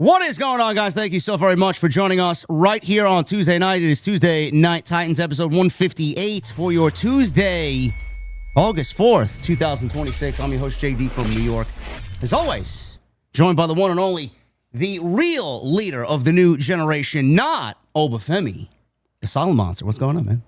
What is going on, guys? Thank you so very much for joining us right here on Tuesday night. It is Tuesday Night Titans, episode 158 for your Tuesday, August 4th, 2026. I'm your host, JD from New York. As always, joined by the one and only, the real leader of the new generation, not Oba Femi, the Silent Monster. What's going on, man?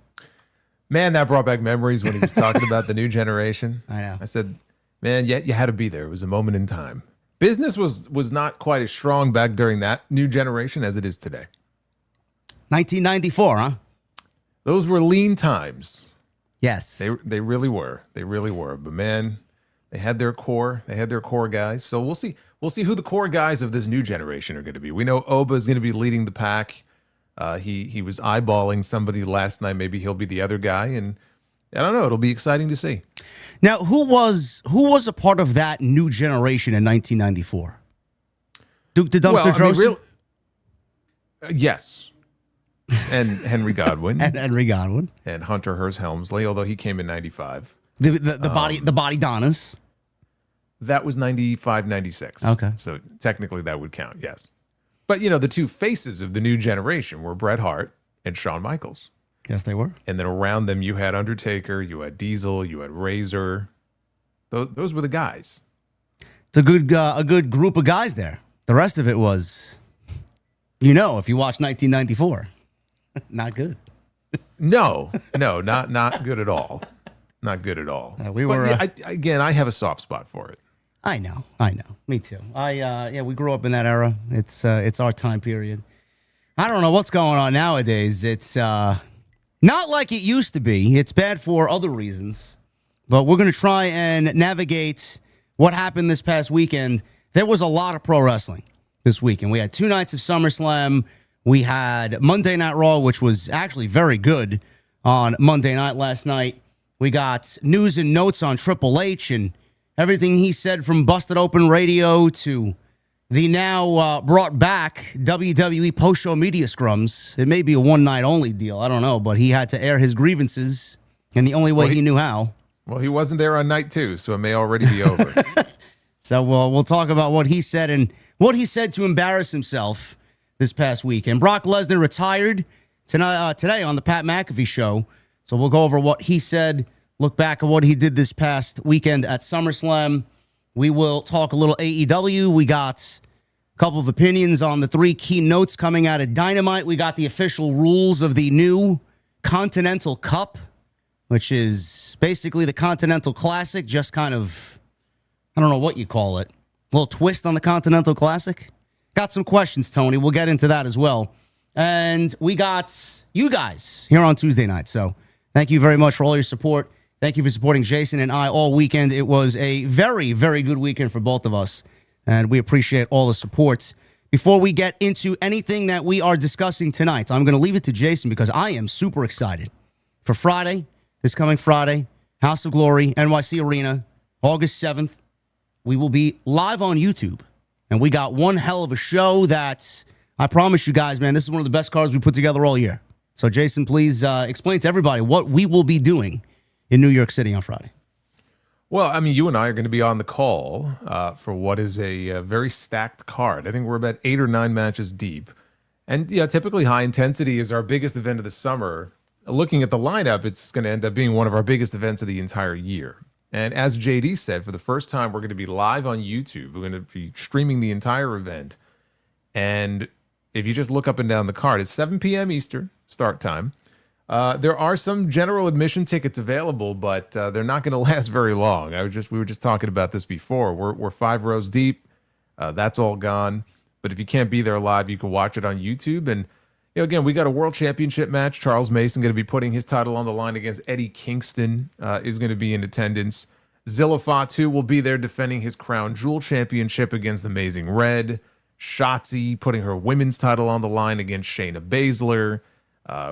Man, that brought back memories when he was talking about the new generation. I know. I said, man, yeah, you had to be there. It was a moment in time. Business was not quite as strong back during that new generation as it is today. 1994, huh? Those were lean times. Yes. They really were. They really were. But man, They had their core. They had their core guys. So we'll see. We'll see who the core guys of this new generation are going to be. We know Oba is going to be leading the pack. He was eyeballing somebody last night. Maybe he'll be the other guy, and I don't know. It'll be exciting to see. Now, who was a part of that new generation in 1994? Duke the Dumpster Droese? Yes. And Henry Godwin. And Henry Godwin. And Hunter Hearst Helmsley, although he came in 95. The body Donnas. That was 95, 96. Okay. So technically that would count, yes. But, the two faces of the new generation were Bret Hart and Shawn Michaels. Yes, they were. And then around them, you had Undertaker, you had Diesel, you had Razor. Those were the guys. It's a good group of guys there. The rest of it was, if you watch 1994, not good. No, not good at all. Not good at all. I have a soft spot for it. I know. Me too. We grew up in that era. It's our time period. I don't know what's going on nowadays. It's not like it used to be. It's bad for other reasons. But we're going to try and navigate what happened this past weekend. There was a lot of pro wrestling this weekend. We had 2 nights of SummerSlam. We had Monday Night Raw, which was actually very good on Monday night last night. We got news and notes on Triple H and everything he said from Busted Open Radio to the now brought back WWE post-show media scrums. It may be a one-night only deal. I don't know, but he had to air his grievances in the only way he knew how. Well, he wasn't there on night 2, so it may already be over. So we'll talk about what he said and what he said to embarrass himself this past week. And Brock Lesnar retired today on the Pat McAfee show. So we'll go over what he said, look back at what he did this past weekend at SummerSlam. We will talk a little AEW. We got a couple of opinions on the 3 key notes coming out of Dynamite. We got the official rules of the new Continental Cup, which is basically the Continental Classic, just kind of, I don't know what you call it, a little twist on the Continental Classic. Got some questions, Tony. We'll get into that as well. And we got you guys here on Tuesday night. So thank you very much for all your support. Thank you for supporting Jason and I all weekend. It was a very, very good weekend for both of us, and we appreciate all the support. Before we get into anything that we are discussing tonight, I'm going to leave it to Jason because I am super excited for Friday, this coming Friday, House of Glory, NYC Arena, August 7th. We will be live on YouTube, and we got one hell of a show that I promise you guys, man, this is one of the best cards we put together all year. So, Jason, please explain to everybody what we will be doing in New York City on Friday. Well, I mean, you and I are going to be on the call for what is a very stacked card. I think we're about 8 or 9 matches deep. And typically high intensity is our biggest event of the summer. Looking at the lineup, it's going to end up being one of our biggest events of the entire year. And as JD said, for the first time, we're going to be live on YouTube. We're going to be streaming the entire event. And if you just look up and down the card, it's 7 p.m. Eastern start time. There are some general admission tickets available, but they're not going to last very long. We were just talking about this before. We're 5 rows deep. That's all gone. But if you can't be there live, you can watch it on YouTube. And again, we got a World Championship match. Charles Mason going to be putting his title on the line against Eddie Kingston. Is going to be in attendance. Zilla Fatu will be there defending his Crown Jewel Championship against Amazing Red. Shotzi putting her women's title on the line against Shayna Baszler.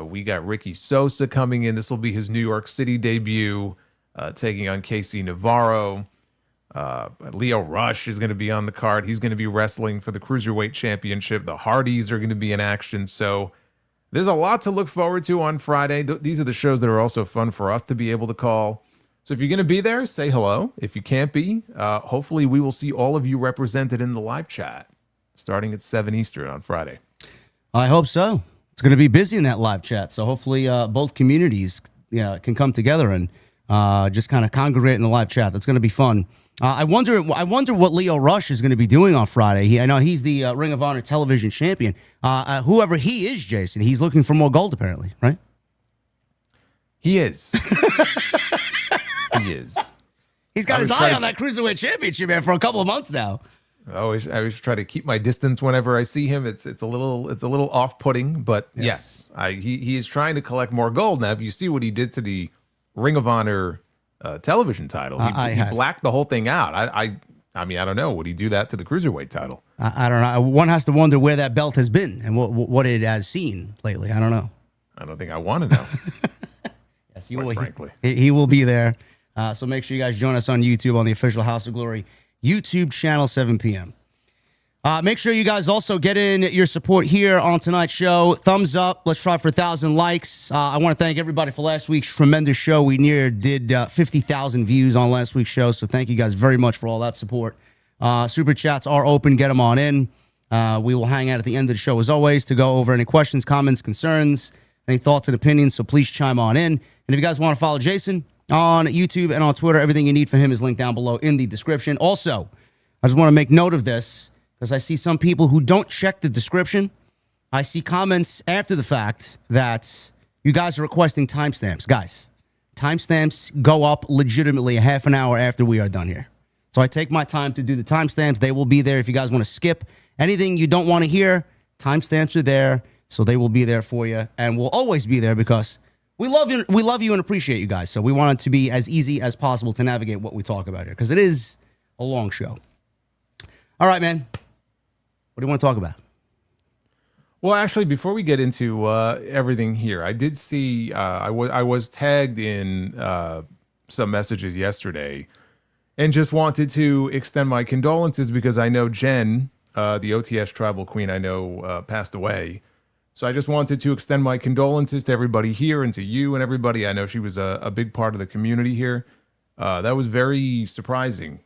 We got Ricky Sosa coming in. This will be his New York City debut, taking on Casey Navarro. Leo Rush is going to be on the card. He's going to be wrestling for the Cruiserweight Championship. The Hardys are going to be in action. So there's a lot to look forward to on Friday. These are the shows that are also fun for us to be able to call. So if you're going to be there, say hello. If you can't be, hopefully we will see all of you represented in the live chat starting at 7 Eastern on Friday. I hope so. It's going to be busy in that live chat, so hopefully both communities can come together and just kind of congregate in the live chat. That's going to be fun. I wonder what Leo Rush is going to be doing on Friday. I know he's the Ring of Honor television champion. Whoever he is, Jason, he's looking for more gold apparently, right? He is. He is. He's got his eye on that Cruiserweight Championship, man, for a couple of months now. I always try to keep my distance whenever I see him. It's a little off-putting, but yes, he is trying to collect more gold. Now, if you see what he did to the Ring of Honor television title. He blacked the whole thing out. I mean, I don't know. Would he do that to the cruiserweight title? I don't know. One has to wonder where that belt has been and what it has seen lately. I don't know. I don't think I want to know. Yes, frankly. He will be there. So make sure you guys join us on YouTube on the official House of Glory YouTube channel, 7 p.m. Make sure you guys also get in your support here on tonight's show. Thumbs up. Let's try for 1,000 likes. I want to thank everybody for last week's tremendous show. We did 50,000 views on last week's show, so thank you guys very much for all that support. Super chats are open. Get them on in. We will hang out at the end of the show, as always, to go over any questions, comments, concerns, any thoughts and opinions, so please chime on in. And if you guys want to follow Jason on YouTube and on Twitter, everything you need for him is linked down below in the description. Also, I just want to make note of this, because I see some people who don't check the description. I see comments after the fact that you guys are requesting timestamps. Guys, timestamps go up legitimately a half an hour after we are done here. So I take my time to do the timestamps. They will be there if you guys want to skip anything you don't want to hear. Timestamps are there, so they will be there for you, and will always be there because we love you and appreciate you guys. So we want it to be as easy as possible to navigate what we talk about here, because it is a long show. All right, man. What do you want to talk about? Well, actually, before we get into everything here, I did see I was tagged in some messages yesterday, and just wanted to extend my condolences because I know Jen, the OTS Tribal Queen, I know passed away. So I just wanted to extend my condolences to everybody here and to you and everybody. I know she was a big part of the community here. That was very surprising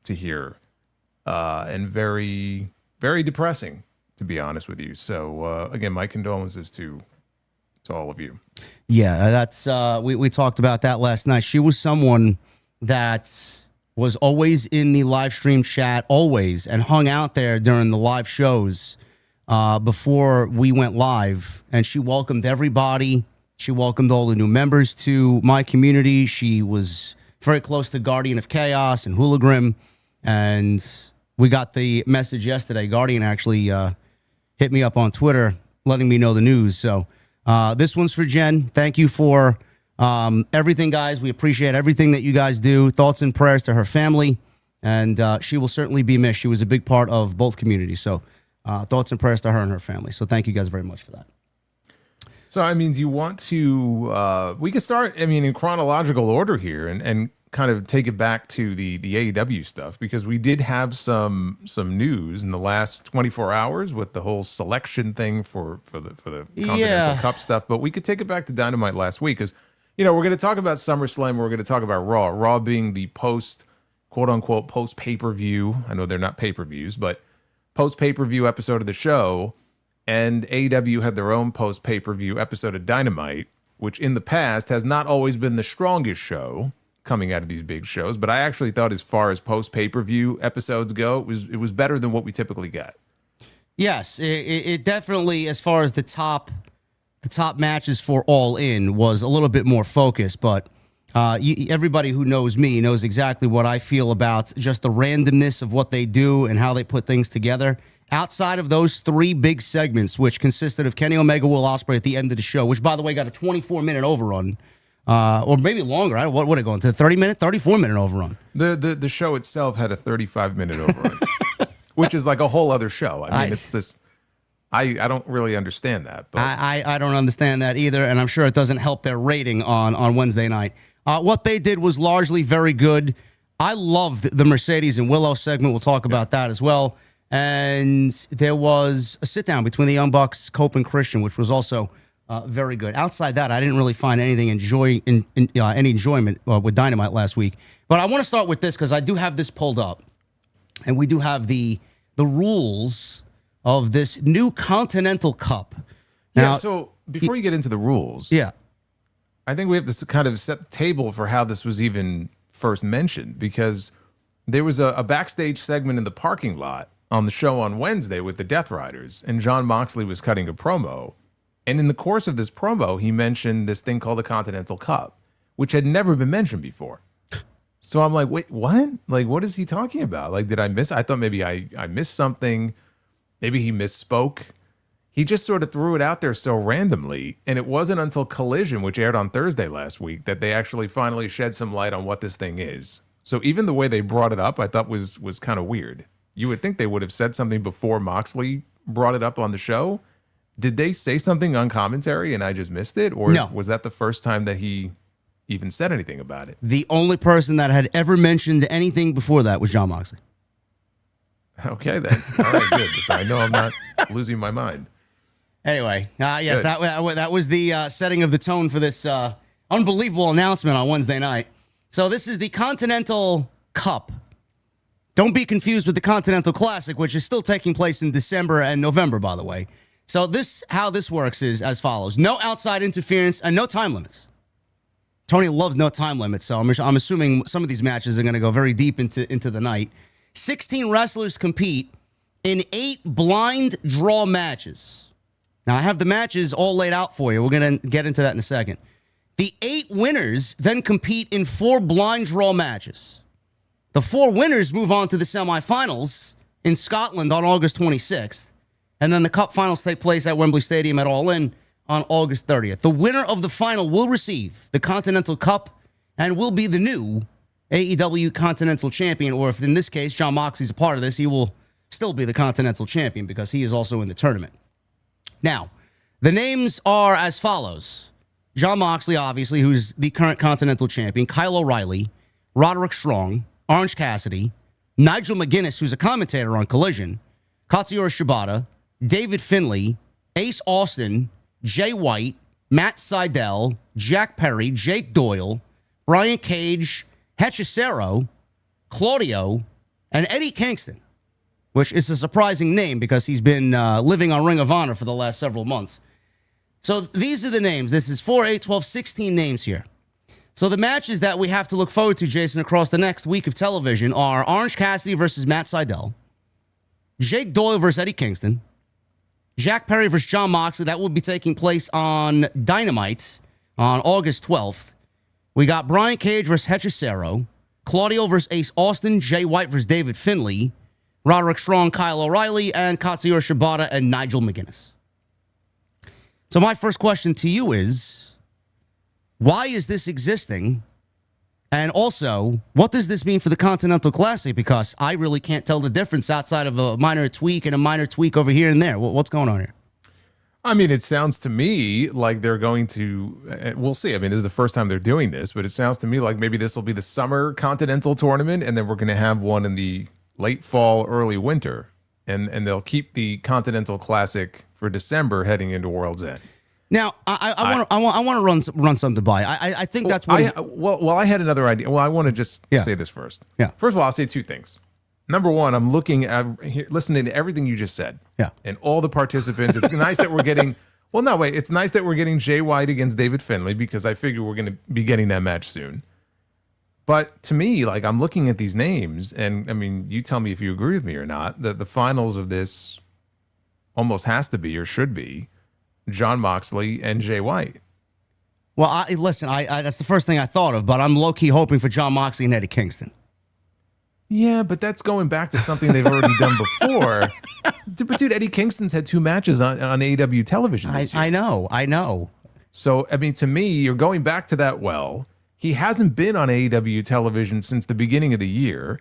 to hear, and very, very depressing, to be honest with you. So again, my condolences to all of you. Yeah, that's we talked about that last night. She was someone that was always in the live stream chat, always, and hung out there during the live shows before we went live. And she welcomed everybody. She welcomed all the new members to my community. She was very close to Guardian of Chaos and Hooligram. And we got the message yesterday. Guardian actually hit me up on Twitter letting me know the news. So this one's for Jen. Thank you for everything, guys. We appreciate everything that you guys do. Thoughts and prayers to her family. And she will certainly be missed. She was a big part of both communities. So thoughts and prayers to her and her family. So thank you guys very much for that. So, I mean, do you want to, we could start, I mean, in chronological order here and kind of take it back to the AEW stuff, because we did have some news in the last 24 hours with the whole selection thing for the Continental Cup stuff. But we could take it back to Dynamite last week, because, you know, we're going to talk about SummerSlam. We're going to talk about Raw being the quote unquote post pay-per-view. I know they're not pay-per-views, but post pay-per-view episode of the show. And AEW had their own post pay-per-view episode of Dynamite, which in the past has not always been the strongest show coming out of these big shows, but I actually thought, as far as post pay-per-view episodes go, it was better than what we typically get. Yes, it definitely, as far as the top matches for All In, was a little bit more focused. But everybody who knows me knows exactly what I feel about just the randomness of what they do and how they put things together. Outside of those three big segments, which consisted of Kenny Omega, Will Ospreay at the end of the show, which, by the way, got a 24-minute overrun. Or maybe longer. What would it go into? 30-minute, 34-minute overrun. The show itself had a 35-minute overrun, which is like a whole other show. I mean, it's this. I don't really understand that. But I don't understand that either, and I'm sure it doesn't help their rating on Wednesday night. What they did was largely very good. I loved the Mercedes and Willow segment. We'll talk about that as well. And there was a sit-down between the Young Bucks, Cope, and Christian, which was also very good. Outside that, I didn't really find anything any enjoyment with Dynamite last week. But I want to start with this, because I do have this pulled up, and we do have the rules of this new Continental Cup. Now, so before you get into the rules, I think we have to kind of set the table for how this was even first mentioned, because there was a backstage segment in the parking lot on the show on Wednesday with the Death Riders, and Jon Moxley was cutting a promo. And in the course of this promo, he mentioned this thing called the Continental Cup, which had never been mentioned before. So I'm like, wait, what? Like, what is he talking about? Like, did I miss? I thought maybe I missed something. Maybe he misspoke. he just sort of threw it out there so randomly. And it wasn't until Collision, which aired on Thursday last week, that they actually finally shed some light on what this thing is. So even the way they brought it up, I thought was kind of weird. You would think they would have said something before Moxley brought it up on the show. Did they say something on commentary and I just missed it? Or No. was that the first time that he even said anything about it? The only person that had ever mentioned anything before that was Jon Moxley. Okay, then. All right, good. So I know I'm not losing my mind. Anyway, yes, Good. that was the setting of the tone for this unbelievable announcement on Wednesday night. So this is the Continental Cup. Don't be confused with the Continental Classic, which is still taking place in December and November, by the way. So how this works is as follows. No outside interference and no time limits. Tony loves no time limits, so I'm assuming some of these matches are going to go very deep into the night. 16 wrestlers compete in 8 blind draw matches. Now, I have the matches all laid out for you. We're going to get into that in a second. The 8 winners then compete in 4 blind draw matches. The 4 winners move on to the semifinals in Scotland on August 26th. And then the Cup finals take place at Wembley Stadium at All In on August 30th. The winner of the final will receive the Continental Cup and will be the new AEW Continental Champion. Or if in this case, Jon Moxley's a part of this, he will still be the Continental Champion because he is also in the tournament. Now, the names are as follows. Jon Moxley, obviously, who's the current Continental Champion. Kyle O'Reilly, Roderick Strong, Orange Cassidy, Nigel McGuinness, who's a commentator on Collision, Katsuyori Shibata, David Finlay, Ace Austin, Jay White, Matt Sydal, Jack Perry, Jake Doyle, Brian Cage, Hechicero, Claudio, and Eddie Kingston, which is a surprising name because he's been living on Ring of Honor for the last several months. So these are the names. This is 4, 8, 12, 16 names here. So the matches that we have to look forward to, Jason, across the next week of television are Orange Cassidy versus Matt Sydal, Jake Doyle versus Eddie Kingston, Jack Perry versus Jon Moxley. That will be taking place on Dynamite on August 12th. We got Brian Cage versus Hechicero, Claudio versus Ace Austin, Jay White versus David Finlay, Roderick Strong, Kyle O'Reilly, and Katsuyori Shibata and Nigel McGuinness. So my first question to you is, why is this existing? And also, what does this mean for the Continental Classic? Because I really can't tell the difference outside of a minor tweak and a minor tweak over here and there. What's going on here? I mean, it sounds to me like they're going to, we'll see. I mean, this is the first time they're doing this, but it sounds to me like maybe this will be the summer Continental tournament, and then we're going to have one in the late fall, early winter. And they'll keep the Continental Classic for December heading into World's End. Now, I want to run something by. I think that's what. I had another idea. Well, I want to just say this first. Yeah. First of all, I'll say 2 things. Number one, I'm listening to everything you just said. Yeah. And all the participants. It's nice that we're getting. Well, no, wait. It's nice that we're getting Jay White against David Finlay because I figure we're going to be getting that match soon. But to me, like, I'm looking at these names, and I mean, you tell me if you agree with me or not, that the finals of this almost has to be or should be Jon Moxley and Jay White. Well, listen, that's the first thing I thought of, but I'm low-key hoping for Jon Moxley and Eddie Kingston. Yeah, but that's going back to something they've already done before. But dude, Eddie Kingston's had 2 matches on AEW television this year. I know. So, I mean, to me, you're going back to that well. He hasn't been on AEW television since the beginning of the year.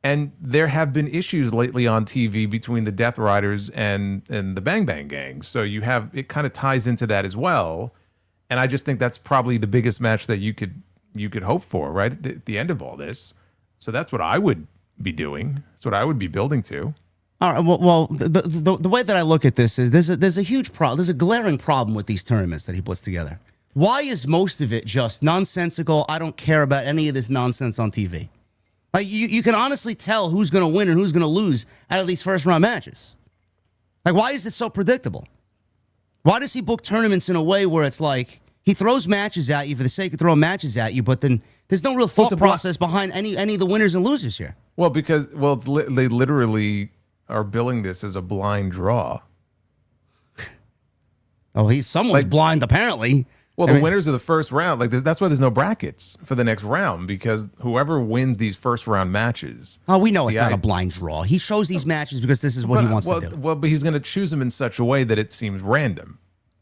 And there have been issues lately on TV between the Death Riders and the Bang Bang Gang. So you have, it kind of ties into that as well. And I just think that's probably the biggest match that you could hope for, right? At the end of all this. So that's what I would be doing. That's what I would be building to. All right. Well, the way that I look at this is there's a huge problem. There's a glaring problem with these tournaments that he puts together. Why is most of it just nonsensical? I don't care about any of this nonsense on TV. Like, you can honestly tell who's going to win and who's going to lose out of these first-round matches. Like, why is it so predictable? Why does he book tournaments in a way where it's like he throws matches at you for the sake of throwing matches at you, but then there's no real thought process behind any of the winners and losers here? Well, because they literally are billing this as a blind draw. Oh, someone's blind, apparently. Well, the winners of the first round, that's why there's no brackets for the next round, because whoever wins these first round matches. Oh, we know it's not a blind draw. He shows these matches because this is what he wants to do. Well, but he's going to choose them in such a way that it seems random,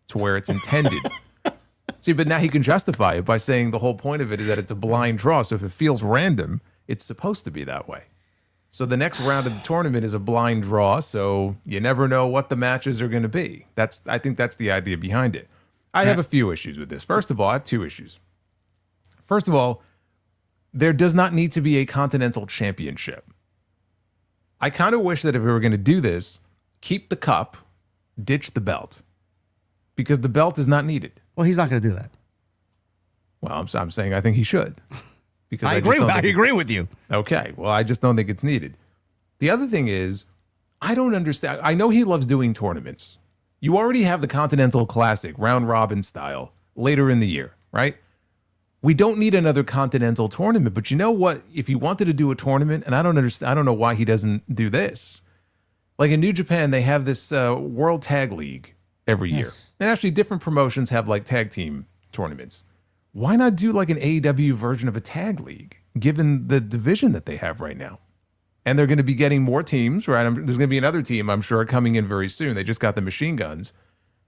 to where it's intended. See, but now he can justify it by saying the whole point of it is that it's a blind draw. So if it feels random, it's supposed to be that way. So the next round of the tournament is a blind draw, so you never know what the matches are going to be. I think that's the idea behind it. I have a few issues with this. First of all, I have two issues. First of all, there does not need to be a Continental Championship. I kind of wish that if we were going to do this, keep the cup, ditch the belt, because the belt is not needed. Well, he's not going to do that. Well, I'm saying I think he should. Because I agree with you. Okay, well, I just don't think it's needed. The other thing is, I don't understand. I know he loves doing tournaments. You already have the Continental Classic, round robin style, later in the year, right? We don't need another Continental tournament. But you know what? If he wanted to do a tournament, and I don't understand, I don't know why he doesn't do this. Like in New Japan, they have this World Tag League every year. And actually, different promotions have like tag team tournaments. Why not do like an AEW version of a tag league, given the division that they have right now? And they're going to be getting more teams, right? There's going to be another team, I'm sure, coming in very soon. They just got the machine guns.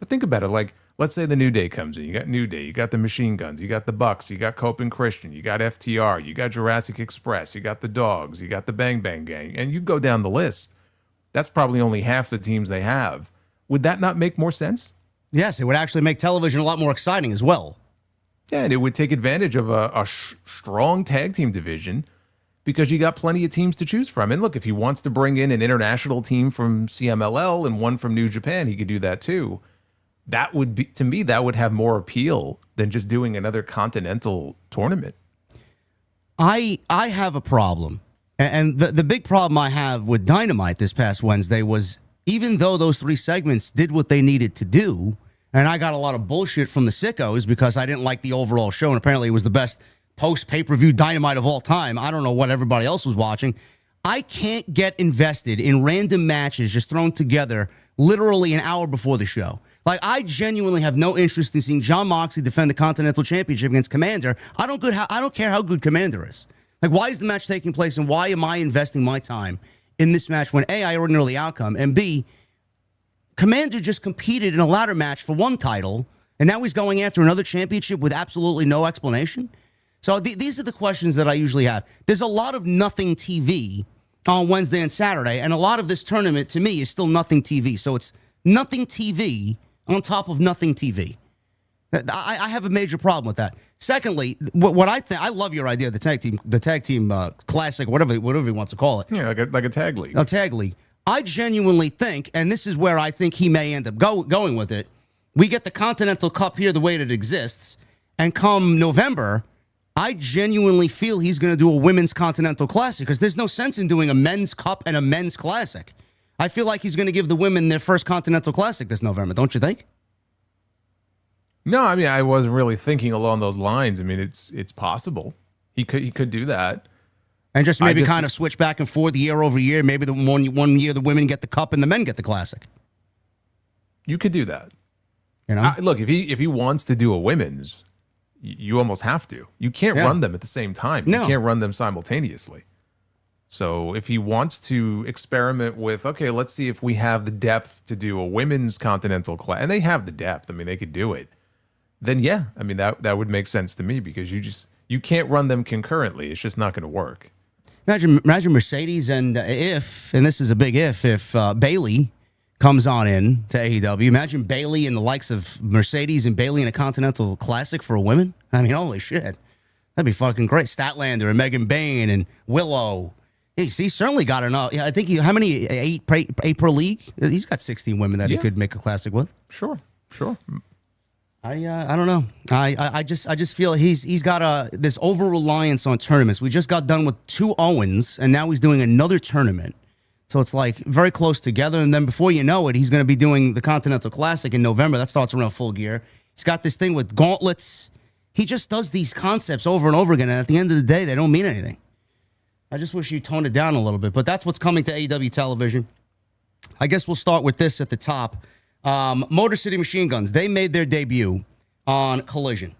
But think about it. Like, let's say the New Day comes in. You got New Day. You got the machine guns. You got the Bucks. You got Cope and Christian. You got FTR. You got Jurassic Express. You got the Dogs. You got the Bang Bang Gang. And you go down the list. That's probably only half the teams they have. Would that not make more sense? Yes, it would actually make television a lot more exciting as well. Yeah, and it would take advantage of a strong tag team division, because you got plenty of teams to choose from. And look, if he wants to bring in an international team from CMLL and one from New Japan, he could do that too. That would be, to me, that would have more appeal than just doing another Continental tournament. I have a problem. And the big problem I have with Dynamite this past Wednesday was, even though those three segments did what they needed to do, and I got a lot of bullshit from the sickos because I didn't like the overall show, and apparently it was the best post-pay-per-view Dynamite of all time. I don't know what everybody else was watching. I can't get invested in random matches just thrown together literally an hour before the show. Like, I genuinely have no interest in seeing Jon Moxley defend the Continental Championship against Commander. I don't care how good Commander is. Like, why is the match taking place, and why am I investing my time in this match when A, I already know the outcome, and B, Commander just competed in a ladder match for one title, and now he's going after another championship with absolutely no explanation? So these are the questions that I usually have. There's a lot of nothing TV on Wednesday and Saturday, and a lot of this tournament, to me, is still nothing TV. So it's nothing TV on top of nothing TV. I have a major problem with that. Secondly, what I think, I love your idea, the tag team classic, whatever he wants to call it. Yeah, like a tag league. A tag league. I genuinely think, and this is where I think he may end up going with it, we get the Continental Cup here the way that it exists, and come November, I genuinely feel he's going to do a women's Continental Classic, because there's no sense in doing a men's cup and a men's classic. I feel like he's going to give the women their first Continental Classic this November, don't you think? No, I mean, I wasn't really thinking along those lines. I mean, it's possible. He could do that. And just maybe kind of switch back and forth year over year. Maybe the one year the women get the cup and the men get the classic. You could do that. You know, look, if he wants to do a women's, you almost have to. You can't run them at the same time. No. You can't run them simultaneously. So if he wants to experiment with, okay, let's see if we have the depth to do a women's Continental class, and they have the depth. I mean, they could do it. Then yeah, I mean that would make sense to me, because you can't run them concurrently. It's just not going to work. Imagine Mercedes, and this is a big if Bayley comes on in to AEW. Imagine Bayley and the likes of Mercedes and Bayley in a Continental Classic for a women. I mean, holy shit. That'd be fucking great. Statlander and Megan Bayne and Willow. He's certainly got enough. Yeah, I think how many? Eight per league? He's got 16 women that he could make a classic with. Sure. I don't know. I just feel he's got this over reliance on tournaments. We just got done with 2 Owens, and now he's doing another tournament. So it's like very close together, and then before you know it, he's going to be doing the Continental Classic in November. That starts around Full Gear. He's got this thing with gauntlets. He just does these concepts over and over again, and at the end of the day, they don't mean anything. I just wish you toned it down a little bit, but that's what's coming to AEW television. I guess we'll start with this at the top. Motor City Machine Guns, they made their debut on Collision.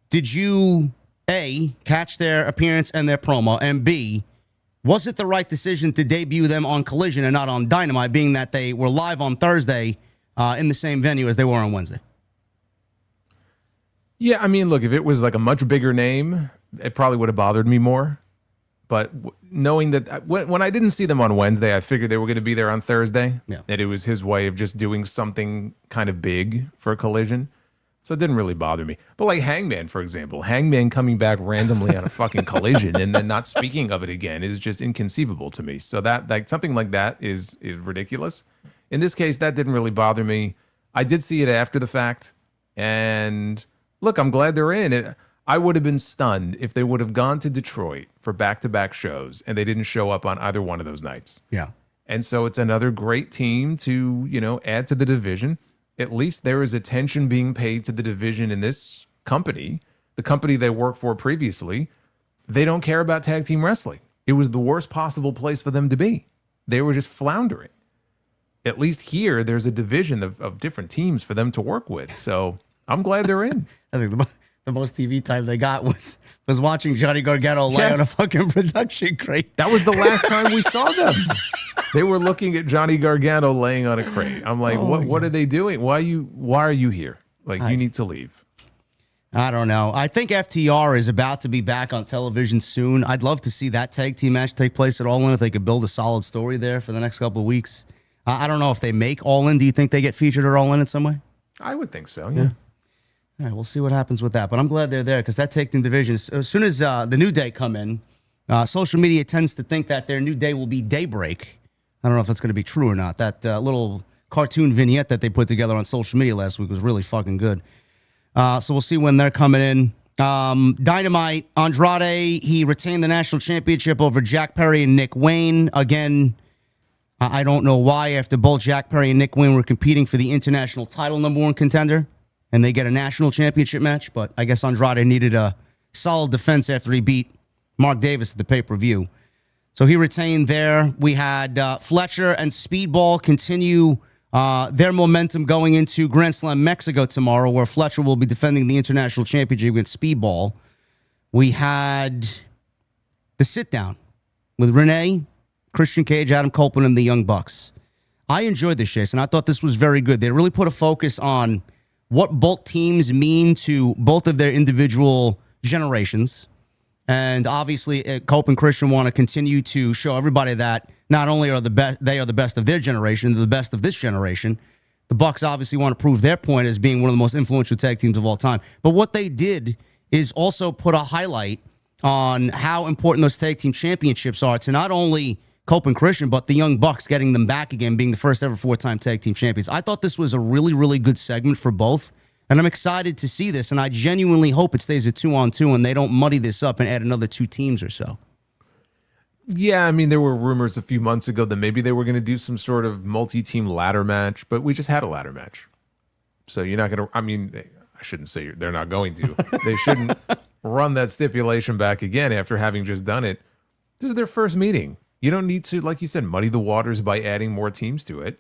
Did you, A, catch their appearance and their promo, and B, was it the right decision to debut them on Collision and not on Dynamite, being that they were live on Thursday in the same venue as they were on Wednesday? Yeah, I mean, look, if it was like a much bigger name, it probably would have bothered me more. But knowing that when I didn't see them on Wednesday, I figured they were going to be there on Thursday. Yeah. That it was his way of just doing something kind of big for a Collision. So it didn't really bother me. But like Hangman, for example, Hangman coming back randomly on a fucking Collision and then not speaking of it again is just inconceivable to me. So that like something like that is ridiculous. In this case, that didn't really bother me. I did see it after the fact. And look, I'm glad they're in. I would have been stunned if they would have gone to Detroit for back-to-back shows and they didn't show up on either one of those nights. Yeah. And so it's another great team to, add to the division. At least there is attention being paid to the division in this company, the company they worked for previously. They don't care about tag team wrestling. It was the worst possible place for them to be. They were just floundering. At least here, there's a division of different teams for them to work with. So I'm glad they're in. I think the most TV time they got was watching Johnny Gargano lay on a fucking production crate. That was the last time we saw them. They were looking at Johnny Gargano laying on a crate. I'm like, what are they doing? Why are you here? Like, you need to leave. I don't know. I think FTR is about to be back on television soon. I'd love to see that tag team match take place at All In if they could build a solid story there for the next couple of weeks. I don't know if they make All In. Do you think they get featured at All In in some way? I would think so, yeah. All right, we'll see what happens with that. But I'm glad they're there because that tag team division, as soon as the New Day come in, social media tends to think that their New Day will be Daybreak. I don't know if that's going to be true or not. That little cartoon vignette that they put together on social media last week was really fucking good. So we'll see when they're coming in. Dynamite, Andrade, he retained the national championship over Jack Perry and Nick Wayne. Again, I don't know why after both Jack Perry and Nick Wayne were competing for the international title #1 contender and they get a national championship match, but I guess Andrade needed a solid defense after he beat Mark Davis at the pay-per-view. So he retained there. We had Fletcher and Speedball continue their momentum going into Grand Slam Mexico tomorrow, where Fletcher will be defending the international championship against Speedball. We had the sit-down with Renee, Christian Cage, Adam Copeland, and the Young Bucks. I enjoyed this, Jason. I thought this was very good. They really put a focus on what both teams mean to both of their individual generations. And obviously, Cope and Christian want to continue to show everybody that not only are they are the best of their generation, they're the best of this generation. The Bucks obviously want to prove their point as being one of the most influential tag teams of all time. But what they did is also put a highlight on how important those tag team championships are to not only Cope and Christian, but the Young Bucks getting them back again, being the first ever 4-time tag team champions. I thought this was a really, really good segment for both. And I'm excited to see this, and I genuinely hope it stays a 2-on-2 and they don't muddy this up and add another 2 teams or so. Yeah, I mean, there were rumors a few months ago that maybe they were going to do some sort of multi-team ladder match, but we just had a ladder match. So you're not going to, I shouldn't say they're not going to. They shouldn't run that stipulation back again after having just done it. This is their first meeting. You don't need to, like you said, muddy the waters by adding more teams to it.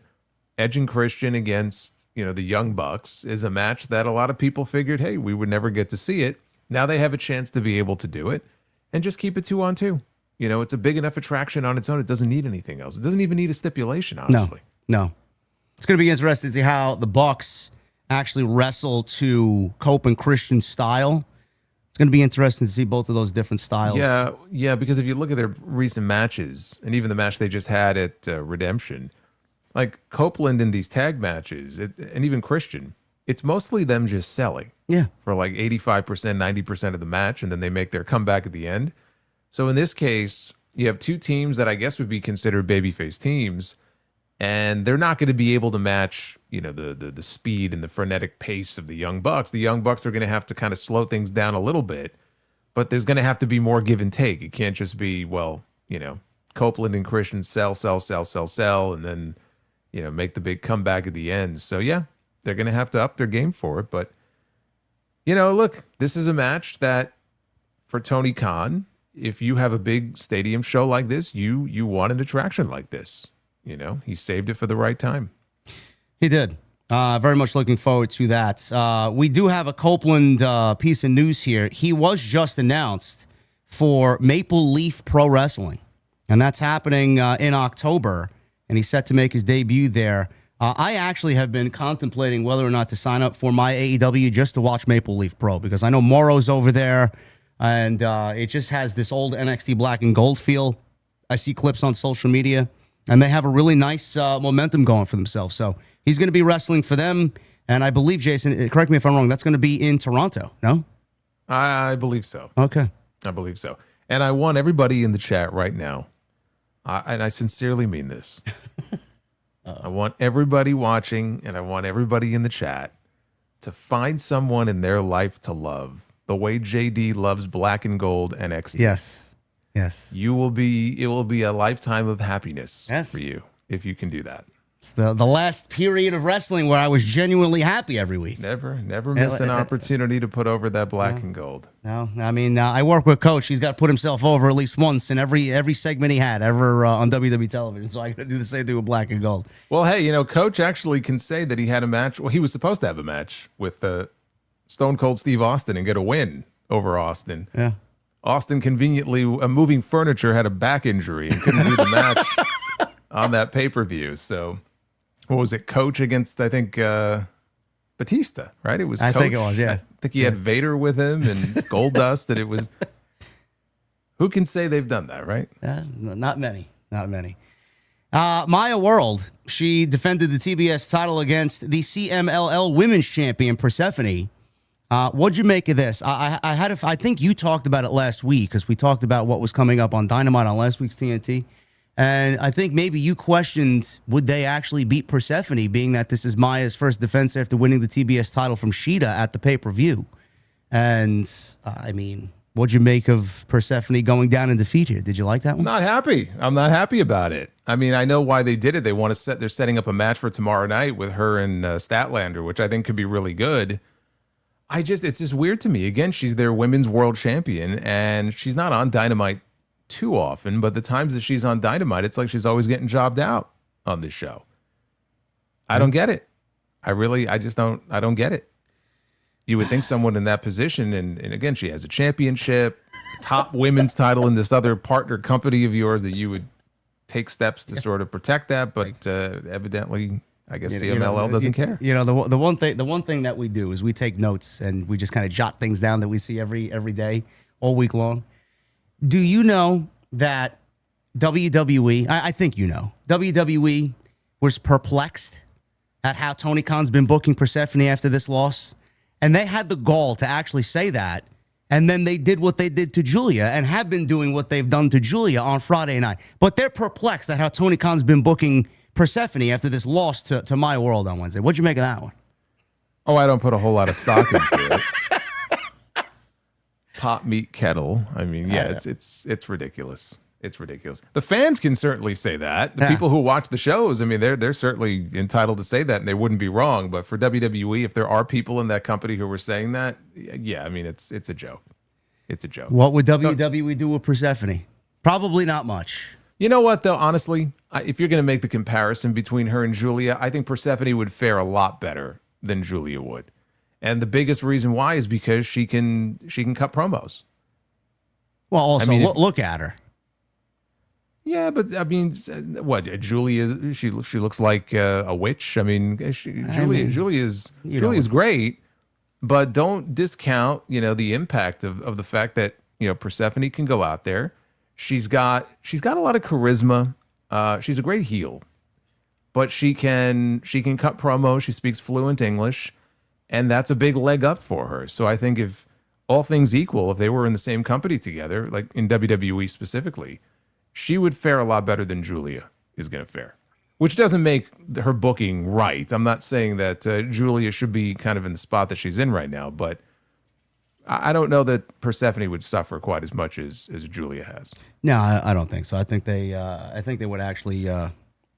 Edge and Christian against, the Young Bucks is a match that a lot of people figured, hey, we would never get to see it. Now they have a chance to be able to do it and just keep it 2-on-2. It's a big enough attraction on its own. It doesn't need anything else. It doesn't even need a stipulation, honestly. No. It's going to be interesting to see how the Bucks actually wrestle to Cope and Christian's style. It's going to be interesting to see both of those different styles. Yeah, because if you look at their recent matches, and even the match they just had at Redemption, like Copeland in these tag matches, and even Christian, it's mostly them just selling. Yeah. For like 85%, 90% of the match, and then they make their comeback at the end. So in this case, you have 2 teams that I guess would be considered babyface teams, and they're not going to be able to match, the speed and the frenetic pace of the Young Bucks. The Young Bucks are going to have to kind of slow things down a little bit, but there's going to have to be more give and take. It can't just be, Copeland and Christian sell, and then, make the big comeback at the end. So yeah, they're going to have to up their game for it. But, look, this is a match that for Tony Khan, if you have a big stadium show like this, you want an attraction like this. He saved it for the right time. He did. Very much looking forward to that. We do have a Copeland piece of news here. He was just announced for Maple Leaf Pro Wrestling, and that's happening in October, and he's set to make his debut there. I actually have been contemplating whether or not to sign up for my AEW just to watch Maple Leaf Pro, because I know Morrow's over there, and it just has this old NXT black and gold feel. I see clips on social media, and they have a really nice momentum going for themselves. So he's going to be wrestling for them, and I believe, Jason, correct me if I'm wrong, that's going to be in Toronto, no? I believe so. Okay. I believe so. And I want everybody in the chat right now, and I sincerely mean this, I want everybody watching and I want everybody in the chat to find someone in their life to love the way JD loves black and gold NXT. Yes. Yes. It will be a lifetime of happiness for you if you can do that. It's the last period of wrestling where I was genuinely happy every week. Never miss an opportunity to put over that black and gold. No, I mean, I work with Coach. He's got to put himself over at least once in every segment he had ever on WWE television. So I got to do the same thing with black and gold. Well, hey, Coach actually can say that he had a match. Well, he was supposed to have a match with Stone Cold Steve Austin and get a win over Austin. Yeah. Austin conveniently, moving furniture, had a back injury and couldn't do the match on that pay-per-view. So, what was it? Coach against, I think, Batista, right? It was Coach. I think it was, yeah. I think he had Vader with him and Goldust, and it was... Who can say they've done that, right? Not many. Not many. Maya World, she defended the TBS title against the CMLL Women's Champion, Persephone. What'd you make of this? I think you talked about it last week, because we talked about what was coming up on Dynamite on last week's TNT. And I think maybe you questioned, would they actually beat Persephone, being that this is Maya's first defense after winning the TBS title from Shida at the pay-per-view. And, I mean, what'd you make of Persephone going down in defeat here? Did you like that one? Not happy. I'm not happy about it. I mean, I know why they did it. They're setting up a match for tomorrow night with her and Statlander, which I think could be really good. It's just weird to me. Again, she's their women's world champion, and she's not on Dynamite too often, but the times that she's on Dynamite, it's like she's always getting jobbed out on this show. I don't get it. I don't get it. You would think someone in that position, and again, she has a championship, top women's title in this other partner company of yours, that you would take steps to sort of protect that, but evidently, I guess CMLL doesn't care. The one thing that we do is we take notes and we just kind of jot things down that we see every day, all week long. Do you know that WWE, I think you know, WWE was perplexed at how Tony Khan's been booking Persephone after this loss? And they had the gall to actually say that. And then they did what they did to Julia and have been doing what they've done to Julia on Friday night. But they're perplexed at how Tony Khan's been booking Persephone after this loss to My World on Wednesday. What'd you make of that one? Oh, I don't put a whole lot of stock into it. Pot meat kettle. I mean, yeah, it's ridiculous. It's ridiculous. The fans can certainly say that. The people who watch the shows, I mean, they're certainly entitled to say that, and they wouldn't be wrong. But for WWE, if there are people in that company who were saying that, yeah, I mean, it's a joke. It's a joke. What would WWE do with Persephone? Probably not much. You know what, though? Honestly, if you're going to make the comparison between her and Julia, I think Persephone would fare a lot better than Julia would. And the biggest reason why is because she can cut promos. Well, also, look at her. Yeah, but I mean, what Julia? She looks like a witch. I mean, Julia is great, but don't discount the impact of the fact that Persephone can go out there. She's got a lot of charisma. She's a great heel, but she can cut promos. She speaks fluent English. And that's a big leg up for her. So I think if all things equal, if they were in the same company together, like in WWE specifically, she would fare a lot better than Julia is going to fare. Which doesn't make her booking right. I'm not saying that Julia should be kind of in the spot that she's in right now, but I don't know that Persephone would suffer quite as much as Julia has. No, I don't think so. I think they would actually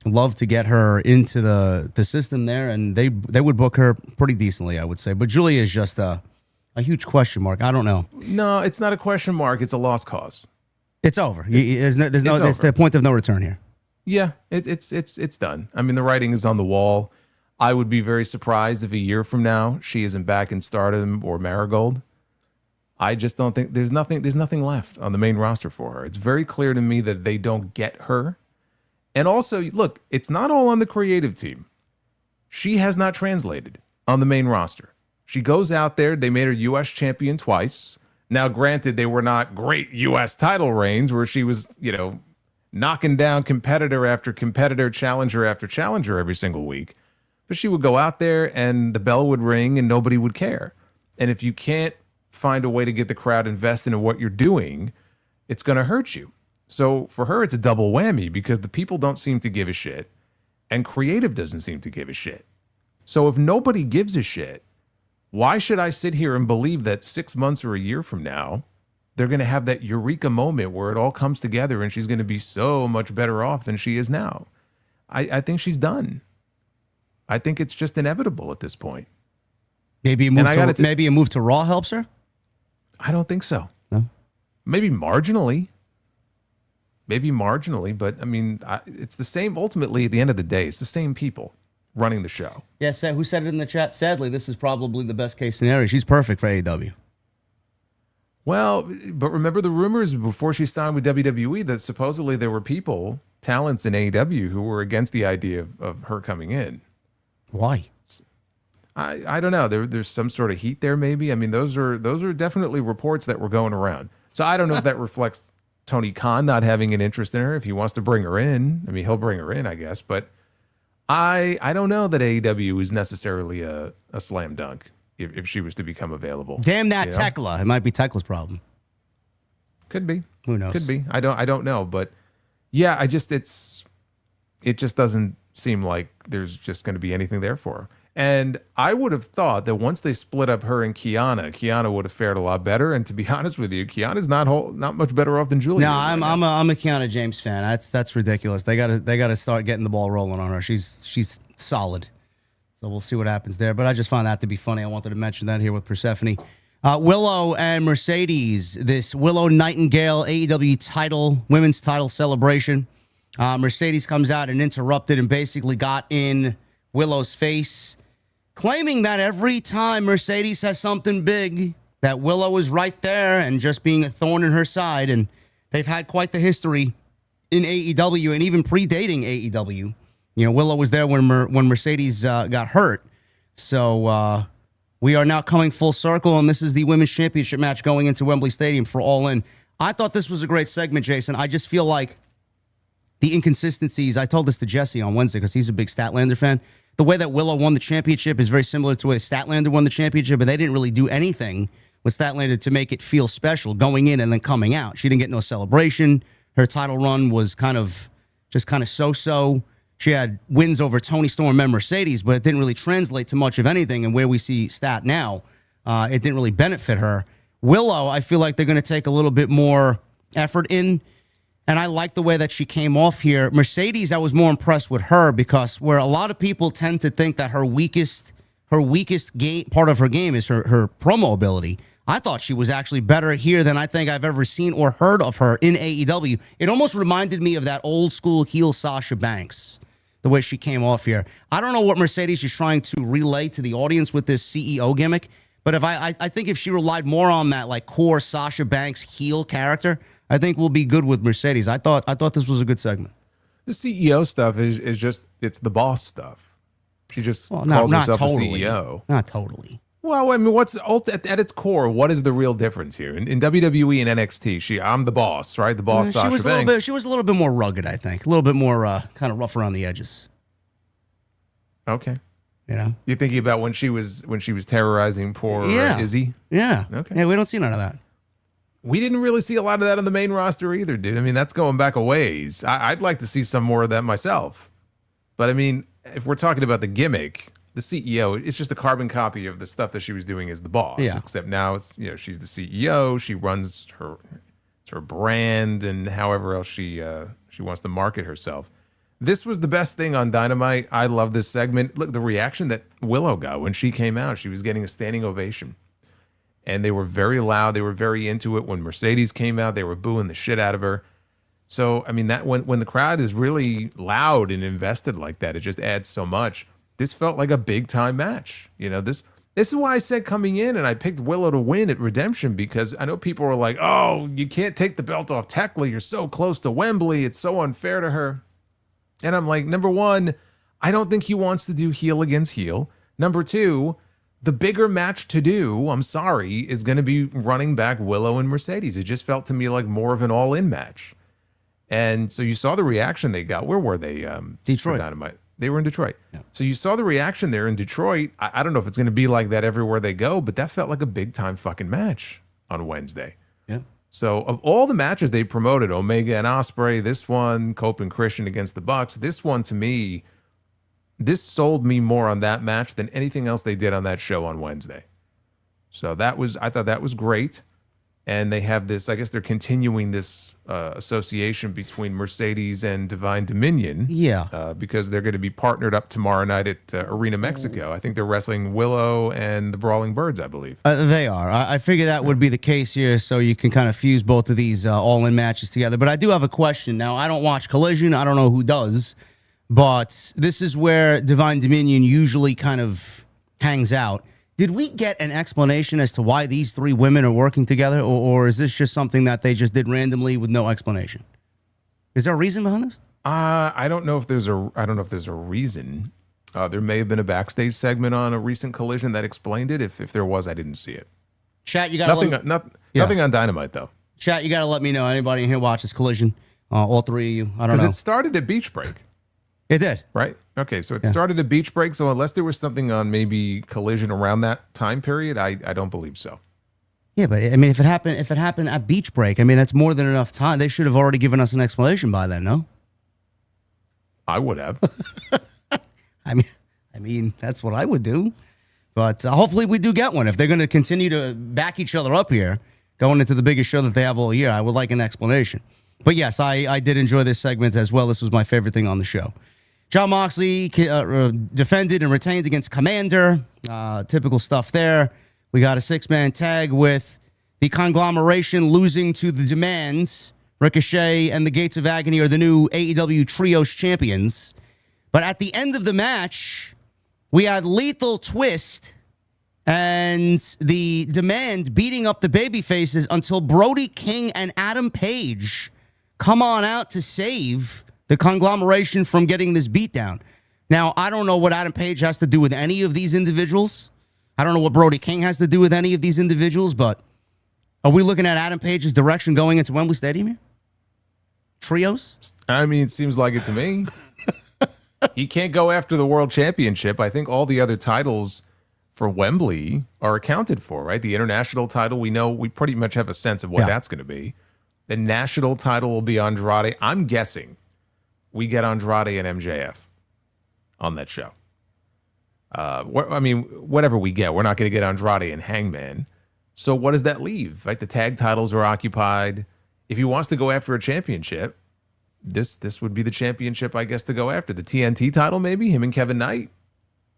love to get her into the system there, and they would book her pretty decently, I would say. But Julia is just a huge question mark. I don't know. No, it's not a question mark. It's a lost cause. It's over. There's the point of no return here. Yeah, it's done. I mean, the writing is on the wall. I would be very surprised if a year from now she isn't back in Stardom or Marigold. I just don't think there's nothing left on the main roster for her. It's very clear to me that they don't get her. And also, look, it's not all on the creative team. She has not translated on the main roster. She goes out there. They made her U.S. champion twice. Now, granted, they were not great U.S. title reigns where she was, knocking down competitor after competitor, challenger after challenger every single week. But she would go out there and the bell would ring and nobody would care. And if you can't find a way to get the crowd invested in what you're doing, it's going to hurt you. So for her, it's a double whammy because the people don't seem to give a shit and creative doesn't seem to give a shit. So if nobody gives a shit, why should I sit here and believe that 6 months or a year from now, they're going to have that eureka moment where it all comes together and she's going to be so much better off than she is now? I think she's done. I think it's just inevitable at this point. Maybe a move to Raw helps her? I don't think so. No? Maybe marginally. But I mean, it's the same. Ultimately, at the end of the day, it's the same people running the show. Yeah, who said it in the chat? Sadly, this is probably the best case scenario. She's perfect for AEW. Well, but remember the rumors before she signed with WWE that supposedly there were people, talents in AEW, who were against the idea of her coming in. Why? I don't know. There's some sort of heat there, maybe. I mean, those are definitely reports that were going around. So I don't know if that reflects Tony Khan not having an interest in her. If he wants to bring her in, I mean, he'll bring her in, I guess. But I don't know that AEW is necessarily a slam dunk if she was to become available. Damn that Tekla. It might be Tekla's problem. Could be. Who knows? Could be. I don't know. But yeah, it just doesn't seem like there's just going to be anything there for her. And I would have thought that once they split up her and Kiana would have fared a lot better. And to be honest with you, Kiana's not much better off than Julia. No, I'm a Kiana James fan. That's ridiculous. They gotta start getting the ball rolling on her. She's solid. So we'll see what happens there. But I just found that to be funny. I wanted to mention that here with Persephone. Willow and Mercedes, this Willow Nightingale AEW women's title celebration. Mercedes comes out and interrupted and basically got in Willow's face, claiming that every time Mercedes has something big, that Willow is right there and just being a thorn in her side. And they've had quite the history in AEW and even predating AEW. Willow was there when Mercedes got hurt. So we are now coming full circle, and this is the Women's Championship match going into Wembley Stadium for All In. I thought this was a great segment, Jason. I just feel like the inconsistencies, I told this to Jesse on Wednesday because he's a big Statlander fan. The way that Willow won the championship is very similar to the way Statlander won the championship, but they didn't really do anything with Statlander to make it feel special going in and then coming out. She didn't get no celebration. Her title run was kind of so-so. She had wins over Toni Storm and Mercedes, but it didn't really translate to much of anything. And where we see Stat now, it didn't really benefit her. Willow, I feel like they're going to take a little bit more effort in. And I like the way that she came off here. Mercedes, I was more impressed with her because where a lot of people tend to think that her weakest game, part of her game is her promo ability. I thought she was actually better here than I think I've ever seen or heard of her in AEW. It almost reminded me of that old school heel Sasha Banks, the way she came off here. I don't know what Mercedes is trying to relay to the audience with this CEO gimmick, but if I think if she relied more on that like core Sasha Banks heel character, I think we'll be good with Mercedes. I thought this was a good segment. The CEO stuff is just, it's the boss stuff. She just calls herself a CEO. Not totally. Well, I mean, what's at its core? What is the real difference here in WWE and NXT? I'm the boss, right? The boss. Sasha Banks. She was a little bit more rugged, I think. A little bit more kind of rough around the edges. Okay. You're thinking about when she was terrorizing poor Izzy? Yeah. Okay. Yeah, we don't see none of that. We didn't really see a lot of that on the main roster either, dude. I mean, that's going back a ways. I'd like to see some more of that myself. But I mean, if we're talking about the gimmick, the CEO, it's just a carbon copy of the stuff that she was doing as the boss. Yeah. Except now it's, she's the CEO. She runs her brand and however else she wants to market herself. This was the best thing on Dynamite. I love this segment. Look, the reaction that Willow got when she came out, she was getting a standing ovation. And they were very loud. They were very into it. When Mercedes came out, they were booing the shit out of her. So, I mean, that when the crowd is really loud and invested like that, it just adds so much. this felt like a big time match. You know, this is why I said coming in, and I picked Willow to win at Redemption, because I know people were like, oh, you can't take the belt off Tekla. You're so close to Wembley. It's so unfair to her. And I'm like, number one, I don't think he wants to do heel against heel. Number two, the bigger match to do, I'm sorry, is going to be running back Willow and Mercedes. It just felt to me like more of an all-in match. And so you saw the reaction they got. Where were they? Detroit. Dynamite. They were in Detroit. Yeah. So you saw the reaction there in Detroit. I don't know if it's going to be like that everywhere they go, but that felt like a big-time fucking match on Wednesday. Yeah. So of all the matches they promoted, Omega and Ospreay, this one, Cope and Christian against the Bucks, this one to me, this sold me more on that match than anything else they did on that show on Wednesday. So I thought that was great. And they have this, I guess they're continuing this association between Mercedes and Divine Dominion. Yeah. Because they're going to be partnered up tomorrow night at Arena Mexico. I think they're wrestling Willow and the Brawling Birds, I believe. They are. I figure that would be the case here, so you can kind of fuse both of these all-in matches together. But I do have a question. Now, I don't watch Collision. I don't know who does. But this is where Divine Dominion usually kind of hangs out. Did we get an explanation as to why these three women are working together, or is this just something that they just did randomly with no explanation? Is there a reason behind this? I don't know if there's a reason. There may have been a backstage segment on a recent Collision that explained it. If there was, I didn't see it. Chat, you got nothing on Dynamite though. Chat, you got to let me know. Anybody in here watches Collision? All three of you. I don't know. Because it started at Beach Break. It did. Right? Okay, so it started at Beach Break, so unless there was something on maybe Collision around that time period, I don't believe so. Yeah, but I mean, if it happened at Beach Break, I mean, that's more than enough time. They should have already given us an explanation by then, no? I would have. I mean, that's what I would do. But hopefully we do get one. If they're going to continue to back each other up here, going into the biggest show that they have all year, I would like an explanation. But yes, I did enjoy this segment as well. This was my favorite thing on the show. Jon Moxley defended and retained against Commander. Typical stuff there. We got a six-man tag with the conglomeration losing to the Demands. Ricochet and the Gates of Agony are the new AEW Trios champions. But at the end of the match, we had Lethal Twist and the Demand beating up the babyfaces until Brody King and Adam Page come on out to save the conglomeration from getting this beatdown. Now, I don't know what Adam Page has to do with any of these individuals. I don't know what Brody King has to do with any of these individuals, but are we looking at Adam Page's direction going into Wembley Stadium here? Trios? I mean, it seems like it to me. He can't go after the World Championship. I think all the other titles for Wembley are accounted for, right? The international title, we pretty much have a sense of what that's going to be. The national title will be Andrade. I'm guessing we get Andrade and MJF on that show. Whatever we get, we're not going to get Andrade and Hangman. So what does that leave? Right? The tag titles are occupied. If he wants to go after a championship, this would be the championship, I guess, to go after. The TNT title, maybe, him and Kevin Knight.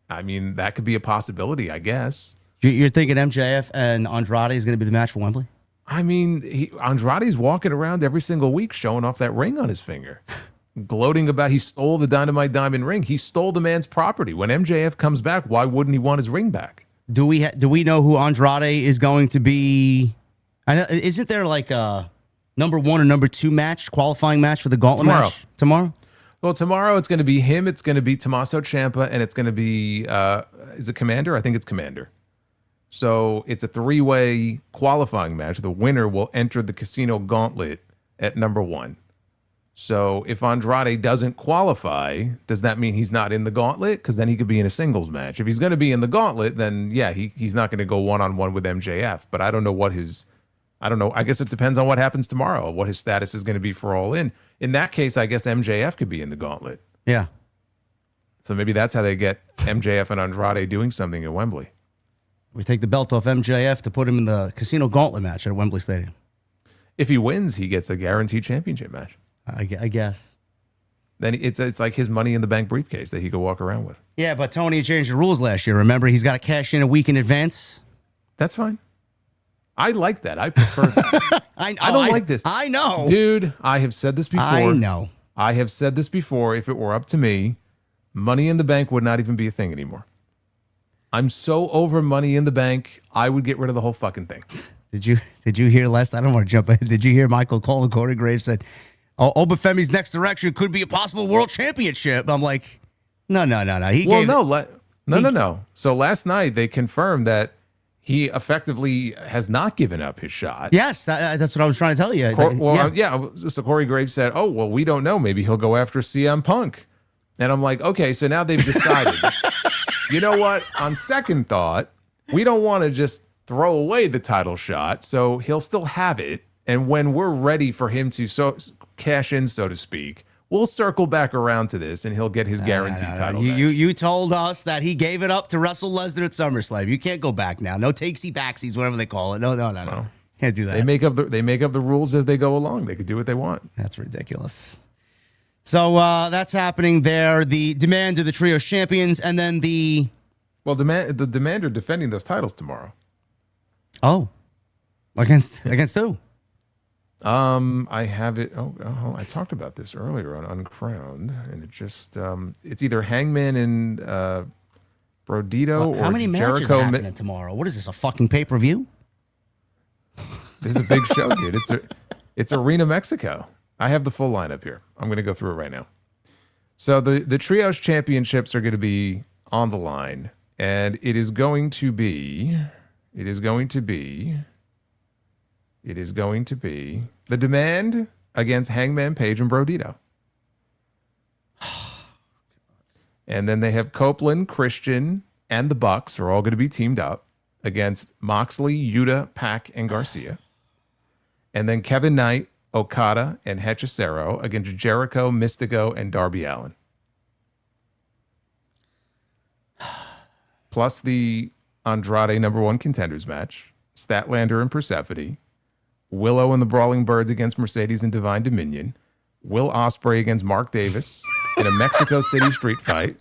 I mean, that could be a possibility, I guess. You're thinking MJF and Andrade is going to be the match for Wembley? I mean, Andrade's walking around every single week showing off that ring on his finger. Gloating about he stole the Dynamite Diamond ring. He stole the man's property. When MJF comes back, why wouldn't he want his ring back? Do we know who Andrade is going to be? Isn't there like a number 1 or number 2 match, qualifying match for the gauntlet match tomorrow? Well, tomorrow it's going to be him. It's going to be Tommaso Ciampa, and it's going to be is it Commander? I think it's Commander. So it's a 3-way qualifying match. The winner will enter the Casino Gauntlet at number 1. So if Andrade doesn't qualify, does that mean he's not in the Gauntlet? Because then he could be in a singles match. If he's going to be in the Gauntlet, then yeah, he's not going to go one-on-one with MJF. But I don't know I guess it depends on what happens tomorrow, what his status is going to be for All In. In that case, I guess MJF could be in the Gauntlet. Yeah. So maybe that's how they get MJF and Andrade doing something at Wembley. We take the belt off MJF to put him in the Casino Gauntlet match at Wembley Stadium. If he wins, he gets a guaranteed championship match. I guess. Then it's like his Money in the Bank briefcase that he could walk around with. Yeah, but Tony changed the rules last year. Remember, he's got to cash in a week in advance. That's fine. I like that. I prefer that. I don't like this. I know. Dude, I have said this before. I know. I have said this before. If it were up to me, Money in the Bank would not even be a thing anymore. I'm so over Money in the Bank, I would get rid of the whole fucking thing. Did you hear last? I don't want to jump ahead. Did you hear Michael Cole and Corey Graves said, Oba Femi's next direction could be a possible world championship? I'm like, no. No. So last night they confirmed that he effectively has not given up his shot. Yes, that's what I was trying to tell you. So Corey Graves said, "Oh, well, we don't know. Maybe he'll go after CM Punk." And I'm like, okay, so now they've decided. You know what? On second thought, we don't want to just throw away the title shot, so he'll still have it. And when we're ready for him to cash in, so to speak, we'll circle back around to this, and he'll get his guaranteed title. You told us that he gave it up to Russell Lesnar at SummerSlam. You can't go back now. No takesy backsies, whatever they call it. No. Can't do that. They make up the rules as they go along. They could do what they want. That's ridiculous. So that's happening there. The demand of the Trios champions, and then the demand are defending those titles tomorrow. Oh, against who? I have it. I talked about this earlier on Uncrowned, and it just it's either Hangman and Brodito or how many matches Jericho. Happening tomorrow? What is this? A fucking pay-per-view? This is a big show, dude. It's Arena Mexico. I have the full lineup here. I'm going to go through it right now. So the Trios Championships are going to be on the line, and it is going to be the demand against Hangman Page and Brodito. And then they have Copeland, Christian, and the Bucks are all going to be teamed up against Moxley, Yuta, Pac, and Garcia. And then Kevin Knight, Okada, and Hechicero against Jericho, Mystico, and Darby Allin. Plus the Andrade #1 contenders match, Statlander and Persephone, Willow and the Brawling Birds against Mercedes and Divine Dominion, Will Ospreay against Mark Davis in a Mexico City street fight.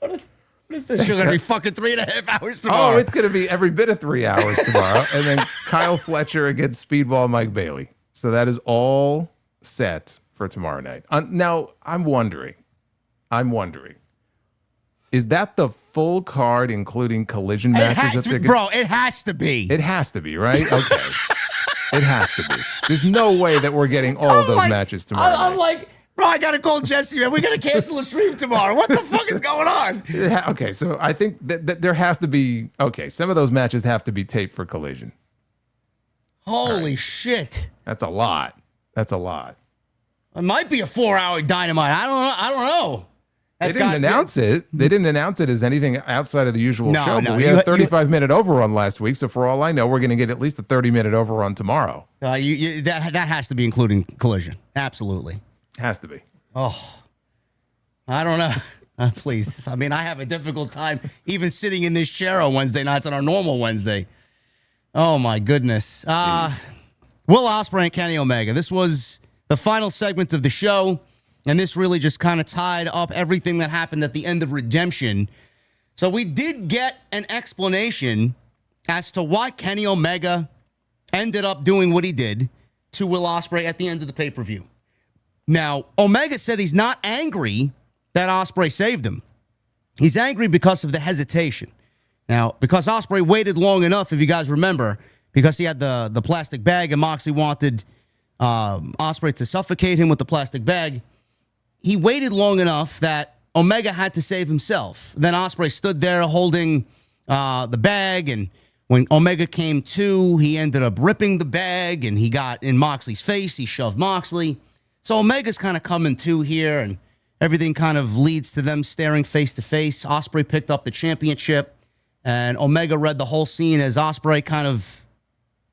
What is this show going to be fucking 3.5 hours tomorrow? Oh, it's going to be every bit of 3 hours tomorrow. And then Kyle Fletcher against Speedball Mike Bailey. So that is all set for tomorrow night. Now, I'm wondering, is that the full card, including collision matches? It has to be. It has to be, right? Okay. It has to be. There's no way that we're getting all of those matches tomorrow night. I'm like, bro, I got to call Jesse, man. We got to cancel the stream tomorrow. What the fuck is going on? Okay, so I think that there has to be, some of those matches have to be taped for collision. Holy shit. That's a lot. It might be a 4-hour Dynamite. I don't know. They didn't announce it. They didn't announce it as anything outside of the usual show. But we had a 35-minute overrun last week, so for all I know, we're going to get at least a 30-minute overrun tomorrow. That has to be including collision. Absolutely. Has to be. Oh, I don't know. Please. I mean, I have a difficult time even sitting in this chair on Wednesday nights on our normal Wednesday. Oh, my goodness. Will Ospreay and Kenny Omega. This was the final segment of the show. And this really just kind of tied up everything that happened at the end of Redemption. So we did get an explanation as to why Kenny Omega ended up doing what he did to Will Ospreay at the end of the pay-per-view. Now, Omega said he's not angry that Ospreay saved him. He's angry because of the hesitation. Now, because Ospreay waited long enough, if you guys remember, because he had the plastic bag and Moxley wanted Ospreay to suffocate him with the plastic bag, he waited long enough that Omega had to save himself. Then Ospreay stood there holding the bag, and when Omega came to, he ended up ripping the bag, and he got in Moxley's face. He shoved Moxley. So Omega's kind of coming to here, and everything kind of leads to them staring face to face. Ospreay picked up the championship, and Omega read the whole scene as Ospreay kind of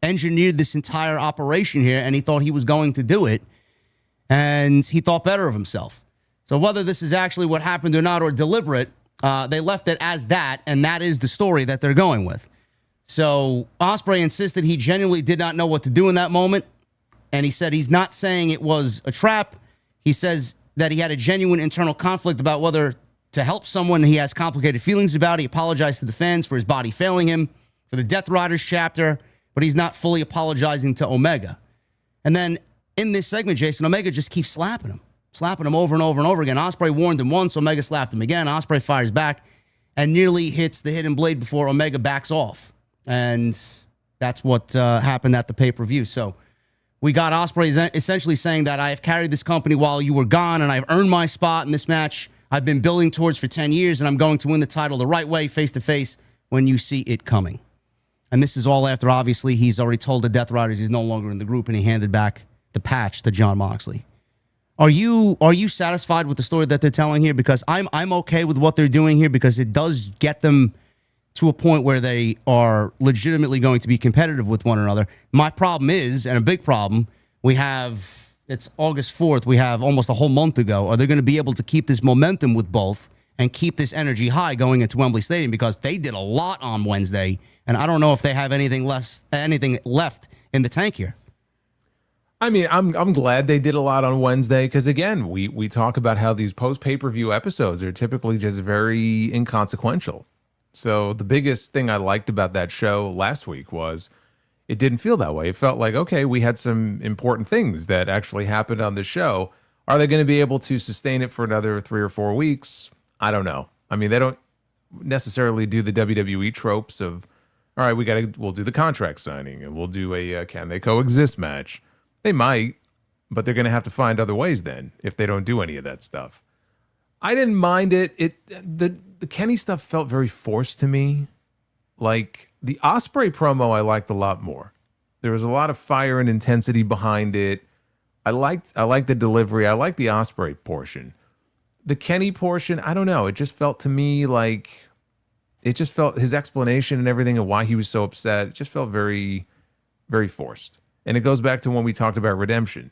engineered this entire operation here, and he thought he was going to do it. And he thought better of himself. So whether this is actually what happened or not, or deliberate, they left it as that, and that is the story that they're going with. So Ospreay insisted he genuinely did not know what to do in that moment, and he said he's not saying it was a trap. He says that he had a genuine internal conflict about whether to help someone he has complicated feelings about. He apologized to the fans for his body failing him, for the Death Riders chapter, but he's not fully apologizing to Omega. And then in this segment, Jason, Omega just keeps slapping him. slapping him over and over and over again. Ospreay warned him once, Omega slapped him again. Ospreay fires back and nearly hits the hidden blade before Omega backs off. And that's what happened at the pay-per-view. So we got Ospreay essentially saying that I have carried this company while you were gone, and I've earned my spot in this match I've been building towards for 10 years, and I'm going to win the title the right way, face-to-face, when you see it coming. And this is all after, obviously, he's already told the Death Riders he's no longer in the group, and he handed back the patch to Jon Moxley. Are you satisfied with the story that they're telling here? Because I'm okay with what they're doing here, because it does get them to a point where they are legitimately going to be competitive with one another. My problem is, and a big problem, it's August 4th. We have almost a whole month to go. Are they going to be able to keep this momentum with both and keep this energy high going into Wembley Stadium? Because they did a lot on Wednesday, and I don't know if they have anything left in the tank here. I mean, I'm glad they did a lot on Wednesday, because again, we talk about how these post pay-per-view episodes are typically just very inconsequential. So the biggest thing I liked about that show last week was it didn't feel that way. It felt like, okay, we had some important things that actually happened on the show. Are they going to be able to sustain it for another 3 or 4 weeks? I don't know. I mean, they don't necessarily do the WWE tropes of, all right, we'll do the contract signing and we'll do a can they coexist match. They might, but they're going to have to find other ways then if they don't do any of that stuff. I didn't mind it. The Kenny stuff felt very forced to me. Like the Ospreay promo, I liked a lot more. There was a lot of fire and intensity behind it. I liked the delivery. I liked the Ospreay portion. The Kenny portion, I don't know. It just felt to me like his explanation and everything and why he was so upset. It just felt very, very forced. And it goes back to when we talked about redemption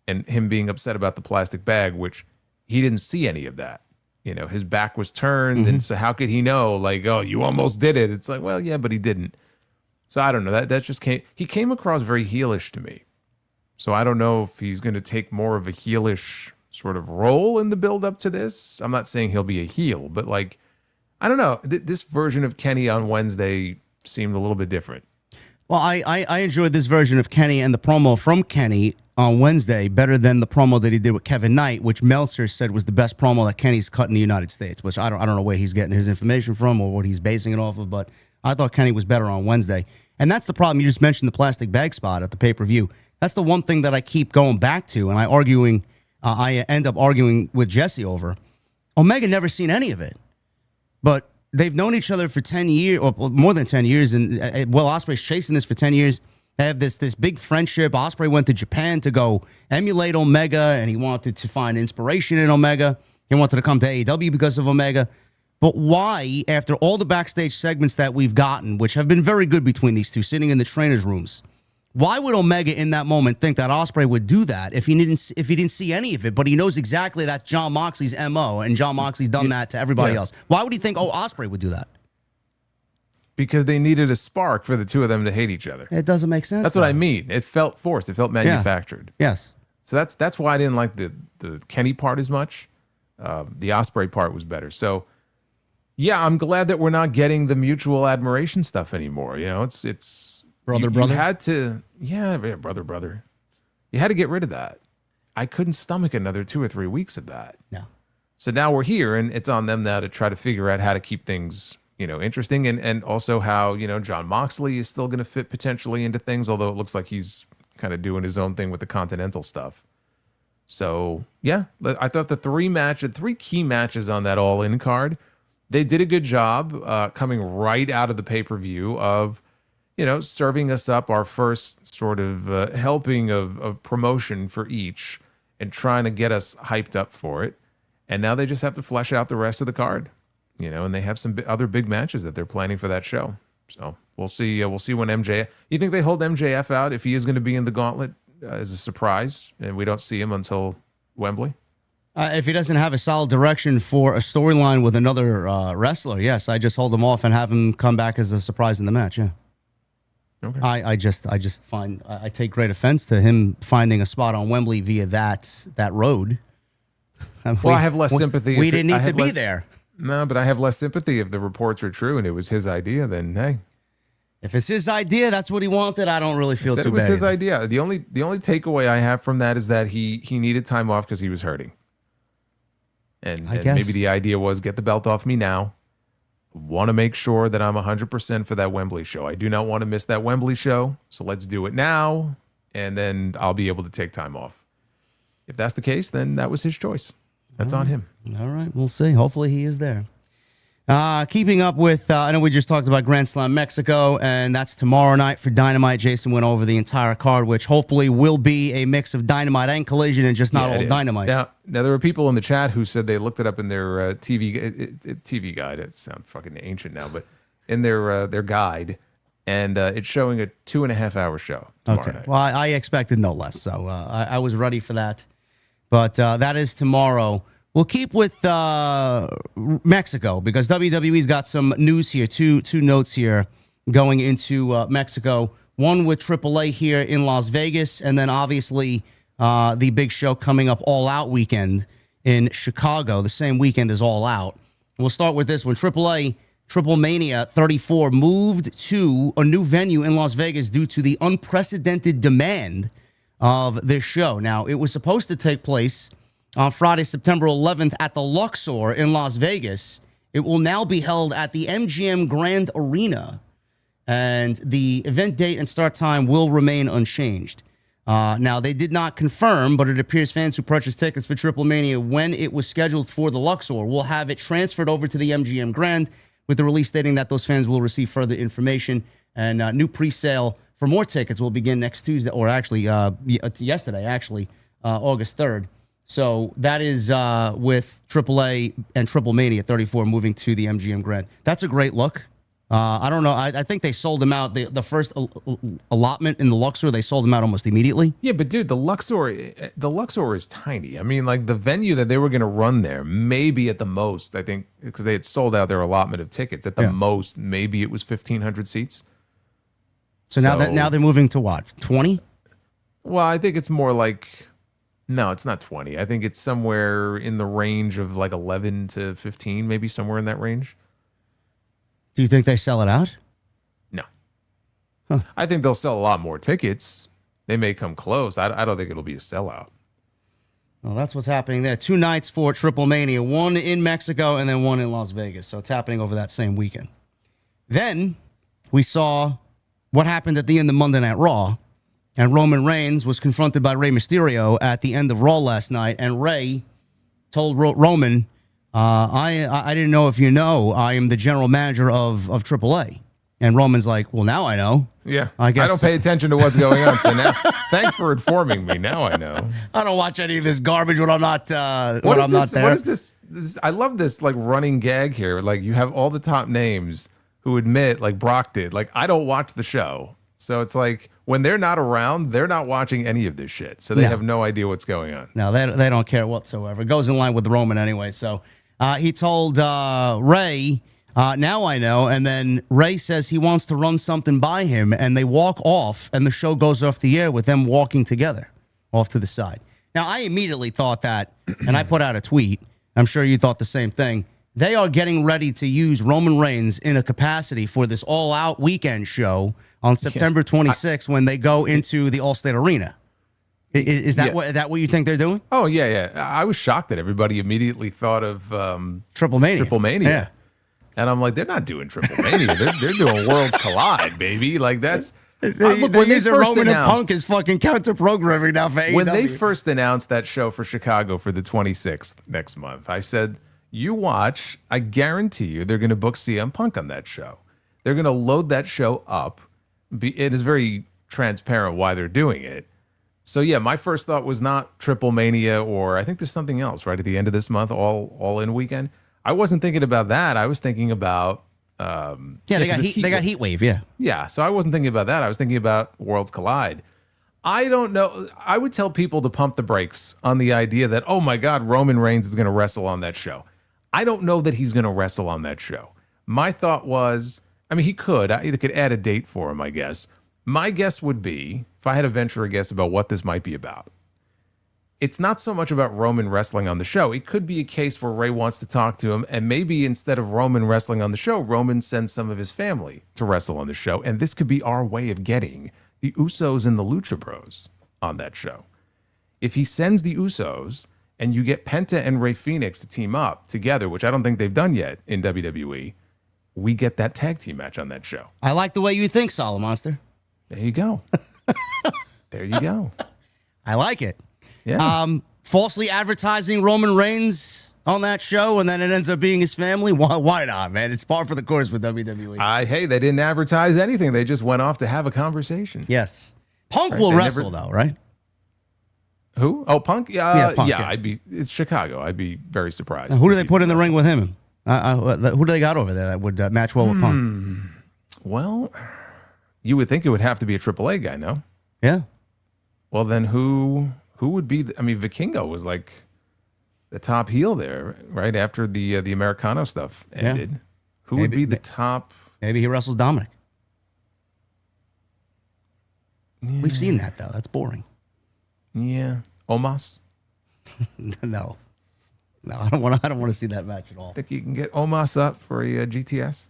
and him being upset about the plastic bag, which he didn't see any of that. You know, his back was turned. And so how could he know? Like, oh, you almost did it. It's like, well, yeah, but he didn't. So I don't know. That just he came across very heelish to me. So I don't know if he's going to take more of a heelish sort of role in the build up to this. I'm not saying he'll be a heel, but like, I don't know. This version of Kenny on Wednesday seemed a little bit different. Well, I enjoyed this version of Kenny and the promo from Kenny on Wednesday better than the promo that he did with Kevin Knight, which Meltzer said was the best promo that Kenny's cut in the United States, which I don't know where he's getting his information from or what he's basing it off of, but I thought Kenny was better on Wednesday. And that's the problem. You just mentioned the plastic bag spot at the pay-per-view. That's the one thing that I keep going back to, and I end up arguing with Jesse over. Omega never seen any of it, but they've known each other for 10 years, or more than 10 years, and Ospreay's chasing this for 10 years. They have this big friendship. Ospreay went to Japan to go emulate Omega, and he wanted to find inspiration in Omega. He wanted to come to AEW because of Omega. But why, after all the backstage segments that we've gotten, which have been very good between these two, sitting in the trainers' rooms, why would Omega in that moment think that Ospreay would do that if he didn't see any of it? But he knows exactly that's Jon Moxley's MO, and Jon Moxley's done that to everybody else. Why would he think, Ospreay would do that? Because they needed a spark for the two of them to hate each other. It doesn't make sense. That's what I mean. It felt forced. It felt manufactured. Yeah. Yes. So that's why I didn't like the Kenny part as much. The Ospreay part was better. So yeah, I'm glad that we're not getting the mutual admiration stuff anymore. You know, it's brother. You had to, brother. You had to get rid of that. I couldn't stomach another 2 or 3 weeks of that. No. So now we're here, and it's on them now to try to figure out how to keep things, interesting, and also how, Jon Moxley is still going to fit potentially into things, although it looks like he's kind of doing his own thing with the Continental stuff. So, yeah, I thought the 3 key matches on that All-In card, they did a good job coming right out of the pay-per-view of, serving us up our first sort of helping of promotion for each and trying to get us hyped up for it. And now they just have to flesh out the rest of the card, and they have some other big matches that they're planning for that show. So we'll see. We'll see when MJF. You think they hold MJF out if he is going to be in the gauntlet as a surprise, and we don't see him until Wembley? If he doesn't have a solid direction for a storyline with another wrestler, yes, I just hold him off and have him come back as a surprise in the match. Yeah. Okay. I just find I take great offense to him finding a spot on Wembley via that road. Well, I have less sympathy. We didn't need to be there. No, but I have less sympathy if the reports are true and it was his idea. Then hey, If it's his idea, that's what he wanted. I don't really feel Said too it was bad. his idea. The only takeaway I have from that is that he needed time off because he was hurting. And maybe the idea was get the belt off me now. Want to make sure that I'm 100% for that Wembley show. I do not want to miss that Wembley show. So let's do it now. And then I'll be able to take time off. If that's the case, then that was his choice. That's on him. All right. We'll see. Hopefully he is there. Keeping up with, I know we just talked about Grand Slam Mexico, and that's tomorrow night for Dynamite. Jason went over the entire card, which hopefully will be a mix of Dynamite and Collision and just not all Dynamite. Now, there were people in the chat who said they looked it up in their TV guide. It sounds fucking ancient now, but in their guide, and it's showing a 2.5 hour show tomorrow night. Well, I expected no less, so I was ready for that. But that is tomorrow. We'll keep with Mexico because WWE's got some news here, two notes here going into Mexico. One with AAA here in Las Vegas, and then obviously the big show coming up All Out weekend in Chicago, the same weekend as All Out. We'll start with this one. AAA, Triple Mania 34, moved to a new venue in Las Vegas due to the unprecedented demand of this show. Now, it was supposed to take place on Friday, September 11th at the Luxor in Las Vegas. It will now be held at the MGM Grand Arena, and the event date and start time will remain unchanged. Now, they did not confirm, but it appears fans who purchased tickets for Triple Mania when it was scheduled for the Luxor will have it transferred over to the MGM Grand, with the release stating that those fans will receive further information, and new pre-sale for more tickets will begin next Tuesday, or actually yesterday, August 3rd. So that is with AAA and Triple Mania 34 moving to the MGM Grand. That's a great look. I don't know. I think they sold them out. The first allotment in the Luxor, they sold them out almost immediately. Yeah, but dude, the Luxor is tiny. I mean, like the venue that they were going to run there, maybe at the most, I think, because they had sold out their allotment of tickets. At the most, maybe it was 1,500 seats. So now they're moving to what? 20? Well, I think it's more like. No, it's not 20. I think it's somewhere in the range of like 11 to 15, maybe somewhere in that range. Do you think they sell it out? No. I think they'll sell a lot more tickets. They may come close. I don't think it'll be a sellout. Well, that's what's happening there. 2 nights for Triple Mania, one in Mexico and then one in Las Vegas. So it's happening over that same weekend. Then we saw what happened at the end of Monday Night Raw. And Roman Reigns was confronted by Rey Mysterio at the end of Raw last night. And Rey told Roman, I didn't know if you know, I am the general manager of AAA. And Roman's like, well, now I know. Yeah. I guess I don't pay attention to what's going on. So now, thanks for informing me. Now I know. I don't watch any of this garbage when I'm not there. What is this? I love this like running gag here. Like you have all the top names who admit, like Brock did, like I don't watch the show. So it's like when they're not around, they're not watching any of this shit. So they have no idea what's going on. No, they don't care whatsoever. It goes in line with Roman anyway. So he told Rey, now I know. And then Rey says he wants to run something by him. And they walk off and the show goes off the air with them walking together off to the side. Now, I immediately thought that, and I put out a tweet. I'm sure you thought the same thing. They are getting ready to use Roman Reigns in a capacity for this all-out weekend show on September 26th when they go into the Allstate Arena. Is that what you think they're doing? Oh, yeah. I was shocked that everybody immediately thought of Triple Mania. Yeah. And I'm like, they're not doing Triple Mania. They're doing Worlds Collide, baby. Like that's look, when these are Roman and Punk is fucking counter programming now for AEW. When they first announced that show for Chicago for the 26th next month, I said, you watch, I guarantee you they're going to book CM Punk on that show. They're going to load that show up. It is very transparent why they're doing it. So yeah, my first thought was not Triple Mania, or I think there's something else right at the end of this month, all in weekend. I wasn't thinking about that. I was thinking about they got Heat Wave, yeah. So I wasn't thinking about that. I was thinking about Worlds Collide. I don't know. I would tell people to pump the brakes on the idea that, oh my God, Roman Reigns is going to wrestle on that show. I don't know that he's going to wrestle on that show. My thought was, I mean, he could. I could add a date for him, I guess. My guess would be, if I had to venture a guess about what this might be about, it's not so much about Roman wrestling on the show. It could be a case where Ray wants to talk to him, and maybe instead of Roman wrestling on the show, Roman sends some of his family to wrestle on the show, and this could be our way of getting the Usos and the Lucha Bros on that show. If he sends the Usos and you get Penta and Rey Fenix to team up together, which I don't think they've done yet in WWE, we get that tag team match on that show. I like the way you think, Solid Monster. There you go. There you go. I like it. Yeah. Falsely advertising Roman Reigns on that show, and then it ends up being his family. Why not, man? It's par for the course with WWE. Hey, they didn't advertise anything. They just went off to have a conversation. Yes. Punk will wrestle, though, right? Who? Oh, Punk? Yeah, Punk, yeah. It's Chicago. I'd be very surprised. Now, who do they put in the ring with him? Who do they got over there that would match well with Punk? Well, you would think it would have to be a AAA guy, no? Yeah. Well, then who would be? Vikingo was like the top heel there, right after the Americano stuff ended. Yeah. Who would be the top? Maybe he wrestles Dominic. Yeah. We've seen that though. That's boring. Yeah, Omos. No, I don't want to see that match at all. Think you can get Omos up for a GTS?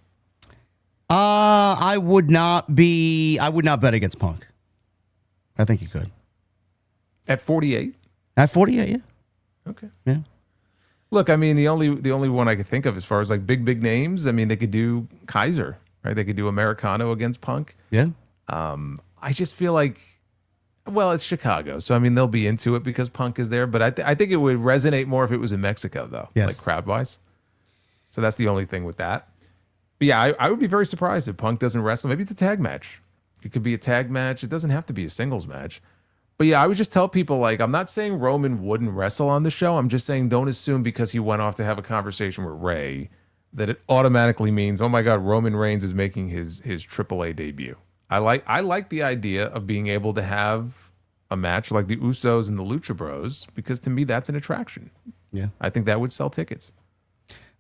I would not bet against Punk. I think you could. At 48? At 48, yeah. Okay. Yeah. Look, the only one I could think of as far as like big names, they could do Kaiser, right? They could do Americano against Punk. Yeah. I just feel like, well, it's Chicago, so they'll be into it because Punk is there. But I think it would resonate more if it was in Mexico, though, like crowd wise. So that's the only thing with that. But yeah, I would be very surprised if Punk doesn't wrestle. Maybe it's a tag match. It could be a tag match. It doesn't have to be a singles match. But yeah, I would just tell people, like, I'm not saying Roman wouldn't wrestle on the show. I'm just saying don't assume because he went off to have a conversation with Ray that it automatically means, oh my God, Roman Reigns is making his AAA debut. I like the idea of being able to have a match like the Usos and the Lucha Bros because to me that's an attraction. Yeah, I think that would sell tickets.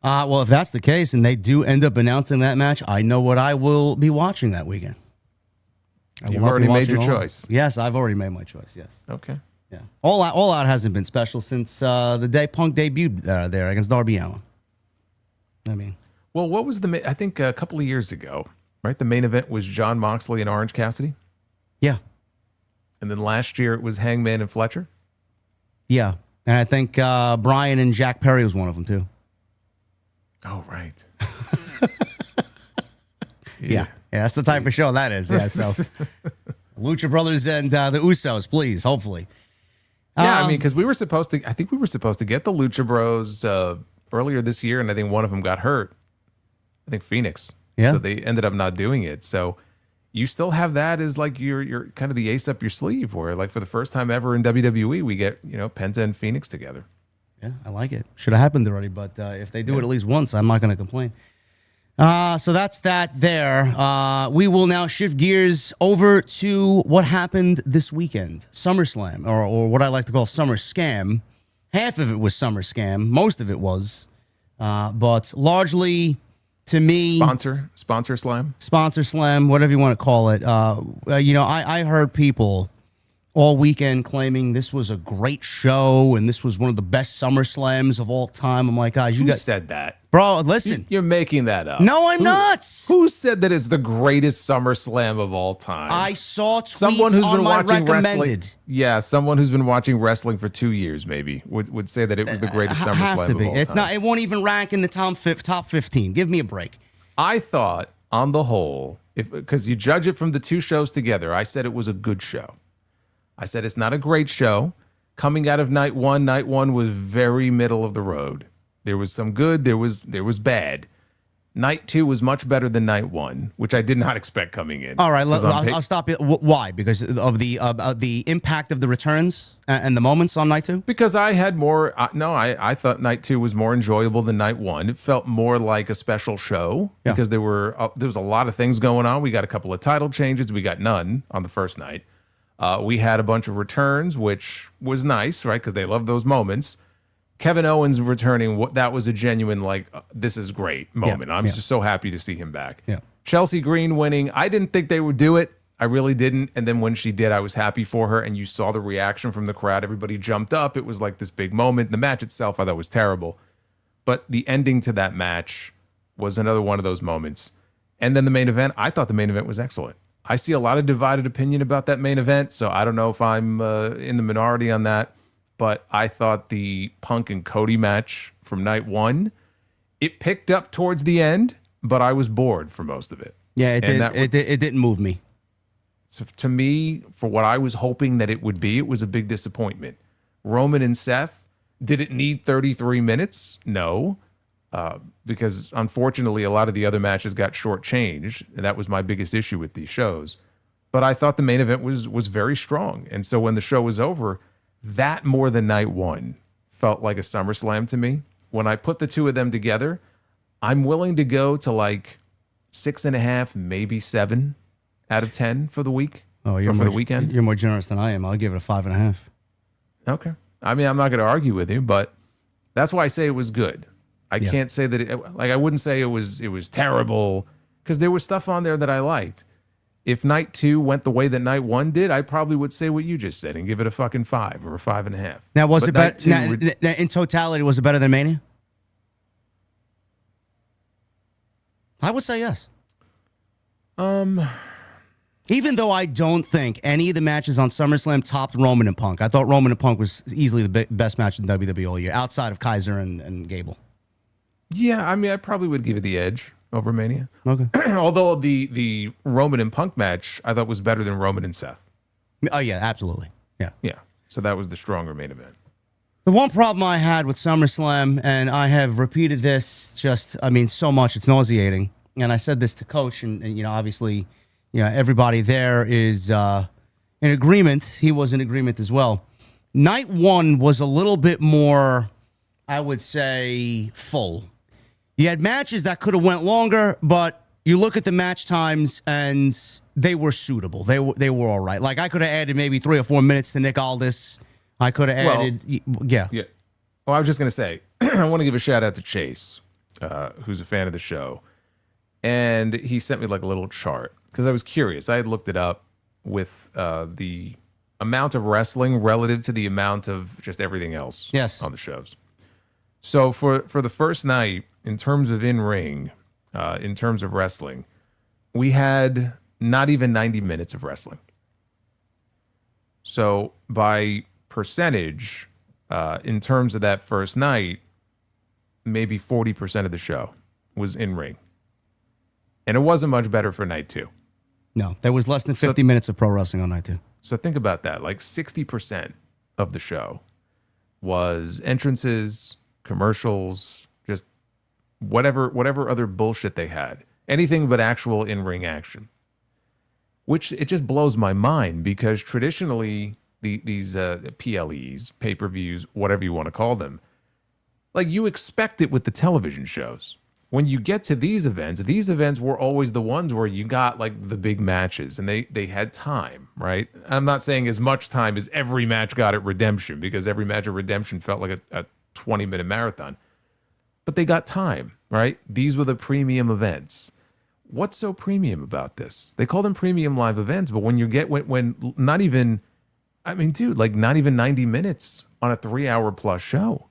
Well, if that's the case and they do end up announcing that match, I know what I will be watching that weekend. You've already made your choice. Yes, I've already made my choice. Yes. Okay. Yeah. All Out hasn't been special since the day Punk debuted there against Darby Allin. Well, what was I think a couple of years ago, right? The main event was John Moxley and Orange Cassidy. Yeah. And then last year it was Hangman and Fletcher. Yeah. And I think Brian and Jack Perry was one of them too. Oh, right. Yeah. Yeah, that's the type of show that is. Yeah, so Lucha Brothers and the Usos, please, hopefully. Yeah, because I think we were supposed to get the Lucha Bros earlier this year, and I think one of them got hurt. I think Phoenix. Yeah. So they ended up not doing it. So you still have that as like your kind of the ace up your sleeve, where like for the first time ever in WWE, we get Penta and Phoenix together. Yeah, I like it. Should have happened already, but if they do it at least once, I'm not going to complain. So that's that there. We will now shift gears over to what happened this weekend. SummerSlam, or what I like to call Summer Scam. Half of it was Summer Scam. Most of it was. But largely, to me... Sponsor Slam? Sponsor Slam, whatever you want to call it. I heard people all weekend claiming this was a great show and this was one of the best SummerSlams of all time. I'm like, guys, Who said that? Bro, listen. You're making that up. No, I'm not. Who said that it's the greatest SummerSlam of all time? I saw tweets on my recommended. Yeah, someone who's been watching wresling for 2 years maybe would say that it was the greatest SummerSlam of all time. Not. It won't even rank in the top 15. Give me a break. I thought, on the whole, because you judge it from the two shows together, I said it was a good show. I said it's not a great show. Coming out of night one was very middle of the road. There was some good, there was bad. Night two was much better than night one, which I did not expect coming in. All right, I'll stop you. Why? Because of the impact of the returns and the moments on night two? Because I had more. I thought night two was more enjoyable than night one. It felt more like a special show because there was a lot of things going on. We got a couple of title changes. We got none on the first night. We had a bunch of returns, which was nice, right? Because they love those moments. Kevin Owens returning, that was a genuine, this is great moment. I'm just so happy to see him back. Yeah. Chelsea Green winning. I didn't think they would do it. I really didn't. And then when she did, I was happy for her. And you saw the reaction from the crowd. Everybody jumped up. It was like this big moment. The match itself, I thought was terrible. But the ending to that match was another one of those moments. And then the main event, I thought the main event was excellent. I see a lot of divided opinion about that main event. So I don't know if I'm in the minority on that. But I thought the Punk and Cody match from night one, it picked up towards the end, but I was bored for most of it. Yeah, it didn't move me. So to me, for what I was hoping that it would be, it was a big disappointment. Roman and Seth, did it need 33 minutes? No, because unfortunately, a lot of the other matches got shortchanged, and that was my biggest issue with these shows. But I thought the main event was very strong, and so when the show was over, that more than night one felt like a SummerSlam to me. When I put the two of them together, I'm willing to go to like 6.5, maybe 7 out of 10 for the week. Oh, you're for the weekend. You're more generous than I am. I'll give it a 5.5. Okay. I mean, I'm not going to argue with you, but that's why I say it was good. I can't say that I wouldn't say it was terrible, because there was stuff on there that I liked. If night 2 went the way that night 1 did, I probably would say what you just said and give it a fucking 5 or a 5.5. Now, was it better in totality? Was it better than Mania? I would say yes. Even though I don't think any of the matches on SummerSlam topped Roman and Punk. I thought Roman and Punk was easily the best match in WWE all year, outside of Kaiser and Gable. Yeah, I mean, I probably would give it the edge over Mania. Okay. Although the Roman and Punk match, I thought was better than Roman and Seth. Oh, yeah, absolutely. Yeah. Yeah, so that was the stronger main event. The one problem I had with SummerSlam, and I have repeated this so much, it's nauseating. And I said this to Coach, and obviously, everybody there is in agreement. He was in agreement as well. Night 1 was a little bit more, I would say, full. You had matches that could have went longer, but you look at the match times and they were suitable. They were all right. Like, I could have added maybe 3 or 4 minutes to Nick Aldis. I could have added, yeah. Well, I was just going to say, I want to give a shout out to Chase, who's a fan of the show. And he sent me like a little chart because I was curious. I had looked it up with the amount of wrestling relative to the amount of just everything else on the shows. So for the first night, in terms of in-ring, in terms of wrestling, we had not even 90 minutes of wrestling. So by percentage, in terms of that first night, maybe 40% of the show was in-ring. And it wasn't much better for night 2. No, there was less than 50 minutes of pro wrestling on night 2. So think about that. Like 60% of the show was entrances, commercials, just whatever other bullshit they had. Anything but actual in-ring action. Which it just blows my mind, because traditionally these PLEs, pay-per-views, whatever you want to call them, like, you expect it with the television shows. When you get to these events were always the ones where you got like the big matches, and they had time, right? I'm not saying as much time as every match got at Redemption, because every match at Redemption felt like a 20-minute marathon. But they got time, right? These were the premium events. What's so premium about this? They call them premium live events, but when you get when not even, I mean, dude, like not even 90 minutes on a 3-hour plus show.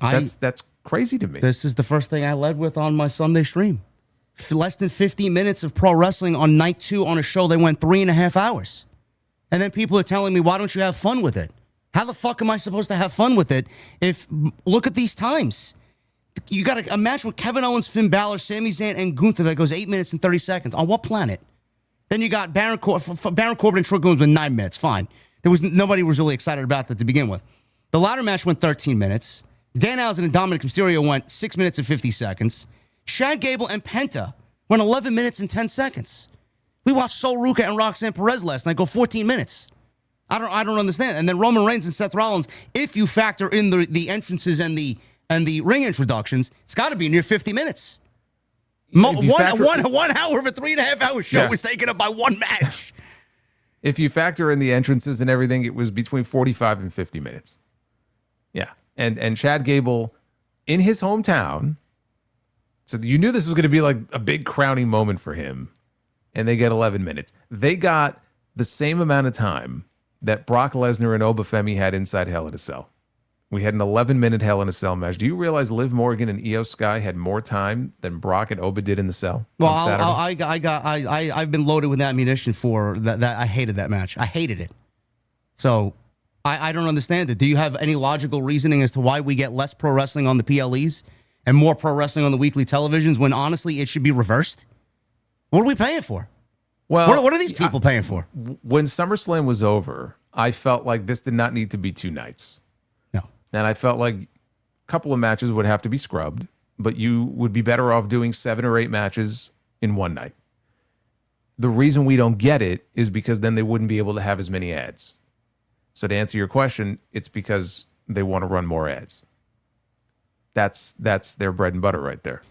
That's crazy to me. This is the first thing I led with on my Sunday stream. Less than 50 minutes of pro wrestling on night 2 on a show that went 3.5 hours. And then people are telling me, why don't you have fun with it? How the fuck am I supposed to have fun with it if, look at these times. You got a match with Kevin Owens, Finn Balor, Sami Zayn, and Gunther that goes 8 minutes and 30 seconds. On what planet? Then you got Baron Corbin and Trick Williams with 9 minutes. Fine. Nobody was really excited about that to begin with. The ladder match went 13 minutes. Danhausen and Dominic Mysterio went 6 minutes and 50 seconds. Shad Gable and Penta went 11 minutes and 10 seconds. We watched Sol Ruca and Roxanne Perez last night go 14 minutes. I don't understand. And then Roman Reigns and Seth Rollins, if you factor in the entrances and the ring introductions, it's got to be near 50 minutes. 1 hour of a 3.5 hour show was taken up by one match. If you factor in the entrances and everything, it was between 45 and 50 minutes. Yeah. And Chad Gable in his hometown, so you knew this was going to be like a big crowning moment for him. and they get 11 minutes. They got the same amount of time that Brock Lesnar and Oba Femi had inside Hell in a Cell. We had an 11-minute Hell in a Cell match. Do you realize Liv Morgan and Io Sky had more time than Brock and Oba did in the cell? Well, on Saturday? I've been loaded with ammunition for that. I hated that match. I hated it. So I don't understand it. Do you have any logical reasoning as to why we get less pro wrestling on the PLEs and more pro wrestling on the weekly televisions when honestly it should be reversed? What are we paying for? Well, what are these people paying for? When SummerSlam was over, I felt like this did not need to be 2 nights. No. And I felt like a couple of matches would have to be scrubbed, but you would be better off doing 7 or 8 matches in one night. The reason we don't get it is because then they wouldn't be able to have as many ads. So to answer your question, it's because they want to run more ads. That's their bread and butter right there.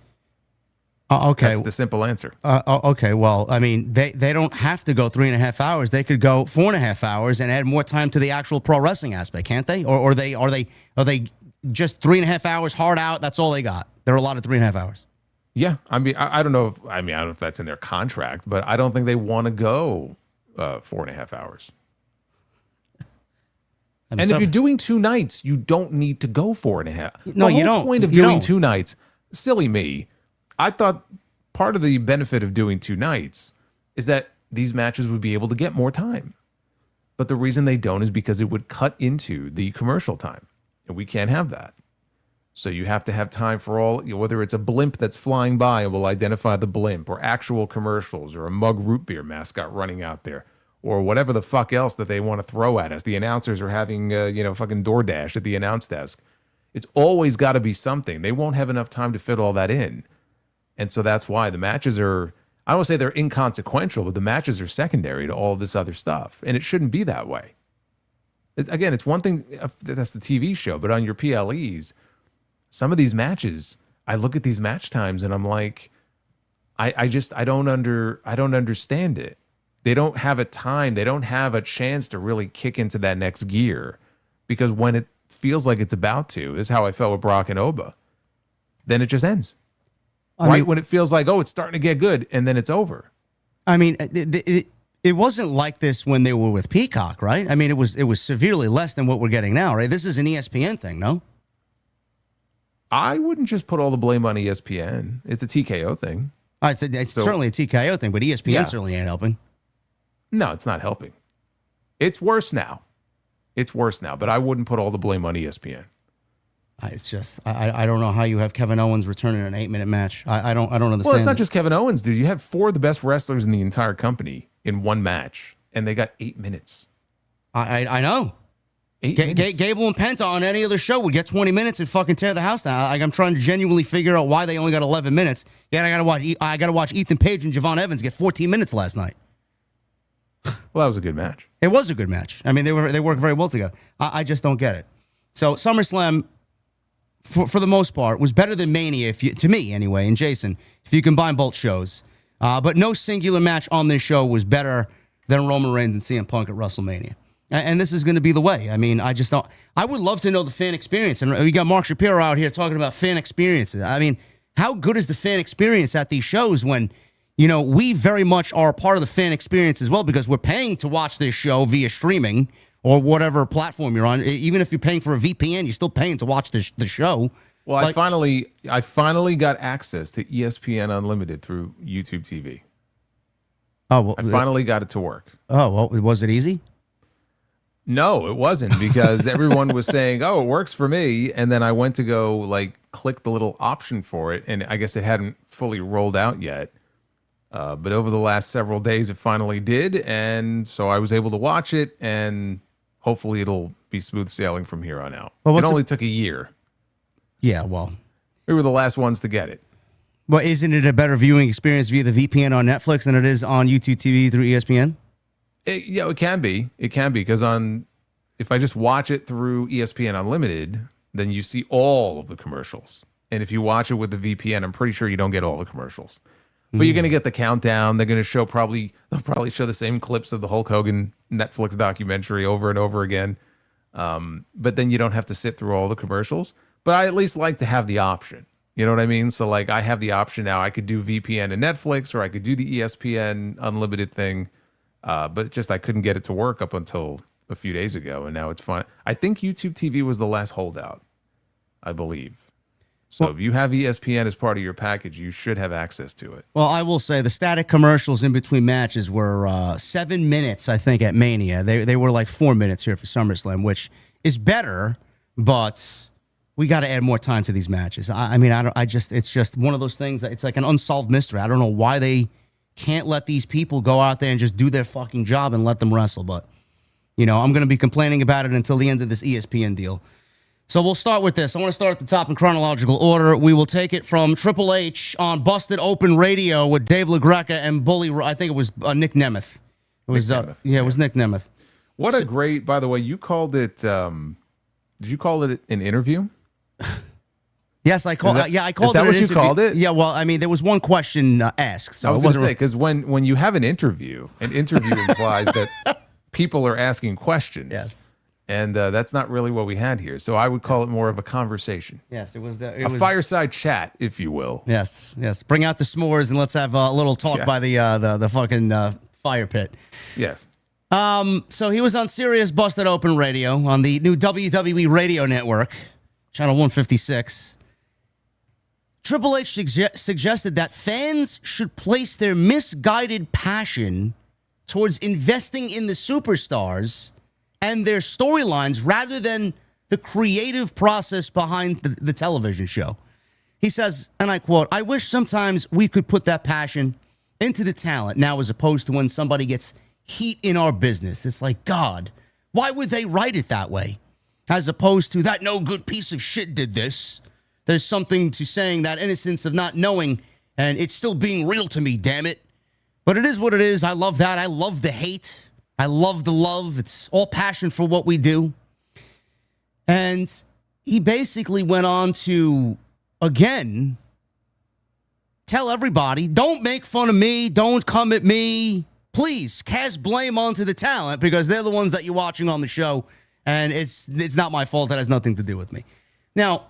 Okay. That's the simple answer. Okay. Well, I mean, they don't have to go 3.5 hours. They could go 4.5 hours and add more time to the actual pro wrestling aspect, can't they? Or are they just 3.5 hours hard out? That's all they got. They're allotted 3.5 hours. Yeah. I mean, I don't know if that's in their contract, but I don't think they want to go 4.5 hours. And if you're doing 2 nights, you don't need to go 4.5. No, you don't. The whole point of doing 2 nights, silly me. I thought part of the benefit of doing 2 nights is that these matches would be able to get more time. But the reason they don't is because it would cut into the commercial time. And we can't have that. So you have to have time for all, whether it's a blimp that's flying by and we'll identify the blimp, or actual commercials, or a mug root beer mascot running out there, or whatever the fuck else that they want to throw at us. The announcers are having, fucking DoorDash at the announce desk. It's always got to be something. They won't have enough time to fit all that in. And so that's why the matches are, I don't want to say they're inconsequential, but the matches are secondary to all of this other stuff. And it shouldn't be that way. Again, it's one thing, that's the TV show, but on your PLEs, some of these matches, I look at these match times and I'm like, I don't understand it. They don't have a time. They don't have a chance to really kick into that next gear, because when it feels like it's about to, this is how I felt with Brock and Oba, then it just ends. I mean, when it feels like, oh, it's starting to get good, and then it's over. I mean, it wasn't like this when they were with Peacock, right? I mean, it was severely less than what we're getting now, right? This is an ESPN thing, no? I wouldn't just put all the blame on ESPN. It's a TKO thing. It's certainly a TKO thing, but ESPN certainly ain't helping. No, it's not helping. It's worse now. But I wouldn't put all the blame on ESPN. It's just, I don't know how you have Kevin Owens returning an 8-minute match. I don't understand. Well, it's not just Kevin Owens, dude. You have 4 of the best wrestlers in the entire company in one match, and they got 8 minutes. I know. 8 minutes. Gable and Penta on any other show would get 20 minutes and fucking tear the house down. I'm trying to genuinely figure out why they only got 11 minutes. Yeah, I gotta watch Ethan Page and Javon Evans get 14 minutes last night. Well, that was a good match. It was a good match. I mean, they work very well together. I just don't get it. So SummerSlam, for the most part, was better than Mania, to me anyway, and Jason, if you combine both shows. But no singular match on this show was better than Roman Reigns and CM Punk at WrestleMania. And this is going to be the way. I mean, I just don't. I would love to know the fan experience. And we got Mark Shapiro out here talking about fan experiences. I mean, how good is the fan experience at these shows when, we very much are a part of the fan experience as well, because we're paying to watch this show via streaming or whatever platform you're on. Even if you're paying for a VPN, you're still paying to watch the show. Well, I finally got access to ESPN Unlimited through YouTube TV. Oh, well, I finally got it to work. Oh, well, was it easy? No, it wasn't, because everyone was saying, "Oh, it works for me," and then I went to go click the little option for it, and I guess it hadn't fully rolled out yet. But over the last several days, it finally did, and so I was able to watch it, and hopefully it'll be smooth sailing from here on out. Well, it only took a year. Yeah, well, we were the last ones to get it. Well, isn't it a better viewing experience via the VPN on Netflix than it is on YouTube TV through ESPN? It can be. It can be, because if I just watch it through ESPN Unlimited, then you see all of the commercials. And if you watch it with the VPN, I'm pretty sure you don't get all the commercials. But you're going to get the countdown. They're going to they'll probably show the same clips of the Hulk Hogan Netflix documentary over and over again. But then you don't have to sit through all the commercials. But I at least like to have the option. You know what I mean? So like I have the option now. I could do VPN and Netflix, or I could do the ESPN unlimited thing. But just I couldn't get it to work up until a few days ago, and now it's fine. I think YouTube TV was the last holdout, I believe. So if you have ESPN as part of your package, you should have access to it. Well, I will say the static commercials in between matches were 7 minutes, I think, at Mania. They were like 4 minutes here for SummerSlam, which is better, but we got to add more time to these matches. It's just one of those things that it's like an unsolved mystery. I don't know why they can't let these people go out there and just do their fucking job and let them wrestle. But, I'm going to be complaining about it until the end of this ESPN deal. So we'll start with this. I want to start at the top in chronological order. We will take it from Triple H on Busted Open Radio with Dave LaGreca and Bully. I think it was Nick Nemeth. It was It was Nick Nemeth. What a great, by the way, you called it. Did you call it an interview? Yes, I called. I called. Is that what you called it? Yeah. Well, I mean, there was one question asked. So I was going to say, because when you have an interview implies that people are asking questions. Yes. And that's not really what we had here. So I would call it more of a conversation. Yes, it was a fireside chat, if you will. Yes. Bring out the s'mores and let's have a little talk by the fucking fire pit. Yes. So he was on Sirius Busted Open Radio on the new WWE Radio Network, channel 156. Triple H suggested that fans should place their misguided passion towards investing in the superstars and their storylines rather than the creative process behind the television show. He says, and I quote, "I wish sometimes we could put that passion into the talent now as opposed to when somebody gets heat in our business. It's like, God, why would they write it that way? As opposed to that no good piece of shit did this. There's something to saying that innocence of not knowing and it's still being real to me, damn it. But it is what it is. I love that. I love the hate. I love the love. It's all passion for what we do." And he basically went on to, again, tell everybody, don't make fun of me. Don't come at me. Please cast blame onto the talent because they're the ones that you're watching on the show. And it's not my fault. That has nothing to do with me. Now,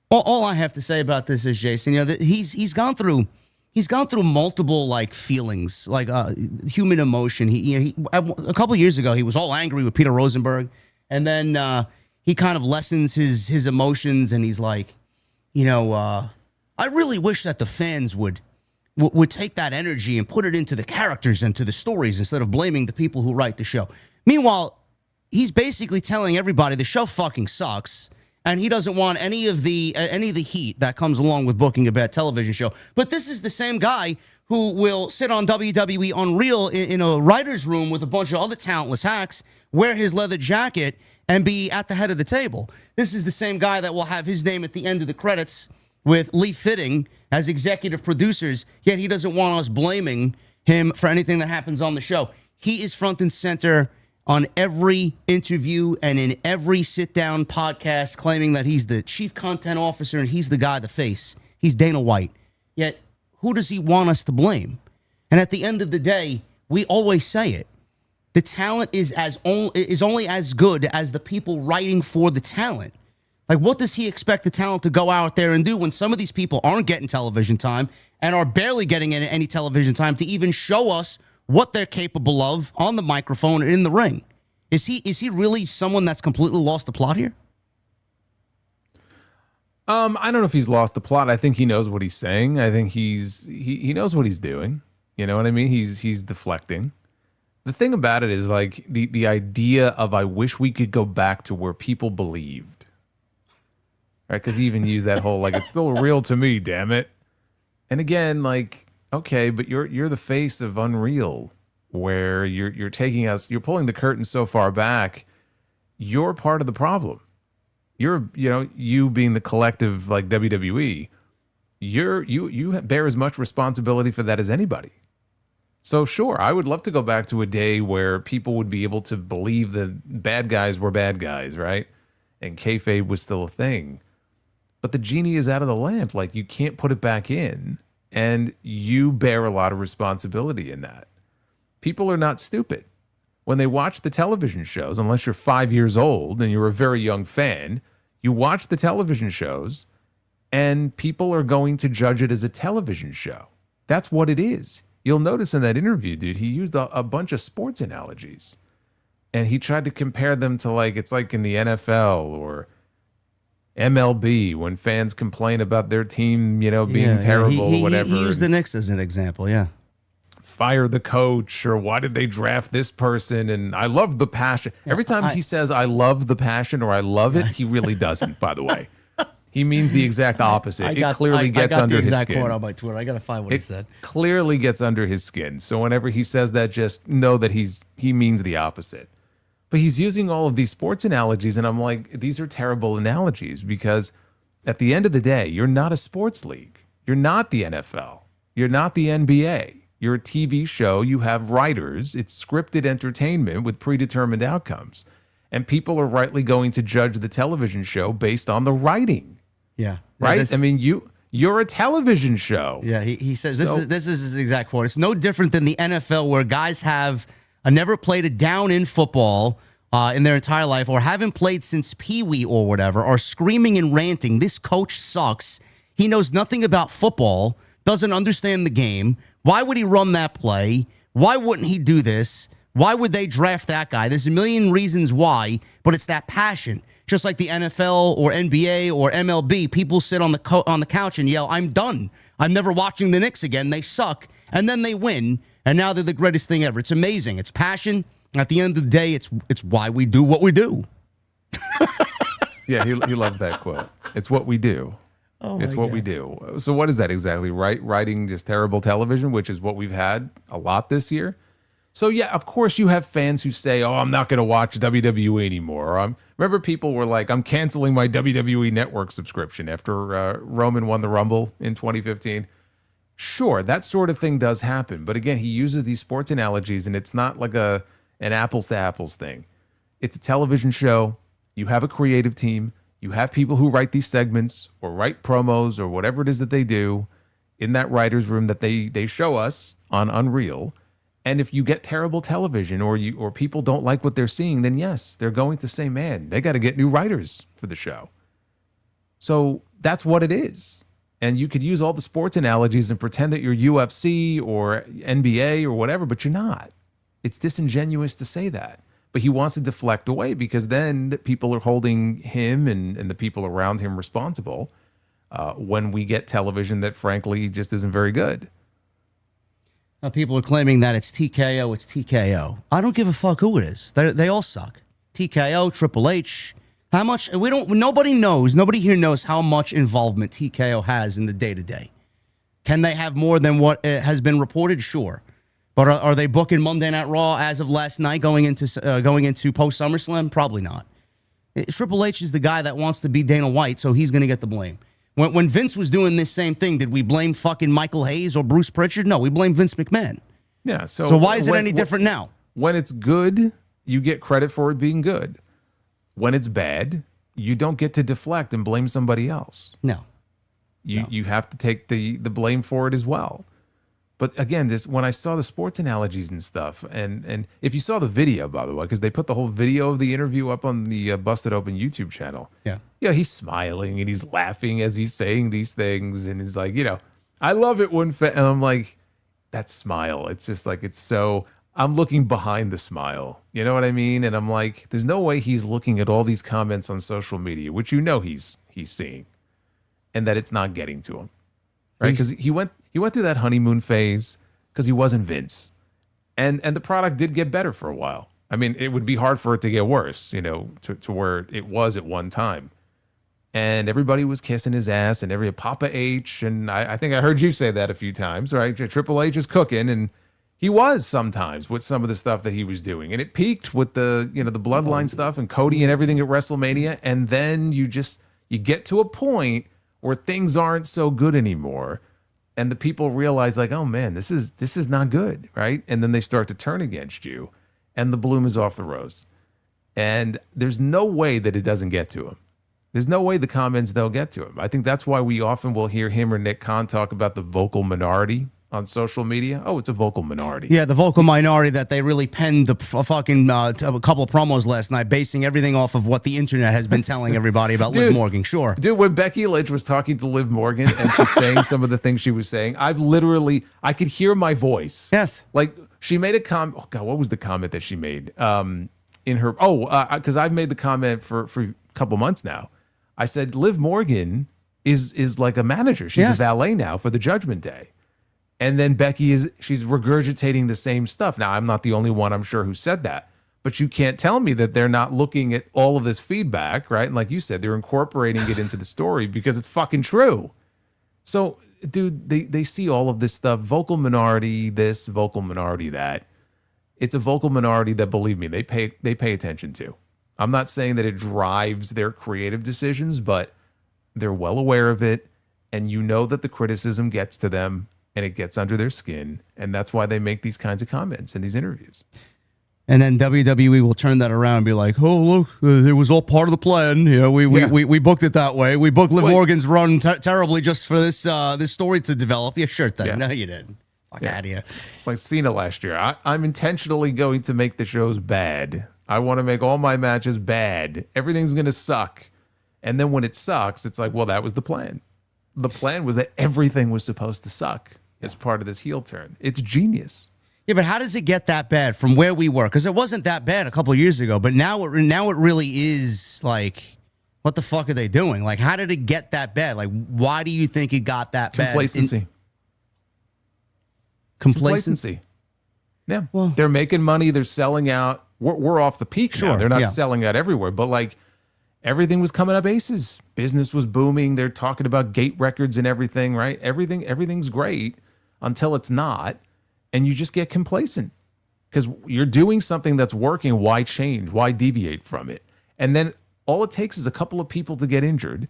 all I have to say about this is, Jason, that he's gone through multiple like feelings, like human emotion. He a couple of years ago he was all angry with Peter Rosenberg, and then he kind of lessens his emotions, and he's like, I really wish that the fans would take that energy and put it into the characters and to the stories instead of blaming the people who write the show. Meanwhile, he's basically telling everybody the show fucking sucks. And he doesn't want any of the heat that comes along with booking a bad television show. But this is the same guy who will sit on WWE Unreal in a writer's room with a bunch of other talentless hacks, wear his leather jacket, and be at the head of the table. This is the same guy that will have his name at the end of the credits with Lee Fitting as executive producers, yet he doesn't want us blaming him for anything that happens on the show. He is front and center on every interview and in every sit-down podcast claiming that he's the chief content officer and he's the guy, the face. He's Dana White. Yet, who does he want us to blame? And at the end of the day, we always say it. The talent is only as good as the people writing for the talent. Like, what does he expect the talent to go out there and do when some of these people aren't getting television time and are barely getting any television time to even show us what they're capable of on the microphone and in the ring? Is he really someone that's completely lost the plot here? I don't know if he's lost the plot. I think he knows what he's saying. I think he knows what he's doing. You know what I mean? He's deflecting. The thing about it is like the idea of I wish we could go back to where people believed. Right? Because he even used that whole like it's still real to me, damn it. And again, like, okay, but you're the face of Unreal, where you're taking us, you're pulling the curtain so far back. You're part of the problem. You being the collective like WWE, you bear as much responsibility for that as anybody. So sure, I would love to go back to a day where people would be able to believe that bad guys were bad guys, right? And kayfabe was still a thing. But the genie is out of the lamp. Like, you can't put it back in. And you bear a lot of responsibility in that. People are not stupid. When they watch the television shows, unless you're 5 years old and you're a very young fan, you watch the television shows and people are going to judge it as a television show. That's what it is. You'll notice in that interview, dude, he used a bunch of sports analogies, and he tried to compare them to it's like in the NFL or MLB when fans complain about their team, being terrible or whatever. He used the Knicks as an example, yeah. Fire the coach, or why did they draft this person? And I love the passion. Every time he says I love the passion or I love it, he really doesn't, by the way. He means the exact opposite. It clearly gets under his skin. I got the exact quote on my Twitter. I got to find what he said. Clearly gets under his skin. So whenever he says that, just know that he means the opposite. But he's using all of these sports analogies, and I'm like, these are terrible analogies because at the end of the day, you're not a sports league. You're not the NFL. You're not the NBA. You're a TV show. You have writers. It's scripted entertainment with predetermined outcomes. And people are rightly going to judge the television show based on the writing. Yeah. Right? I mean, you're a television show. Yeah, he says, this is his exact quote. It's no different than the NFL where guys have never played a down in football in their entire life or haven't played since Pee-wee or whatever, are screaming and ranting, this coach sucks. He knows nothing about football, doesn't understand the game. Why would he run that play? Why wouldn't he do this? Why would they draft that guy? There's a million reasons why, but it's that passion. Just like the NFL or NBA or MLB, people sit on the couch and yell, I'm done. I'm never watching the Knicks again. They suck. And then they win, and now they're the greatest thing ever. It's amazing. It's passion. At the end of the day, it's why we do what we do. Yeah, he loves that quote. It's what we do. Oh, it's what we do. So what is that exactly? Writing just terrible television, which is what we've had a lot this year. So yeah, of course you have fans who say, "Oh, I'm not going to watch WWE anymore." Remember, people were like, "I'm canceling my WWE Network subscription after Roman won the Rumble in 2015." Sure, that sort of thing does happen, but again, he uses these sports analogies, and it's not like an apples to apples thing. It's a television show. You have a creative team. You have people who write these segments or write promos or whatever it is that they do in that writer's room that they show us on Unreal. And if you get terrible television or people don't like what they're seeing, then yes, they're going to say, man, they got to get new writers for the show. So that's what it is. And you could use all the sports analogies and pretend that you're UFC or NBA or whatever, but you're not. It's disingenuous to say that. But he wants to deflect away because then the people are holding him and the people around him responsible when we get television that, frankly, just isn't very good. Now, people are claiming that it's TKO, it's TKO. I don't give a fuck who it is. They all suck. TKO, Triple H. How much? Nobody here knows how much involvement TKO has in the day-to-day. Can they have more than what has been reported? Sure. But are they booking Monday Night Raw as of last night going into post SummerSlam? Probably not. Triple H is the guy that wants to be Dana White, so he's going to get the blame. When Vince was doing this same thing, did we blame fucking Michael Hayes or Bruce Pritchard? No, we blame Vince McMahon. Yeah. So why is it any different now? When it's good, you get credit for it being good. When it's bad, you don't get to deflect and blame somebody else. No. You have to take the blame for it as well. But again, when I saw the sports analogies and stuff, and if you saw the video, by the way, because they put the whole video of the interview up on the Busted Open YouTube channel. Yeah, he's smiling and he's laughing as he's saying these things, and he's like, I love it when, and I'm like, that smile. It's just like I'm looking behind the smile. You know what I mean? And I'm like, there's no way he's looking at all these comments on social media, which he's seeing, and that it's not getting to him. Right, because he went through that honeymoon phase because he wasn't Vince, and the product did get better for a while. I mean, it would be hard for it to get worse, to where it was at one time. And everybody was kissing his ass, and every Papa H, and I think I heard you say that a few times, right? Triple H is cooking, and he was sometimes with some of the stuff that he was doing, and it peaked with the bloodline stuff and Cody and everything at WrestleMania, and then you get to a point where things aren't so good anymore, and the people realize like, oh man, this is not good, right? And then they start to turn against you, and the bloom is off the rose. And there's no way that it doesn't get to him. There's no way the comments don't get to him. I think that's why we often will hear him or Nick Khan talk about the vocal minority on social media? Oh, it's a vocal minority. Yeah, the vocal minority that they really penned a fucking a couple of promos last night, basing everything off of what the internet has been telling everybody about Liv Morgan. Sure. Dude, when Becky Lynch was talking to Liv Morgan and she's saying some of the things she was saying, I could hear my voice. Yes. Like, she made a comment. Oh, God, what was the comment that she made? Because I've made the comment for a couple months now. I said, Liv Morgan is like a manager. She's a valet now for the Judgment Day. And then she's regurgitating the same stuff. Now, I'm not the only one, I'm sure, who said that. But you can't tell me that they're not looking at all of this feedback, right? And like you said, they're incorporating it into the story because it's fucking true. So, dude, they see all of this stuff. Vocal minority this, vocal minority that. It's a vocal minority that, believe me, they pay attention to. I'm not saying that it drives their creative decisions, but they're well aware of it. And you know that the criticism gets to them. And it gets under their skin, and that's why they make these kinds of comments in these interviews. And then WWE will turn that around and be like, "Oh, look, it was all part of the plan. You know, we booked it that way. We booked Liv Morgan's run terribly just for this story to develop." Yeah, sure thing. Yeah. No, you didn't. Fuck out of here. It's like Cena last year. I'm intentionally going to make the shows bad. I want to make all my matches bad. Everything's going to suck. And then when it sucks, it's like, well, that was the plan. The plan was that everything was supposed to suck. As part of this heel turn. It's genius. Yeah, but how does it get that bad from where we were? Because it wasn't that bad a couple of years ago, but now it really is. Like, what the fuck are they doing? Like, how did it get that bad? Like, why do you think it got that bad? Complacency. Yeah. Well, they're making money. They're selling out. We're off the peak now. They're not selling out everywhere, but like everything was coming up aces. Business was booming. They're talking about gate records and everything, right? Everything's great until it's not, and you just get complacent because you're doing something that's working. Why change? Why deviate from it? And then all it takes is a couple of people to get injured,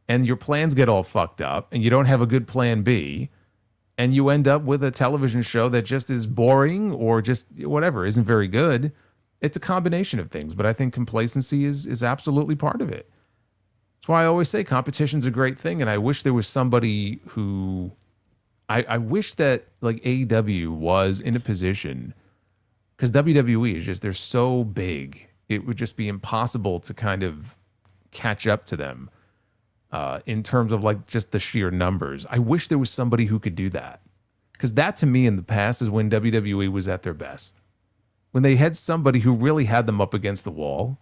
and your plans get all fucked up, and you don't have a good plan B, and you end up with a television show that just is boring or just whatever, isn't very good. It's a combination of things, but I think complacency is absolutely part of it. That's why I always say competition's a great thing, and I wish there was somebody who... I wish that like AEW was in a position, because WWE is just, they're so big, it would just be impossible to kind of catch up to them in terms of like just the sheer numbers. I wish there was somebody who could do that, because that to me in the past is when WWE was at their best. When they had somebody who really had them up against the wall,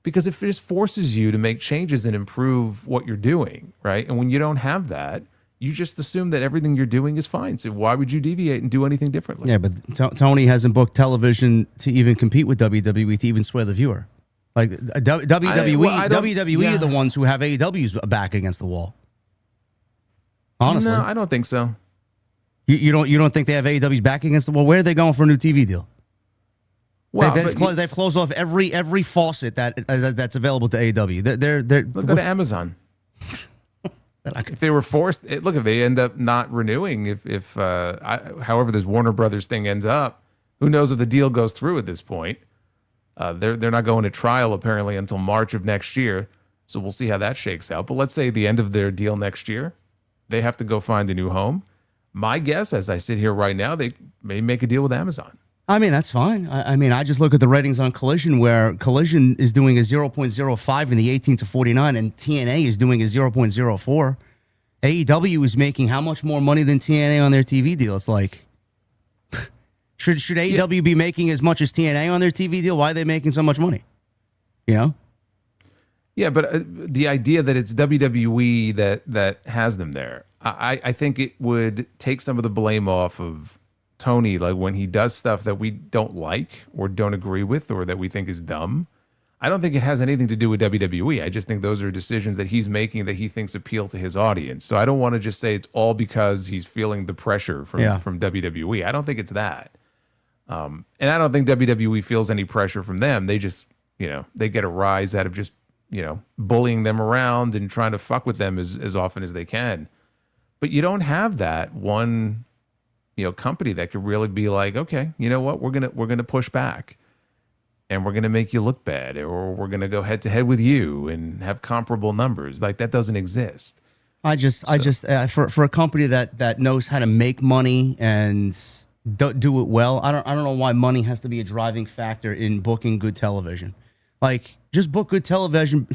because it just forces you to make changes and improve what you're doing, right? And when you don't have that, you just assume that everything you're doing is fine. So why would you deviate and do anything differently? Yeah, but Tony hasn't booked television to even compete with WWE to even sway the viewer. Like WWE are the ones who have AEW's back against the wall. Honestly, no, I don't think so. You don't think they have AEW's back against the wall? Where are they going for a new TV deal? Well, they've closed off every faucet that's available to AEW. They're go to Amazon. If they were forced, look, if they end up not renewing, however this Warner Brothers thing ends up, who knows if the deal goes through at this point? They're not going to trial apparently until March of next year, so we'll see how that shakes out. But let's say the end of their deal next year, they have to go find a new home. My guess, as I sit here right now, they may make a deal with Amazon. I mean, that's fine. I mean, I just look at the ratings on Collision, where Collision is doing a 0.05 in the 18 to 49, and TNA is doing a 0.04. AEW is making how much more money than TNA on their TV deal? It's like, should AEW be making as much as TNA on their TV deal? Why are they making so much money? You know? Yeah, but the idea that it's WWE that has them there, I think it would take some of the blame off of Tony, like when he does stuff that we don't like or don't agree with or that we think is dumb. I don't think it has anything to do with WWE. I just think those are decisions that he's making that he thinks appeal to his audience. So I don't want to just say it's all because he's feeling the pressure from WWE. I don't think it's that. And I don't think WWE feels any pressure from them. They just, they get a rise out of just, bullying them around and trying to fuck with them as often as they can. But you don't have that one company that could really be like, okay, you know what, we're gonna push back, and we're gonna make you look bad, or we're gonna go head to head with you and have comparable numbers. Like that doesn't exist. For a company that knows how to make money and do it well, I don't know why money has to be a driving factor in booking good television. Like, just book good television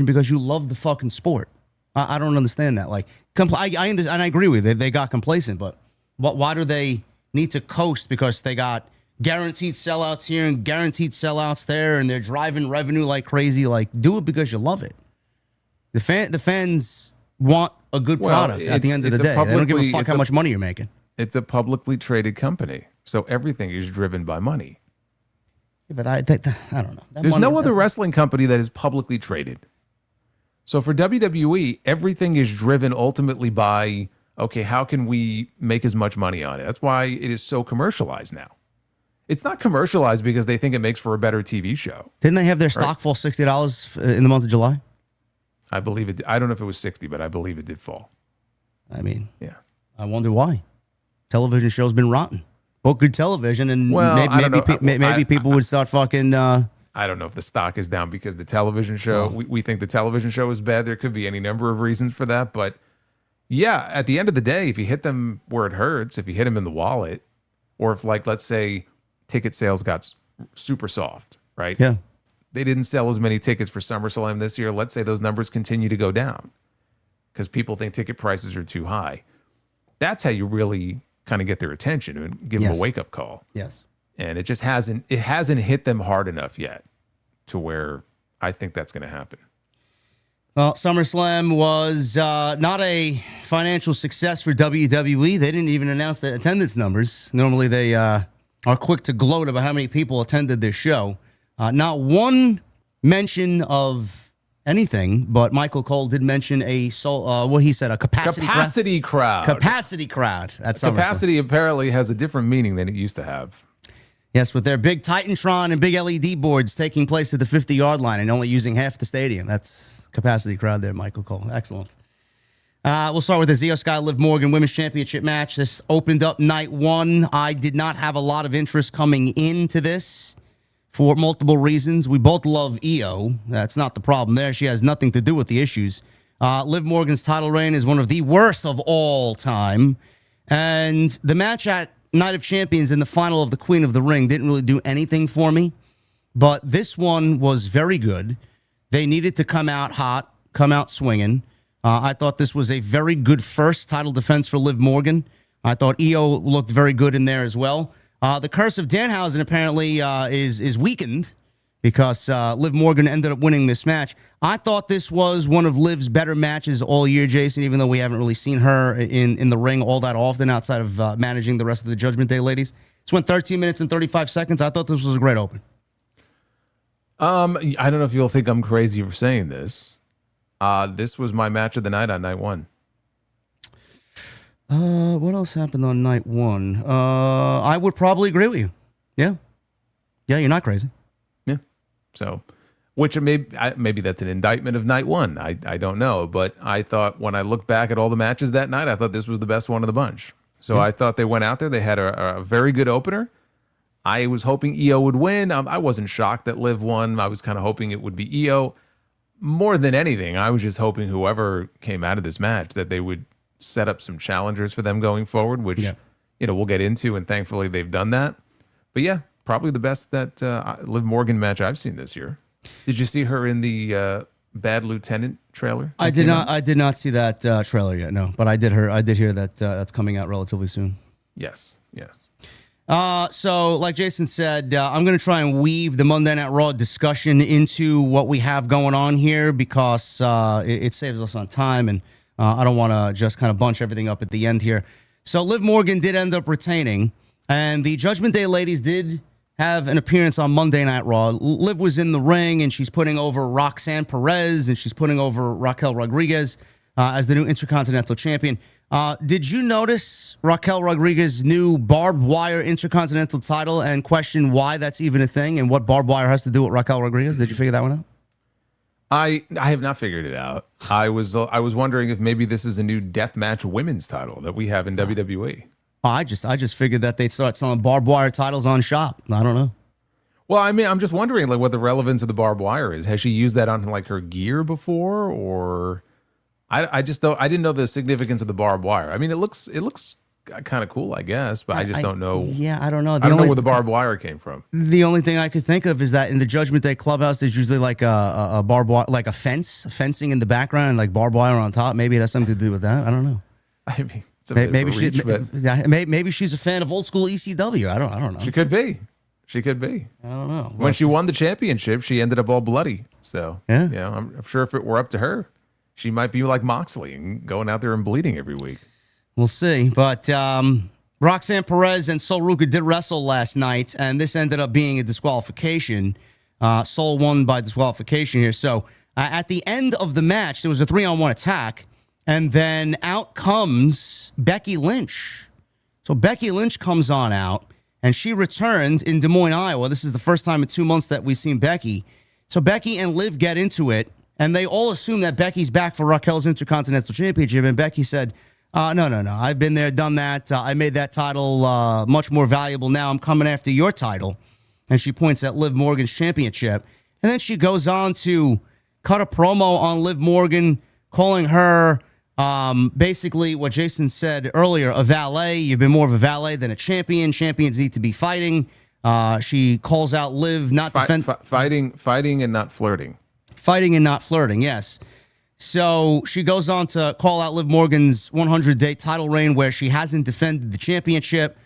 because you love the fucking sport. I don't understand that. Like, I agree with you. They got complacent, but why do they need to coast because they got guaranteed sellouts here and guaranteed sellouts there, and they're driving revenue like crazy? Like, do it because you love it. The fans want a good product at the end of the day. They don't give a fuck how much money you're making. It's a publicly traded company, so everything is driven by money. Yeah, but I don't know. There's no other wrestling company that is publicly traded. So for WWE, everything is driven ultimately by, okay, how can we make as much money on it? That's why it is so commercialized now. It's not commercialized because they think it makes for a better TV show. Didn't they have their stock fall $60 in the month of July? I believe it. I don't know if it was 60, but I believe it did fall. I mean, yeah. I wonder why. Television show's been rotten. Book good television, and maybe people would start fucking. I don't know if the stock is down because the television show. We think the television show is bad. There could be any number of reasons for that, but yeah, at the end of the day, if you hit them where it hurts, if you hit them in the wallet, or if, like, let's say ticket sales got super soft, right? Yeah. They didn't sell as many tickets for SummerSlam this year. Let's say those numbers continue to go down because people think ticket prices are too high. That's how you really kind of get their attention and give them a wake-up call. Yes. And it hasn't hit them hard enough yet to where I think that's going to happen. Well, SummerSlam was not a financial success for WWE. They didn't even announce the attendance numbers. Normally they are quick to gloat about how many people attended their show. Not one mention of anything, but Michael Cole did mention a capacity crowd. Capacity crowd at SummerSlam. Capacity apparently has a different meaning than it used to have. Yes, with their big Titantron and big LED boards taking place at the 50-yard line and only using half the stadium. That's capacity crowd there, Michael Cole. Excellent. We'll start with the Io Sky Liv Morgan Women's Championship match. This opened up night one. I did not have a lot of interest coming into this for multiple reasons. We both love Io. That's not the problem there. She has nothing to do with the issues. Liv Morgan's title reign is one of the worst of all time. And the match at Night of Champions in the final of the Queen of the Ring didn't really do anything for me. But this one was very good. They needed to come out hot, come out swinging. I thought this was a very good first title defense for Liv Morgan. I thought Io looked very good in there as well. The curse of Danhausen apparently is weakened because Liv Morgan ended up winning this match. I thought this was one of Liv's better matches all year, Jason, even though we haven't really seen her in the ring all that often outside of managing the rest of the Judgment Day ladies. This went 13 minutes and 35 seconds. I thought this was a great open. I don't know if you'll think I'm crazy for saying this. This was my match of the night on night one. What else happened on night one? I would probably agree with you. Yeah. Yeah, you're not crazy. Yeah. So, which maybe that's an indictment of night one. I don't know. But I thought when I look back at all the matches that night, I thought this was the best one of the bunch. So I thought they went out there. They had a very good opener. I was hoping Io would win. I wasn't shocked that Liv won. I was kind of hoping it would be Io. More than anything, I was just hoping whoever came out of this match that they would set up some challengers for them going forward, which we'll get into, and thankfully they've done that. But yeah, probably the best that Liv Morgan match I've seen this year. Did you see her in the Bad Lieutenant trailer? I did not. I did not see that trailer yet. No, but I did hear that that's coming out relatively soon. Yes. So, like Jason said, I'm going to try and weave the Monday Night Raw discussion into what we have going on here because it saves us on time, and I don't want to just kind of bunch everything up at the end here. So, Liv Morgan did end up retaining, and the Judgment Day ladies did have an appearance on Monday Night Raw. Liv was in the ring, and she's putting over Roxanne Perez, and she's putting over Raquel Rodriguez as the new Intercontinental Champion. Did you notice Raquel Rodriguez's new barbed wire Intercontinental title and question why that's even a thing and what barbed wire has to do with Raquel Rodriguez? Did you figure that one out? I have not figured it out. I was wondering if maybe this is a new deathmatch women's title that we have in WWE. I just figured that they'd start selling barbed wire titles on shop. I don't know. Well, I mean, I'm just wondering like what the relevance of the barbed wire is. Has she used that on like her gear before, or I just though I didn't know the significance of the barbed wire. I mean, it looks kind of cool, I guess, but I just don't know. Yeah, I don't know. I don't know where the barbed wire came from. The only thing I could think of is that in the Judgment Day clubhouse, there's usually like a barbed wire, like a fencing in the background, and like barbed wire on top. Maybe it has something to do with that. I don't know. I mean, it's a bit maybe of a reach, but maybe she's a fan of old school ECW. I don't know. She could be. She could be. I don't know. When she won the championship, she ended up all bloody. So yeah, you know, I'm sure if it were up to her, she might be like Moxley and going out there and bleeding every week. We'll see. But Roxanne Perez and Sol Ruca did wrestle last night, and this ended up being a disqualification. Sol won by disqualification here. So at the end of the match, there was a 3-on-1 attack, and then out comes Becky Lynch. So Becky Lynch comes on out, and she returned in Des Moines, Iowa. This is the first time in 2 months that we've seen Becky. So Becky and Liv get into it, and they all assume that Becky's back for Raquel's Intercontinental Championship, and Becky said, no. I've been there, done that. I made that title much more valuable. Now I'm coming after your title. And she points at Liv Morgan's championship. And then she goes on to cut a promo on Liv Morgan, calling her basically what Jason said earlier, a valet. You've been more of a valet than a champion. Champions need to be fighting. She calls out Liv not fighting and not flirting. Fighting and not flirting, yes. So she goes on to call out Liv Morgan's 100-day title reign where she hasn't defended the championship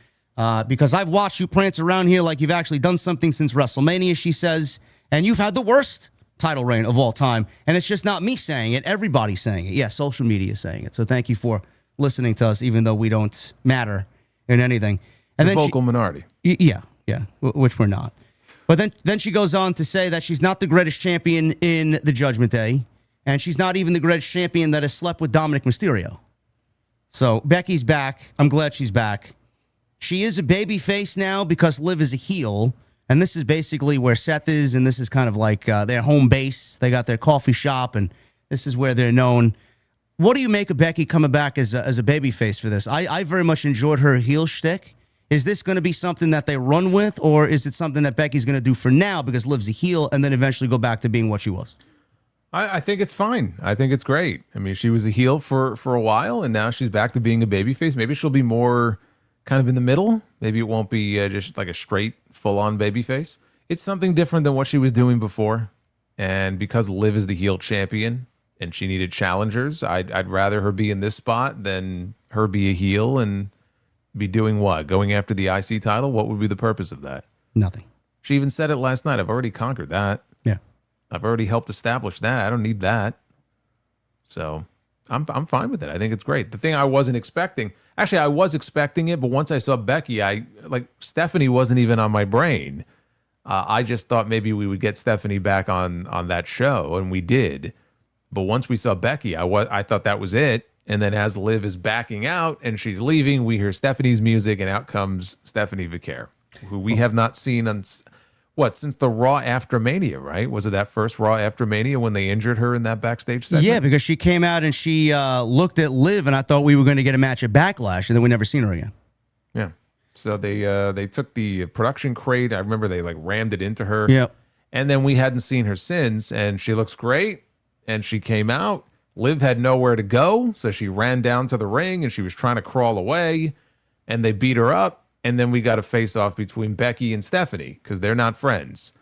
because I've watched you prance around here like you've actually done something since WrestleMania, she says, and you've had the worst title reign of all time. And it's just not me saying it. Everybody's saying it. Yeah, social media is saying it. So thank you for listening to us, even though we don't matter in anything. And the vocal minority. Yeah, which we're not. But then she goes on to say that she's not the greatest champion in the Judgment Day. And she's not even the greatest champion that has slept with Dominic Mysterio. So Becky's back. I'm glad she's back. She is a baby face now because Liv is a heel. And this is basically where Seth is. And this is kind of like their home base. They got their coffee shop. And this is where they're known. What do you make of Becky coming back as a baby face for this? I very much enjoyed her heel shtick. Is this going to be something that they run with? Or is it something that Becky's going to do for now because Liv's a heel and then eventually go back to being what she was? I think it's fine. I think it's great. I mean, she was a heel for a while, and now she's back to being a babyface. Maybe she'll be more kind of in the middle. Maybe it won't be just like a straight, full-on babyface. It's something different than what she was doing before. And because Liv is the heel champion and she needed challengers, I'd rather her be in this spot than her be a heel and be doing what? Going after the IC title? What would be the purpose of that? Nothing. She even said it last night. I've already conquered that. Yeah. I've already helped establish that. I don't need that. So I'm fine with it. I think it's great. The thing I wasn't expecting, actually I was expecting it, but once I saw Becky, Stephanie wasn't even on my brain. I just thought maybe we would get Stephanie back on that show, and we did. But once we saw Becky, I thought that was it. And then as Liv is backing out and she's leaving, we hear Stephanie's music, and out comes Stephanie Vicaire, who we have not seen on... since the Raw after Mania, right? Was it that first Raw after Mania when they injured her in that backstage segment? Yeah, because she came out and she looked at Liv, and I thought we were going to get a match at Backlash, and then we never seen her again. Yeah. So they took the production crate. I remember they rammed it into her. Yep. And then we hadn't seen her since, and she looks great. And she came out. Liv had nowhere to go, so she ran down to the ring, and she was trying to crawl away, and they beat her up. And then we got a face-off between Becky and Stephanie because they're not friends.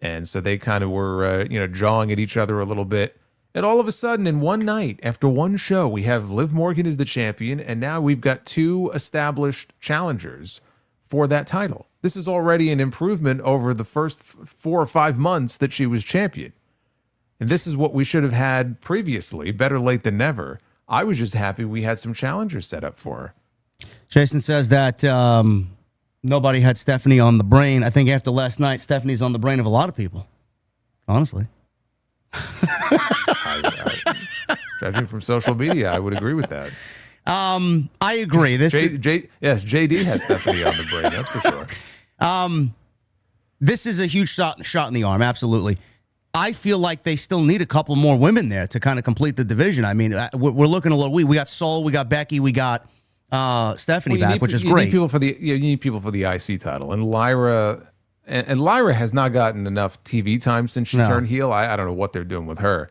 And so they kind of were, jawing at each other a little bit. And all of a sudden, in one night, after one show, we have Liv Morgan as the champion, and now we've got 2 established challengers for that title. This is already an improvement over the first 4 or 5 months that she was champion. And this is what we should have had previously, better late than never. I was just happy we had some challengers set up for her. Jason says that nobody had Stephanie on the brain. I think after last night, Stephanie's on the brain of a lot of people. Honestly. Judging from social media, I would agree with that. I agree. Yes, JD has Stephanie on the brain, that's for sure. This is a huge shot in the arm, absolutely. I feel like they still need a couple more women there to kind of complete the division. I mean, we're looking a little. We got Sol, we got Becky, we got Stephanie back, which is great. You need people for the IC title, and Lyra, and Lyra has not gotten enough TV time since she turned heel. I don't know what they're doing with her.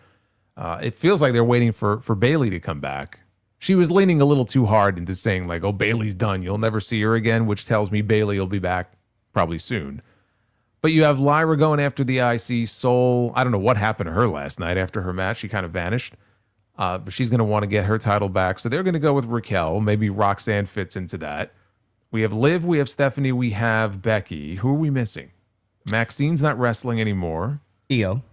It feels like they're waiting for Bayley to come back. She was leaning a little too hard into saying like, oh, Bayley's done. You'll never see her again, which tells me Bayley will be back probably soon. But you have Lyra going after the IC. Soul, I don't know what happened to her last night after her match. She kind of vanished. But she's going to want to get her title back. So they're going to go with Raquel. Maybe Roxanne fits into that. We have Liv, we have Stephanie, we have Becky. Who are we missing? Maxine's not wrestling anymore. Io.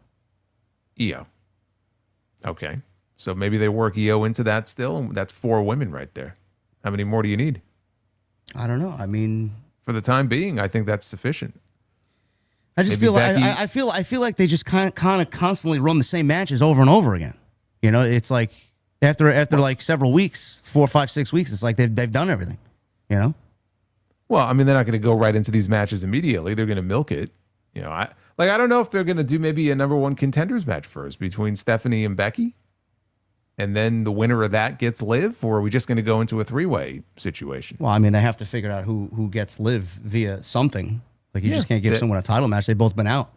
Okay. So maybe they work Io into that still. And that's 4 women right there. How many more do you need? I don't know. I mean, for the time being, I think that's sufficient. I just feel like I feel like they just kind of constantly run the same matches over and over again. You know, it's like after like several weeks, 4, 5, 6 weeks, it's like they've done everything. You know. Well, I mean, they're not going to go right into these matches immediately. They're going to milk it. You know, I don't know if they're going to do maybe a number 1 contenders match first between Stephanie and Becky, and then the winner of that gets Liv, or are we just going to go into a 3-way situation? Well, I mean, they have to figure out who gets Liv via something. Like you just can't give someone a title match. They've both been out.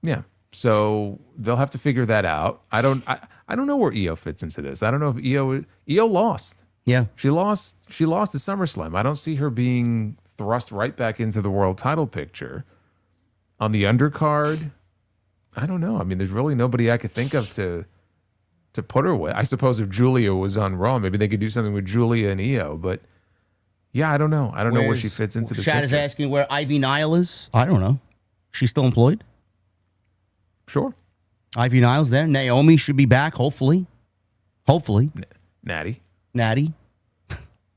Yeah. So they'll have to figure that out. I don't know where Io fits into this. I don't know if Io lost. Yeah. She lost at SummerSlam. I don't see her being thrust right back into the world title picture. On the undercard, I don't know. I mean, there's really nobody I could think of to put her with. I suppose if Julia was on Raw, maybe they could do something with Julia and Io, but yeah, I don't know. I don't know where she fits into the Chad picture. is asking where Ivy Nile is. I don't know. She's still employed? Sure. Ivy Nile's there. Naomi should be back, hopefully. Hopefully. Natty.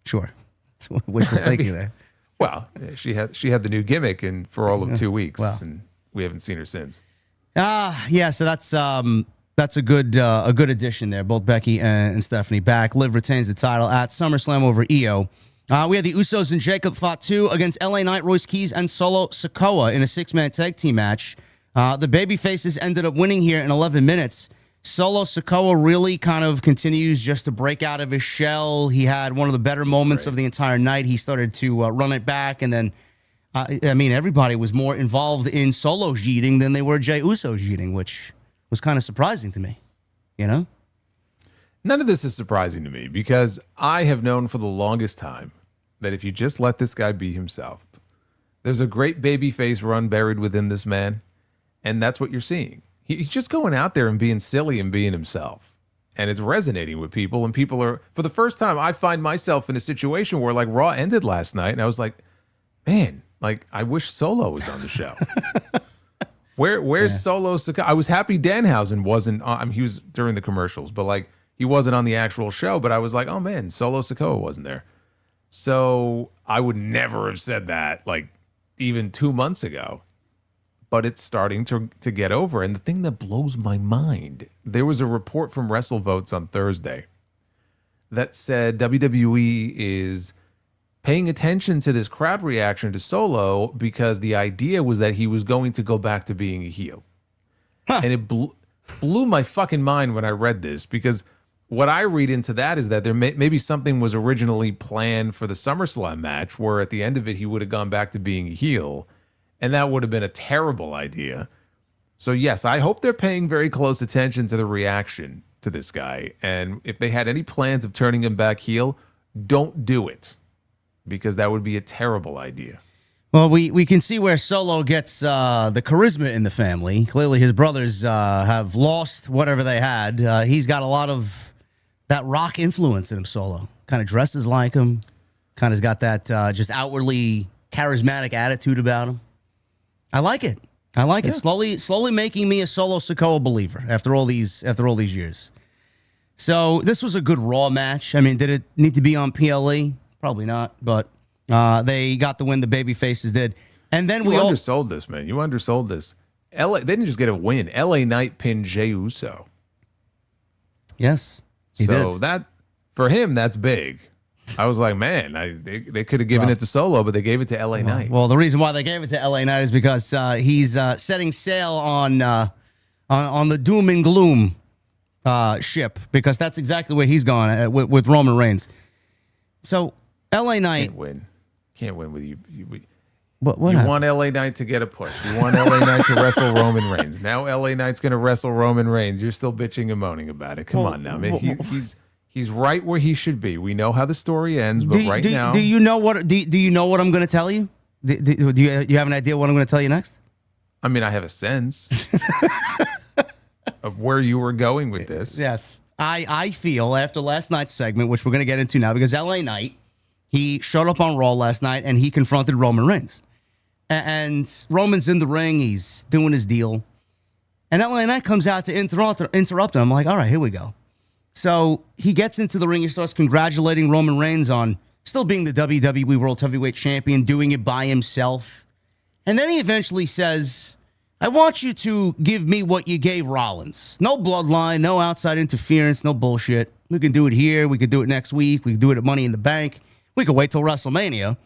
Sure. That's wishful thinking there. Well, she had the new gimmick and for all of 2 weeks, and we haven't seen her since. Yeah. So that's a good addition there. Both Becky and Stephanie back. Liv retains the title at SummerSlam over Io. We had the Usos and Jacob fought 2 against LA Knight, Royce Keys, and Solo Sikoa in a 6-man tag team match. The babyfaces ended up winning here in 11 minutes. Solo Sikoa really kind of continues just to break out of his shell. He had one of the better moments of the entire night. He started to run it back, and then, everybody was more involved in Solo's yeeting than they were Jey Uso's yeeting, which was kind of surprising to me, you know? None of this is surprising to me because I have known for the longest time that if you just let this guy be himself, there's a great babyface run buried within this man, and that's what you're seeing. He's just going out there and being silly and being himself. And it's resonating with people. And people are, for the first time, I find myself in a situation where like Raw ended last night. And I was like, man, like I wish Solo was on the show. Where's Solo? I was happy Danhausen wasn't on, he was during the commercials, but like he wasn't on the actual show. But I was like, oh man, Solo Sikoa wasn't there. So I would never have said that like even 2 months ago. But it's starting to get over. And the thing that blows my mind, there was a report from WrestleVotes on Thursday that said WWE is paying attention to this crowd reaction to Solo because the idea was that he was going to go back to being a heel. And it blew my fucking mind when I read this because what I read into that is that there maybe something was originally planned for the SummerSlam match where at the end of it he would have gone back to being a heel. And that would have been a terrible idea. So, yes, I hope they're paying very close attention to the reaction to this guy. And if they had any plans of turning him back heel, don't do it. Because that would be a terrible idea. Well, we can see where Solo gets the charisma in the family. Clearly, his brothers have lost whatever they had. He's got a lot of that Rock influence in him, Solo. Kind of dresses like him. Kind of got that just outwardly charismatic attitude about him. I like it. It. Slowly making me a Solo Sikoa believer after all these years. So this was a good Raw match. I mean, did it need to be on PLE? Probably not, but they got the win. The babyfaces did, and then you undersold this, man. You undersold this. They didn't just get a win. LA Knight pinned Jey Uso. Yes, he did. That for him, that's big. I was like, man, they could have given it to Solo, but they gave it to LA Knight. Well, the reason why they gave it to LA Knight is because he's setting sail on the doom and gloom ship, because that's exactly where he's gone with Roman Reigns. So LA Knight can't win with you. What you happened? want LA Knight to get a push. You want LA Knight to wrestle Roman Reigns. Now LA Knight's going to wrestle Roman Reigns. You're still bitching and moaning about it. Come on now, man. He's right where he should be. We know how the story ends, but now, do you know what I'm going to tell you? Do you have an idea what I'm going to tell you next? I mean, I have a sense of where you were going with this. Yes, I feel after last night's segment, which we're going to get into now, because LA Knight, he showed up on Raw last night and he confronted Roman Reigns. And Roman's in the ring. He's doing his deal. And LA Knight comes out to interrupt him. I'm like, all right, here we go. So he gets into the ring. He starts congratulating Roman Reigns on still being the WWE World Heavyweight Champion, doing it by himself. And then he eventually says, I want you to give me what you gave Rollins. No bloodline, no outside interference, no bullshit. We can do it here. We could do it next week. We can do it at Money in the Bank. We could wait till WrestleMania.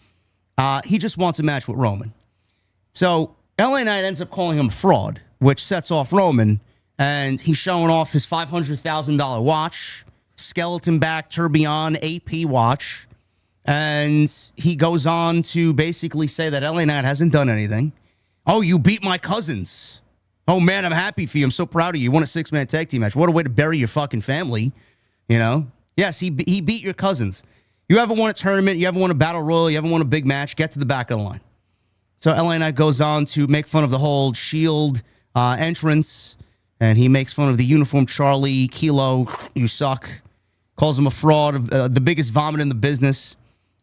He just wants a match with Roman. So LA Knight ends up calling him a fraud, which sets off Roman, and he's showing off his $500,000 watch, skeleton back tourbillon AP watch, and he goes on to basically say that LA Knight hasn't done anything. Oh, you beat my cousins. Oh, man, I'm happy for you. I'm so proud of you. You won a 6-man tag team match. What a way to bury your fucking family, you know? Yes, he beat your cousins. You haven't won a tournament. You haven't won a battle royal. You haven't won a big match. Get to the back of the line. So LA Knight goes on to make fun of the whole Shield entrance, and he makes fun of the uniform Charlie, Kilo, you suck, calls him a fraud, the biggest vomit in the business,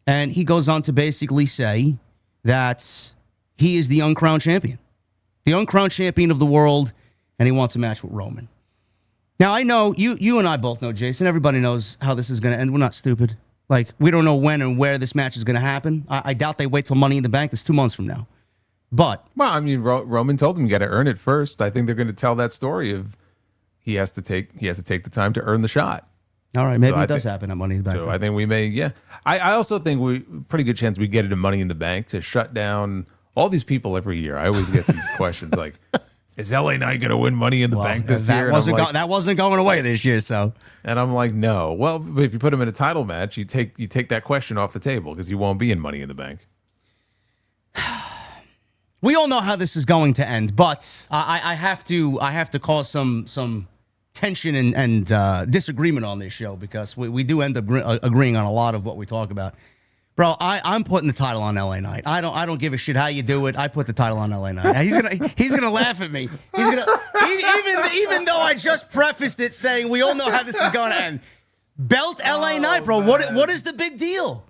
and he goes on to basically say that he is the uncrowned champion of the world, and he wants a match with Roman. Now, I know, you and I both know, Jason, everybody knows how this is going to end. We're not stupid. Like, we don't know when and where this match is going to happen. I doubt they wait till Money in the Bank. That's 2 months from now. But, well, I mean, Roman told him you got to earn it first. I think they're going to tell that story of he has to take the time to earn the shot. All right, maybe it does happen at Money in the Bank. So I think we may, yeah. I also think pretty good chance we get it at Money in the Bank to shut down all these people every year. I always get these questions like, is LA Knight going to win Money in the Bank this year? That wasn't going away this year, so. And I'm like, no. Well, but if you put him in a title match, you take that question off the table because he won't be in Money in the Bank. We all know how this is going to end, but I have to cause some tension and disagreement on this show because we do end up agreeing on a lot of what we talk about. Bro, I'm putting the title on LA Knight. I don't give a shit how you do it. I put the title on LA Knight. He's gonna laugh at me. He's gonna even though I just prefaced it saying we all know how this is going to end. Belt LA Knight, bro. What is the big deal?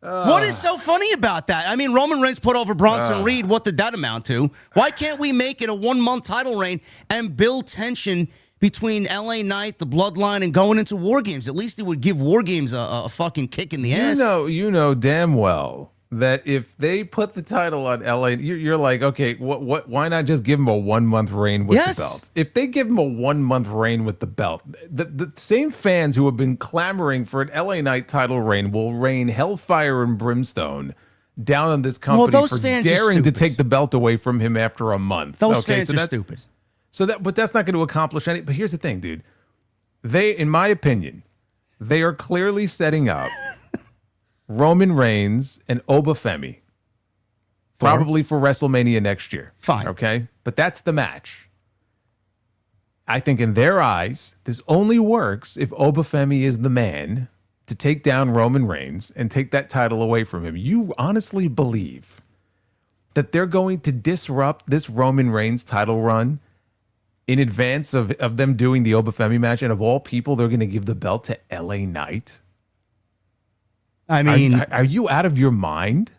What is so funny about that? I mean, Roman Reigns put over Bronson Reed. What did that amount to? Why can't we make it a 1-month title reign and build tension between LA Knight, the Bloodline, and going into War Games? At least it would give War Games a fucking kick in the ass. You know damn well that if they put the title on LA, you're like, okay, what? Why not just give him a 1-month reign with the belt? If they give him a 1-month reign with the belt, the same fans who have been clamoring for an LA Knight title reign will rain hellfire and brimstone down on this company for daring to take the belt away from him after a month. Those fans are stupid. But that's not going to accomplish anything. But here's the thing, dude. In my opinion, they are clearly setting up Roman Reigns and Oba Femi, probably for WrestleMania next year. Fine. Okay? But that's the match. I think in their eyes, this only works if Oba Femi is the man to take down Roman Reigns and take that title away from him. You honestly believe that they're going to disrupt this Roman Reigns title run in advance of them doing the Oba Femi match, and of all people, they're going to give the belt to LA Knight? I mean, are you out of your mind?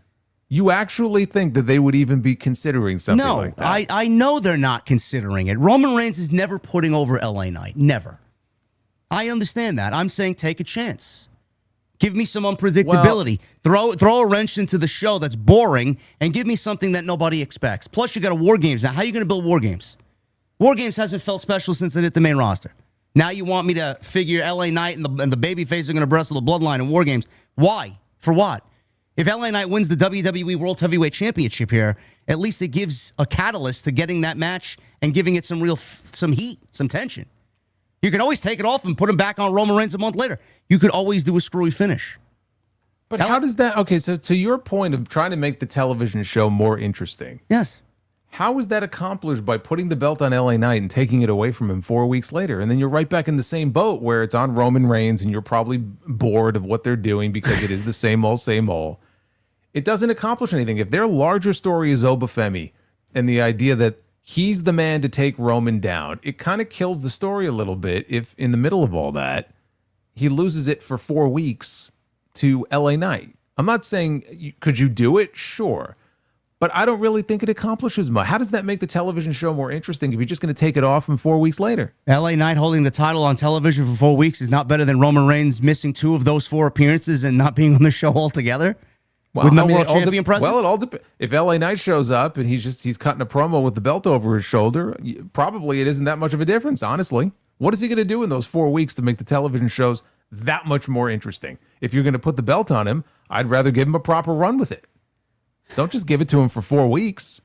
You actually think that they would even be considering something like that? No, I know they're not considering it. Roman Reigns is never putting over LA Knight. Never. I understand that. I'm saying take a chance. Give me some unpredictability. Throw a wrench into the show that's boring and give me something that nobody expects. Plus, you got a War Games now. How are you going to build War Games? War Games hasn't felt special since it hit the main roster. Now you want me to figure LA Knight and the babyface are going to wrestle the Bloodline in War Games. Why? For what? If LA Knight wins the WWE World Heavyweight Championship here, at least it gives a catalyst to getting that match and giving it some heat, some tension. You can always take it off and put him back on Roman Reigns a month later. You could always do a screwy finish. But how does that? Okay, so to your point of trying to make the television show more interesting, Yes. how is that accomplished by putting the belt on LA Knight and taking it away from him 4 weeks later? And then you're right back in the same boat where it's on Roman Reigns and you're probably bored of what they're doing because it is the same old, same old. It doesn't accomplish anything. If their larger story is Oba Femi and the idea that he's the man to take Roman down, it kind of kills the story a little bit if in the middle of all that, he loses it for 4 weeks to LA Knight. I'm not saying, could you do it? Sure. But I don't really think it accomplishes much. How does that make the television show more interesting if you're just going to take it off from 4 weeks later? LA Knight holding the title on television for 4 weeks is not better than Roman Reigns missing 2 of those 4 appearances and not being on the show altogether? Well, With no world champion present? Well, it all depends. If LA Knight shows up and he's cutting a promo with the belt over his shoulder, probably it isn't that much of a difference, honestly. What is he going to do in those 4 weeks to make the television shows that much more interesting? If you're going to put the belt on him, I'd rather give him a proper run with it. Don't just give it to him for 4 weeks,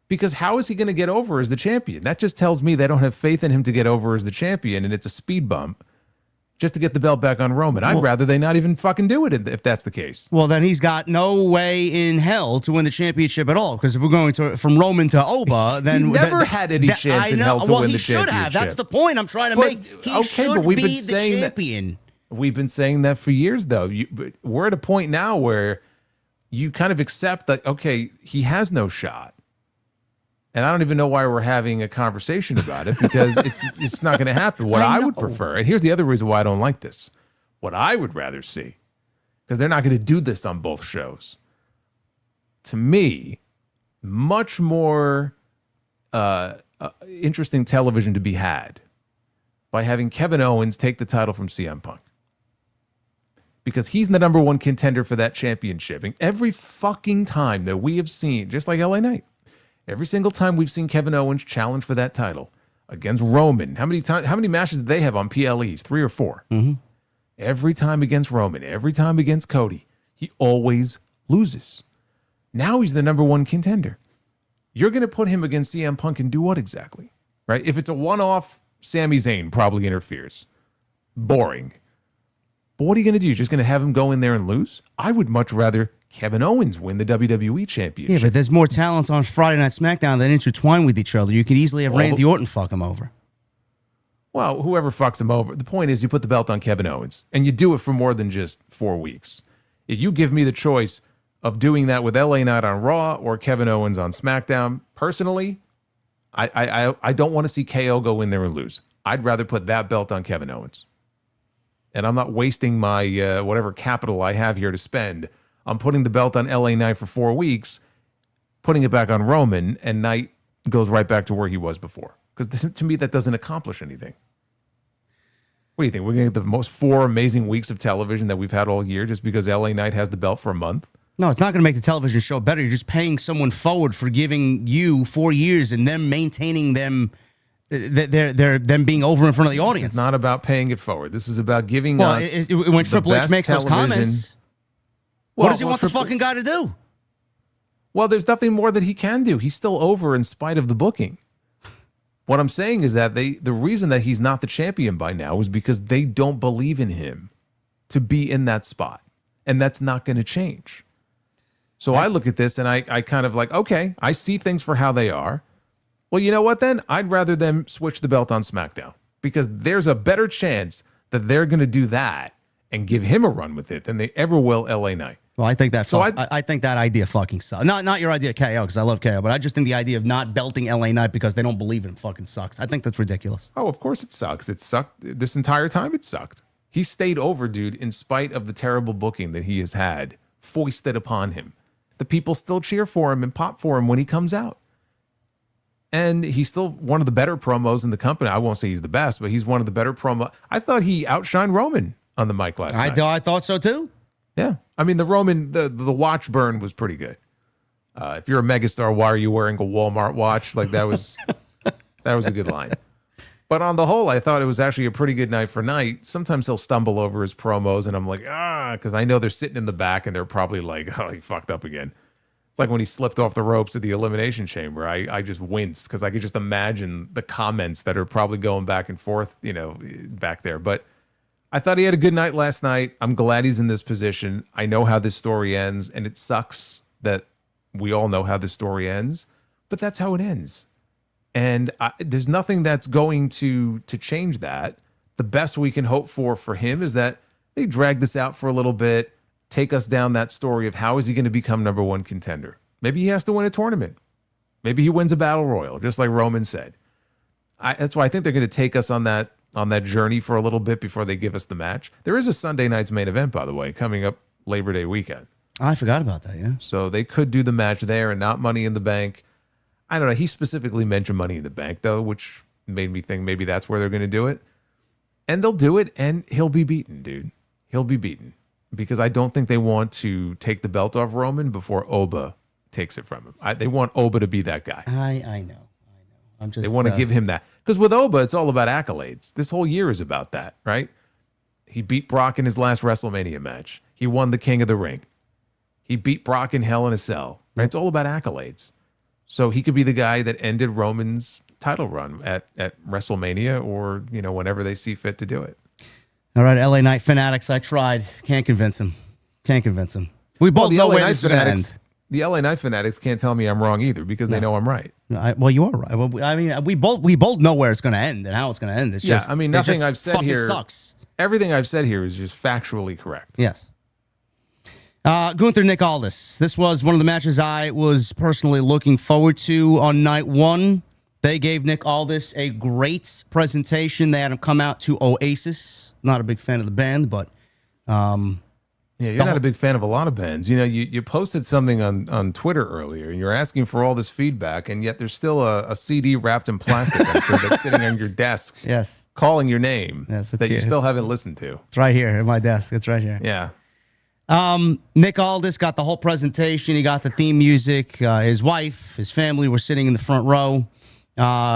because how is he going to get over as the champion? That just tells me they don't have faith in him to get over as the champion, and it's a speed bump just to get the belt back on Roman. I'd rather they not even fucking do it if that's the case. Well, then he's got no way in hell to win the championship at all, because if we're going from Roman to Oba, then... He never had any chance in hell to win the championship. Well, he should have. That's the point I'm trying to make. He should be the champion. We've been saying that for years, though. But we're at a point now where you kind of accept that, okay, he has no shot. And I don't even know why we're having a conversation about it, because it's not going to happen. What I would prefer, and here's the other reason why I don't like this, what I would rather see, because they're not going to do this on both shows. To me, much more interesting television to be had by having Kevin Owens take the title from CM Punk. Because he's the number 1 contender for that championship. And every fucking time that we have seen, just like LA Knight, every single time we've seen Kevin Owens challenge for that title against Roman, how many matches did they have on PLEs? 3 or 4? Mm-hmm. Every time against Roman, every time against Cody, he always loses. Now he's the number 1 contender. You're going to put him against CM Punk and do what exactly? Right? If it's a one-off, Sami Zayn probably interferes. Boring. But what are you going to do? You're just going to have him go in there and lose? I would much rather Kevin Owens win the WWE Championship. Yeah, but there's more talents on Friday Night SmackDown that intertwine with each other. You could easily have Randy Orton fuck him over. Well, whoever fucks him over. The point is you put the belt on Kevin Owens, and you do it for more than just 4 weeks. If you give me the choice of doing that with LA Knight on Raw or Kevin Owens on SmackDown, personally, I don't want to see KO go in there and lose. I'd rather put that belt on Kevin Owens. And I'm not wasting my whatever capital I have here to spend on putting the belt on LA Knight for 4 weeks, putting it back on Roman, and Knight goes right back to where he was before. Because to me, that doesn't accomplish anything. What do you think? We're going to get the most 4 amazing weeks of television that we've had all year just because LA Knight has the belt for a month? No, it's not going to make the television show better. You're just paying someone forward for giving you 4 years and them maintaining them. They're them being over in front of the audience. It's not about paying it forward. This is about giving us when Triple H makes those comments. Well, what does he want the fucking guy to do? Well, there's nothing more that he can do. He's still over in spite of the booking. What I'm saying is that the reason that he's not the champion by now is because they don't believe in him to be in that spot. And that's not going to change. So I look at this and I kind of like, okay, I see things for how they are. Well, you know what then? I'd rather them switch the belt on SmackDown because there's a better chance that they're going to do that and give him a run with it than they ever will LA Knight. Well, I think that I think that idea fucking sucks. Not your idea of KO, because I love KO, but I just think the idea of not belting LA Knight because they don't believe in him fucking sucks. I think that's ridiculous. Oh, of course it sucks. It sucked this entire time. It sucked. He stayed over, dude, in spite of the terrible booking that he has had foisted upon him. The people still cheer for him and pop for him when he comes out. And he's still one of the better promos in the company. I won't say he's the best, but he's one of the better promo. I thought he outshined Roman on the mic last night. I thought so too. Yeah. I mean, the Roman, the watch burn was pretty good. If you're a megastar, why are you wearing a Walmart watch? Like that was a good line. But on the whole, I thought it was actually a pretty good night for Knight. Sometimes he'll stumble over his promos and I'm like, because I know they're sitting in the back and they're probably like, oh, he fucked up again. It's like when he slipped off the ropes at the Elimination Chamber. I just winced because I could just imagine the comments that are probably going back and forth, back there. But I thought he had a good night last night. I'm glad he's in this position. I know how this story ends, and it sucks that we all know how this story ends, but that's how it ends. And there's nothing that's going to change that. The best we can hope for him is that they drag this out for a little bit, take us down that story of how is he going to become number one contender. Maybe he has to win a tournament. Maybe he wins a battle royal, just like Roman said. That's why I think they're going to take us on that journey for a little bit before they give us the match. There is a Sunday night's main event, by the way, coming up Labor Day weekend. I forgot about that, yeah. So they could do the match there and not Money in the Bank. I don't know. He specifically mentioned Money in the Bank, though, which made me think maybe that's where they're going to do it. And they'll do it, and he'll be beaten, dude. He'll be beaten. Because I don't think they want to take the belt off Roman before Oba takes it from him. They want Oba to be that guy. I know. They want to give him that. Because with Oba, it's all about accolades. This whole year is about that, right? He beat Brock in his last WrestleMania match. He won the King of the Ring. He beat Brock in Hell in a Cell. Right? It's all about accolades. So he could be the guy that ended Roman's title run at WrestleMania or, whenever they see fit to do it. All right, LA Knight fanatics, I tried. Can't convince him. We both know where this is going to end. The LA Knight fanatics can't tell me I'm wrong either because they know I'm right. Well, you are right. Well, I mean, we both know where it's going to end and how it's going to end. It's just, nothing I've said here sucks. Everything I've said here is just factually correct. Yes. Gunther, Nick Aldis. This was one of the matches I was personally looking forward to on night one. They gave Nick Aldis a great presentation. They had him come out to Oasis. Not a big fan of the band, but yeah, you're not a big fan of a lot of bands. You posted something on Twitter earlier, and you're asking for all this feedback, and yet there's still a CD wrapped in plastic, I'm sure, that's sitting on your desk. Yes. Calling your name. Yes, that you still haven't listened to. It's right here at my desk. It's right here. Yeah. Nick Aldis got the whole presentation. He got the theme music. His wife, his family were sitting in the front row.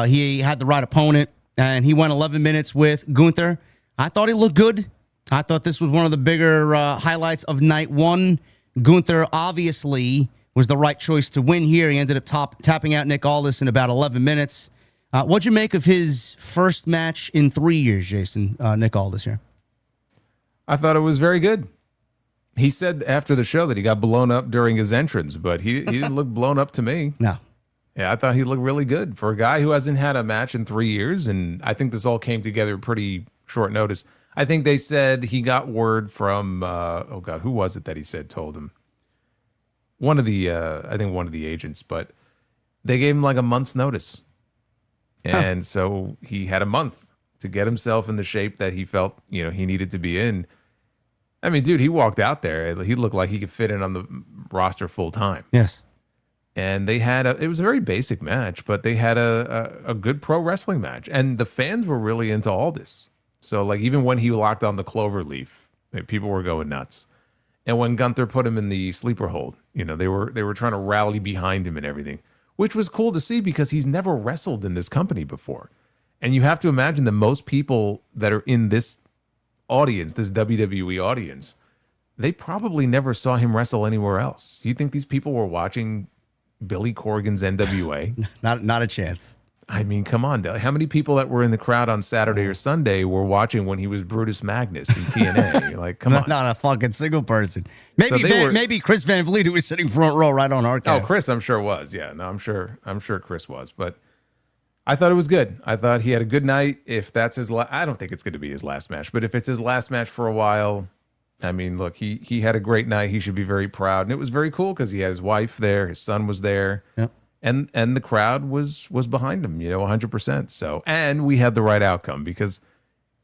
He had the right opponent, and he went 11 minutes with Gunther. I thought he looked good. I thought this was one of the bigger highlights of night one. Gunther obviously was the right choice to win here. He ended up tapping out Nick Aldis in about 11 minutes. What'd you make of his first match in 3 years, Jason, Nick Aldis here? I thought it was very good. He said after the show that he got blown up during his entrance, but he didn't look blown up to me. No. Yeah, I thought he looked really good for a guy who hasn't had a match in 3 years, and I think this all came together pretty short notice. I think they said he got word from, who was it that he said told him? One of the agents, but they gave him like a month's notice. And so he had a month to get himself in the shape that he felt, he needed to be in. I mean, dude, he walked out there. He looked like he could fit in on the roster full time. Yes. And they had it was a very basic match, but they had a good pro wrestling match. And the fans were really into Aldis. So, like, even when he locked on the clover leaf, people were going nuts. And when Gunther put him in the sleeper hold, they were trying to rally behind him and everything, which was cool to see because he's never wrestled in this company before. And you have to imagine that most people that are in this audience, this WWE audience, they probably never saw him wrestle anywhere else. Do you think these people were watching Billy Corgan's NWA? Not a chance. I mean, come on. How many people that were in the crowd on Saturday or Sunday were watching when he was Brutus Magnus in TNA? Like, come on. Not a fucking single person. Maybe Chris Van Vliet, who was sitting front row right on Arcade. Oh, Chris, I'm sure was. Yeah, no, I'm sure Chris was. But I thought it was good. I thought he had a good night. If that's his I don't think it's going to be his last match, but if it's his last match for a while, I mean, look, he had a great night. He should be very proud. And it was very cool because he had his wife there. His son was there. Yep. And the crowd was behind him, 100%. So, and we had the right outcome because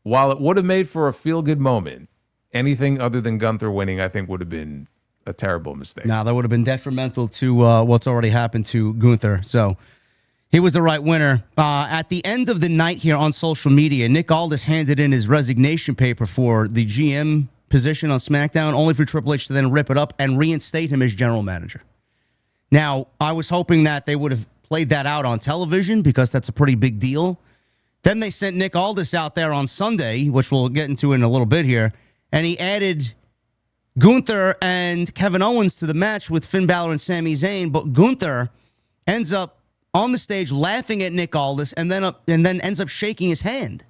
while it would have made for a feel-good moment, anything other than Gunther winning, I think would have been a terrible mistake. No, that would have been detrimental to what's already happened to Gunther. So he was the right winner. At the end of the night here on social media, Nick Aldis handed in his resignation paper for the GM position on SmackDown, only for Triple H to then rip it up and reinstate him as general manager. Now, I was hoping that they would have played that out on television because that's a pretty big deal. Then they sent Nick Aldis out there on Sunday, which we'll get into in a little bit here, and he added Gunther and Kevin Owens to the match with Finn Balor and Sami Zayn, but Gunther ends up on the stage laughing at Nick Aldis and then ends up shaking his hand.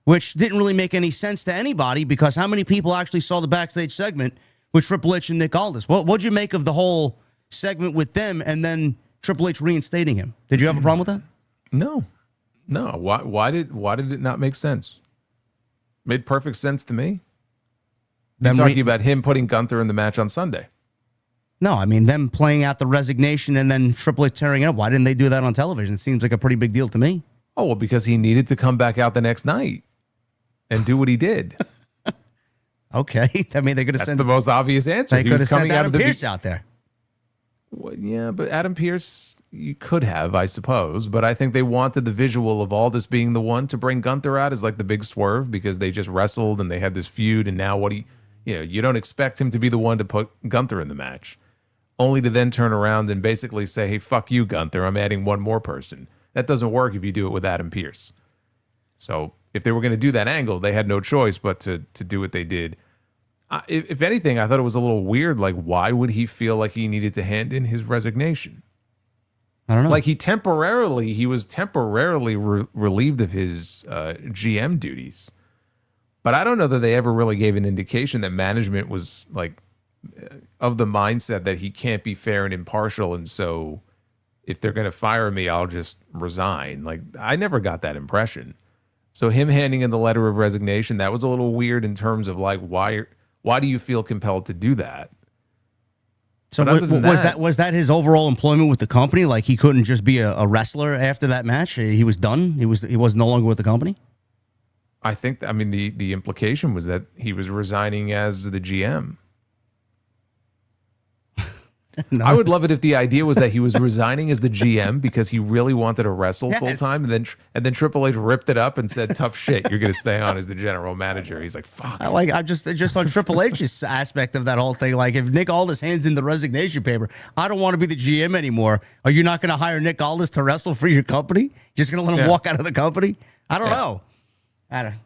which didn't really make any sense to anybody because how many people actually saw the backstage segment with Triple H and Nick Aldis? What'd you make of the whole segment with them and then Triple H reinstating him? Did you have a problem with that? No. Why did it not make sense? Made perfect sense to me. You're talking about him putting Gunther in the match on Sunday. No, I mean them playing out the resignation and then Triple H tearing it up. Why didn't they do that on television? It seems like a pretty big deal to me. Oh, well, because he needed to come back out the next night and do what he did. Okay. I mean, they could have sent the most obvious answer. They could have sent Adam Pearce out there. Well, yeah, but Adam Pearce, you could have, I suppose. But I think they wanted the visual of Aldis being the one to bring Gunther out as like the big swerve because they just wrestled and they had this feud. And now you don't expect him to be the one to put Gunther in the match, only to then turn around and basically say, hey, fuck you, Gunther. I'm adding one more person. That doesn't work if you do it with Adam Pearce. So if they were going to do that angle, they had no choice but to do what they did. If anything, I thought it was a little weird. Like, why would he feel like he needed to hand in his resignation? I don't know. Like he was temporarily relieved of his GM duties. But I don't know that they ever really gave an indication that management was like of the mindset that he can't be fair and impartial. And so if they're going to fire me, I'll just resign. Like I never got that impression. So him handing in the letter of resignation, that was a little weird in terms of like, why do you feel compelled to do that? So was that his overall employment with the company? Like he couldn't just be a wrestler after that match? He was done? He was no longer with the company? I think, the implication was that he was resigning as the GM. No. I would love it if the idea was that he was resigning as the GM because he really wanted to wrestle full time, and then Triple H ripped it up and said, "Tough shit, you're going to stay on as the general manager." He's like, "Fuck." I just on Triple H's aspect of that whole thing. Like, if Nick Aldis hands in the resignation paper, I don't want to be the GM anymore. Are you not going to hire Nick Aldis to wrestle for your company? Just going to let him walk out of the company? I don't know.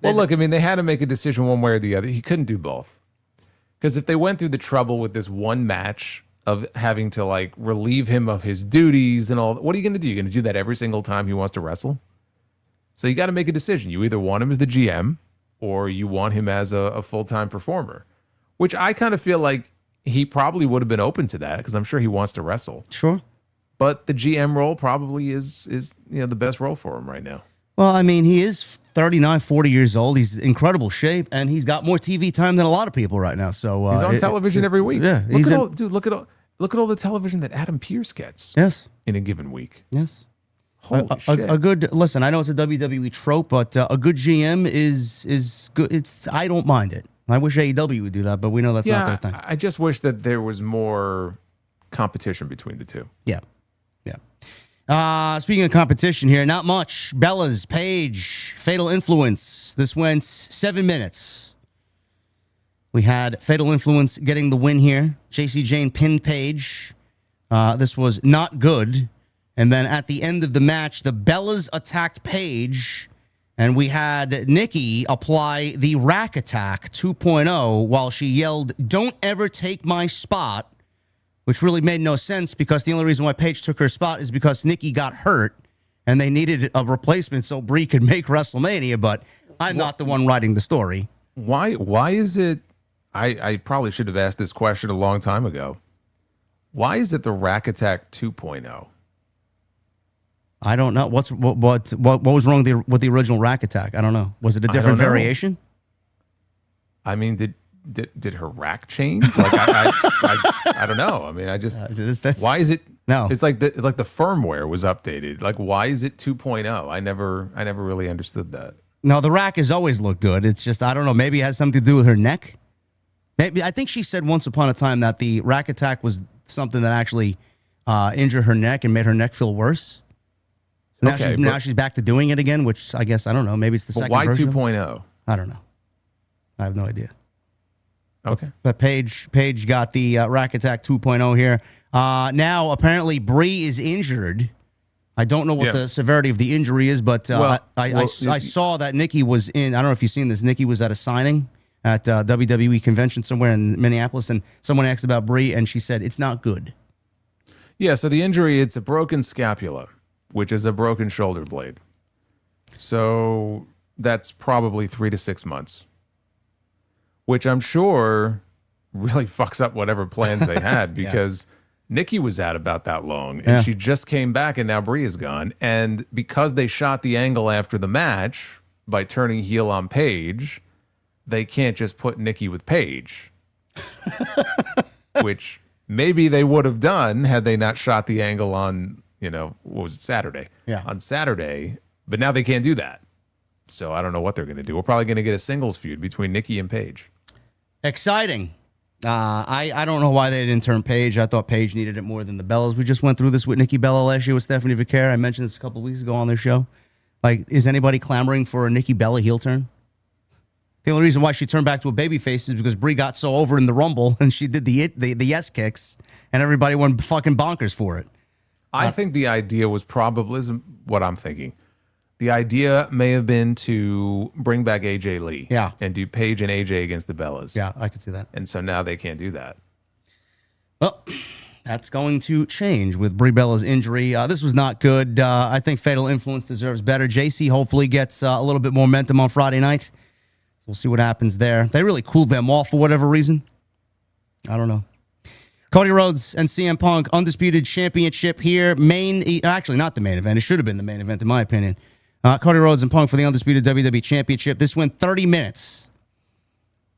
Well, look, they had to make a decision one way or the other. He couldn't do both because if they went through the trouble with this one match of having to like relieve him of his duties and all, what are you going to do? You're going to do that every single time he wants to wrestle? So you got to make a decision. You either want him as the GM or you want him as a full-time performer, which I kind of feel like he probably would have been open to that because I'm sure he wants to wrestle. Sure. But the GM role probably is the best role for him right now. Well, he is 39, 40 years old. He's in incredible shape, and he's got more TV time than a lot of people right now. So he's on television every week. Yeah, look at all the television that Adam Pearce gets. Yes, in a given week. Yes, holy shit. A good listen. I know it's a WWE trope, but a good GM is good. I don't mind it. I wish AEW would do that, but we know that's not their thing. I just wish that there was more competition between the two. Yeah. Speaking of competition here, not much. Bella's Paige, Fatal Influence. This went 7 minutes. We had Fatal Influence getting the win here. JC Jane pinned Paige. This was not good. And then at the end of the match, the Bellas attacked Paige, and we had Nikki apply the Rack Attack 2.0 while she yelled, "Don't ever take my spot," which really made no sense because the only reason why Paige took her spot is because Nikki got hurt and they needed a replacement so Brie could make WrestleMania, but I'm not the one writing the story. Why is it, I probably should have asked this question a long time ago. Why is it the Rack Attack 2.0? I don't know. What was wrong with the original Rack Attack? I don't know. Was it a different variation? Did her rack change? Like I don't know. Why is it? No, it's like the firmware was updated. Like why is it 2.0? I never really understood that. No, the rack has always looked good. It's just I don't know. Maybe it has something to do with her neck. Maybe I think she said once upon a time that the Rack Attack was something that actually injured her neck and made her neck feel worse. Now she's back to doing it again, which I guess I don't know. Maybe it's the second version. Why 2.0? I don't know. I have no idea. Okay. But Paige got the Rack Attack 2.0 here. Now, apparently, Brie is injured. I don't know what the severity of the injury is, but I saw that Nikki was in. I don't know if you've seen this. Nikki was at a signing at WWE convention somewhere in Minneapolis, and someone asked about Brie, and she said, it's not good. Yeah, so the injury, it's a broken scapula, which is a broken shoulder blade. So that's probably 3 to 6 months, which I'm sure really fucks up whatever plans they had because Nikki was out about that long and she just came back and now Brie is gone. And because they shot the angle after the match by turning heel on Paige, they can't just put Nikki with Paige, which maybe they would have done had they not shot the angle on, what was it, Saturday? Yeah. On Saturday, but now they can't do that. So I don't know what they're going to do. We're probably going to get a singles feud between Nikki and Paige. Exciting. I don't know why they didn't turn Paige. I thought Paige needed it more than the Bellas. We just went through this with Nikki Bella last year with Stephanie Vaquer. I mentioned this a couple of weeks ago on their show. Like, is anybody clamoring for a Nikki Bella heel turn? The only reason why she turned back to a babyface is because Brie got so over in the Rumble and she did the yes kicks and everybody went fucking bonkers for it. I think the idea was probably what I'm thinking. The idea may have been to bring back AJ Lee. Yeah. And do Paige and AJ against the Bellas. Yeah, I could see that. And so now they can't do that. Well, that's going to change with Brie Bella's injury. This was not good. I think Fatal Influence deserves better. JC hopefully gets a little bit more momentum on Friday night. So we'll see what happens there. They really cooled them off for whatever reason. I don't know. Cody Rhodes and CM Punk, Undisputed Championship here. Actually, not the main event. It should have been the main event, in my opinion. Cody Rhodes and Punk for the Undisputed WWE Championship. This went 30 minutes.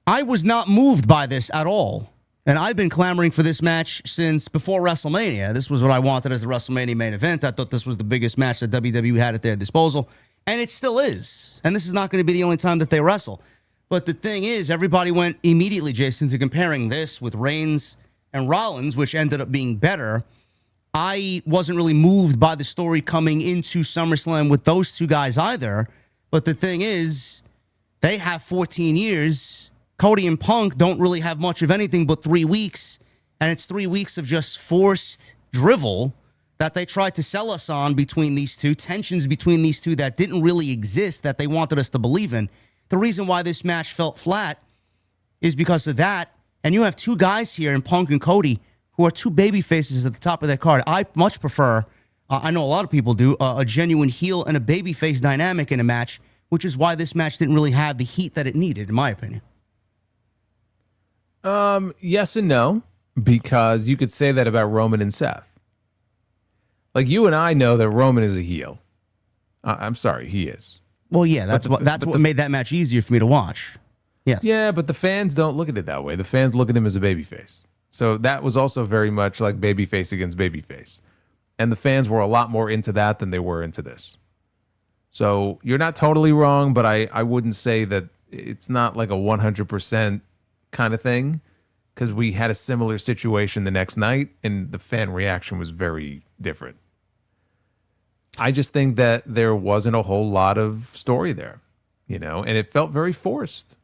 I was not moved by this at all. And I've been clamoring for this match since before WrestleMania. This was what I wanted as the WrestleMania main event. I thought this was the biggest match that WWE had at their disposal. And it still is. And this is not going to be the only time that they wrestle. But the thing is, everybody went immediately, Jason, to comparing this with Reigns and Rollins, which ended up being better. I wasn't really moved by the story coming into SummerSlam with those two guys either. But the thing is, they have 14 years. Cody and Punk don't really have much of anything but 3 weeks. And it's 3 weeks of just forced drivel that they tried to sell us on between these two. Tensions between these two that didn't really exist that they wanted us to believe in. The reason why this match felt flat is because of that. And you have two guys here in Punk and Cody who are two baby faces at the top of their card. I much prefer, I know a lot of people do, a genuine heel and a baby face dynamic in a match, which is why this match didn't really have the heat that it needed, in my opinion. Yes and no, because you could say that about Roman and Seth. Like, you and I know that Roman is a heel. I'm sorry, he is. Well, yeah, that's what made that match easier for me to watch. Yes. Yeah, but the fans don't look at it that way. The fans look at him as a babyface. So that was also very much like babyface against babyface. And the fans were a lot more into that than they were into this. So you're not totally wrong, but I wouldn't say that it's not like a 100% kind of thing, because we had a similar situation the next night and the fan reaction was very different. I just think that there wasn't a whole lot of story there, and it felt very forced.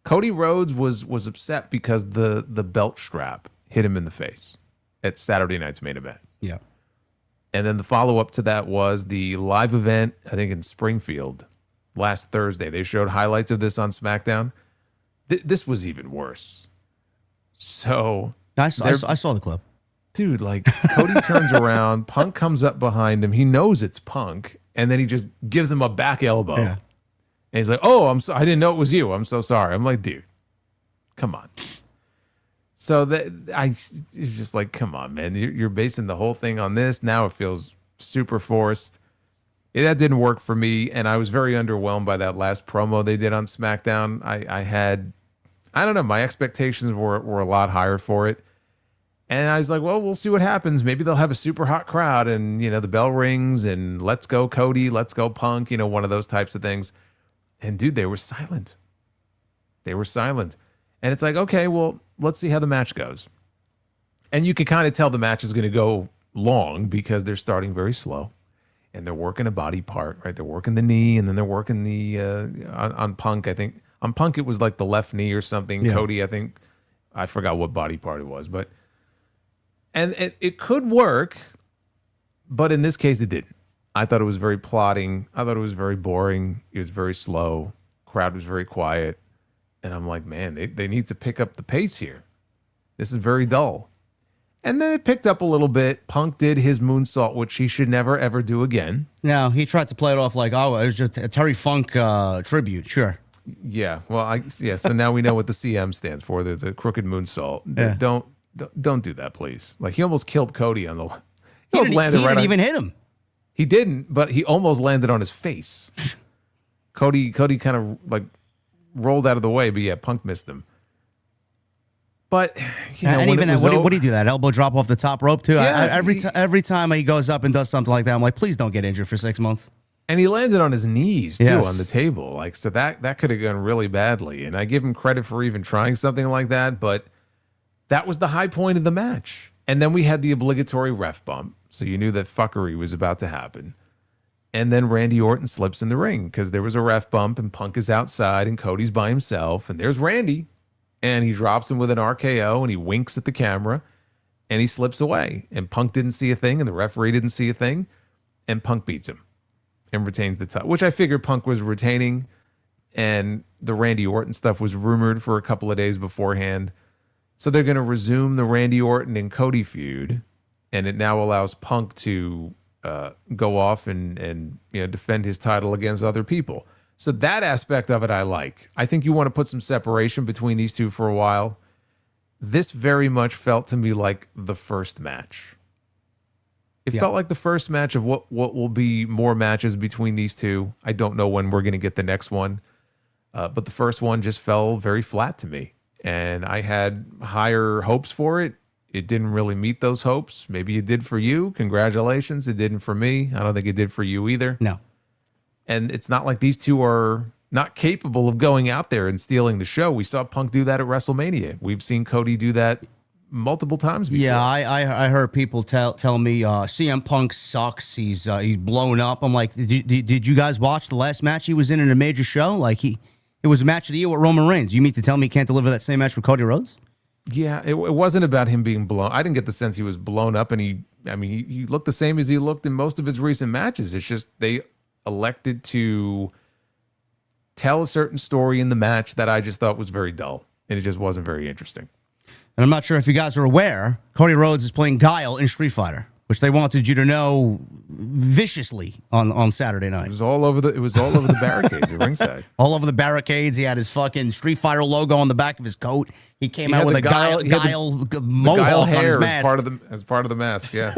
Cody Rhodes was upset because the belt strap hit him in the face at Saturday night's main event. Yeah. And then the follow-up to that was the live event, I think in Springfield, last Thursday. They showed highlights of this on SmackDown. This was even worse. So I saw the clip. Dude, like, Cody turns around, Punk comes up behind him. He knows it's Punk, and then he just gives him a back elbow. Yeah. And he's like, "Oh, I didn't know it was you. I'm so sorry." I'm like, dude, come on. So it's just like, come on, man. You're basing the whole thing on this. Now it feels super forced. That didn't work for me, and I was very underwhelmed by that last promo they did on SmackDown. I don't know, my expectations were a lot higher for it. And I was like, well, we'll see what happens. Maybe they'll have a super hot crowd and, the bell rings and let's go Cody, let's go Punk, one of those types of things. And dude, they were silent. They were silent. And it's like, okay, well, let's see how the match goes. And you can kind of tell the match is going to go long because they're starting very slow. And they're working a body part, right? They're working the knee, and then they're working the on Punk. I think on Punk it was like the left knee or something. Yeah. Cody, I forgot what body part it was, and it could work, but in this case it didn't. I thought it was very plotting. I thought it was very boring. It was very slow. Crowd was very quiet, and I'm like, man, they need to pick up the pace here. This is very dull. And then it picked up a little bit. Punk did his moonsault, which he should never, ever do again. No, he tried to play it off like, oh, it was just a Terry Funk tribute. Sure. Yeah. Well, so now we know what the CM stands for, the crooked moonsault. Yeah. Don't do that, please. Like, he almost killed Cody on the... He didn't even hit him. He didn't, but he almost landed on his face. Cody kind of like rolled out of the way, but yeah, Punk missed him. But and even that, what do you do? That elbow drop off the top rope too? Yeah, every time he goes up and does something like that, I'm like, please don't get injured for 6 months. And he landed on his knees too, Yes. on the table. Like, so that could have gone really badly. And I give him credit for even trying something like that, but that was the high point of the match. And then we had the obligatory ref bump, so you knew that fuckery was about to happen. And then Randy Orton slips in the ring because there was a ref bump and Punk is outside and Cody's by himself. And there's Randy. And he drops him with an RKO and he winks at the camera and he slips away. And Punk didn't see a thing and the referee didn't see a thing. And Punk beats him and retains the title, which I figured Punk was retaining. And the Randy Orton stuff was rumored for a couple of days beforehand. So they're going to resume the Randy Orton and Cody feud. And it now allows Punk to go off and defend his title against other people. So that aspect of it I like. I think you want to put some separation between these two for a while. This very much felt to me like the first match. It felt like the first match of what will be more matches between these two. I don't know when we're going to get the next one. But the first one just fell very flat to me. And I had higher hopes for it. It didn't really meet those hopes. Maybe it did for you. Congratulations. It didn't for me. I don't think it did for you either. No. And it's not like these two are not capable of going out there and stealing the show. We saw Punk do that at WrestleMania. We've seen Cody do that multiple times before. Yeah, I heard people tell me CM Punk sucks. He's blown up. I'm like, did you guys watch the last match he was in a major show? Like it was a match of the year with Roman Reigns. You mean to tell me he can't deliver that same match with Cody Rhodes? Yeah, it wasn't about him being blown. I didn't get the sense he was blown up, and he looked the same as he looked in most of his recent matches. It's just they elected to tell a certain story in the match that I just thought was very dull, and it just wasn't very interesting. And I'm not sure if you guys are aware, Cody Rhodes is playing Guile in Street Fighter, which they wanted you to know viciously on Saturday night. It was all over the barricades at ringside. All over the barricades. He had his fucking Street Fighter logo on the back of his coat. He came out with a Guile mohawk on his mask. As part of the mask, yeah.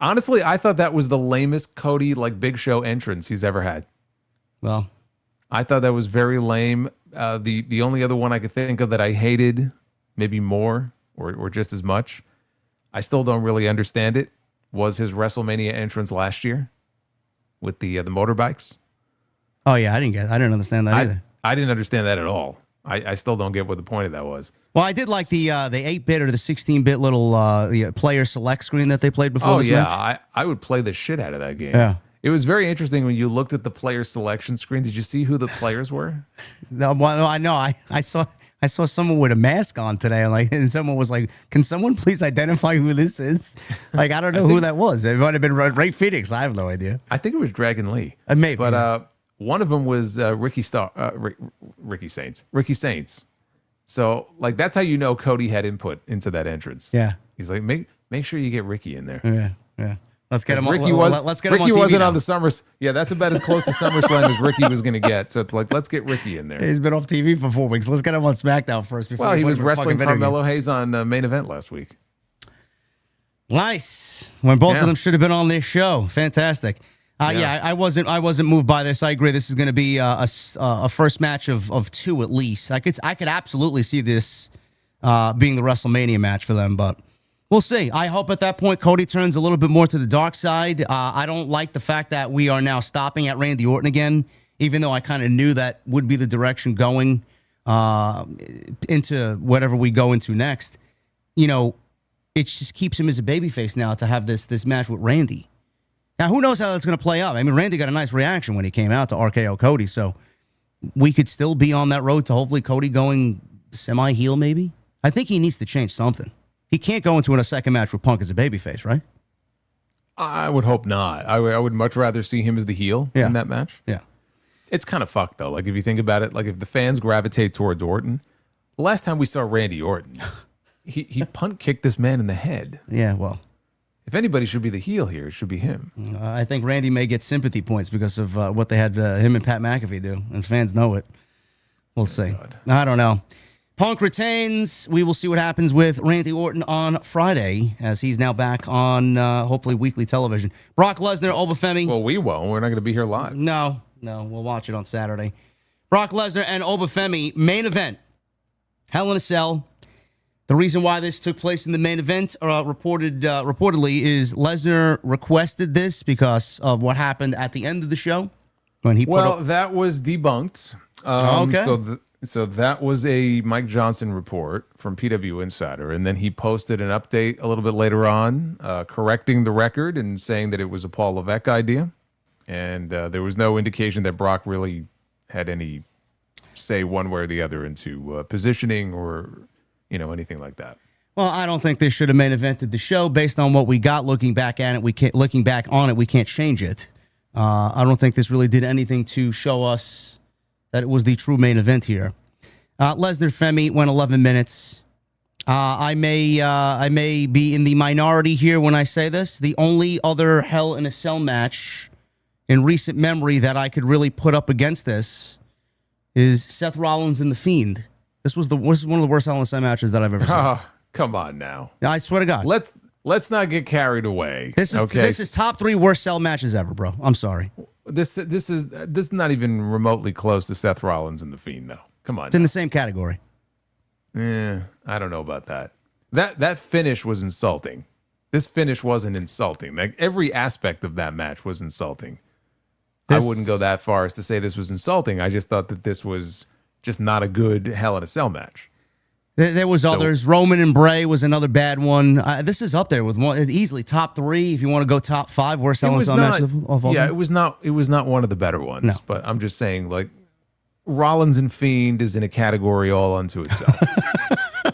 Honestly, I thought that was the lamest Cody Big Show entrance he's ever had. Well, I thought that was very lame. The only other one I could think of that I hated, maybe more or just as much, I still don't really understand it, was his WrestleMania entrance last year with the motorbikes. Oh yeah, I didn't understand that either. I didn't understand that at all. I still don't get what the point of that was. Well, I did like the 8-bit or the 16-bit little the player select screen that they played before this match. I would play the shit out of that game. Yeah. It was very interesting when you looked at the player selection screen. Did you see who the players were? No, I know. I saw someone with a mask on today, and someone was like, "Can someone please identify who this is?" Like, I don't know who that was. It might have been Ray Phoenix. I have no idea. I think it was Dragon Lee. Maybe, but one of them was Ricky Saints. So that's how you know Cody had input into that entrance. Yeah, he's like, make sure you get Ricky in there. Yeah. Let's get him. Ricky wasn't on the Summers. Yeah, that's about as close to SummerSlam as Ricky was going to get. So it's like, let's get Ricky in there. He's been off TV for 4 weeks. Let's get him on SmackDown first. Well, he was wrestling Carmelo Hayes on Main Event last week. Nice. When both of them should have been on this show. Fantastic. I wasn't moved by this. I agree. This is going to be a first match of two at least. I could absolutely see this being the WrestleMania match for them, but we'll see. I hope at that point Cody turns a little bit more to the dark side. I don't like the fact that we are now stopping at Randy Orton again, even though I kind of knew that would be the direction going into whatever we go into next. It just keeps him as a babyface now to have this match with Randy. Now, who knows how that's going to play out? I mean, Randy got a nice reaction when he came out to RKO Cody, so we could still be on that road to hopefully Cody going semi-heel maybe. I think he needs to change something. He can't go into a second match with Punk as a babyface, right? I would hope not. I would much rather see him as the heel in that match. Yeah. It's kind of fucked, though. If you think about it, if the fans gravitate towards Orton, the last time we saw Randy Orton, he punt kicked this man in the head. Yeah, well, if anybody should be the heel here, it should be him. I think Randy may get sympathy points because of what they had him and Pat McAfee do, and fans know it. We'll see. God. I don't know. Punk retains. We will see what happens with Randy Orton on Friday, as he's now back on hopefully weekly television. Brock Lesnar, Oba Femi. Well, we won't. We're not going to be here live. No, we'll watch it on Saturday. Brock Lesnar and Oba Femi, main event. Hell in a Cell. The reason why this took place in the main event, reportedly, is Lesnar requested this because of what happened at the end of the show when he that was debunked. Okay. So that was a Mike Johnson report from PW Insider, and then he posted an update a little bit later on, correcting the record and saying that it was a Paul Levesque idea, and there was no indication that Brock really had any say one way or the other into positioning or anything like that. Well, I don't think they should have main evented the show based on what we got. Looking back on it, we can't change it. I don't think this really did anything to show us that it was the true main event here. Lesnar Femi went 11 minutes. I may be in the minority here when I say this. The only other Hell in a Cell match in recent memory that I could really put up against this is Seth Rollins and The Fiend. This is one of the worst Hell in a Cell matches that I've ever seen. Oh, come on now. I swear to God. Let's not get carried away. This is top 3 worst Cell matches ever, bro. I'm sorry. This is not even remotely close to Seth Rollins and The Fiend, though. Come on. It's in the same category. I don't know about that. That finish was insulting. This finish wasn't insulting. Like every aspect of that match was insulting. I wouldn't go that far as to say this was insulting. I just thought that this was just not a good Hell in a Cell match. There was others. Roman and Bray was another bad one. This is up there with one easily top 3 if you want to go top 5 worst Hell in a Cell matches of all time. It was not one of the better ones. No. But I'm just saying, like, Rollins and Fiend is in a category all unto itself.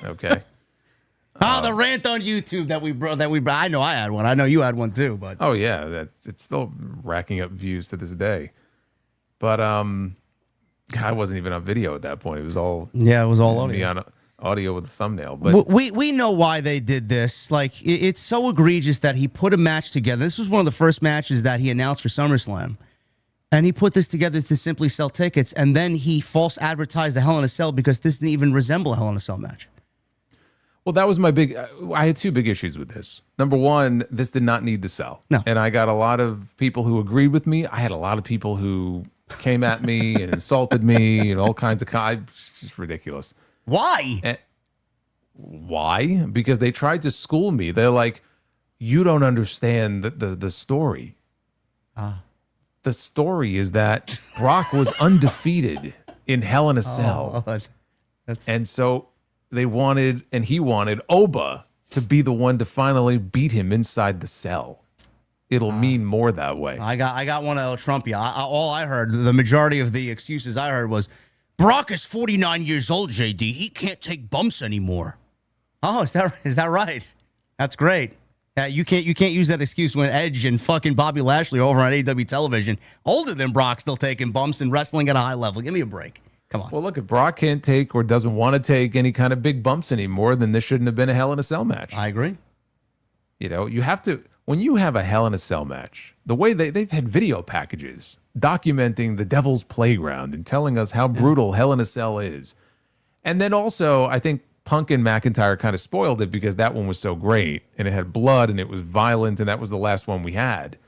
Okay. The rant on YouTube that we I know I had one. I know you had one too, but oh yeah, it's still racking up views to this day. But I wasn't even on video at that point. It was all audio. Me on audio with the thumbnail. But we know why they did this. Like it's so egregious that he put a match together. This was one of the first matches that he announced for SummerSlam. And he put this together to simply sell tickets, and then he false advertised the Hell in a Cell because this didn't even resemble a Hell in a Cell match. Well, that was my I had 2 big issues with this. Number one, this did not need the sell. No. And I got a lot of people who agreed with me. I had a lot of people who came at me and insulted me and all kinds of... It's just ridiculous. Why? Why? Because they tried to school me. They're like, you don't understand the story. The story is that Brock was undefeated in Hell in a Cell. And so he wanted Oba to be the one to finally beat him inside the cell. It'll mean more that way. I got one that'll trump you. All I heard, the majority of the excuses I heard was, Brock is 49 years old, JD. He can't take bumps anymore. Oh, is that right? That's great. You can't use that excuse when Edge and fucking Bobby Lashley are over on AEW television, older than Brock, still taking bumps and wrestling at a high level. Give me a break. Come on. Well, look, if Brock can't take or doesn't want to take any kind of big bumps anymore, then this shouldn't have been a Hell in a Cell match. I agree. You have to, when you have a Hell in a Cell match, the way they've had video packages documenting the Devil's Playground and telling us how brutal Hell in a Cell is. And then also, I think Punk and McIntyre kind of spoiled it because that one was so great and it had blood and it was violent and that was the last one we had.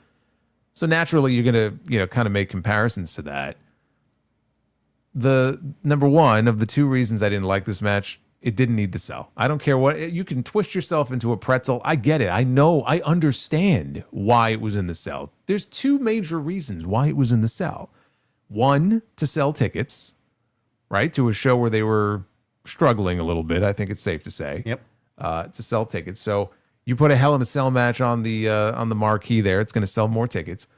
So naturally, you're going to, kind of make comparisons to that. The number one of the 2 reasons I didn't like this match, it didn't need the sell. I don't care what, you can twist yourself into a pretzel. I get it. I know. I understand why it was in the cell. There's 2 major reasons why it was in the cell. One, to sell tickets, right? To a show where they were struggling a little bit. I think it's safe to say. Yep. To sell tickets. So you put a Hell in a Cell match on the marquee there. It's going to sell more tickets.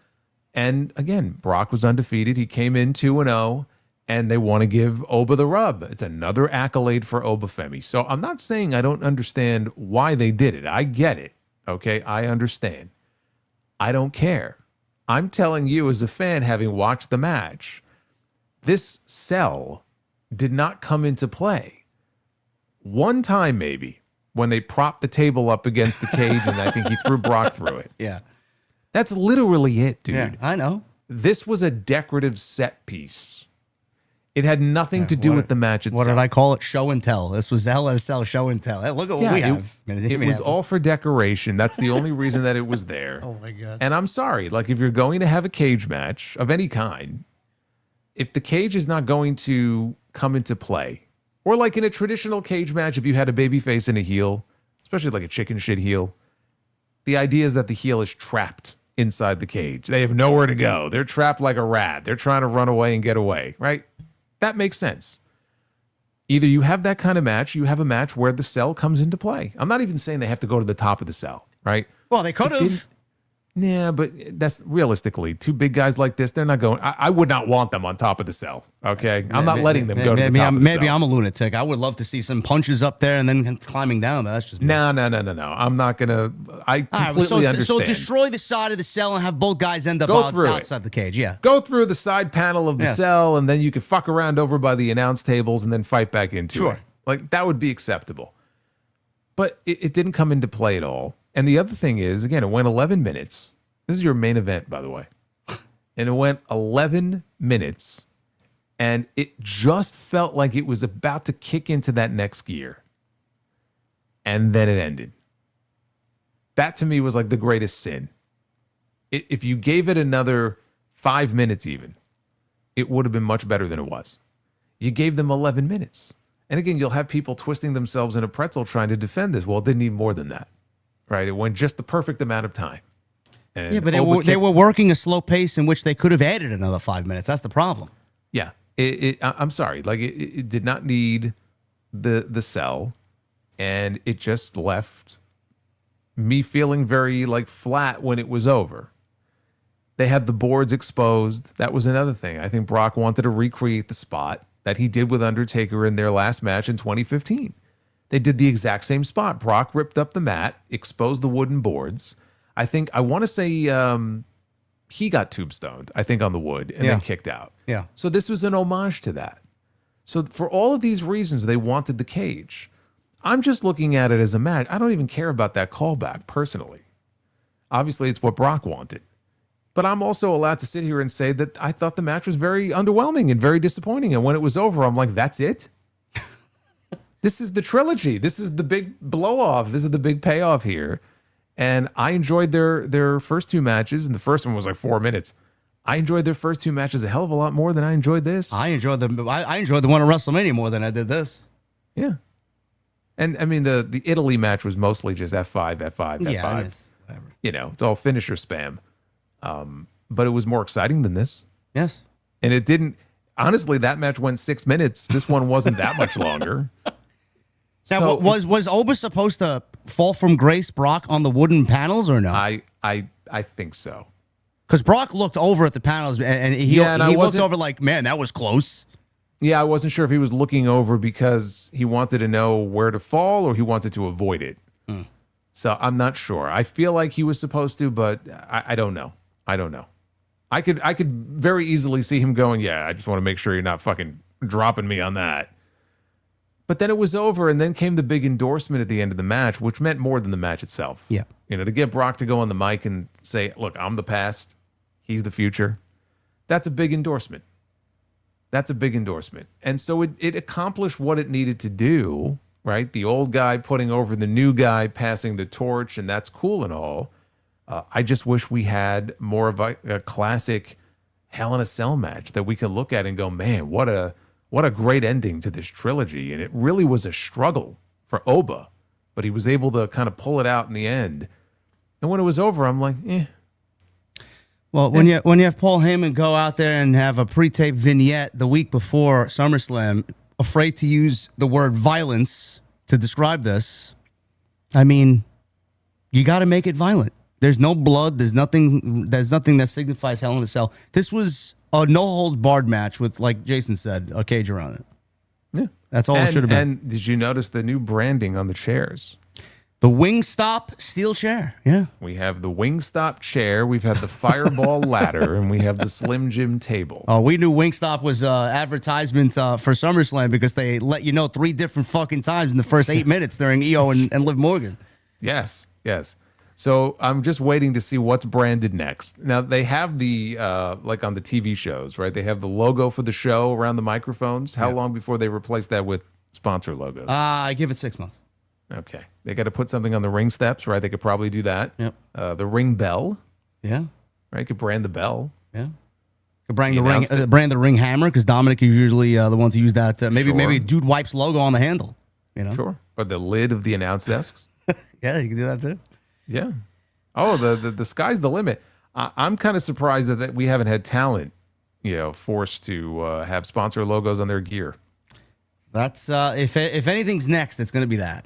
And again, Brock was undefeated. He came in 2-0. And they want to give Oba the rub. It's another accolade for Oba Femi. So I'm not saying I don't understand why they did it. I get it. Okay, I understand. I don't care. I'm telling you as a fan, having watched the match, this sell did not come into play. One time maybe, when they propped the table up against the cage and I think he threw Brock through it. Yeah. That's literally it, dude. Yeah, I know. This was a decorative set piece. It had nothing to do with the match itself. What did I call it? Show and tell. This was LSL show and tell. Hey, look at what we have. It was all for decoration. That's the only reason that it was there. Oh, my God. And I'm sorry. Like, if you're going to have a cage match of any kind, if the cage is not going to come into play, or like in a traditional cage match, if you had a babyface and a heel, especially like a chicken shit heel, the idea is that the heel is trapped inside the cage. They have nowhere to go. They're trapped like a rat. They're trying to run away and get away, right? That makes sense. Either you have that kind of match, you have a match where the cell comes into play. I'm not even saying they have to go to the top of the cell, right? Well, they could have. Yeah, but that's realistically, two big guys like this, they're not going. I would not want them on top of the cell, okay? I'm not letting them go to the top of the cell. Maybe I'm a lunatic. I would love to see some punches up there and then climbing down, but that's just me. No. I'm not going to. I completely understand. So destroy the side of the cell and have both guys end up outside the cage, yeah. Go through the side panel of the cell, and then you could fuck around over by the announce tables and then fight back into it. Like, that would be acceptable. But it didn't come into play at all. And the other thing is, again, it went 11 minutes. This is your main event, by the way. And it went 11 minutes. And it just felt like it was about to kick into that next gear. And then it ended. That, to me, was like the greatest sin. If you gave it another 5 minutes even, it would have been much better than it was. You gave them 11 minutes. And again, you'll have people twisting themselves in a pretzel trying to defend this. Well, it didn't need more than that. Right? It went just the perfect amount of time. And yeah, but they were working a slow pace in which they could have added another 5 minutes. That's the problem. Yeah. I'm sorry. Like, it did not need the cell. And it just left me feeling very, like, flat when it was over. They had the boards exposed. That was another thing. I think Brock wanted to recreate the spot that he did with Undertaker in their last match in 2015. They did the exact same spot. Brock ripped up the mat, exposed the wooden boards. I want to say he got tombstoned, I think, on the wood and then kicked out. Yeah. So this was an homage to that. So for all of these reasons, they wanted the cage. I'm just looking at it as a match. I don't even care about that callback personally. Obviously, it's what Brock wanted. But I'm also allowed to sit here and say that I thought the match was very underwhelming and very disappointing. And when it was over, I'm like, that's it? This is the trilogy. This is the big blow off. This is the big payoff here. And I enjoyed their first two matches. And the first one was like 4 minutes. I enjoyed their first two matches a hell of a lot more than I enjoyed this. I enjoyed the one at WrestleMania more than I did this. Yeah. And I mean, the Italy match was mostly just F5, F5, F5. Yeah, it's whatever. You know, it's all finisher spam. But it was more exciting than this. Yes. And it didn't, honestly, that match went 6 minutes. This one wasn't that much longer. Now, So was Oba supposed to fall from grace Brock on the wooden panels or no? I think so. Because Brock looked over at the panels and he looked over like, man, that was close. Yeah, I wasn't sure if he was looking over because he wanted to know where to fall or he wanted to avoid it. So I'm not sure. I feel like he was supposed to, but I don't know. I don't know. I could very easily see him going, yeah, I just want to make sure you're not fucking dropping me on that. But then it was over, and then came the big endorsement at the end of the match, which meant more than the match itself. Yeah. You know, to get Brock to go on the mic and say, look, I'm the past, he's the future. That's a big endorsement. That's a big endorsement. And so it accomplished what it needed to do, right? The old guy putting over the new guy, passing the torch, and that's cool and all. I just wish we had more of a classic Hell in a Cell match that we could look at and go, man, what a great ending to this trilogy. And it really was a struggle for Oba, but he was able to kind of pull it out in the end. And when it was over, I'm like, eh. Well, when you have Paul Heyman go out there and have a pre-taped vignette the week before SummerSlam, afraid to use the word violence to describe this, I mean, you got to make it violent. There's no blood. There's nothing that signifies Hell in a Cell. This was a no-holds-barred match with, like Jason said, a cage around it. Yeah. That's all it should have been. And did you notice the new branding on the chairs? The Wingstop steel chair. Yeah. We have the Wingstop chair. We've had the Fireball ladder, and we have the Slim Jim table. Oh, we knew Wingstop was advertisement for SummerSlam because they let you know 3 different fucking times in the first 8 minutes during EO and Liv Morgan. Yes. So I'm just waiting to see what's branded next. Now, they have the, like on the TV shows, right? They have the logo for the show around the microphones. How long before they replace that with sponsor logos? I give it 6 months. Okay. They got to put something on the ring steps, right? They could probably do that. Yep. The ring bell. Yeah. Right? Could brand the bell. Yeah. Could brand the ring hammer because Dominic is usually the one to use that. Maybe Dude Wipes logo on the handle. You know. Sure. Or the lid of the announce desks. Yeah, you can do that too. Yeah. Oh, the sky's the limit. I'm kind of surprised that we haven't had talent, forced to have sponsor logos on their gear. That's if anything's next, it's going to be that.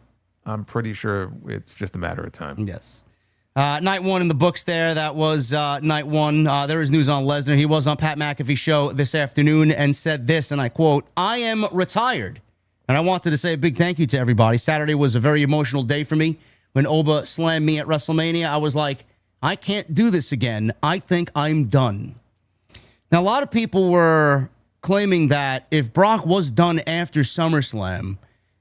I'm pretty sure it's just a matter of time. Yes. Night 1 in the books there. That was night 1. There is news on Lesnar. He was on Pat McAfee's show this afternoon and said this, and I quote, "I am retired." And I wanted to say a big thank you to everybody. Saturday was a very emotional day for me. When Oba slammed me at WrestleMania, I was like, I can't do this again. I think I'm done. Now, a lot of people were claiming that if Brock was done after SummerSlam,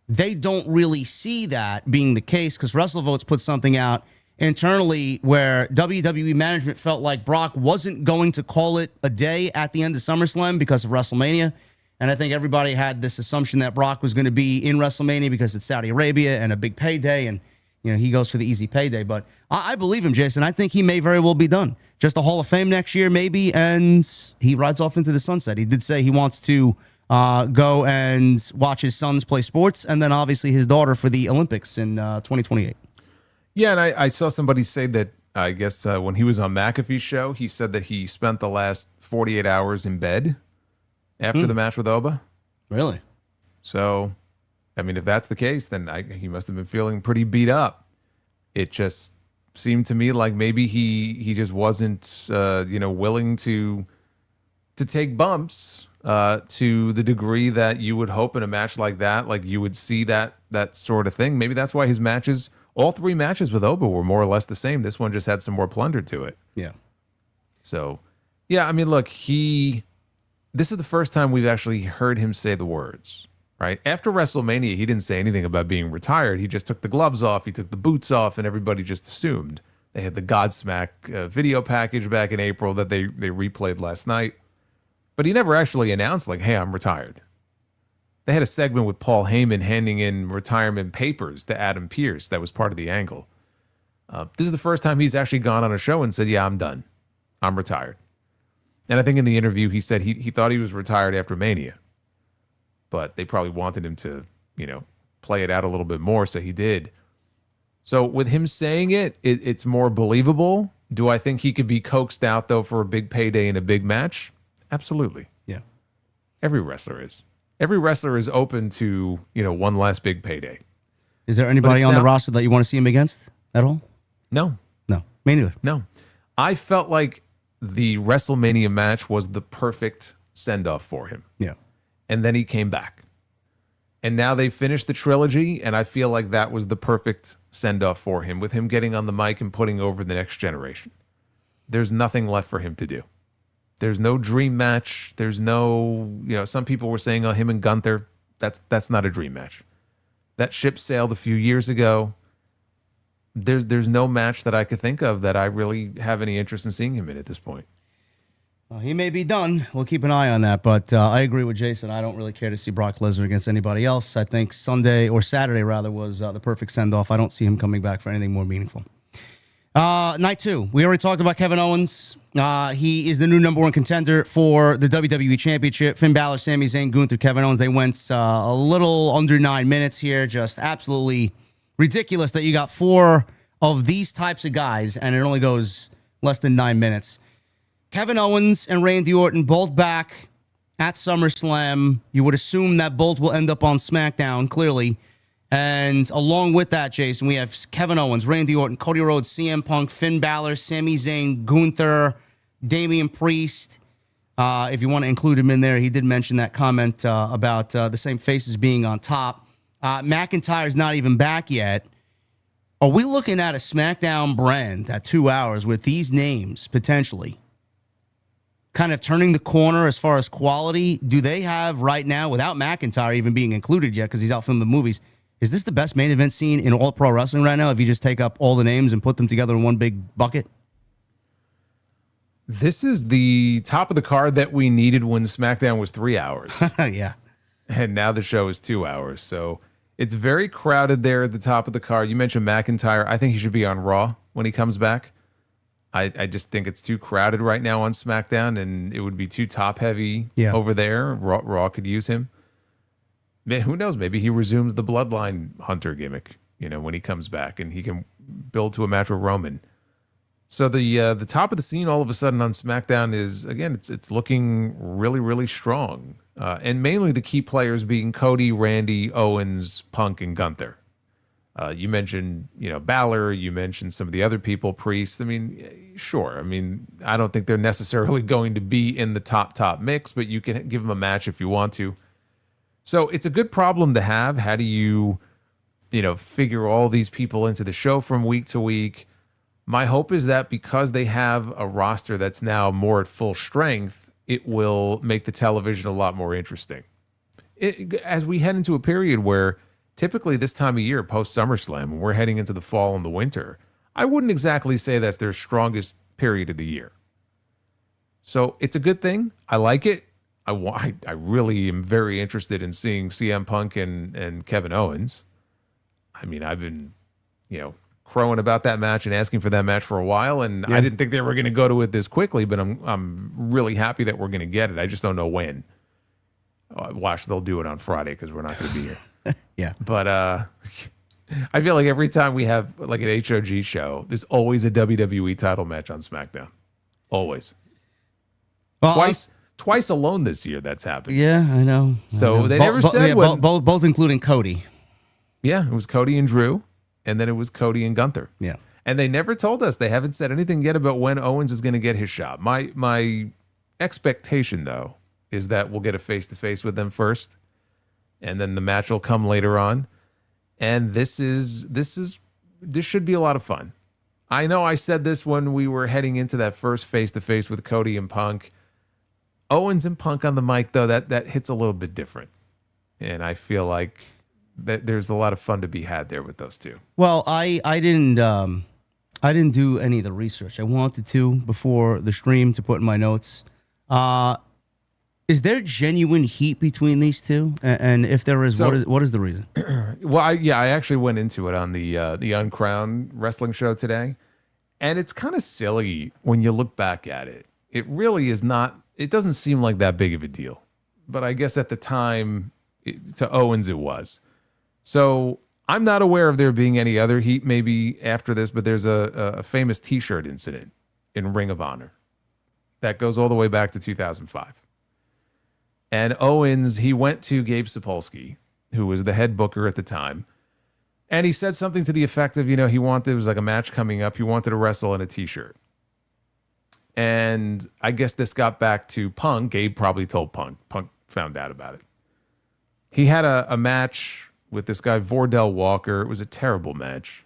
they don't really see that being the case because WrestleVotes put something out internally where WWE management felt like Brock wasn't going to call it a day at the end of SummerSlam because of WrestleMania. And I think everybody had this assumption that Brock was going to be in WrestleMania because it's Saudi Arabia and a big payday. And, he goes for the easy payday. But I believe him, Jason. I think he may very well be done. Just a Hall of Fame next year, maybe. And he rides off into the sunset. He did say he wants to go and watch his sons play sports, and then obviously his daughter for the Olympics in 2028. Yeah, and I saw somebody say that, I guess when he was on McAfee's show, he said that he spent the last 48 hours in bed after the match with Oba. Really? So, I mean, if that's the case, then he must have been feeling pretty beat up. It just seemed to me like maybe he just wasn't, willing to take bumps to the degree that you would hope in a match like that, like you would see that sort of thing. Maybe that's why his matches, all 3 matches with Oba were more or less the same. This one just had some more plunder to it. Yeah. So, yeah, I mean, look, this is the first time we've actually heard him say the words, right? After WrestleMania, he didn't say anything about being retired. He just took the gloves off, he took the boots off, and everybody just assumed. They had the Godsmack video package back in April that they replayed last night. But he never actually announced, like, hey, I'm retired. They had a segment with Paul Heyman handing in retirement papers to Adam Pearce. That was part of the angle. This is the first time he's actually gone on a show and said, yeah, I'm done. I'm retired. And I think in the interview, he said he thought he was retired after Mania. But they probably wanted him to, play it out a little bit more, so he did. So with him saying it's more believable. Do I think he could be coaxed out, though, for a big payday in a big match? Absolutely. Yeah. Every wrestler is. Every wrestler is open to, one last big payday. Is there anybody on the roster that you want to see him against at all? No. No. Me neither. No. I felt like the WrestleMania match was the perfect send-off for him. Yeah. And then he came back. And now they finished the trilogy, and I feel like that was the perfect send-off for him, with him getting on the mic and putting over the next generation. There's nothing left for him to do. There's no dream match. There's no, some people were saying, him and Gunther, that's not a dream match. That ship sailed a few years ago. There's no match that I could think of that I really have any interest in seeing him in at this point. Well, he may be done. We'll keep an eye on that. But I agree with Jason. I don't really care to see Brock Lesnar against anybody else. I think Saturday was the perfect send-off. I don't see him coming back for anything more meaningful. Night 2. We already talked about Kevin Owens. He is the new number 1 contender for the WWE Championship. Finn Balor, Sami Zayn, Gunther, Kevin Owens. They went a little under 9 minutes here. Just absolutely ridiculous that you got 4 of these types of guys, and it only goes less than 9 minutes. Kevin Owens and Randy Orton both back at SummerSlam. You would assume that both will end up on SmackDown, clearly. And along with that, Jason, we have Kevin Owens, Randy Orton, Cody Rhodes, CM Punk, Finn Balor, Sami Zayn, Gunther, Damian Priest. If you want to include him in there, he did mention that comment about the same faces being on top. McIntyre's not even back yet. Are we looking at a SmackDown brand at 2 hours with these names potentially kind of turning the corner as far as quality? Do they have right now, without McIntyre even being included yet because he's out filming the movies, is this the best main event scene in all pro wrestling right now if you just take up all the names and put them together in one big bucket? This is the top of the card that we needed when SmackDown was 3 hours. Yeah. And now the show is 2 hours. So it's very crowded there at the top of the card. You mentioned McIntyre. I think he should be on Raw when he comes back. I just think it's too crowded right now on SmackDown, and it would be too top heavy over there. Raw could use him. Man, who knows? Maybe he resumes the Bloodline Hunter gimmick, when he comes back, and he can build to a match with Roman. So the top of the scene all of a sudden on SmackDown is, again, it's looking really, really strong. And mainly the key players being Cody, Randy, Owens, Punk, and Gunther. You mentioned, Balor. You mentioned some of the other people, Priest. I mean, sure. I mean, I don't think they're necessarily going to be in the top mix, but you can give them a match if you want to. So it's a good problem to have. How do you, figure all these people into the show from week to week? My hope is that because they have a roster that's now more at full strength, it will make the television a lot more interesting. As we head into a period where typically this time of year, post SummerSlam, when we're heading into the fall and the winter, I wouldn't exactly say that's their strongest period of the year. So it's a good thing. I like it. I really am very interested in seeing CM Punk and Kevin Owens. I mean, I've been, crowing about that match and asking for that match for a while, and I didn't think they were going to go to it this quickly, but I'm really happy that we're going to get it. I just don't know when. Watch, they'll do it on Friday because we're not going to be here. Yeah. But I feel like every time we have like an HOG show, there's always a WWE title match on SmackDown. Always. Well, twice alone this year that's happened. Yeah, I know. So they never said when. Both including Cody. Yeah, it was Cody and Drew, and then it was Cody and Gunther. Yeah. And they never told us. They haven't said anything yet about when Owens is going to get his shot. My expectation, though, is that we'll get a face-to-face with them first, and then the match will come later on. And this should be a lot of fun. I know I said this when we were heading into that first face-to-face with Cody and Punk. Owens and Punk on the mic, though, that hits a little bit different. And I feel like that there's a lot of fun to be had there with those two. Well, I didn't do any of the research. I wanted to before the stream to put in my notes. Is there genuine heat between these two? And if there is, what is the reason? Well, I actually went into it on the Uncrowned wrestling show today, and it's kind of silly when you look back at it. It really is not. It doesn't seem like that big of a deal, but I guess at the time, to Owens it was. So I'm not aware of there being any other heat maybe after this, but there's a famous T-shirt incident in Ring of Honor that goes all the way back to 2005. And Owens, he went to Gabe Sapolsky, who was the head booker at the time, and he said something to the effect of, it was like a match coming up. He wanted to wrestle in a T-shirt. And I guess this got back to Punk. Gabe probably told Punk. Punk found out about it. He had a match with this guy, Vordell Walker. It was a terrible match.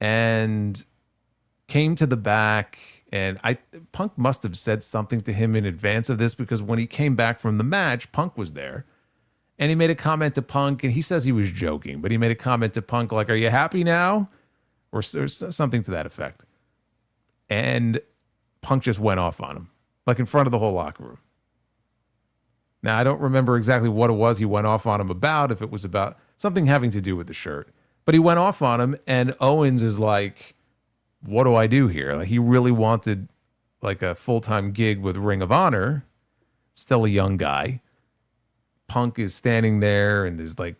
And came to the back, and Punk must have said something to him in advance of this, because when he came back from the match, Punk was there. And he made a comment to Punk, and he says he was joking, but he made a comment to Punk like, "Are you happy now?" Or something to that effect. And Punk just went off on him, like in front of the whole locker room. Now, I don't remember exactly what it was he went off on him about, if it was about something having to do with the shirt. But he went off on him, and Owens is like, what do I do here? Like, he really wanted like a full-time gig with Ring of Honor, still a young guy. Punk is standing there, and there's like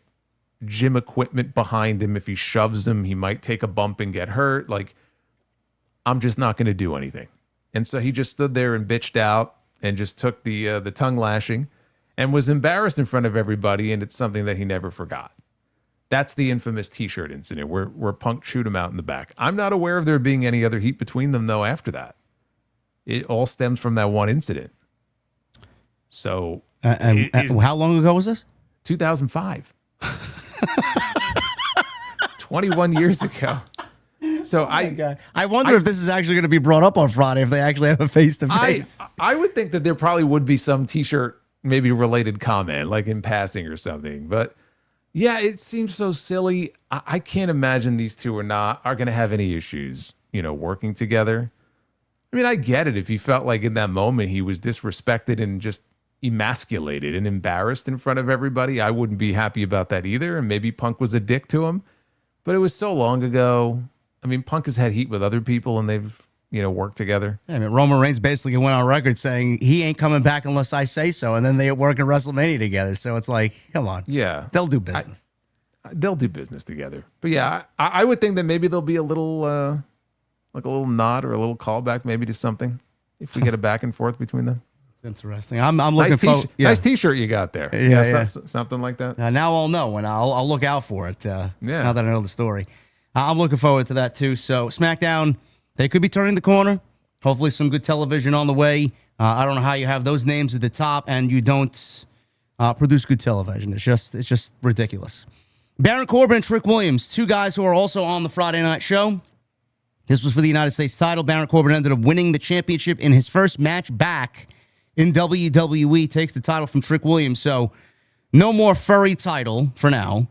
gym equipment behind him. If he shoves him, he might take a bump and get hurt. Like, I'm just not going to do anything. And so he just stood there and bitched out and just took the tongue lashing and was embarrassed in front of everybody, and it's something that he never forgot. That's the infamous T-shirt incident where Punk chewed him out in the back. I'm not aware of there being any other heat between them, though, after that. It all stems from that one incident. So... how long ago was this? 2005. 21 years ago. So I wonder if this is actually going to be brought up on Friday, if they actually have a face-to-face. I would think that there probably would be some T-shirt maybe related comment, like in passing or something. But yeah, it seems so silly. I can't imagine these two are going to have any issues, working together. I mean, I get it if he felt like in that moment he was disrespected and just emasculated and embarrassed in front of everybody. I wouldn't be happy about that either. And maybe Punk was a dick to him, but it was so long ago. I mean, Punk has had heat with other people and they've, worked together. Yeah, I mean, Roman Reigns basically went on record saying he ain't coming back unless I say so. And then they work in WrestleMania together. So it's like, come on. Yeah. They'll do business. They'll do business together. But yeah, I would think that maybe there'll be a little, like a little nod or a little callback maybe to something if we get a back and forth between them. It's interesting. I'm looking for nice T-shirt you got there. Yeah. Something like that. Now I'll know, and I'll look out for it. Now that I know the story, I'm looking forward to that too. So SmackDown, they could be turning the corner. Hopefully, some good television on the way. I don't know how you have those names at the top and you don't produce good television. It's just ridiculous. Baron Corbin and Trick Williams, two guys who are also on the Friday night show. This was for the United States title. Baron Corbin ended up winning the championship in his first match back in WWE. Takes the title from Trick Williams. So no more furry title for now.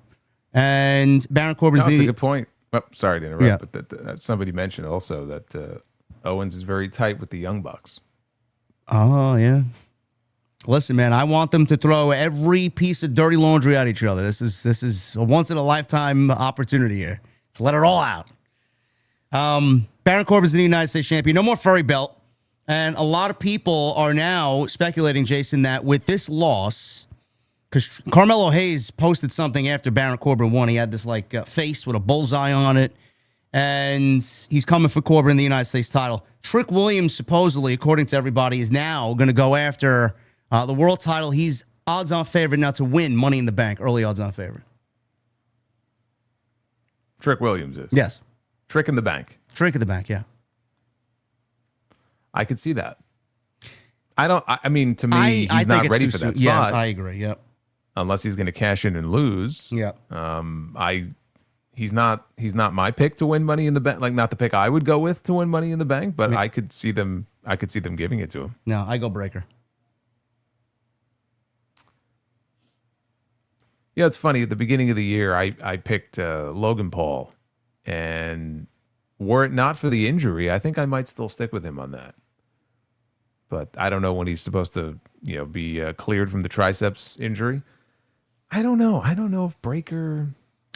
And Baron Corbin's that's a good point. Oh, sorry to interrupt, but that somebody mentioned also that Owens is very tight with the Young Bucks. Oh, yeah. Listen, man, I want them to throw every piece of dirty laundry at each other. This is a once-in-a-lifetime opportunity here. Let's let it all out. Baron Corbin's the United States champion. No more furry belt. And a lot of people are now speculating, Jason, that with this loss, because Carmelo Hayes posted something after Baron Corbin won. He had this face with a bullseye on it. And he's coming for Corbin in the United States title. Trick Williams, supposedly, according to everybody, is now going to go after the world title. He's odds-on favorite now to win Money in the Bank. Early odds-on favorite. Trick Williams is? Yes. Trick in the Bank. Trick in the Bank, yeah. I could see that. I mean, to me, he's not ready for that spot. Yeah, I agree, yep. Unless he's going to cash in and lose. Yeah. He's not my pick to win Money in the Bank. Like, not the pick I would go with to win Money in the Bank, but I could see them giving it to him. No, I go Breaker. Yeah, it's funny. At the beginning of the year, I picked Logan Paul, and were it not for the injury, I think I might still stick with him on that. But I don't know when he's supposed to, be cleared from the triceps injury. I don't know. I don't know if Breaker.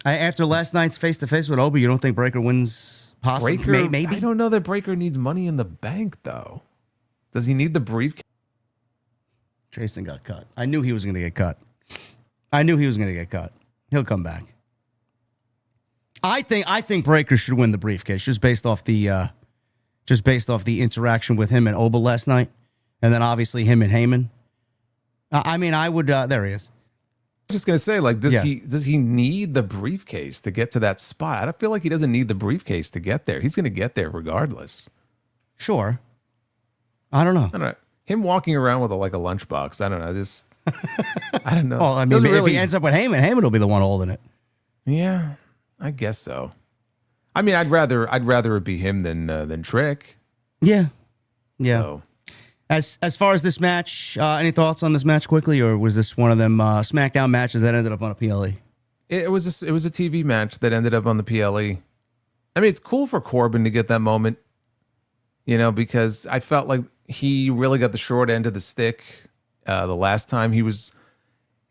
After last night's face-to-face with Oba, you don't think Breaker wins? Possibly, Breaker, maybe. I don't know that Breaker needs Money in the Bank though. Does he need the briefcase? Jason got cut. I knew he was going to get cut. He'll come back. I think Breaker should win the briefcase just based off the interaction with him and Oba last night, and then obviously him and Heyman. I would. There he is. I was just gonna say, does he need the briefcase to get to that spot? I don't feel like he doesn't need the briefcase to get there. He's gonna get there regardless. Sure. I don't know. Him walking around with a lunchbox. I don't know. I don't know. Well, I mean, if he ends up with Heyman will be the one holding it. Yeah, I guess so. I mean, I'd rather it be him than Trick. Yeah. So. As far as this match, any thoughts on this match quickly, or was this one of them SmackDown matches that ended up on a PLE? It was a TV match that ended up on the PLE. I mean, it's cool for Corbin to get that moment, because I felt like he really got the short end of the stick the last time. He was,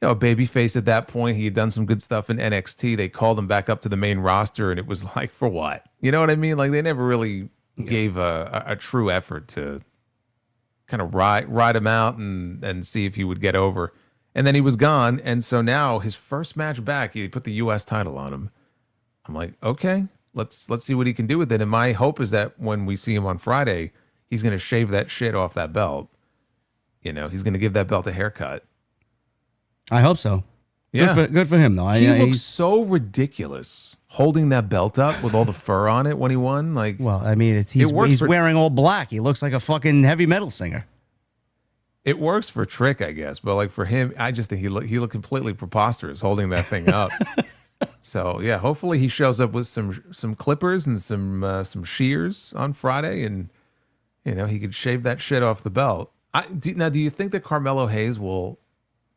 a babyface at that point. He had done some good stuff in NXT. They called him back up to the main roster, and it was like, for what? You know what I mean? Like, they never really gave a true effort to kind of ride him out and see if he would get over. And then he was gone. And so now his first match back, he put the U.S. title on him. I'm like, okay, let's see what he can do with it. And my hope is that when we see him on Friday, he's going to shave that shit off that belt. He's going to give that belt a haircut. I hope so. Yeah. Good for him, though. He looks so ridiculous holding that belt up with all the fur on it when he won. Well, I mean, he's wearing all black. He looks like a fucking heavy metal singer. It works for Trick, I guess, but for him, I just think he looked completely preposterous holding that thing up. So yeah, hopefully he shows up with some clippers and some shears on Friday, and he could shave that shit off the belt. Now, do you think that Carmelo Hayes will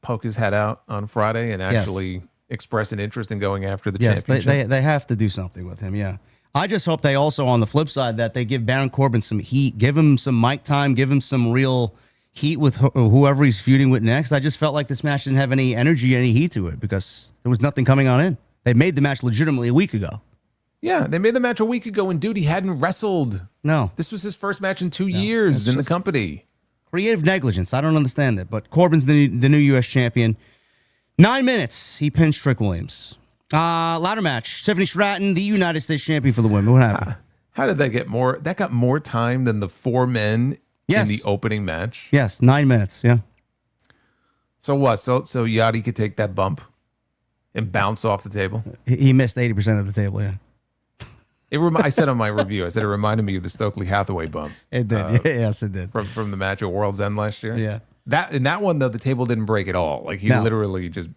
poke his head out on Friday and actually express an interest in going after the championship? Yes, they have to do something with him. Yeah. I just hope they also, on the flip side, that they give Baron Corbin some heat, give him some mic time, give him some real heat with whoever he's feuding with next. I just felt like this match didn't have any energy, any heat to it because there was nothing coming on in. They made the match legitimately a week ago. Yeah, they made the match a week ago, and dude, he hadn't wrestled. No. This was his first match in 2 years in the company. Creative negligence. I don't understand it, but Corbin's the new U.S. champion. 9 minutes. He pinned Trick Williams. Ladder match. Tiffany Stratton, the United States champion for the women. What happened? How did that get more? That got more time than the 4 men in the opening match? Yes, 9 minutes. Yeah. So what? So Yachty could take that bump and bounce off the table? He missed 80% of the table, yeah. I said on my review, it reminded me of the Stokely Hathaway bump. It did. Yes, it did. From the match at World's End last year. Yeah. That one, though, the table didn't break at all. Like, he literally just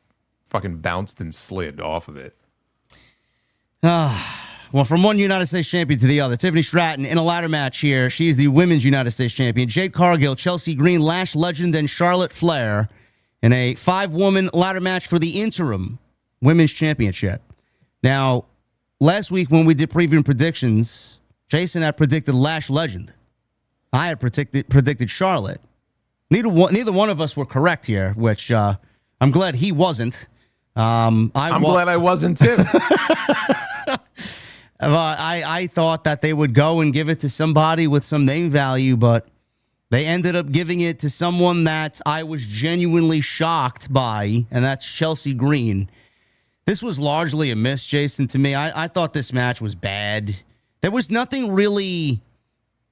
fucking bounced and slid off of it. Well, from one United States champion to the other, Tiffany Stratton in a ladder match here. She's the women's United States champion. Jade Cargill, Chelsea Green, Lash Legend, and Charlotte Flair in a 5-woman ladder match for the interim women's championship. Now, last week when we did preview and predictions, Jason had predicted Lash Legend. I had predicted Charlotte. Neither one of us were correct here, which I'm glad he wasn't. I'm glad I wasn't too. I thought that they would go and give it to somebody with some name value, but they ended up giving it to someone that I was genuinely shocked by, and that's Chelsea Green. This was largely a miss, Jason, to me. I thought this match was bad. There was nothing really,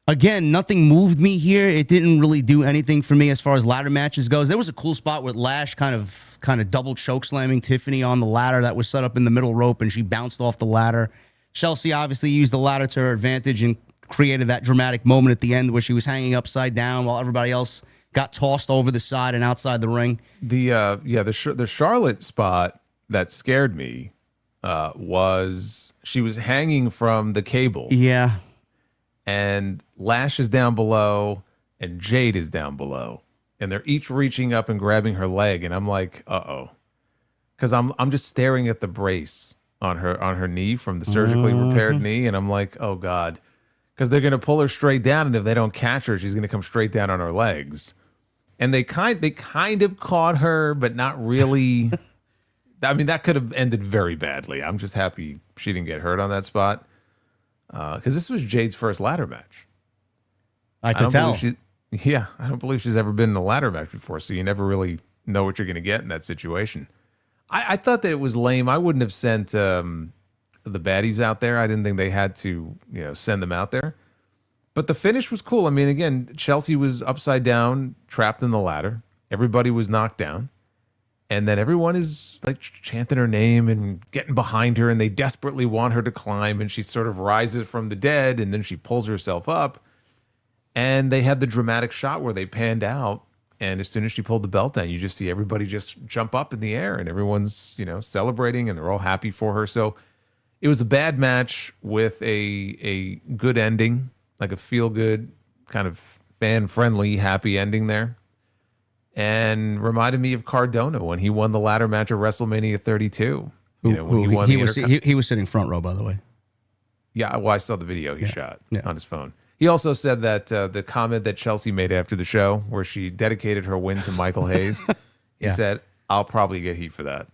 again, nothing moved me here. It didn't really do anything for me as far as ladder matches goes. There was a cool spot with Lash kind of double choke slamming Tiffany on the ladder that was set up in the middle rope, and she bounced off the ladder. Chelsea obviously used the ladder to her advantage and created that dramatic moment at the end where she was hanging upside down while everybody else got tossed over the side and outside the ring. The Charlotte spot that scared me was she was hanging from the cable. Yeah. And Lash is down below and Jade is down below. And they're each reaching up and grabbing her leg. And I'm like, uh-oh. Because I'm just staring at the brace on her knee from the surgically repaired knee. And I'm like, oh, God. Because they're going to pull her straight down. And if they don't catch her, she's going to come straight down on her legs. And they kind of caught her, but not really. I mean, that could have ended very badly. I'm just happy she didn't get hurt on that spot. Because this was Jade's first ladder match. I could tell. I don't believe she's ever been in a ladder match before, so you never really know what you're going to get in that situation. I thought that it was lame. I wouldn't have sent the baddies out there. I didn't think they had to, send them out there. But the finish was cool. I mean, again, Chelsea was upside down, trapped in the ladder. Everybody was knocked down. And then everyone is like chanting her name and getting behind her, and they desperately want her to climb, and she sort of rises from the dead, and then she pulls herself up. And they had the dramatic shot where they panned out, and as soon as she pulled the belt down, you just see everybody just jump up in the air, and everyone's, celebrating, and they're all happy for her. So it was a bad match with a good ending, like a feel-good, kind of fan-friendly, happy ending there. And reminded me of Cardona when he won the ladder match at WrestleMania 32. He was sitting front row, by the way. Yeah, well, I saw the video he shot on his phone. He also said that the comment that Chelsea made after the show, where she dedicated her win to Michael Hayes, he said, "I'll probably get heat for that."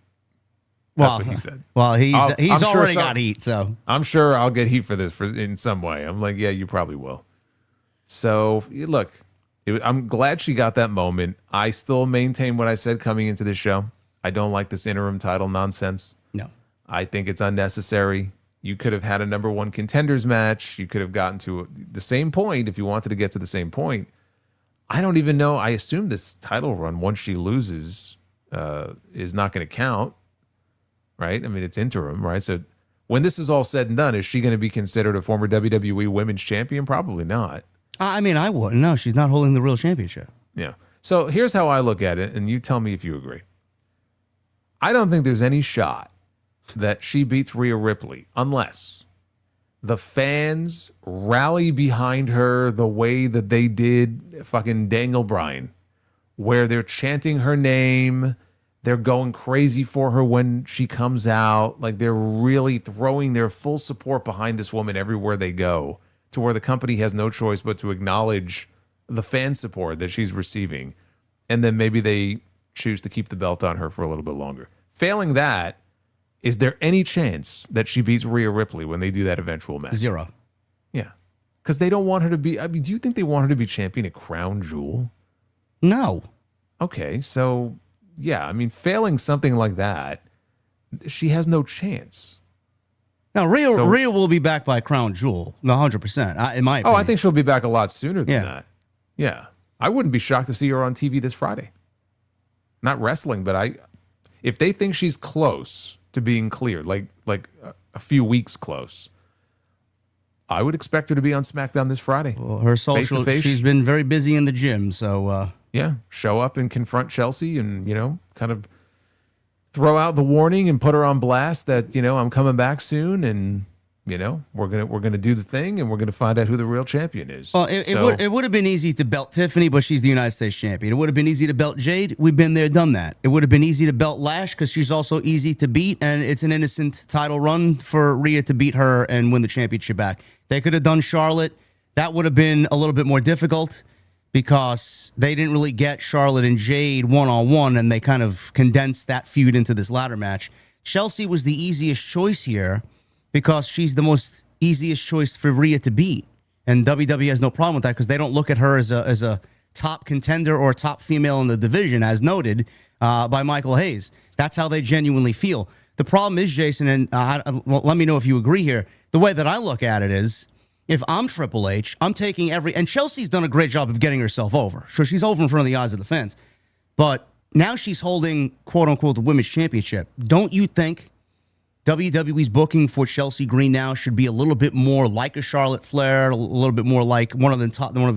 That's what he said. Well, he's already got heat, so I'm sure I'll get heat for this in some way. I'm like, yeah, you probably will. So look. I'm glad she got that moment. I still maintain what I said coming into this show. I don't like this interim title nonsense. No. I think it's unnecessary. You could have had a number one contenders match. You could have gotten to the same point if you wanted to get to the same point. I don't even know. I assume this title run, once she loses, is not going to count, right? I mean, it's interim, right? So when this is all said and done, is she going to be considered a former WWE Women's Champion? Probably not. I mean, I wouldn't. No, she's not holding the real championship. Yeah. So here's how I look at it, and you tell me if you agree. I don't think there's any shot that she beats Rhea Ripley unless the fans rally behind her the way that they did fucking Daniel Bryan, where they're chanting her name, they're going crazy for her when she comes out, like they're really throwing their full support behind this woman everywhere they go, to where the company has no choice but to acknowledge the fan support that she's receiving. And then maybe they choose to keep the belt on her for a little bit longer. Failing that, is there any chance that she beats Rhea Ripley when they do that eventual match? 0. Yeah. Because they don't want her to be, I mean, do you think they want her to be champion at Crown Jewel? No. Okay, so, yeah, I mean, failing something like that, she has no chance. Now, Rhea will be back by Crown Jewel, 100%, in my opinion. Oh, I think she'll be back a lot sooner than that. Yeah. I wouldn't be shocked to see her on TV this Friday. Not wrestling, but if they think she's close to being cleared, like a few weeks close, I would expect her to be on SmackDown this Friday. Well, her social, she's been very busy in the gym, so... yeah, show up and confront Chelsea and, kind of throw out the warning and put her on blast that, I'm coming back soon and... we're gonna do the thing, and we're gonna find out who the real champion is. Well, it would have been easy to belt Tiffany, but she's the United States champion. It would have been easy to belt Jade. We've been there, done that. It would have been easy to belt Lash because she's also easy to beat, and it's an innocent title run for Rhea to beat her and win the championship back. They could have done Charlotte. That would have been a little bit more difficult because they didn't really get Charlotte and Jade one-on-one, and they kind of condensed that feud into this ladder match. Chelsea was the easiest choice here, because she's the most easiest choice for Rhea to beat. And WWE has no problem with that because they don't look at her as a top contender or top female in the division, as noted by Michael Hayes. That's how they genuinely feel. The problem is, Jason, and let me know if you agree here, the way that I look at it is, if I'm Triple H, I'm taking and Chelsea's done a great job of getting herself over. Sure, she's over in front of the eyes of the fans. But now she's holding, quote-unquote, the Women's Championship. Don't you think WWE's booking for Chelsea Green now should be a little bit more like a Charlotte Flair, a little bit more like one of the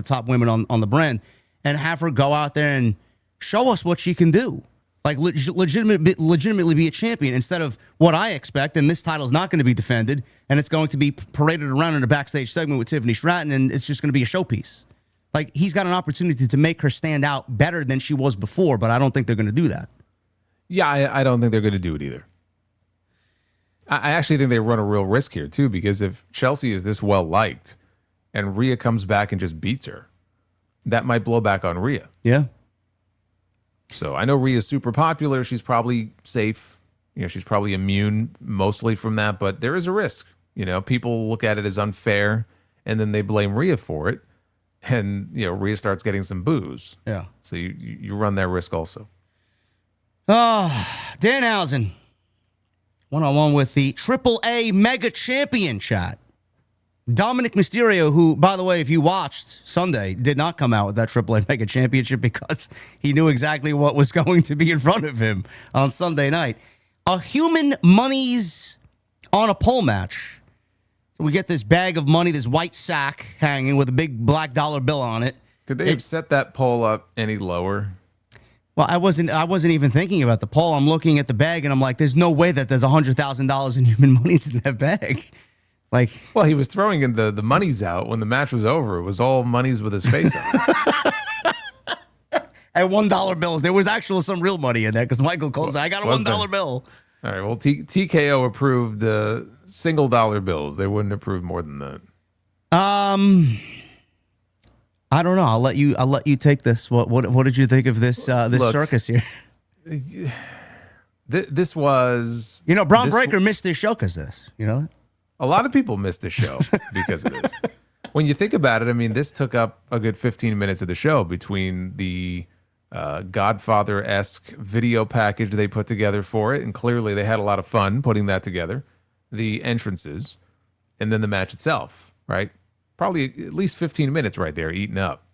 top women on the brand, and have her go out there and show us what she can do, like legitimately be a champion, instead of what I expect. And this title is not going to be defended, and it's going to be paraded around in a backstage segment with Tiffany Stratton, and it's just going to be a showpiece. Like, he's got an opportunity to make her stand out better than she was before, but I don't think they're going to do that. Yeah, I don't think they're going to do it either. I actually think they run a real risk here, too, because if Chelsea is this well-liked and Rhea comes back and just beats her, that might blow back on Rhea. Yeah. So I know Rhea's super popular. She's probably safe. She's probably immune mostly from that, but there is a risk. People look at it as unfair, and then they blame Rhea for it, and, Rhea starts getting some boos. Yeah. So you run that risk also. Danhausen. One-on-one with the AAA Mega Champion chat. Dominic Mysterio, who, by the way, if you watched Sunday, did not come out with that AAA Mega Championship because he knew exactly what was going to be in front of him on Sunday night. A human monies on a pole match. So we get this bag of money, this white sack hanging with a big black dollar bill on it. Could they have set that pole up any lower? Well, I wasn't even thinking about the poll. I'm looking at the bag, and I'm like, there's no way that there's $100,000 in human monies in that bag. Like, well, he was throwing in the monies out when the match was over. It was all monies with his face on it. And $1 bills. There was actually some real money in there because Michael Cole said, I got a $1 bill. All right, well, TKO approved the single dollar bills. They wouldn't approve more than that. I don't know. I'll let you take this. What did you think of this Look, circus here? This was Braun Breaker missed this show because this. A lot of people missed the show because of this. When you think about it, I mean, this took up a good 15 minutes of the show between the Godfather-esque video package they put together for it, and clearly they had a lot of fun putting that together, the entrances, and then the match itself, right? Probably at least 15 minutes right there eaten up.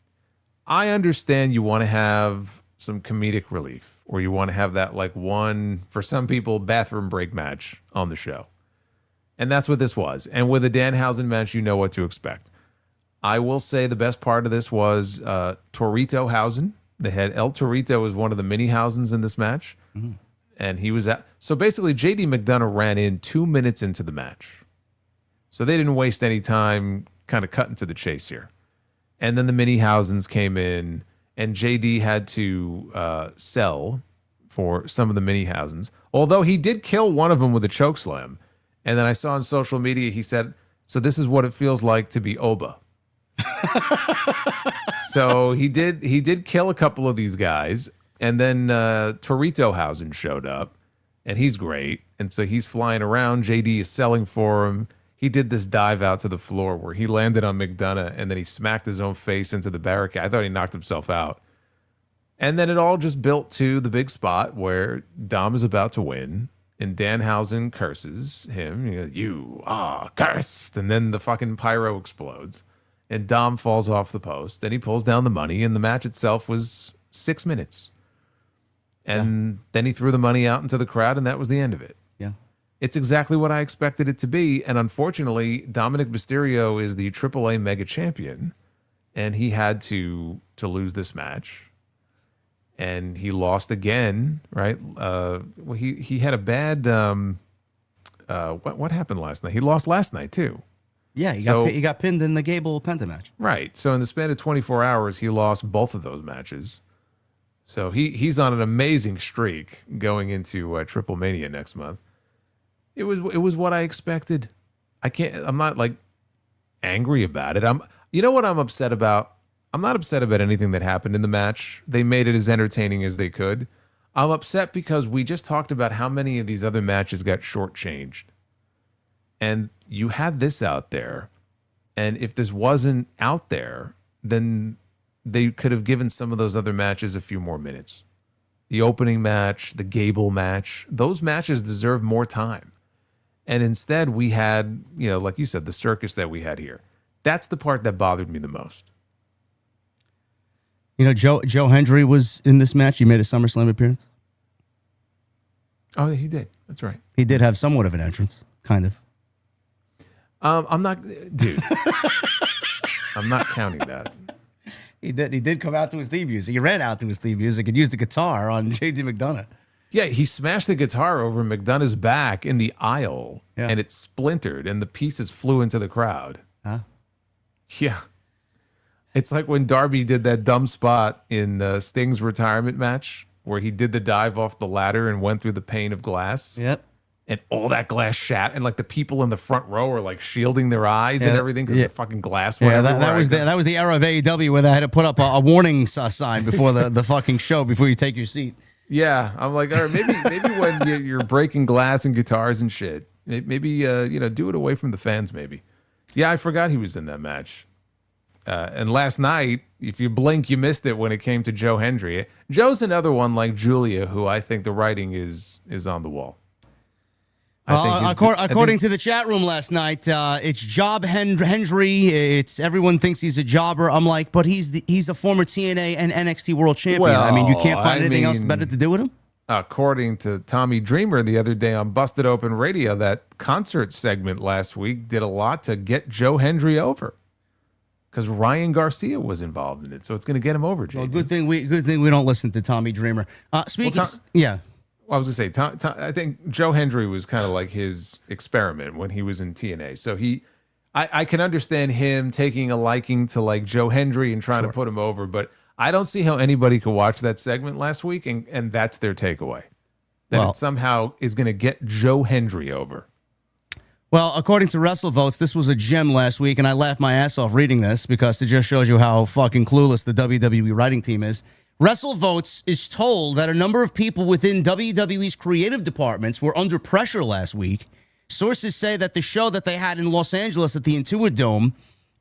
I understand you want to have some comedic relief, or you want to have that, like, one, for some people, bathroom break match on the show. And that's what this was. And with a Danhausen match, you know what to expect. I will say the best part of this was Torito Hausen. They had El Torito as one of the mini Hausens in this match. Mm-hmm. And he was at, so basically JD McDonough ran in 2 minutes into the match. So they didn't waste any time kind of cutting to the chase here. And then the Mini-Housens came in, and JD had to sell for some of the Mini-Housens. Although he did kill one of them with a chokeslam. And then I saw on social media, he said, so this is what it feels like to be Oba. So he did kill a couple of these guys. And then Torito Hausen showed up, and he's great. And so he's flying around. JD is selling for him. He did this dive out to the floor where he landed on McDonough, and then he smacked his own face into the barricade. I thought he knocked himself out. And then it all just built to the big spot where Dom is about to win, and Danhausen curses him. You are cursed. And then the fucking pyro explodes, and Dom falls off the post. Then he pulls down the money, and the match itself was 6 minutes. And then he threw the money out into the crowd, and that was the end of it. Yeah. It's exactly what I expected it to be. And unfortunately, Dominic Mysterio is the AAA Mega Champion, and he had to lose this match. And he lost again, right? Well, he had a bad what happened last night? He lost last night too. Yeah, he got pinned in the Gable Penta match. Right. So in the span of 24 hours, he lost both of those matches. So he's on an amazing streak going into Triple Mania next month. It was what I expected. I'm not like angry about it. You know what I'm upset about? I'm not upset about anything that happened in the match. They made it as entertaining as they could. I'm upset because we just talked about how many of these other matches got shortchanged. And you had this out there. And if this wasn't out there, then they could have given some of those other matches a few more minutes. The opening match, the Gable match, those matches deserve more time. And instead we had, like you said, the circus that we had here. That's the part that bothered me the most. Joe Hendry was in this match. He made a SummerSlam appearance. Oh, he did. That's right. He did have somewhat of an entrance, kind of. I'm not, dude. I'm not counting that. He did come out to his theme music. He ran out to his theme music and used the guitar on JD McDonough. Yeah, he smashed the guitar over McDonough's back in the aisle, and it splintered, and the pieces flew into the crowd. Huh? Yeah. It's like when Darby did that dumb spot in Sting's retirement match where he did the dive off the ladder and went through the pane of glass. Yep. And all that glass shat, and like the people in the front row are like shielding their eyes and everything because the fucking glass went everywhere. That was the era of AEW where they had to put up a warning sign before the fucking show before you take your seat. Yeah, I'm like, all right, maybe when you're breaking glass and guitars and shit, maybe do it away from the fans. Maybe. Yeah, I forgot he was in that match. And last night, if you blink, you missed it when it came to Joe Hendry. Joe's another one like Julia, who I think the writing is on the wall. According to the chat room last night, it's Job Hendry. It's everyone thinks he's a jobber. I'm like, but he's a former TNA and NXT World Champion. Well, you can't find anything else better to do with him. According to Tommy Dreamer the other day on Busted Open Radio, that concert segment last week did a lot to get Joe Hendry over. Because Ryan Garcia was involved in it, so it's going to get him over. JD. Well, good thing we don't listen to Tommy Dreamer. Speaking, yeah. Well, I was going to say, I think Joe Hendry was kind of like his experiment when he was in TNA. So I can understand him taking a liking to like Joe Hendry and trying to put him over, but I don't see how anybody could watch that segment last week and that's their takeaway. That it somehow is going to get Joe Hendry over. Well, according to WrestleVotes, this was a gem last week, and I laughed my ass off reading this because it just shows you how fucking clueless the WWE writing team is. WrestleVotes is told that a number of people within WWE's creative departments were under pressure last week. Sources say that the show that they had in Los Angeles at the Intuit Dome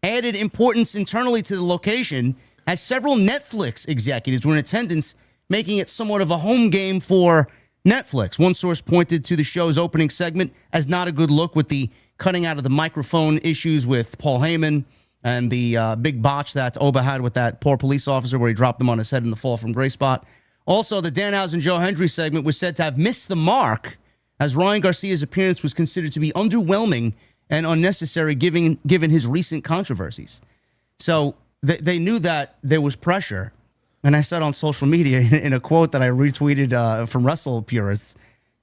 added importance internally to the location, as several Netflix executives were in attendance, making it somewhat of a home game for Netflix. One source pointed to the show's opening segment as not a good look, with the cutting out of the microphone issues with Paul Heyman and the big botch that Oba had with that poor police officer where he dropped him on his head in the fall from Gray Spot. Also, the Danhausen Joe Hendry segment was said to have missed the mark, as Ryan Garcia's appearance was considered to be underwhelming and unnecessary given his recent controversies. So they knew that there was pressure. And I said on social media in a quote that I retweeted from Wrestle Purists,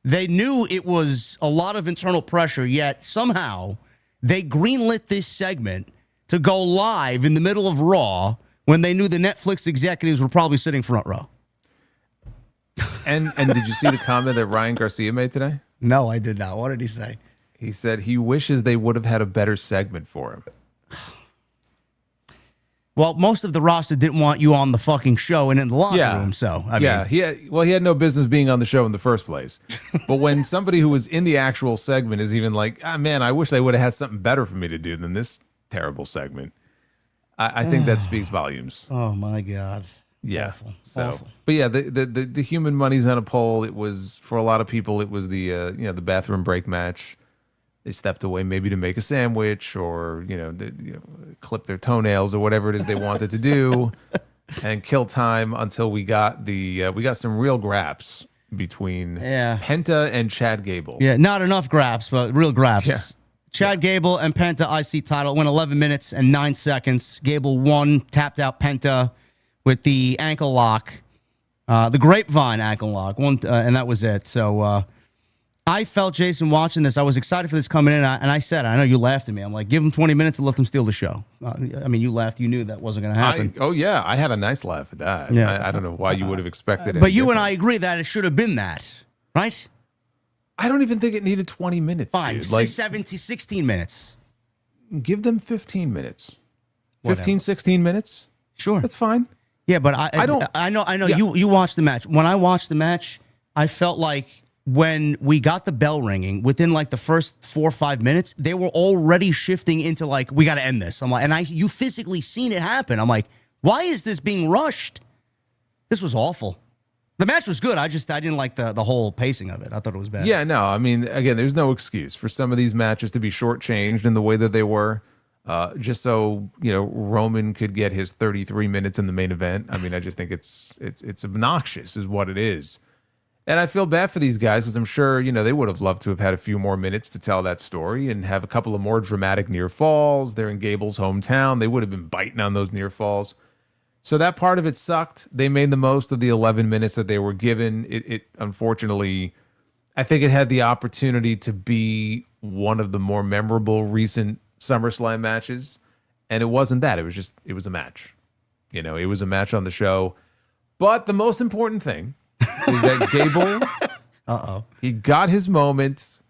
They knew it was a lot of internal pressure, yet somehow they greenlit this segment to go live in the middle of Raw when they knew the Netflix executives were probably sitting front row. And did you see the comment that Ryan Garcia made today? No, I did not. What did he say? He said he wishes they would have had a better segment for him. Well, most of the roster didn't want you on the fucking show and in the locker room, so I mean, he had no business being on the show in the first place. But when somebody who was in the actual segment is even like, man, I wish they would have had something better for me to do than this terrible segment, I think that speaks volumes. Oh my God. Yeah. Awful. So, Awful. but yeah, the human money's on a pole. It was, for a lot of people, it was the the bathroom break match. They stepped away maybe to make a sandwich or clip their toenails or whatever it is they wanted to do, and kill time until we got some real graps between Penta and Chad Gable. Yeah, not enough graps, but real graps. Yeah. Chad Gable and Penta IC title went 11 minutes and 9 seconds. Gable won, tapped out Penta with the ankle lock, the grapevine ankle lock, and that was it. So I felt, Jason, watching this, I was excited for this coming in, and I said, I know you laughed at me. I'm like, give them 20 minutes and let them steal the show. I mean, you laughed. You knew that wasn't going to happen. I had a nice laugh at that. Yeah. I don't know why you would have expected it. But you and I agree that it should have been that, right? I don't even think it needed 20 minutes. Fine, dude. Like, 16 minutes. give them 15 minutes. Whatever. 15, 16 minutes? Sure. That's fine. Yeah, but I know. Yeah. You watched the match. When I watched the match, I felt like when we got the bell ringing, within like the first 4 or 5 minutes, they were already shifting into like, we got to end this. I'm like, and you physically seen it happen. I'm like, why is this being rushed? This was awful. The match was good. I didn't like the whole pacing of it. I thought it was bad. Yeah, no, I mean, again, there's no excuse for some of these matches to be shortchanged in the way that they were, just so Roman could get his 33 minutes in the main event. I mean, I just think it's obnoxious, is what it is. And I feel bad for these guys because I'm sure they would have loved to have had a few more minutes to tell that story and have a couple of more dramatic near falls. They're in Gable's hometown. They would have been biting on those near falls. So that part of it sucked. They made the most of the 11 minutes that they were given. It unfortunately, I think it had the opportunity to be one of the more memorable recent SummerSlam matches. And it wasn't that. It was a match. It was a match on the show. But the most important thing is that Gable, he got his moment.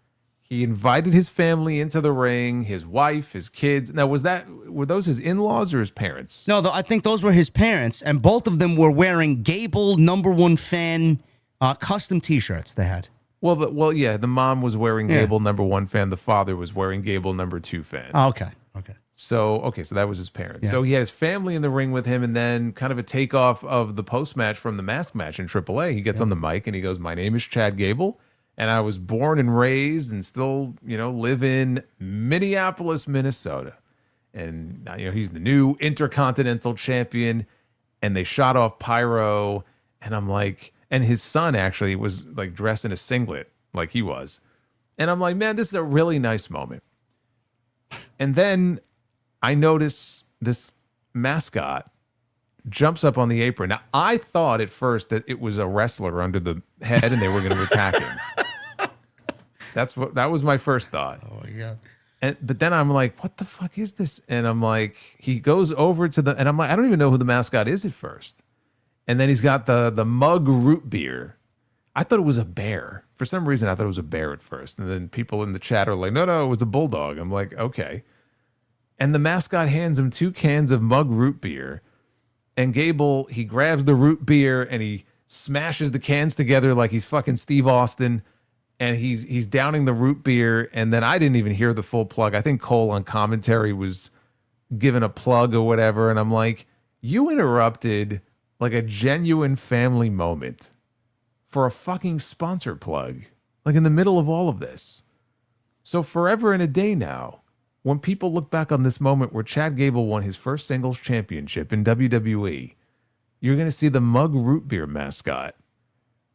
He invited his family into the ring, his wife, his kids. Now, were those his in-laws or his parents? No, I think those were his parents, and both of them were wearing Gable #1 fan custom T-shirts they had. Well, yeah, the mom was wearing Gable #1 fan. The father was wearing Gable #2 fan. Oh, okay. So that was his parents. Yeah. So he had his family in the ring with him, and then kind of a takeoff of the post-match from the mask match in AAA. He gets on the mic and he goes, "My name is Chad Gable, and I was born and raised and still, live in Minneapolis, Minnesota. And, he's the new Intercontinental Champion." And they shot off pyro. And I'm like, and his son actually was like dressed in a singlet like he was. And I'm like, man, this is a really nice moment. And then I notice this mascot jumps up on the apron. Now, I thought at first that it was a wrestler under the head and they were going to attack him. That was my first thought. Oh my God. But then I'm like, what the fuck is this? And I'm like, he goes over to and I'm like, I don't even know who the mascot is at first. And then he's got the mug root beer. I thought it was a bear. For some reason, I thought it was a bear at first. And then people in the chat are like, no, it was a bulldog. I'm like, okay. And the mascot hands him 2 cans of mug root beer. And Gable, he grabs the root beer and he smashes the cans together like he's fucking Steve Austin. And he's downing the root beer. And then I didn't even hear the full plug. I think Cole on commentary was giving a plug or whatever. And I'm like, you interrupted like a genuine family moment for a fucking sponsor plug, like in the middle of all of this. So forever and a day now, when people look back on this moment where Chad Gable won his first singles championship in WWE, you're going to see the mug root beer mascot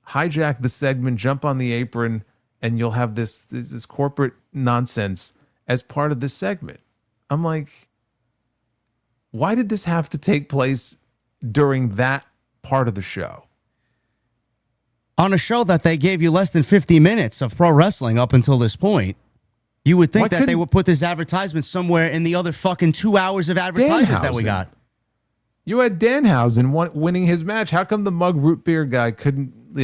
hijack the segment, jump on the apron, and you'll have this corporate nonsense as part of this segment. I'm like, why did this have to take place during that part of the show? On a show that they gave you less than 50 minutes of pro wrestling up until this point, you would think that they would put this advertisement somewhere in the other fucking 2 hours of advertisements that we got. You had Danhausen winning his match. How come the mug root beer guy couldn't,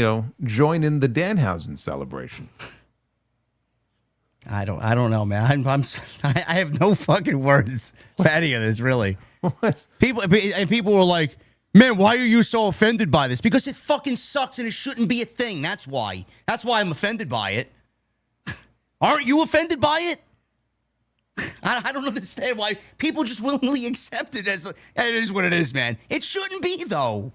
join in the Danhausen celebration? I don't know, man. I have no fucking words for any of this, really. People were like, man, why are you so offended by this? Because it fucking sucks and it shouldn't be a thing. That's why. That's why I'm offended by it. Aren't you offended by it? I don't understand why people just willingly accept it as it is what it is, man. It shouldn't be, though.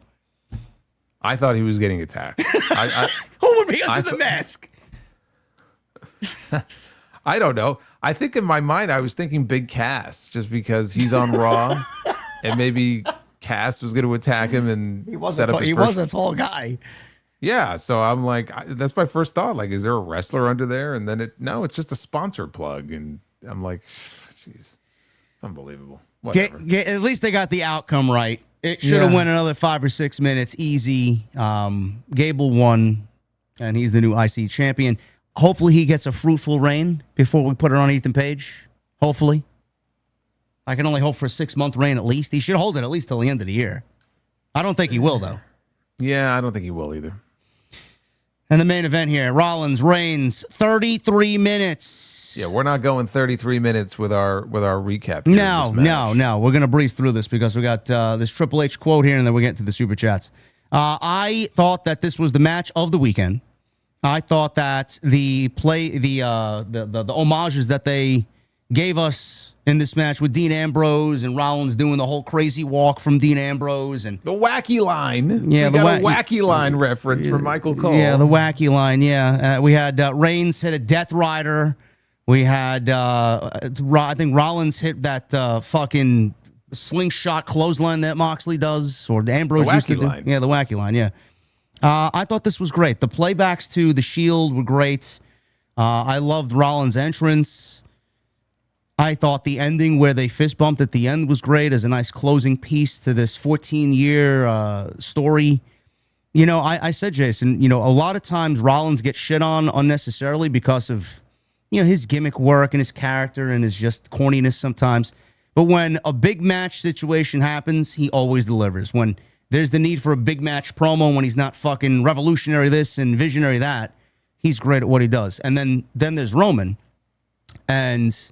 I thought he was getting attacked. Who would be under the mask? I don't know. I think in my mind, I was thinking Big Cass, just because he's on Raw, and maybe Cass was going to attack him and he was a tall guy. Yeah, so I'm like, that's my first thought. Like, is there a wrestler under there? And then it's just a sponsor plug. And I'm like, jeez, it's unbelievable. Whatever. At least they got the outcome right. It should have went another 5 or 6 minutes, easy. Gable won, and he's the new IC champion. Hopefully he gets a fruitful reign before we put it on Ethan Page. Hopefully. I can only hope for a 6-month reign at least. He should hold it at least till the end of the year. I don't think he will, though. Yeah, I don't think he will either. And the main event here, Rollins Reigns, 33 minutes. Yeah, we're not going 33 minutes with our recap. No. We're going to breeze through this because we got this Triple H quote here, and then we get to the Super Chats. I thought that this was the match of the weekend. I thought that the homages that they gave us in this match with Dean Ambrose and Rollins doing the whole crazy walk from Dean Ambrose and the wacky line. Yeah, we got a wacky line reference from Michael Cole. Yeah, the wacky line. Yeah, we had Reigns hit a Death Rider. We had I think Rollins hit that fucking slingshot clothesline that Moxley does, or Ambrose used to do. Yeah, the wacky line. Yeah, I thought this was great. The playbacks to the Shield were great. I loved Rollins' entrance. I thought the ending where they fist bumped at the end was great as a nice closing piece to this 14-year story. I said, Jason, a lot of times Rollins gets shit on unnecessarily because of, his gimmick work and his character and his just corniness sometimes. But when a big match situation happens, he always delivers. When there's the need for a big match promo, when he's not fucking revolutionary this and visionary that, he's great at what he does. And then there's Roman. And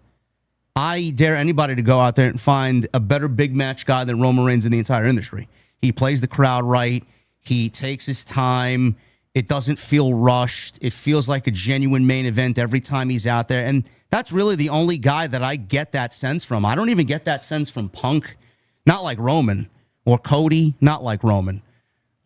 I dare anybody to go out there and find a better big match guy than Roman Reigns in the entire industry. He plays the crowd right. He takes his time. It doesn't feel rushed. It feels like a genuine main event every time he's out there. And that's really the only guy that I get that sense from. I don't even get that sense from Punk, not like Roman, or Cody, not like Roman.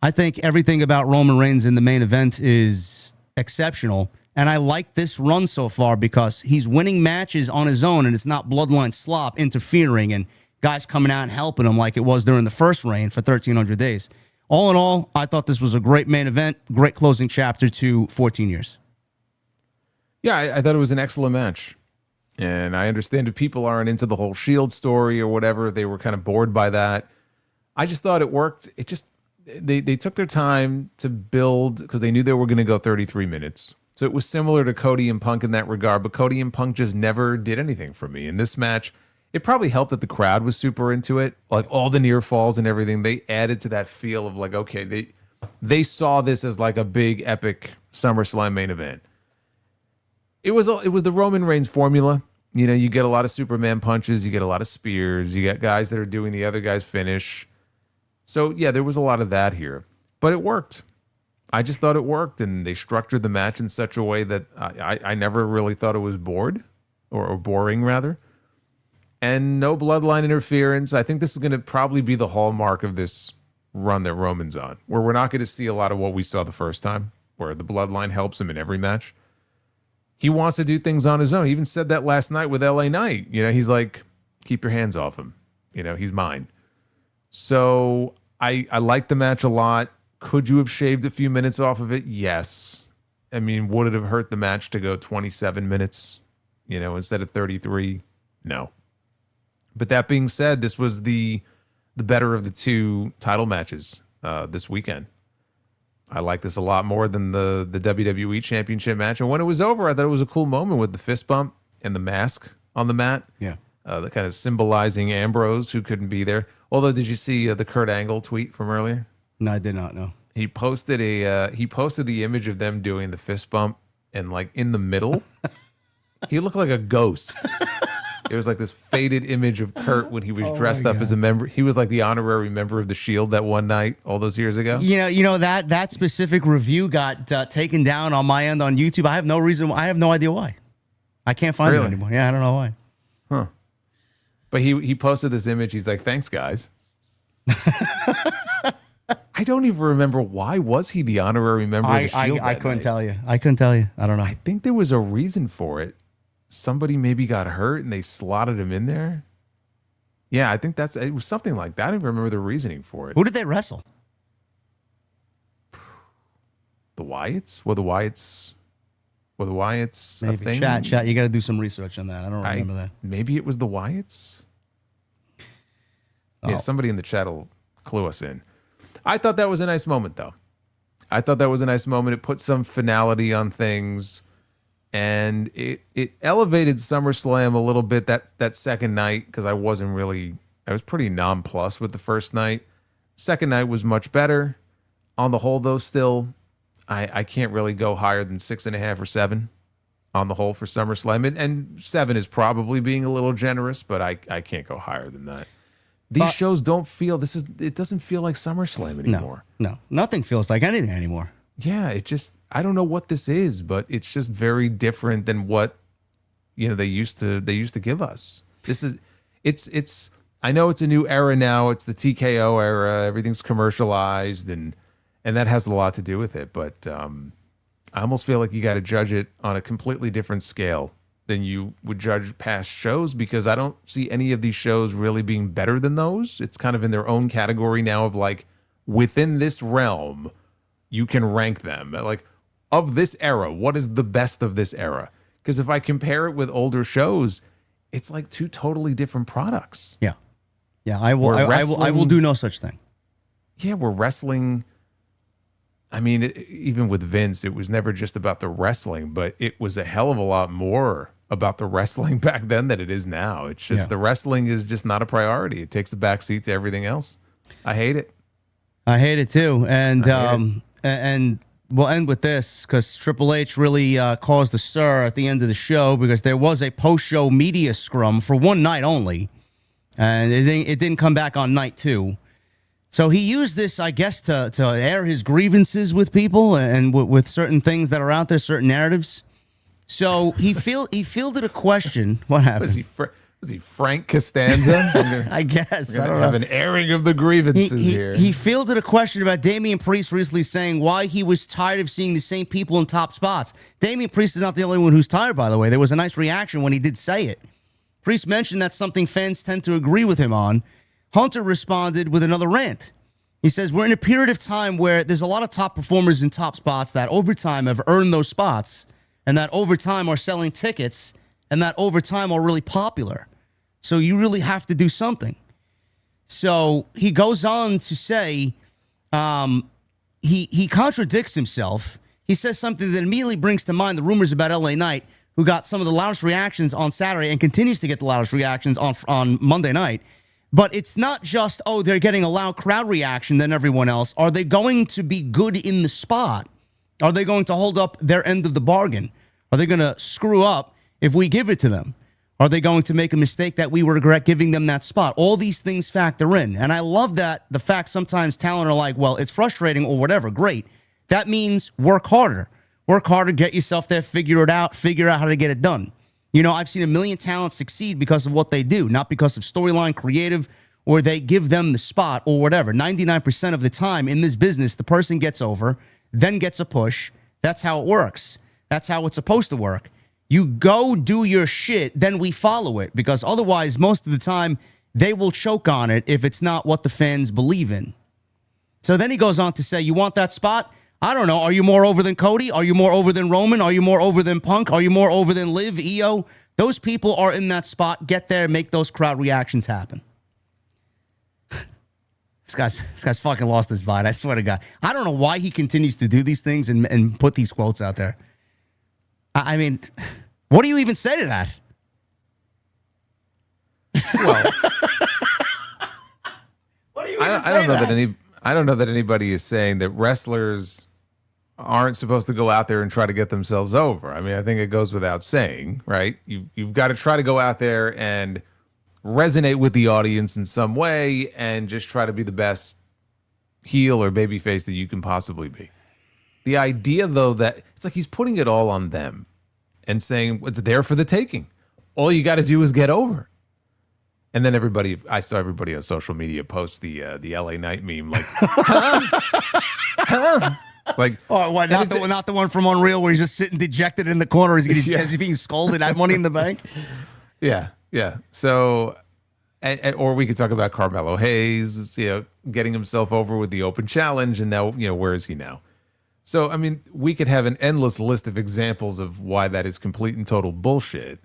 I think everything about Roman Reigns in the main event is exceptional. And I like this run so far because he's winning matches on his own, and it's not bloodline slop interfering and guys coming out and helping him like it was during the first reign for 1,300 days. All in all, I thought this was a great main event, great closing chapter to 14 years. Yeah, I thought it was an excellent match. And I understand if people aren't into the whole Shield story or whatever, they were kind of bored by that. I just thought it worked. It just, they took their time to build because they knew they were going to go 33 minutes. So it was similar to Cody and Punk in that regard, but Cody and Punk just never did anything for me. In this match, it probably helped that the crowd was super into it. Like all the near falls and everything, they added to that feel of like, okay, they saw this as like a big epic SummerSlam main event. It was the Roman Reigns formula. You get a lot of Superman punches, you get a lot of spears, you get guys that are doing the other guy's finish. So yeah, there was a lot of that here, but it worked. I just thought it worked, and they structured the match in such a way that I never really thought it was bored or boring, rather. And no bloodline interference. I think this is going to probably be the hallmark of this run that Roman's on, where we're not going to see a lot of what we saw the first time, where the bloodline helps him in every match. He wants to do things on his own. He even said that last night with LA Knight. He's like, keep your hands off him. He's mine. So I like the match a lot. Could you have shaved a few minutes off of it? Yes. I mean, would it have hurt the match to go 27 minutes, instead of 33? No. But that being said, this was the better of the two title matches this weekend. I like this a lot more than the WWE Championship match. And when it was over, I thought it was a cool moment with the fist bump and the mask on the mat. Yeah. The kind of symbolizing Ambrose, who couldn't be there. Although, did you see the Kurt Angle tweet from earlier? No, I did not know. He posted the image of them doing the fist bump, and like in the middle, he looked like a ghost. It was like this faded image of Kurt when he was dressed up as a member. He was like the honorary member of the Shield that one night all those years ago. You know that specific review got taken down on my end on YouTube. I have no idea why. I can't find it anymore. Yeah, I don't know why. Huh. But he posted this image. He's like, "Thanks, guys." I don't even remember, why was he the honorary member of the Shield I couldn't tell you. I couldn't tell you. I don't know. I think there was a reason for it. Somebody maybe got hurt and they slotted him in there. Yeah, I think it was something like that. I don't even remember the reasoning for it. Who did they wrestle? The Wyatts? Were the Wyatts Maybe. a thing? Chat. You got to do some research on that. I don't remember that. Maybe it was the Wyatts? Yeah, somebody in the chat will clue us in. I thought that was a nice moment, though. It put some finality on things, and it elevated SummerSlam a little bit that second night, because I was pretty nonplussed with the first night. Second night was much better. On the whole, though, still, I can't really go higher than 6.5 or 7 on the whole for SummerSlam. And 7 is probably being a little generous, but I can't go higher than that. These shows don't feel, it doesn't feel like SummerSlam anymore. No, nothing feels like anything anymore. Yeah, I don't know what this is, but it's just very different than what, they used to give us. It's I know it's a new era now. It's the TKO era. Everything's commercialized, and that has a lot to do with it. But I almost feel like you got to judge it on a completely different scale than you would judge past shows, because I don't see any of these shows really being better than those. It's kind of in their own category now of like, within this realm, you can rank them. Like, of this era, what is the best of this era? Because if I compare it with older shows, it's like two totally different products. Yeah. Yeah, I will do no such thing. Yeah, we're wrestling. I mean, even with Vince, it was never just about the wrestling, but it was a hell of a lot more about the wrestling back then than it is now. It's just the wrestling is just not a priority. It takes a backseat to everything else. I hate it. I hate it too. And and we'll end with this, because Triple H really caused a stir at the end of the show, because there was a post-show media scrum for one night only, and it didn't come back on night 2. So he used this, I guess, to air his grievances with people and with certain things that are out there, certain narratives. So he fielded a question. What happened? Was he Frank Costanza? I guess. I don't have know. an airing of the grievances here. He fielded a question about Damian Priest recently, saying why he was tired of seeing the same people in top spots. Damian Priest is not the only one who's tired, by the way. There was a nice reaction when he did say it. Priest mentioned that's something fans tend to agree with him on. Hunter responded with another rant. He says, we're in a period of time where there's a lot of top performers in top spots that over time have earned those spots, and that over time are selling tickets, and that over time are really popular. So you really have to do something. So he goes on to say, he contradicts himself. He says something that immediately brings to mind the rumors about LA Knight, who got some of the loudest reactions on Saturday and continues to get the loudest reactions on Monday night. But it's not just, they're getting a loud crowd reaction than everyone else. Are they going to be good in the spot? Are they going to hold up their end of the bargain? Are they going to screw up if we give it to them? Are they going to make a mistake that we regret giving them that spot? All these things factor in. And I love that the fact sometimes talent are like, well, it's frustrating or whatever. Great. That means work harder. Work harder, get yourself there, figure it out, figure out how to get it done. I've seen a million talents succeed because of what they do, not because of storyline, creative, or they give them the spot or whatever. 99% of the time in this business, the person gets over, then gets a push. That's how it works. That's how it's supposed to work. You go do your shit, then we follow it, because otherwise, most of the time, they will choke on it if it's not what the fans believe in. So then he goes on to say, you want that spot? I don't know. Are you more over than Cody? Are you more over than Roman? Are you more over than Punk? Are you more over than Liv, EO? Those people are in that spot. Get there, make those crowd reactions happen. This guy's fucking lost his mind. I swear to God. I don't know why he continues to do these things and put these quotes out there. I mean, what do you even say to that? Well, What do you even I say don't to know that? I don't know that anybody is saying that wrestlers aren't supposed to go out there and try to get themselves over. I mean, I think it goes without saying, right? You've got to try to go out there and resonate with the audience in some way and just try to be the best heel or babyface that you can possibly be. The idea, though, that it's like he's putting it all on them and saying it's there for the taking. All you got to do is get over. And then I saw everybody on social media post the LA Knight meme, like, huh? Like, Oh, what? Not the one from Unreal where he's just sitting dejected in the corner as he's being scolded at Money in the Bank. Yeah. So, or we could talk about Carmelo Hayes, getting himself over with the open challenge, and now, where is he now? So, I mean, we could have an endless list of examples of why that is complete and total bullshit.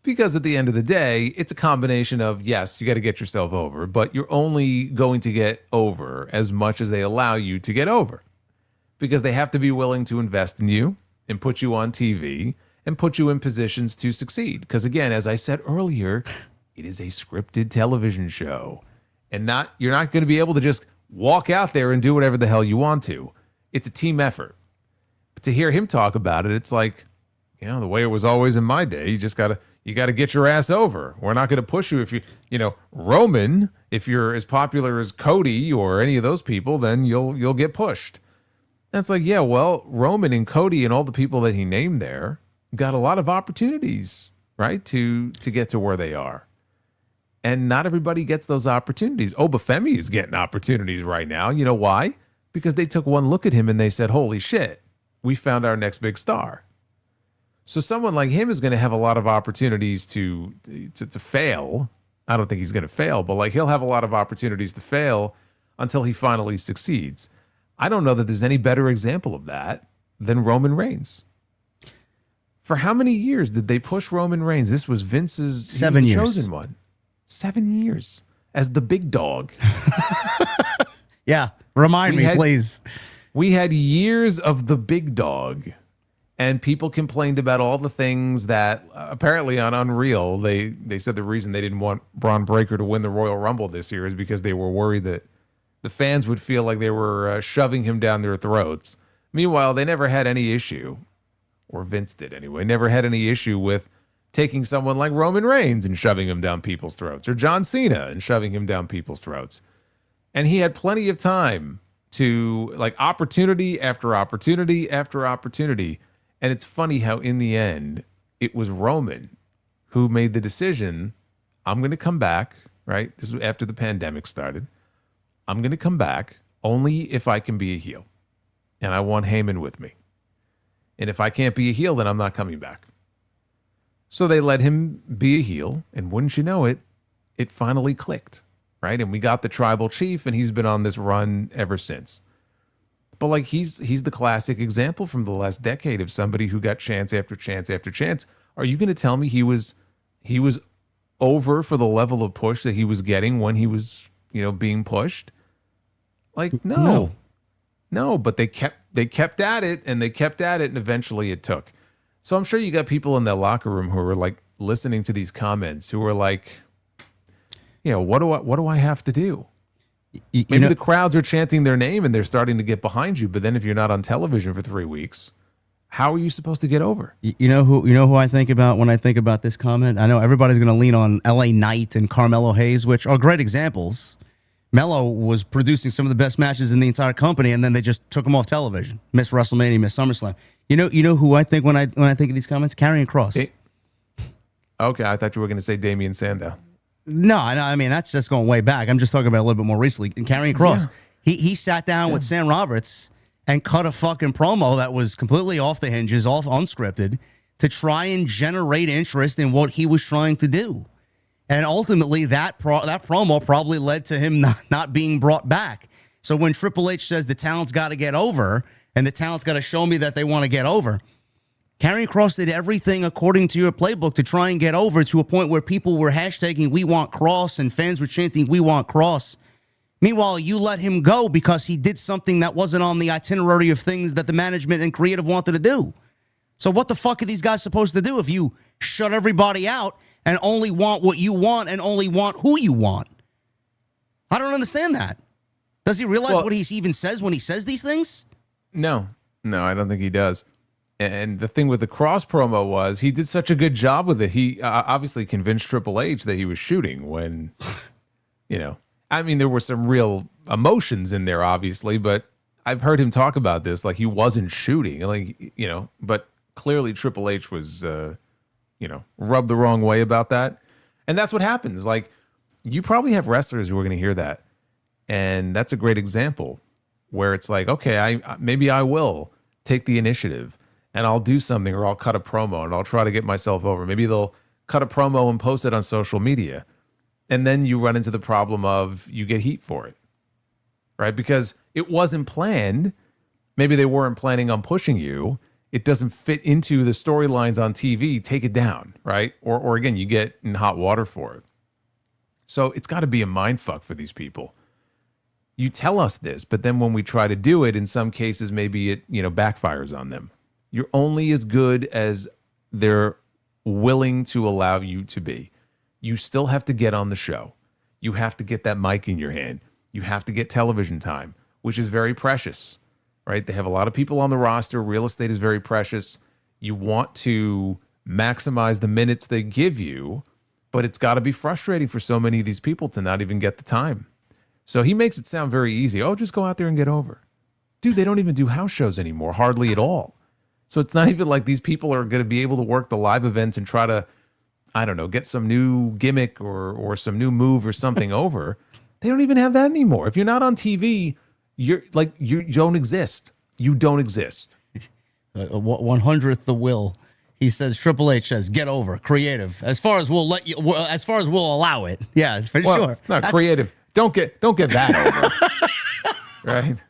Because at the end of the day, it's a combination of, yes, you got to get yourself over, but you're only going to get over as much as they allow you to get over. Because they have to be willing to invest in you and put you on TV and put you in positions to succeed. Because again, as I said earlier, it is a scripted television show. And you're not going to be able to just walk out there and do whatever the hell you want to. It's a team effort. But to hear him talk about it, it's like, the way it was always in my day, you got to get your ass over. We're not going to push you. If Roman, if you're as popular as Cody or any of those people, then you'll get pushed. That's like, yeah, well, Roman and Cody and all the people that he named there got a lot of opportunities, right, to get to where they are. And not everybody gets those opportunities. Oba Femi is getting opportunities right now. You know why? Because they took one look at him and they said, holy shit, we found our next big star. So someone like him is going to have a lot of opportunities to fail. I don't think he's going to fail, but like he'll have a lot of opportunities to fail until he finally succeeds. I don't know that there's any better example of that than Roman Reigns. For how many years did they push Roman Reigns? This was Vince's 7 years. Chosen one. 7 years as the big dog. Yeah. Remind me, please. We had years of the big dog. And people complained about all the things that apparently on Unreal, they said the reason they didn't want Braun Breaker to win the Royal Rumble this year is because they were worried that the fans would feel like they were shoving him down their throats. Meanwhile, they never had any issue, or Vince did anyway, never had any issue with taking someone like Roman Reigns and shoving him down people's throats, or John Cena and shoving him down people's throats. And he had plenty of time to, like, opportunity after opportunity after opportunity. And it's funny how in the end, it was Roman who made the decision, I'm going to come back, right? This was after the pandemic started. I'm going to come back only if I can be a heel. And I want Heyman with me. And if I can't be a heel, then I'm not coming back. So they let him be a heel. And wouldn't you know it, it finally clicked, right? And we got the tribal chief, and he's been on this run ever since. But like he's the classic example from the last decade of somebody who got chance after chance after chance. Are you going to tell me he was over for the level of push that he was getting when he was, being pushed? Like, no. But they kept at it, and eventually it took. So I'm sure you got people in that locker room who were like listening to these comments who were like, what do I have to do? Maybe the crowds are chanting their name and they're starting to get behind you, but then if you're not on television for 3 weeks, how are you supposed to get over? You know who I think about when I think about this comment? I know everybody's going to lean on LA Knight and Carmelo Hayes, which are great examples. Melo was producing some of the best matches in the entire company, and then they just took him off television. Missed WrestleMania, missed SummerSlam. You know who I think when I think of these comments? Karrion Kross. Okay, I thought you were going to say Damian Sandow. No, I mean, that's just going way back. I'm just talking about a little bit more recently. And Karrion Kross, he sat down with Sam Roberts and cut a fucking promo that was completely off the hinges, off unscripted, to try and generate interest in what he was trying to do. And ultimately, that promo probably led to him not being brought back. So when Triple H says the talent's got to get over, and the talent's got to show me that they want to get over, Karrion Kross did everything according to your playbook to try and get over to a point where people were hashtagging "We Want Kross" and fans were chanting "We Want Kross." Meanwhile, you let him go because he did something that wasn't on the itinerary of things that the management and creative wanted to do. So what the fuck are these guys supposed to do if you shut everybody out and only want what you want and only want who you want? I don't understand that. Does he realize what he even says when he says these things? No, I don't think he does. And the thing with the Cross promo was he did such a good job with it. He obviously convinced Triple H that he was shooting when, I mean, there were some real emotions in there, obviously, but I've heard him talk about this like he wasn't shooting, but clearly Triple H was, rubbed the wrong way about that. And that's what happens. Like, you probably have wrestlers who are going to hear that. And that's a great example where it's like, okay, maybe I will take the initiative and I'll do something, or I'll cut a promo and I'll try to get myself over. Maybe they'll cut a promo and post it on social media. And then you run into the problem of you get heat for it, right? Because it wasn't planned. Maybe they weren't planning on pushing you. It doesn't fit into the storylines on TV. Take it down, right? Or again, you get in hot water for it. So it's got to be a mind fuck for these people. You tell us this, but then when we try to do it, in some cases, maybe it backfires on them. You're only as good as they're willing to allow you to be. You still have to get on the show. You have to get that mic in your hand. You have to get television time, which is very precious, right? They have a lot of people on the roster. Real estate is very precious. You want to maximize the minutes they give you, but it's got to be frustrating for so many of these people to not even get the time. So he makes it sound very easy. Oh, just go out there and get over. Dude, they don't even do house shows anymore, hardly at all. So it's not even like these people are going to be able to work the live events and try to, I don't know, get some new gimmick or some new move or something over. They don't even have that anymore. If you're not on TV, you don't exist. You don't exist. 100th the will. He says, Triple H says, get over, creative. As far as we'll allow it. Yeah, for sure. Not creative. Don't get that over. Right?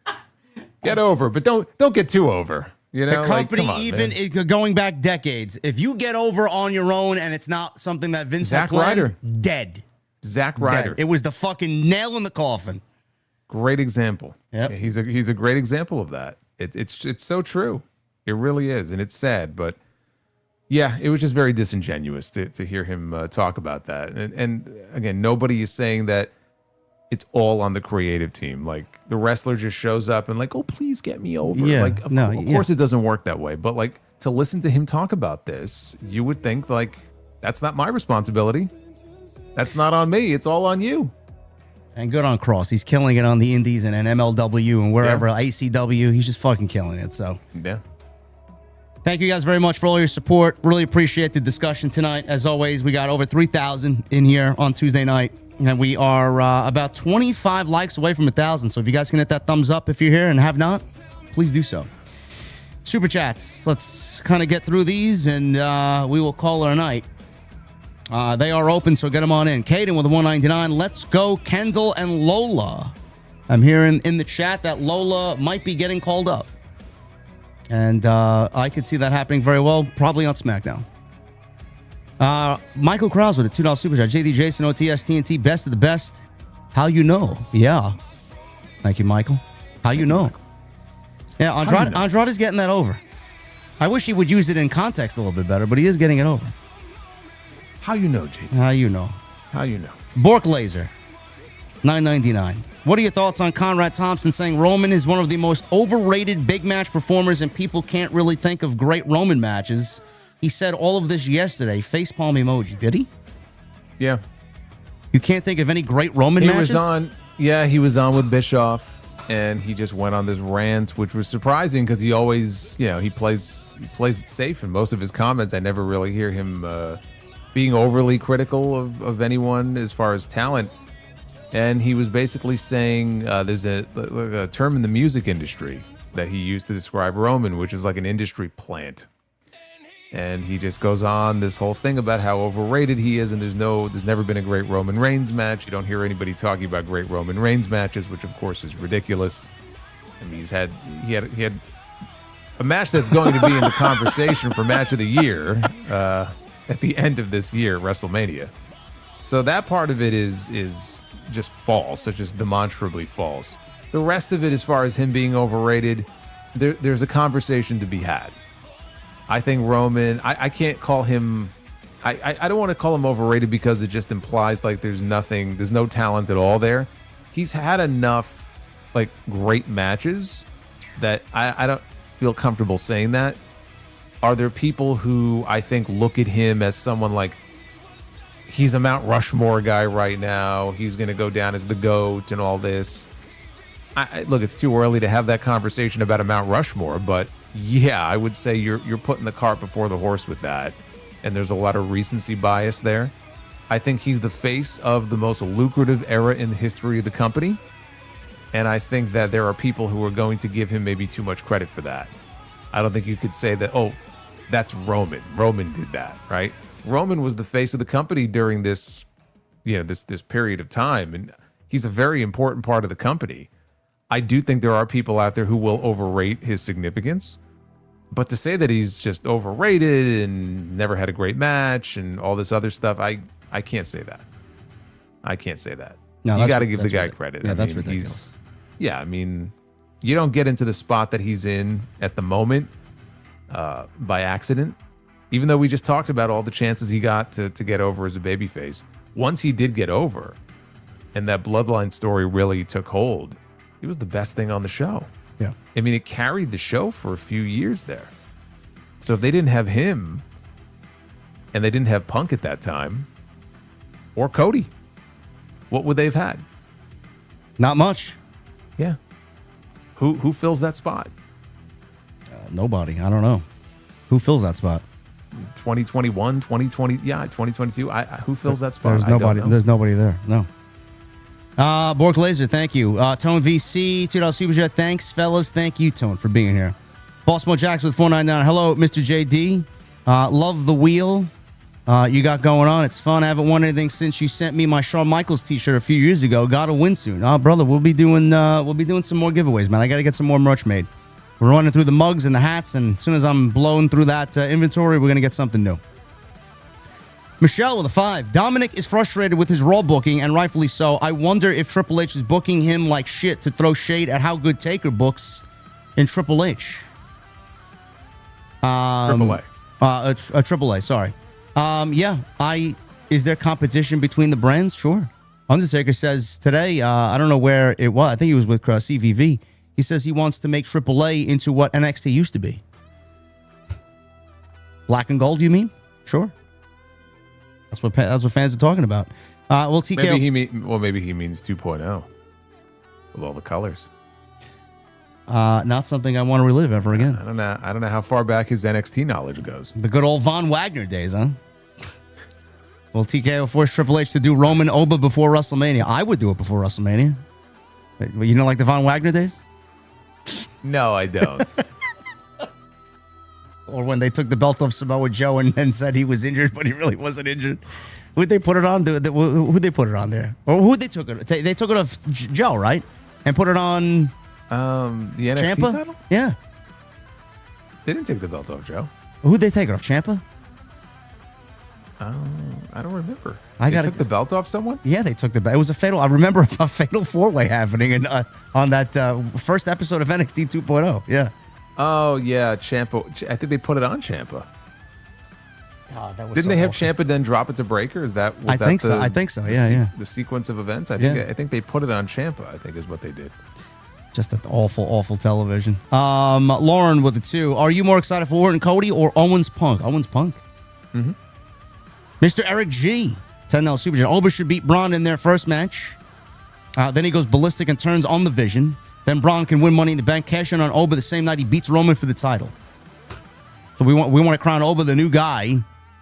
Get over, but don't get too over. The company, going back decades, if you get over on your own and it's not something that Vince had planned, dead. Zack Ryder. Dead. It was the fucking nail in the coffin. Great example. Yep. Yeah, he's a great example of that. It's so true. It really is, and it's sad, but yeah, it was just very disingenuous to hear him talk about that. And again, nobody is saying that it's all on the creative team. Like, the wrestler just shows up and like, oh, please get me over. Yeah, like, of course it doesn't work that way. But like, to listen to him talk about this, you would think like, that's not my responsibility. That's not on me. It's all on you. And good on Cross. He's killing it on the indies and MLW and wherever, ACW. He's just fucking killing it. So yeah. Thank you guys very much for all your support. Really appreciate the discussion tonight. As always, we got over 3,000 in here on Tuesday night. And we are about 25 likes away from 1,000. So if you guys can hit that thumbs up if you're here and have not, please do so. Super chats. Let's kind of get through these and we will call it a night. They are open, so get them on in. Caden with a 199. Let's go, Kendall and Lola. I'm hearing in the chat that Lola might be getting called up. And I could see that happening very well, probably on SmackDown. Michael Krause with a $2 super chat. JD Jason, OTS, TNT, best of the best. How you know? Yeah. Thank you, Michael. How you know? Yeah, Andrade is getting that over. I wish he would use it in context a little bit better, but he is getting it over. How you know, JD? How you know? How you know? Bork Laser, $9.99. What are your thoughts on Conrad Thompson saying Roman is one of the most overrated big match performers and people can't really think of great Roman matches? He said all of this yesterday. Facepalm emoji. Did he? Yeah. You can't think of any great Roman matches? He was on with Bischoff, and he just went on this rant, which was surprising because he always, he plays it safe in most of his comments. I never really hear him being overly critical of anyone as far as talent. And he was basically saying there's a term in the music industry that he used to describe Roman, which is like an industry plant. And he just goes on this whole thing about how overrated he is, and there's never been a great Roman Reigns match. You don't hear anybody talking about great Roman Reigns matches, which of course is ridiculous. I mean, he had a match that's going to be in the conversation for match of the year at the end of this year, WrestleMania. So that part of it is just false. It's just demonstrably false. The rest of it, as far as him being overrated, there's a conversation to be had. I think Roman, I can't call him, I don't want to call him overrated because it just implies like there's no talent at all there. He's had enough like great matches that I don't feel comfortable saying that. Are there people who I think look at him as someone like he's a Mount Rushmore guy right now, he's going to go down as the GOAT and all this? Look, it's too early to have that conversation about a Mount Rushmore, but yeah, I would say you're putting the cart before the horse with that, and there's a lot of recency bias there. I think he's the face of the most lucrative era in the history of the company, and I think that there are people who are going to give him maybe too much credit for that. I don't think you could say that, oh, that's Roman. Roman did that, right? Roman was the face of the company during this, this period of time, and he's a very important part of the company. I do think there are people out there who will overrate his significance, but to say that he's just overrated and never had a great match and all this other stuff, I can't say that. I can't say that. No, you got to give the guy credit. Yeah, that's ridiculous. You don't get into the spot that he's in at the moment by accident. Even though we just talked about all the chances he got to get over as a babyface, once he did get over and that bloodline story really took hold, he was the best thing on the show. Yeah. I mean, it carried the show for a few years there. So if they didn't have him and they didn't have Punk at that time or Cody, what would they have had? Not much. Yeah. Who fills that spot? Nobody. I don't know. Who fills that spot? 2021, 2020, 2022. Who fills that spot? There's nobody. There's nobody there. No. Bork Laser, thank you. Tone VC, $2 Super Chat. Thanks, fellas. Thank you, Tone, for being here. Bossmo Jacks with 499. Hello, Mr. JD. Love the wheel you got going on. It's fun. I haven't won anything since you sent me my Shawn Michaels t-shirt a few years ago. Gotta win soon. Brother, we'll be doing some more giveaways, man. I gotta get some more merch made. We're running through the mugs and the hats, and as soon as I'm blowing through that inventory, we're gonna get something new. Michelle with a 5. Dominic is frustrated with his Raw booking, and rightfully so. I wonder if Triple H is booking him like shit to throw shade at how good Taker books in Triple H. Triple A. Triple A, sorry. Is there competition between the brands? Sure. Undertaker says today, I don't know where it was. I think he was with CVV. He says he wants to make Triple A into what NXT used to be. Black and gold, you mean? Sure. That's what fans are talking about. TK. Maybe he means 2.0 with all the colors. Not something I want to relive ever again. I don't know how far back his NXT knowledge goes. The good old Von Wagner days, huh? Well, TK will force Triple H to do Roman Oba before WrestleMania. I would do it before WrestleMania. But you don't like the Von Wagner days? No, I don't. Or when they took the belt off Samoa Joe and said he was injured, but he really wasn't injured. Who'd they put it on? Who'd they put it on there? Or who'd they took it? They took it off Joe, right? And put it on the NXT Ciampa? title? Yeah. They didn't take the belt off Joe. Who'd they take it off? Ciampa? I don't remember. They took the belt off someone? Yeah, they took the belt. It was a fatal. I remember a fatal 4-way happening on that first episode of NXT 2.0. Yeah. Oh, yeah, Ciampa. I think they put it on Ciampa. Oh, that was Didn't they have Ciampa then drop it to Breaker? I think so. Yeah. The sequence of events. I think they put it on Ciampa. I think is what they did. Just that awful television. Lauren with a 2. Are you more excited for Orton Cody or Owens Punk? Owens Punk. Mm-hmm. Mr. Eric G. $10 Super Chat. Oba should beat Braun in their first match. Then he goes ballistic and turns on the Vision. Then Braun can win Money in the Bank, cash in on Oba the same night he beats Roman for the title. So we want to crown Oba the new guy,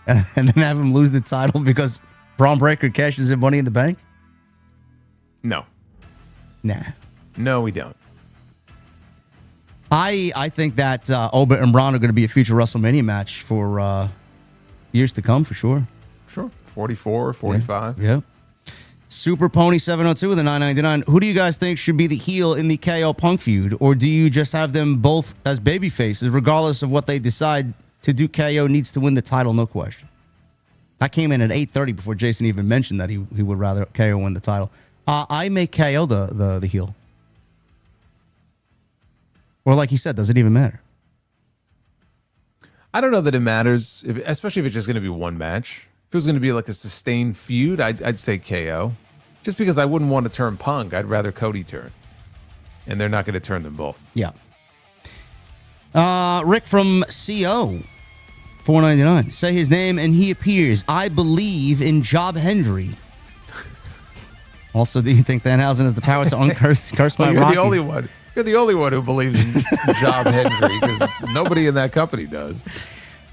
and then have him lose the title because Braun Breaker cashes in Money in the Bank. No. Nah. No, we don't. I think that Oba and Braun are going to be a future WrestleMania match for years to come, for sure. Sure. 44, 45. Yeah. Super Pony 702 with a 999. Who do you guys think should be the heel in the KO Punk feud? Or do you just have them both as baby faces, regardless of what they decide to do? KO needs to win the title, no question. I came in at 8:30 before Jason even mentioned that he would rather KO win the title. I make KO the heel. Or like he said, does it even matter? I don't know that it matters, especially if it's just going to be one match. If it was going to be like a sustained feud, I'd say KO. Just because I wouldn't want to turn Punk. I'd rather Cody turn. And they're not going to turn them both. Yeah. Rick from CO, $4.99. Say his name and he appears. I believe in Job Hendry. Also, do you think Danhausen has the power to curse my you're Rocky? the only one. You're the only one who believes in Job Hendry because nobody in that company does.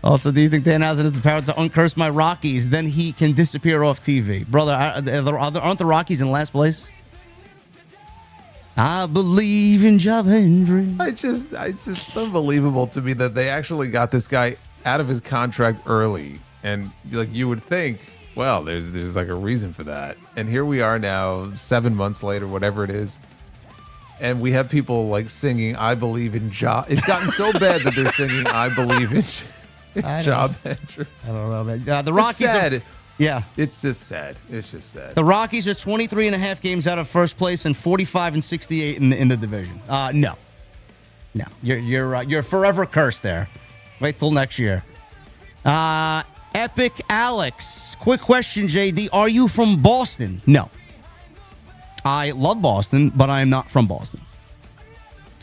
Also, do you think Danhausen has the power to uncurse my Rockies? Then he can disappear off TV. Brother, aren't the Rockies in last place? I believe in Job Hendry. It's just unbelievable to me that they actually got this guy out of his contract early. And like you would think, well, there's like a reason for that. And here we are now, 7 months later, whatever it is. And we have people like singing, I believe in Job. It's gotten so bad that they're singing, I believe in Job Hendry. I don't know, man. The Rockies it's sad. Yeah. It's just sad. It's just sad. The Rockies are 23 and a half games out of first place and 45 and 68 in the division. No. You're forever cursed there. Wait till next year. Epic Alex. Quick question, JD. Are you from Boston? No. I love Boston, but I am not from Boston.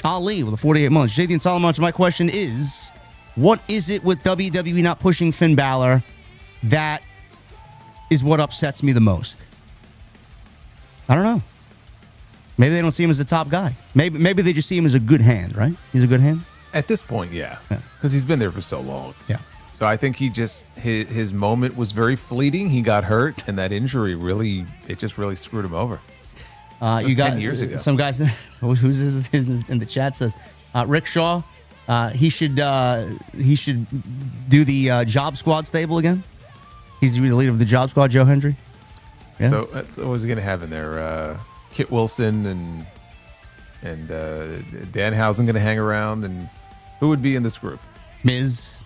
Ali with the 48 months. JD and Solomon, my question is, what is it with WWE not pushing Finn Balor that is what upsets me the most? I don't know. Maybe they don't see him as the top guy. Maybe they just see him as a good hand, right? He's a good hand? At this point, yeah. Because he's been there for so long. Yeah. So I think his moment was very fleeting. He got hurt, and that injury really screwed him over. You got 10 years ago. Some guys who's in the chat says Rick Shaw. He should do the Job Squad stable again. He's the leader of the Job Squad, Joe Hendry. Yeah. So that's what was he going to have in there? Kit Wilson and Danhausen going to hang around, and who would be in this group? Miz.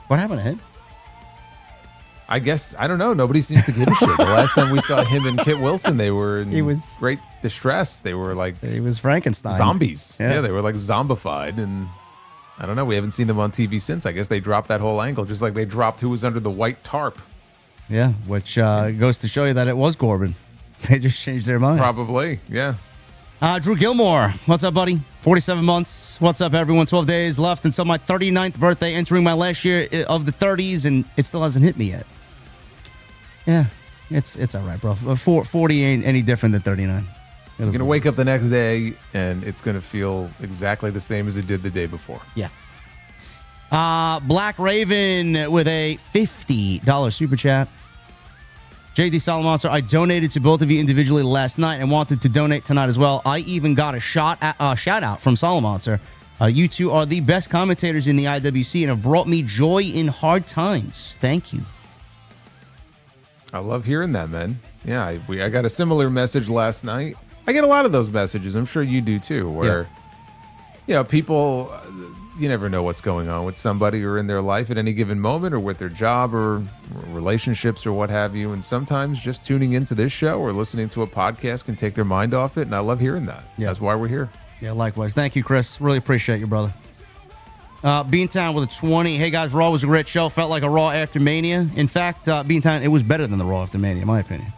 What happened to him? I guess, I don't know. Nobody seems to give a shit. The last time we saw him and Kit Wilson, they were in great distress. They were like... He was Frankenstein. Zombies. Yeah, they were like zombified. And I don't know. We haven't seen them on TV since. I guess they dropped that whole angle, just like they dropped who was under the white tarp. Yeah, which goes to show you that it was Corbin. They just changed their mind. Probably, yeah. Drew Gilmore, what's up, buddy? 47 months. What's up, everyone? 12 days left until my 39th birthday, entering my last year of the 30s, and it still hasn't hit me yet. Yeah, it's all right, bro. 40 ain't any different than 39. You're going to wake up the next day, and it's going to feel exactly the same as it did the day before. Yeah. Black Raven with a $50 super chat. JD Salamonster, I donated to both of you individually last night and wanted to donate tonight as well. I even got a shout out from Salamonster. You two are the best commentators in the IWC and have brought me joy in hard times. Thank you. I love hearing that, man. Yeah, I got a similar message last night. I get a lot of those messages. I'm sure you do too, where, people, you never know what's going on with somebody or in their life at any given moment or with their job or relationships or what have you. And sometimes just tuning into this show or listening to a podcast can take their mind off it. And I love hearing that. Yeah. That's why we're here. Yeah, likewise. Thank you, Chris. Really appreciate you, brother. Beantown with a 20. Hey, guys, Raw was a great show. Felt like a Raw after Mania. In fact, Beantown, it was better than the Raw after Mania, in my opinion.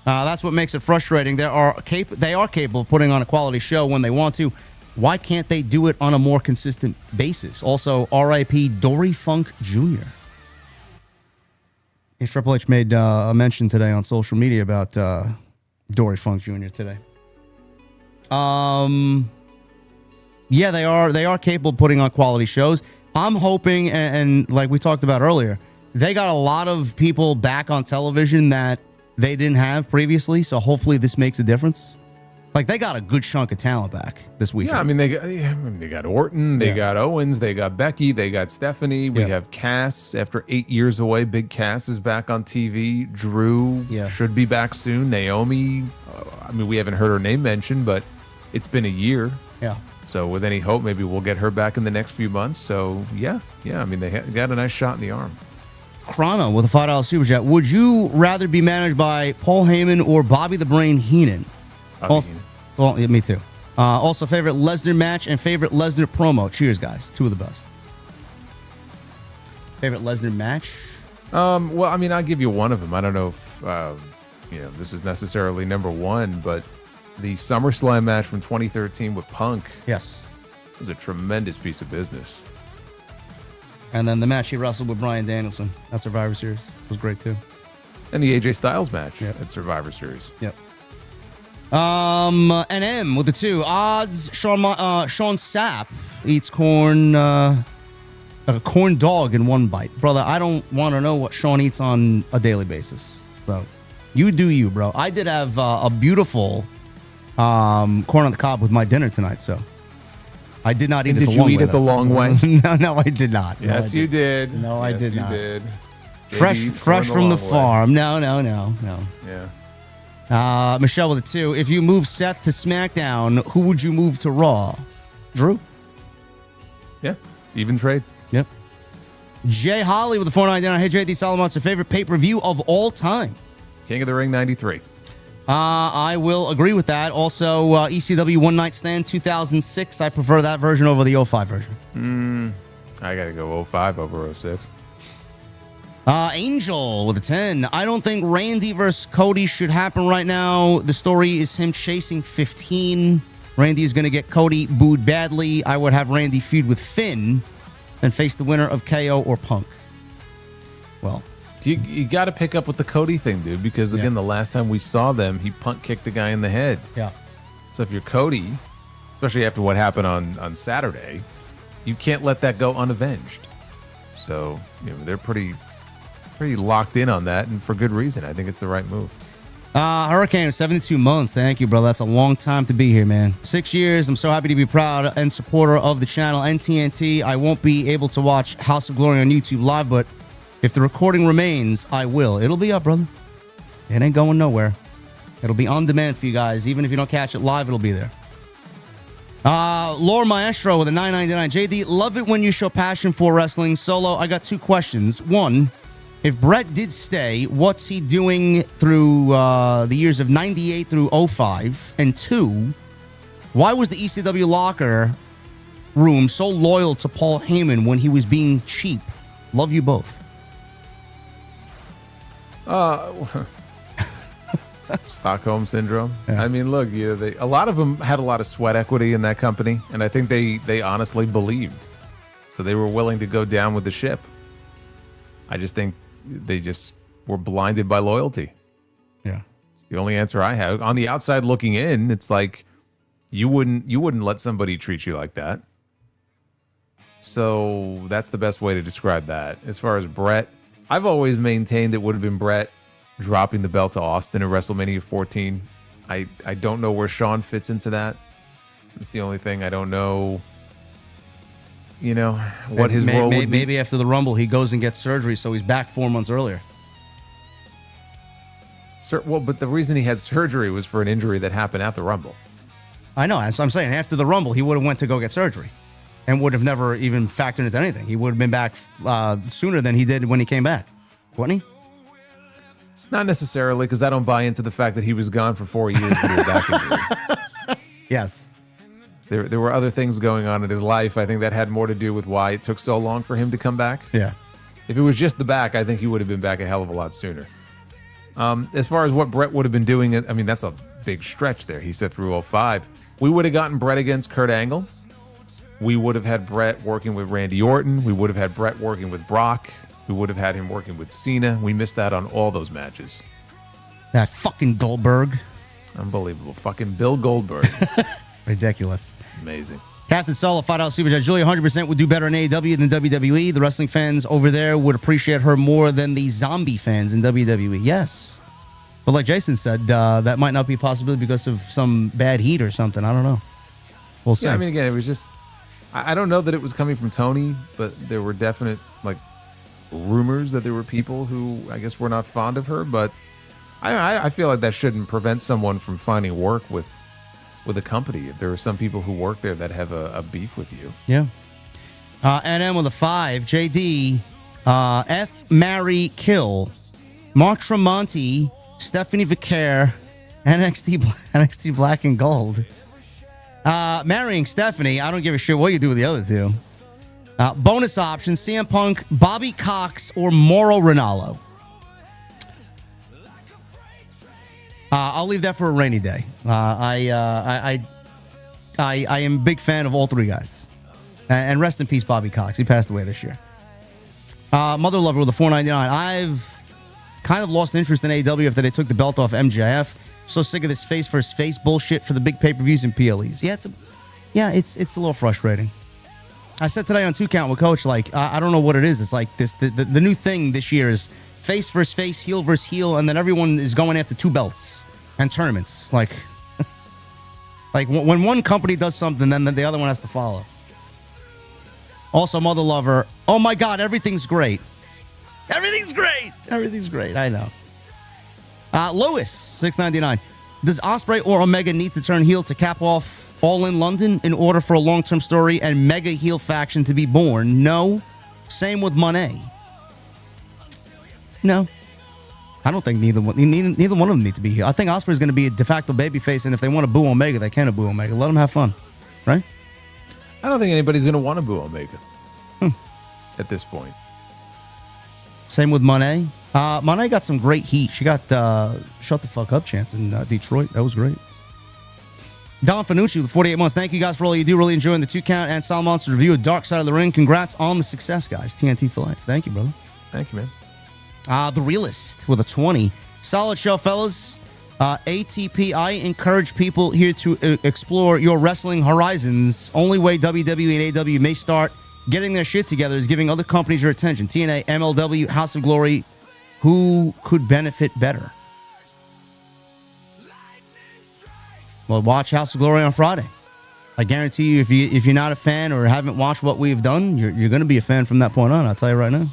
That's what makes it frustrating. They are capable of putting on a quality show when they want to. Why can't they do it on a more consistent basis? Also, R.I.P. Dory Funk Jr. Triple H made a mention today on social media about Dory Funk Jr. today. Yeah, they are capable of putting on quality shows. I'm hoping, and like we talked about earlier, they got a lot of people back on television that they didn't have previously, so hopefully this makes a difference. Like, they got a good chunk of talent back this week. Yeah, I mean, they got Orton, they got Owens, they got Becky, they got Stephanie. We have Cass after 8 years away. Big Cass is back on TV. Drew should be back soon. Naomi, I mean, we haven't heard her name mentioned, but it's been a year. Yeah. So with any hope, maybe we'll get her back in the next few months. So, yeah. I mean, they got a nice shot in the arm. Chrono with a $5 super chat. Would you rather be managed by Paul Heyman or Bobby the Brain Heenan? Also, well, yeah, me too. Also, favorite Lesnar match and favorite Lesnar promo. Cheers, guys. Two of the best. Favorite Lesnar match? Well, I mean, I'll give you one of them. I don't know if this is necessarily number one, but the SummerSlam match from 2013 with Punk. Yes. Was a tremendous piece of business. And then the match he wrestled with Bryan Danielson at Survivor Series was great too. And the AJ Styles match at Survivor Series. Yep. NM with the 2 odds. Sean Sapp eats corn, a corn dog in one bite. Brother, I don't want to know what Sean eats on a daily basis. So you do you, bro. I did have a beautiful corn on the cob with my dinner tonight, so I did not eat it the long way. Did you eat it the long way? No, I did not. Yes, you did. No, I did not. You did. Fresh from the farm. No. Yeah. Michelle with a 2. If you move Seth to SmackDown, who would you move to Raw? Drew? Yeah. Even trade. Yep. Jay Holly with the $4.99. Hey, JD Solomon's your favorite pay-per-view of all time. King of the Ring 93. I will agree with that. Also, ECW One Night Stand 2006. I prefer that version over the 05 version. I got to go 05 over 06. Angel with a 10. I don't think Randy versus Cody should happen right now. The story is him chasing 15. Randy is going to get Cody booed badly. I would have Randy feud with Finn and face the winner of KO or Punk. Well, you got to pick up with the Cody thing, dude, because again, the last time we saw them, he punt kicked the guy in the head. Yeah. So if you're Cody, especially after what happened on Saturday, you can't let that go unavenged. So, they're pretty locked in on that, and for good reason. I think it's the right move. Hurricane, 72 months. Thank you, brother. That's a long time to be here, man. 6 years. I'm so happy to be proud and supporter of the channel and TNT. I won't be able to watch House of Glory on YouTube live, but if the recording remains, I will. It'll be up, brother. It ain't going nowhere. It'll be on demand for you guys. Even if you don't catch it live, it'll be there. Lore Maestro with a $9.99. JD, love it when you show passion for wrestling. Solo, I got 2 questions. 1, if Brett did stay, what's he doing through the years of 98 through 05? And 2, why was the ECW locker room so loyal to Paul Heyman when he was being cheap? Love you both. Stockholm syndrome. Yeah. I mean, look, a lot of them had a lot of sweat equity in that company, and I think they honestly believed, so they were willing to go down with the ship. I just think they just were blinded by loyalty. Yeah, it's the only answer I have. On the outside looking in, it's like you wouldn't let somebody treat you like that. So that's the best way to describe that. As far as Brett, I've always maintained it would have been Brett dropping the belt to Austin at WrestleMania 14. I don't know where Shawn fits into that. It's the only thing. I don't know, what his role would be. Maybe after the Rumble, he goes and gets surgery, so he's back 4 months earlier. Well, but the reason he had surgery was for an injury that happened at the Rumble. I know. That's what I'm saying. After the Rumble, he would have went to go get surgery and would have never even factored into anything. He would have been back sooner than he did when he came back. Wouldn't he? Not necessarily, because I don't buy into the fact that he was gone for 4 years when he was back injured. Yes. There were other things going on in his life. I think that had more to do with why it took so long for him to come back. Yeah. If it was just the back, I think he would have been back a hell of a lot sooner. As far as what Brett would have been doing, I mean, that's a big stretch there. He said through 05. We would have gotten Brett against Kurt Angle. We would have had Brett working with Randy Orton. We would have had Brett working with Brock. We would have had him working with Cena. We missed out on all those matches. That fucking Goldberg. Unbelievable. Fucking Bill Goldberg. Ridiculous. Amazing. Captain Solo, $5 super chat. Julia 100% would do better in AEW than WWE. The wrestling fans over there would appreciate her more than the zombie fans in WWE. Yes. But like Jason said, that might not be a possibility because of some bad heat or something. I don't know. We'll see. Yeah, I mean, again, it was just... I don't know that it was coming from Tony, but there were definite, rumors that there were people who I guess were not fond of her, but I feel like that shouldn't prevent someone from finding work with a company. If there are some people who work there that have a beef with you. Yeah. NM with a 5. JD, F. Marry, Kill. Mark Tremonti, Stephanie Vicaire, NXT Black and Gold. Marrying Stephanie, I don't give a shit what you do with the other two. Bonus option, CM Punk, Bobby Cox, or Mauro Ranallo. I'll leave that for a rainy day. I am a big fan of all three guys. And rest in peace, Bobby Cox. He passed away this year. Mother Lover with a $4.99. I've kind of lost interest in AEW after they took the belt off MJF. So sick of this face versus face bullshit for the big pay-per-views and PLEs. It's a little frustrating. I said today on 2 Count with Coach, like, I don't know what it is. It's like this. The new thing this year is face versus face, heel versus heel, and then everyone is going after 2 belts and tournaments. Like when one company does something, then the other one has to follow. Also, Mother Lover, oh my God, everything's great. Everything's great. Everything's great. I know. Lewis, $6.99. Does Ospreay or Omega need to turn heel to cap off All in London in order for a long-term story and mega heel faction to be born? No. Same with Monet. No. I don't think neither one of them need to be here. I think Ospreay's going to be a de facto babyface, and if they want to boo Omega, they can boo Omega. Let them have fun, right? I don't think anybody's going to want to boo Omega at this point. Same with Monet. Monet got some great heat. She got shut the fuck up chance in Detroit. That was great. Don Fanucci with 48 months. Thank you guys for all you do. Really enjoying the 2 Count and Solid Monsters review of Dark Side of the Ring. Congrats on the success, guys. TNT for life. Thank you, brother. Thank you, man. The Realist with a 20. Solid show, fellas. ATP, I encourage people here to explore your wrestling horizons. Only way WWE and AEW may start getting their shit together is giving other companies your attention. TNA, MLW, House of Glory. Who could benefit better? Well, watch House of Glory on Friday. I guarantee you, if you're not a fan or haven't watched what we've done, you're going to be a fan from that point on. I'll tell you right now.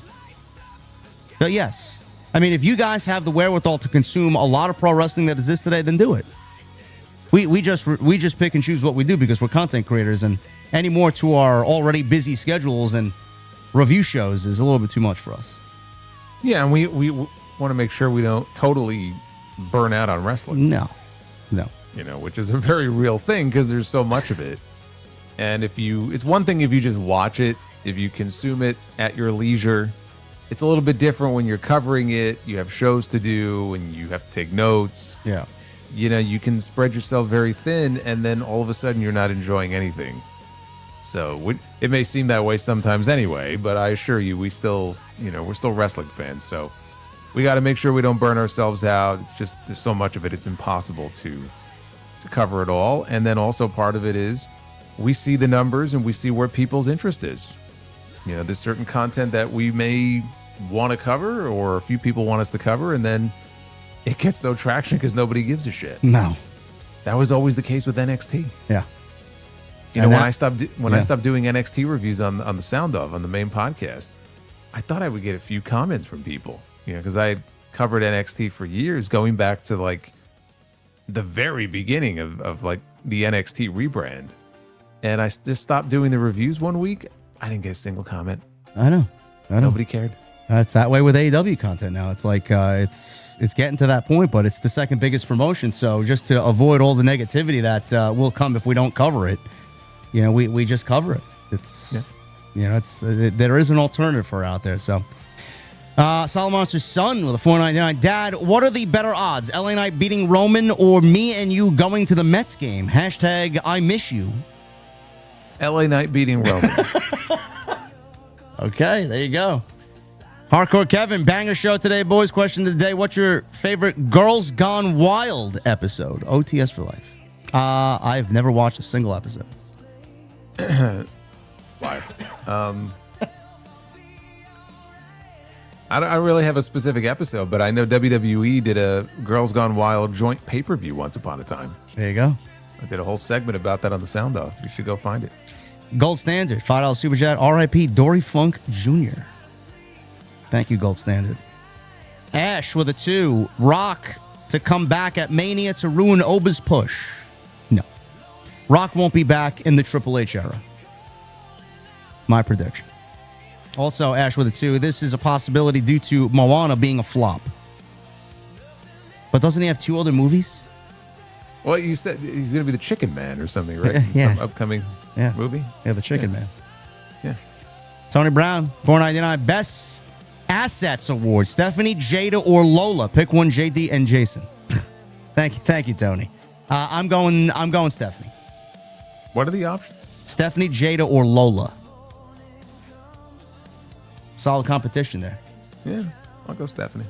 But yes, I mean, if you guys have the wherewithal to consume a lot of pro wrestling that exists today, then do it. We just pick and choose what we do because we're content creators, and any more to our already busy schedules and review shows is a little bit too much for us. Yeah, and we want to make sure we don't totally burn out on wrestling. No. Which is a very real thing because there's so much of it. And it's one thing if you just watch it, if you consume it at your leisure. It's a little bit different when you're covering it. You have shows to do and you have to take notes. Yeah. You can spread yourself very thin and then all of a sudden you're not enjoying anything. So it may seem that way sometimes anyway, but I assure you, we're still wrestling fans. So we got to make sure we don't burn ourselves out. It's just, there's so much of it. It's impossible to cover it all. And then also part of it is we see the numbers and we see where people's interest is. There's certain content that we may want to cover or a few people want us to cover, and then it gets no traction because nobody gives a shit. No. That was always the case with NXT. Yeah. When I stopped doing NXT reviews on the Sound Off, on the main podcast, I thought I would get a few comments from people, because I had covered NXT for years, going back to like the very beginning of like the NXT rebrand. And I just stopped doing the reviews one week. I didn't get a single comment. I know. Nobody cared. It's that way with AEW content now. It's like it's getting to that point, but it's the second biggest promotion. So just to avoid all the negativity that will come if we don't cover it, we just cover it. There is an alternative for out there. So Solid Monster's son with a $4.99. Dad, what are the better odds? LA Knight beating Roman or me and you going to the Mets game? Hashtag I miss you. LA Knight beating Roman. Okay, there you go. Hardcore Kevin, banger show today, boys. Question of the day: what's your favorite Girls Gone Wild episode? OTS for life. I've never watched a single episode. Why? I don't really have a specific episode, but I know WWE did a Girls Gone Wild joint pay-per-view once upon a time. There you go. I did a whole segment about that on the Sound Off. You should go find it. Gold Standard, $5 Super Chat, RIP Dory Funk Jr. Thank you, Gold Standard. Ash with a 2. Rock to come back at Mania to ruin Oba's push. No. Rock won't be back in the Triple H era. My prediction. Also, Ash with a 2. This is a possibility due to Moana being a flop. But doesn't he have 2 other movies? Well, you said he's going to be the Chicken Man or something, right? Yeah. Some upcoming movie? Yeah, the Chicken Man. Yeah. Tony Brown, $4.99. Best Assets Award. Stephanie, Jada, or Lola. Pick one, JD and Jason. Thank you, Tony. I'm going Stephanie. What are the options? Stephanie, Jada, or Lola. Solid competition there. Yeah, I'll go Stephanie.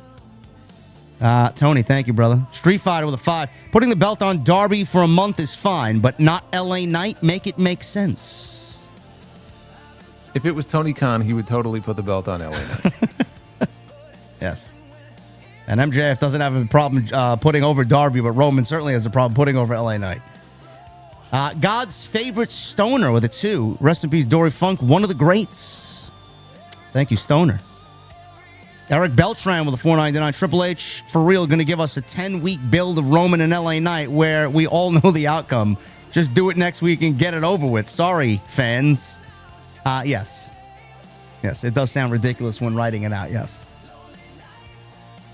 Tony, thank you, brother. Street Fighter with a 5. Putting the belt on Darby for a month is fine, but not LA Knight. Make it make sense. If it was Tony Khan, he would totally put the belt on LA Knight. Yes. And MJF doesn't have a problem putting over Darby, but Roman certainly has a problem putting over LA Knight. God's favorite Stoner with a 2. Rest in peace, Dory Funk, one of the greats. Thank you, Stoner. Eric Beltran with a $4.99. Triple H, for real, going to give us a 10-week build of Roman and LA Knight where we all know the outcome. Just do it next week and get it over with. Sorry, fans. Yes. Yes, it does sound ridiculous when writing it out, yes.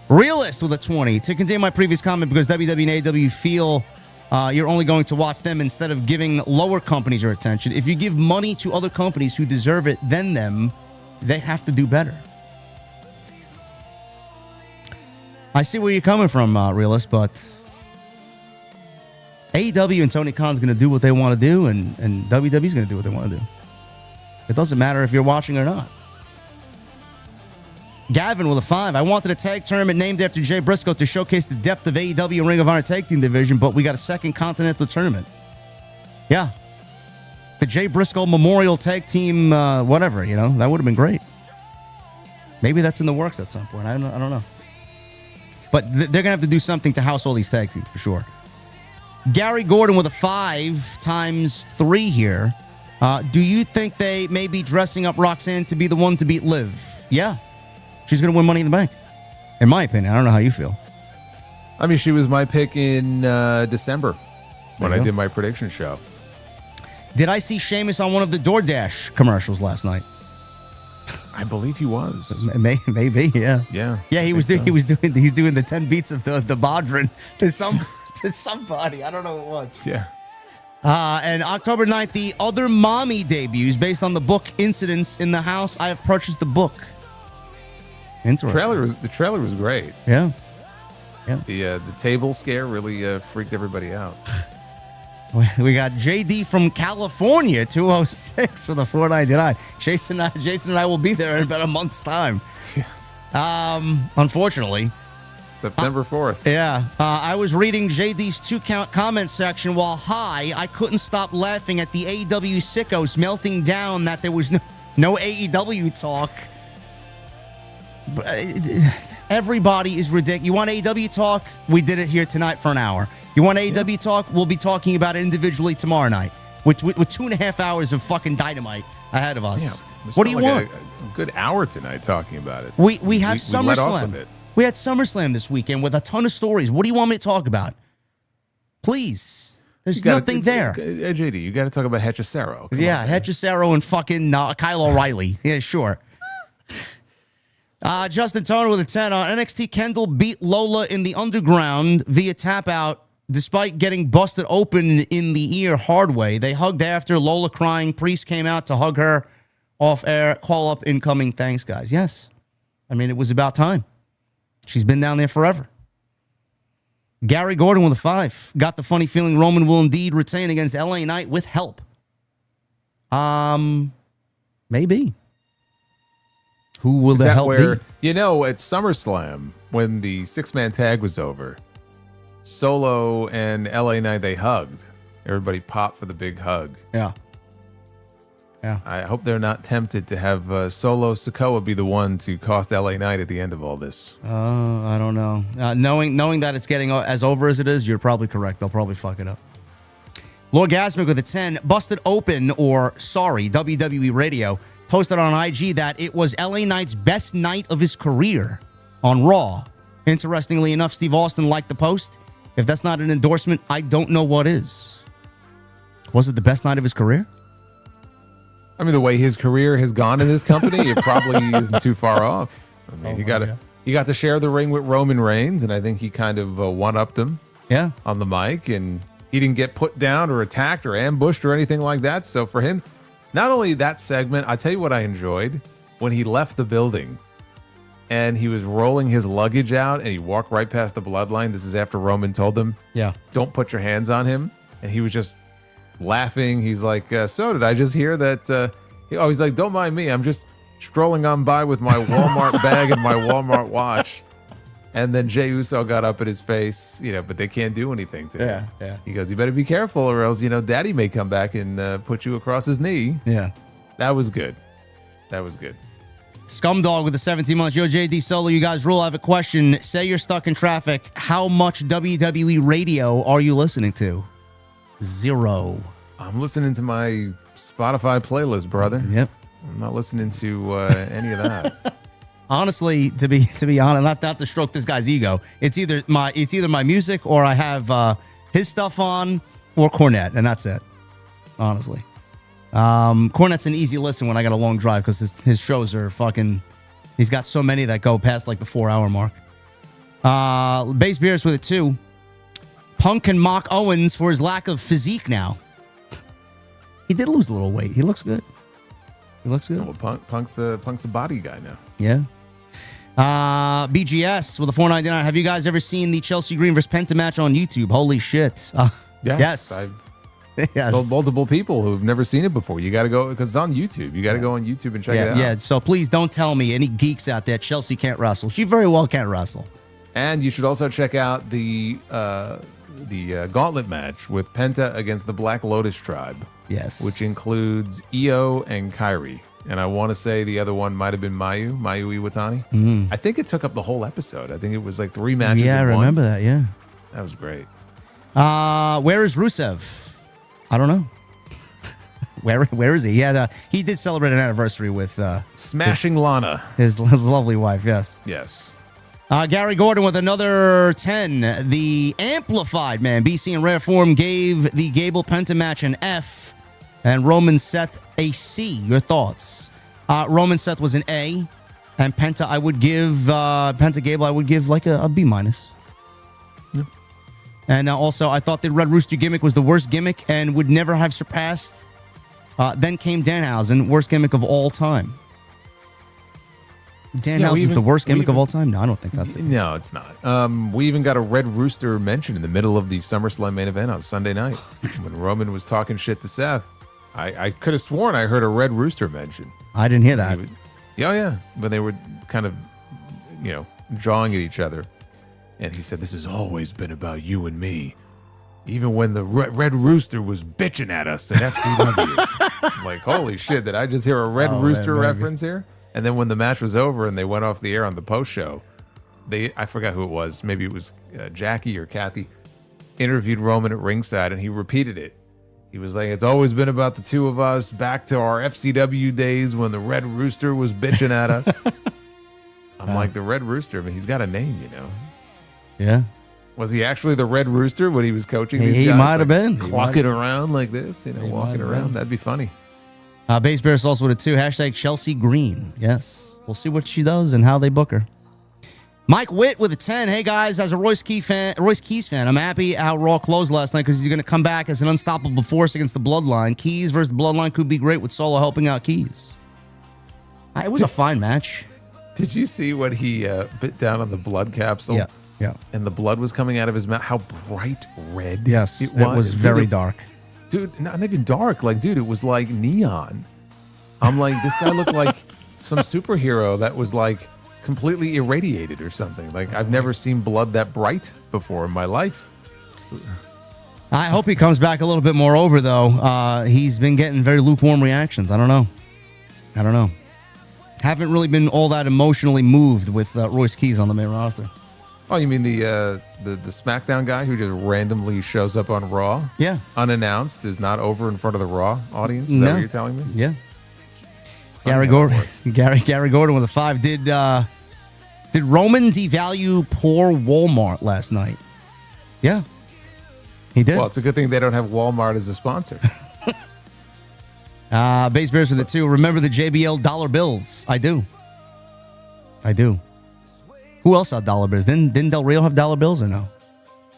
Realist with a 20. To continue my previous comment, because WWE and AEW feel you're only going to watch them instead of giving lower companies your attention. If you give money to other companies who deserve it than them, they have to do better. I see where you're coming from, Realist, but AEW and Tony Khan's going to do what they want to do, and WWE's going to do what they want to do. It doesn't matter if you're watching or not. Gavin with a 5. I wanted a tag tournament named after Jay Briscoe to showcase the depth of AEW and Ring of Honor tag team division, but we got a second Continental tournament. Yeah. The Jay Briscoe Memorial Tag Team, whatever, that would have been great. Maybe that's in the works at some point. I don't know. But they're going to have to do something to house all these tag teams for sure. Gary Gordon with a 5 times 3 here. Do you think they may be dressing up Roxanne to be the one to beat Liv? Yeah. She's going to win Money in the Bank. In my opinion. I don't know how you feel. I mean, she was my pick in December when I did my prediction show. Did I see Sheamus on one of the DoorDash commercials last night? I believe he was. Maybe, yeah. Yeah. Yeah, he's doing the 10 beats of the Bodrin to somebody. I don't know who it was. Yeah. And October 9th, the Other Mommy debuts based on the book Incidents in the House. I have purchased the book. Interesting. The trailer was great. Yeah. The table scare really freaked everybody out. We got JD from California, 206 for the $4.99. Jason and I will be there in about a month's time. Yes. Unfortunately. September 4th. Yeah. I was reading JD's 2-count comment section while high. I couldn't stop laughing at the AEW sickos melting down that there was no AEW talk. Everybody is ridiculous. You want AEW talk? We did it here tonight for an hour. You want AEW talk? We'll be talking about it individually tomorrow night with 2.5 hours of fucking Dynamite ahead of us. Yeah, what do you want? A good hour tonight talking about it. We have SummerSlam. We had SummerSlam this weekend with a ton of stories. What do you want me to talk about? Please. There's nothing there. JD, you got to talk about Hechicero. Yeah, Hechicero and fucking Kyle O'Reilly. Yeah, sure. Justin Turner with a 10 on NXT. Kendall beat Lola in the underground via tap out despite getting busted open in the ear hard way. They hugged after, Lola crying. Priest came out to hug her off air. Call up incoming. Thanks, guys. Yes. I mean, it was about time. She's been down there forever. Gary Gordon with a 5. Got the funny feeling Roman will indeed retain against LA Knight with help. Maybe. Who will the help be? You know, at SummerSlam, when the 6-man tag was over, Solo and LA Knight, they hugged. Everybody popped for the big hug. Yeah. Yeah. I hope they're not tempted to have Solo Sikoa be the one to cost LA Knight at the end of all this. I don't know. Knowing that it's getting as over as it is, you're probably correct. They'll probably fuck it up. Lord Gasmick with a 10. Busted Open, or sorry, WWE Radio, posted on IG that it was LA Knight's best night of his career on Raw. Interestingly enough, Steve Austin liked the post. If that's not an endorsement, I don't know what is. Was it the best night of his career? I mean, the way his career has gone in this company, it probably isn't too far off. I mean, he got to share the ring with Roman Reigns, and I think he kind of one-upped him on the mic, and he didn't get put down or attacked or ambushed or anything like that. So for him, not only that segment, I tell you what I enjoyed, when he left the building and he was rolling his luggage out and he walked right past the bloodline. This is after Roman told him, don't put your hands on him. And he was just laughing. He's like, so did I just hear that? He's like, don't mind me. I'm just strolling on by with my Walmart bag and my Walmart watch. And then Jey Uso got up at his face, but they can't do anything to him. Yeah. He goes, you better be careful or else, daddy may come back and put you across his knee. Yeah. That was good. That was good. Scumdog with the 17 months. Yo, JD Solo, you guys rule. I have a question. Say you're stuck in traffic. How much WWE radio are you listening to? 0. I'm listening to my Spotify playlist, brother. Yep. I'm not listening to any of that. Honestly, to be honest, not to stroke this guy's ego, it's either my music or I have his stuff on or Cornette, and that's it. Honestly. Cornette's an easy listen when I got a long drive because his shows are fucking. He's got so many that go past like the 4-hour mark. Base Beers with a 2. Punk can mock Owens for his lack of physique now. He did lose a little weight. He looks good. Well, Punk's a body guy now. Yeah. BGS with a 4.99. Have you guys ever seen the Chelsea Green vs. Penta match on YouTube? Holy shit. Yes. I've told multiple people who've never seen it before. You got to go because it's on YouTube. You got to go on YouTube and check it out. Yeah. So please don't tell me any geeks out there Chelsea can't wrestle. She very well can't wrestle. And you should also check out the gauntlet match with Penta against the Black Lotus tribe. Yes. Which includes Io and Kairi. And I want to say the other one might have been Mayu Iwatani. Mm. I think it took up the whole episode. I think it was like 3 matches. Yeah, I remember that. Yeah. That was great. Where is Rusev? I don't know. Where is he? He did celebrate an anniversary with Smashing Lana, his lovely wife. Yes. Yes. Gary Gordon with another 10. The Amplified Man, BC in rare form, gave the Gable Penta match an F, and Roman Seth a C. Your thoughts? Roman Seth was an A, and Penta I would give Penta Gable I would give like a B minus. Yeah. And also, I thought the Red Rooster gimmick was the worst gimmick and would never have surpassed. Then came Danhausen, worst gimmick of all time. Danhausen is the worst gimmick of all time? No, I don't think that's it. No, it's not. We even got a Red Rooster mention in the middle of the SummerSlam main event on Sunday night. When Roman was talking shit to Seth, I could have sworn I heard a Red Rooster mention. I didn't hear that. Yeah. But they were kind of, jawing at each other. And he said, this has always been about you and me. Even when the Red Rooster was bitching at us at FCW. I'm like, holy shit, did I just hear a Red Rooster reference here? And then when the match was over and they went off the air on the post show, I forgot who it was. Maybe it was Jackie or Kathy, interviewed Roman at ringside and he repeated it. He was like, it's always been about the two of us back to our FCW days when the Red Rooster was bitching at us. I'm like, the Red Rooster, but he's got a name, Yeah. Was he actually the Red Rooster when he was coaching these guys? He might have been. Clocking around like this, walking around. That'd be funny. Base Bears also with a 2. Hashtag Chelsea Green. Yes. We'll see what she does and how they book her. Mike Witt with a 10. Hey, guys, as a Royce Keys fan, I'm happy how Raw closed last night because he's going to come back as an unstoppable force against the Bloodline. Keys versus the Bloodline could be great with Solo helping out Keys. It was a fine match. Did you see what he bit down on the blood capsule? Yeah. And the blood was coming out of his mouth. How bright red. Yes, it was very dark. Dude, not even dark. Like, dude, it was like neon. I'm like, this guy looked like some superhero that was like completely irradiated or something. Like, I've never seen blood that bright before in my life. I hope he comes back a little bit more over, though. He's been getting very lukewarm reactions. I don't know. Haven't really been all that emotionally moved with Royce Keys on the main roster. Oh, you mean the SmackDown guy who just randomly shows up on Raw? Yeah. Unannounced, is not over in front of the Raw audience? Is that what you're telling me? Yeah. Gary Gordon with a 5. Did Roman devalue poor Walmart last night? Yeah. He did. Well, it's a good thing they don't have Walmart as a sponsor. Base Bears with the 2. Remember the JBL dollar bills? I do. Who else had dollar bills? Didn't Del Rio have dollar bills or no?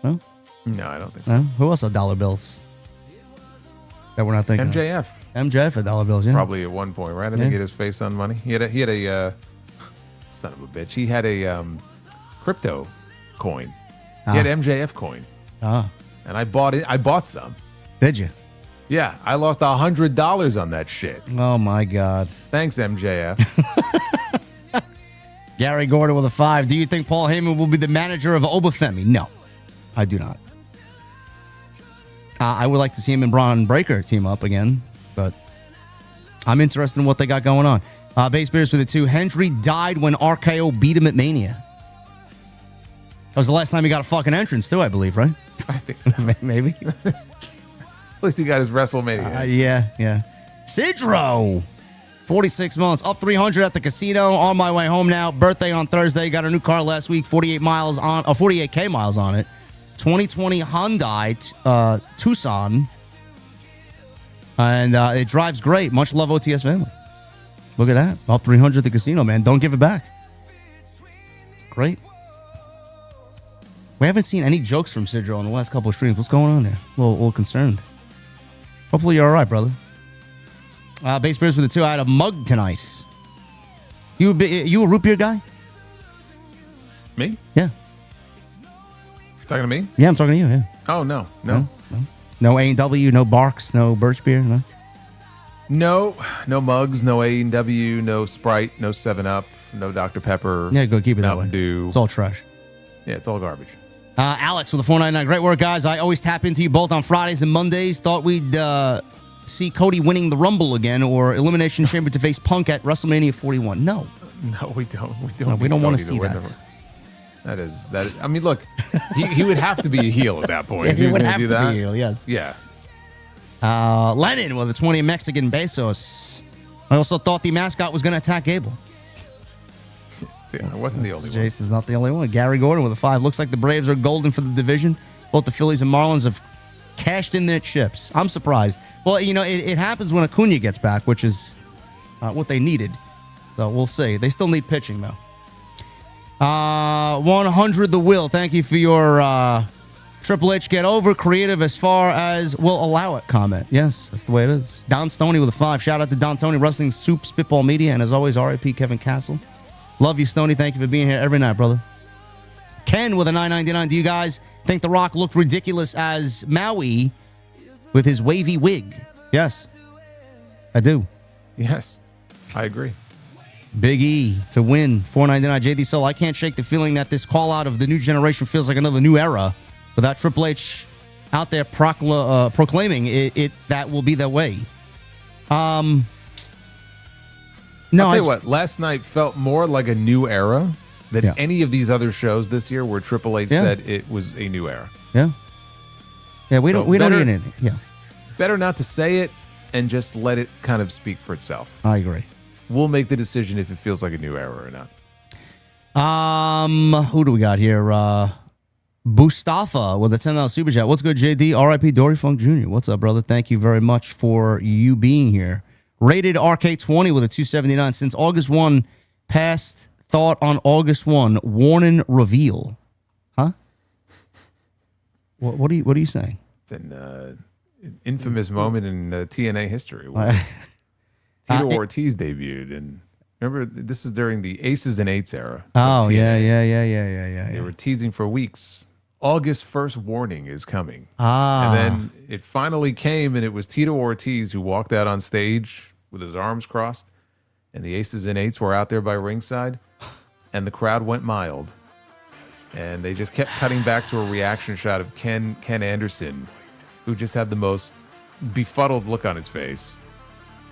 No? No, I don't think so. No? Who else had dollar bills? That we're not thinking MJF. of. MJF had dollar bills, yeah. Probably at one point, right? I think he had his face on money. He had a son of a bitch. He had a crypto coin. He had MJF coin. And I bought it. I bought some. Did you? Yeah, I lost $100 on that shit. Oh my God. Thanks, MJF. Gary Gordon with a 5. Do you think Paul Heyman will be the manager of Oba Femi? No, I do not. I would like to see him and Braun Breaker team up again, but I'm interested in what they got going on. Base Bears for the 2. Hendry died when RKO beat him at Mania. That was the last time he got a fucking entrance, too, I believe, right? I think so. Maybe. At least he got his WrestleMania. Yeah. Sidro, 46 months, up 300 at the casino. On my way home now. Birthday on Thursday. Got a new car last week. 48K miles on it. 2020 Hyundai Tucson. And it drives great. Much love, OTS family. Look at that. Up 300 at the casino, man. Don't give it back. Great. We haven't seen any jokes from Sidro in the last couple of streams. What's going on there? A little concerned. Hopefully you're all right, brother. Base Bears with the 2. I had a mug tonight. You a root beer guy? Me? Yeah. Talking to me? Yeah, I'm talking to you, yeah. Oh, no. No A&W, no Barks, no Birch beer, no? No mugs, no A&W, no Sprite, no 7-Up, no Dr. Pepper. Yeah, go keep it that way. Mountain Dew. It's all trash. Yeah, it's all garbage. Alex with the 499. Great work, guys. I always tap into you both on Fridays and Mondays. Thought we'd see Cody winning the Rumble again or Elimination Chamber to face Punk at WrestleMania 41. No, we don't. We don't want to see that. That is. I mean, look, he would have to be a heel at that point. Yeah, if he was would gonna have do to that. be a heel, yes. Yeah. Lennon with the 20 Mexican pesos. I also thought the mascot was going to attack Gable. See, I wasn't the only one. Jason's not the only one. Gary Gordon with a 5. Looks like the Braves are golden for the division. Both the Phillies and Marlins have cashed in their chips. I'm surprised. Well, it happens when Acuna gets back, which is what they needed. So we'll see. They still need pitching, though. 100 The Will. Thank you for your Triple H get over creative as far as will allow it comment. Yes, that's the way it is. Don Stoney with a 5. Shout out to Don Tony, Wrestling Soup, Spitball Media, and as always, RIP Kevin Castle. Love you, Stoney. Thank you for being here every night, brother. Ken with a 9.99. Do you guys think The Rock looked ridiculous as Maui with his wavy wig? Yes, I do. Yes, I agree. Big E to win. 4.99. JD Soul. I can't shake the feeling that this call out of the new generation feels like another new era. Without Triple H out there proclaiming it that will be the way. No, I'll tell you what. Last night felt more like a new era than any of these other shows this year, where Triple H said it was a new era. Yeah. We don't need anything. Yeah. Better not to say it and just let it kind of speak for itself. I agree. We'll make the decision if it feels like a new era or not. Who do we got here? Mustafa with a $10 super chat. What's good, JD? R.I.P. Dory Funk Jr. What's up, brother? Thank you very much for you being here. Rated RK20 with a 279. Since August 1, past thought on August 1, warning reveal. Huh? What are you saying? It's an infamous moment in TNA history where Tito Ortiz debuted, and remember, this is during the Aces and Eights era. Oh, yeah. They were teasing for weeks. August 1st warning is coming. And then it finally came, and it was Tito Ortiz who walked out on stage with his arms crossed, and the Aces and Eights were out there by ringside, and the crowd went mild. And they just kept cutting back to a reaction shot of Ken Anderson, who just had the most befuddled look on his face.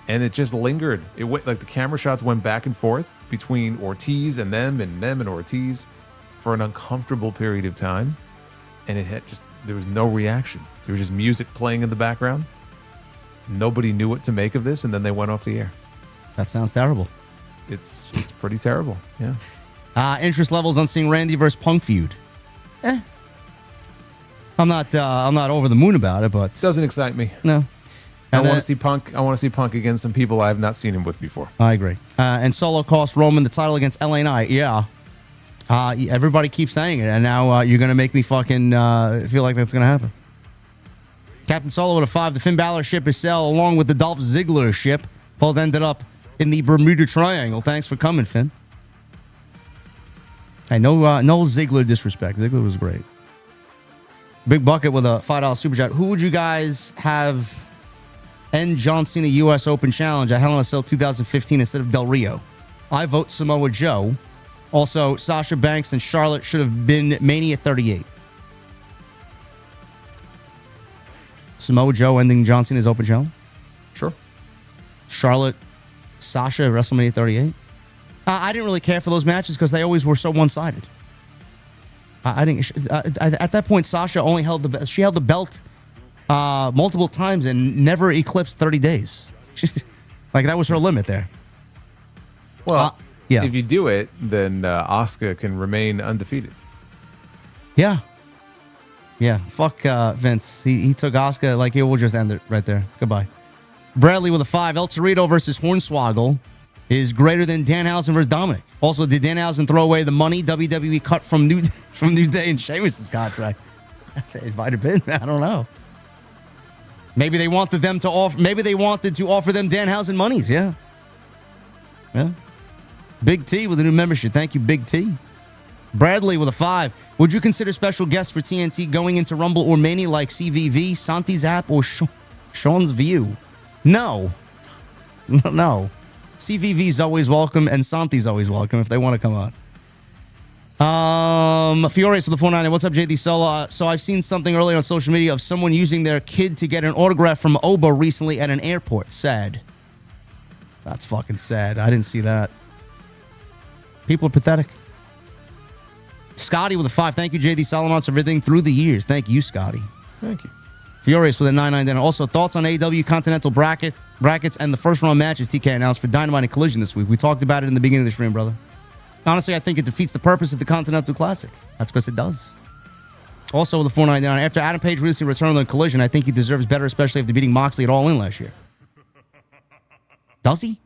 And it just lingered. It went like the camera shots went back and forth between Ortiz and them and Ortiz for an uncomfortable period of time. And there was no reaction. There was just music playing in the background. Nobody knew what to make of this, and then they went off the air. That sounds terrible. It's pretty terrible. Yeah. Interest levels on seeing Randy versus Punk feud. I'm not over the moon about it, but doesn't excite me. No. I want to see Punk. I want to see Punk against some people I have not seen him with before. I agree. And Solo cost Roman the title against LA Knight. Yeah. Everybody keeps saying it, and now you're going to make me fucking feel like that's going to happen. Captain Solo with a 5. The Finn Balor ship is sailed along with the Dolph Ziggler ship. Both ended up in the Bermuda Triangle. Thanks for coming, Finn. Hey, no Ziggler disrespect. Ziggler was great. Big Bucket with a $5 super chat. Who would you guys have end John Cena U.S. Open Challenge at Hell in a Cell 2015 instead of Del Rio? I vote Samoa Joe. Also, Sasha Banks and Charlotte should have been Mania 38. Samoa Joe ending John Cena's Open Challenge? Sure. Charlotte, Sasha, WrestleMania 38? I didn't really care for those matches because they always were so one-sided. I didn't. At that point, Sasha only held the belt multiple times and never eclipsed 30 days. Like, that was her limit there. Well, yeah. If you do it, then Asuka can remain undefeated. Yeah. Yeah. Fuck Vince. He took Asuka. Like, we'll just end it right there. Goodbye. Bradley with a 5. El Torito versus Hornswoggle is greater than Danhausen versus Dominic. Also, did Danhausen throw away the money WWE cut from New Day and Sheamus' contract? It might have been. I don't know. Maybe they wanted them to offer. Maybe they wanted to offer them Danhausen monies. Yeah. Yeah. Big T with a new membership. Thank you, Big T. Bradley with a 5. Would you consider special guests for TNT going into Rumble or Mania like CVV, Santi's app, or Sean's View? No. No. CVV's always welcome, and Santi's always welcome if they want to come on. Fiores with the 490. What's up, JD Solo? So I've seen something earlier on social media of someone using their kid to get an autograph from Oba recently at an airport. Sad. That's fucking sad. I didn't see that. People are pathetic. Scotty with a 5. Thank you, JD Solomon, for everything through the years. Thank you, Scotty. Thank you. Furious with a 99. Also, thoughts on AEW Continental brackets and the first round matches TK announced for Dynamite and Collision this week. We talked about it in the beginning of the stream, brother. Honestly, I think it defeats the purpose of the Continental Classic. That's because it does. Also, with the 499. After Adam Page recently returned on Collision, I think he deserves better, especially after beating Moxley at All In last year. Does he?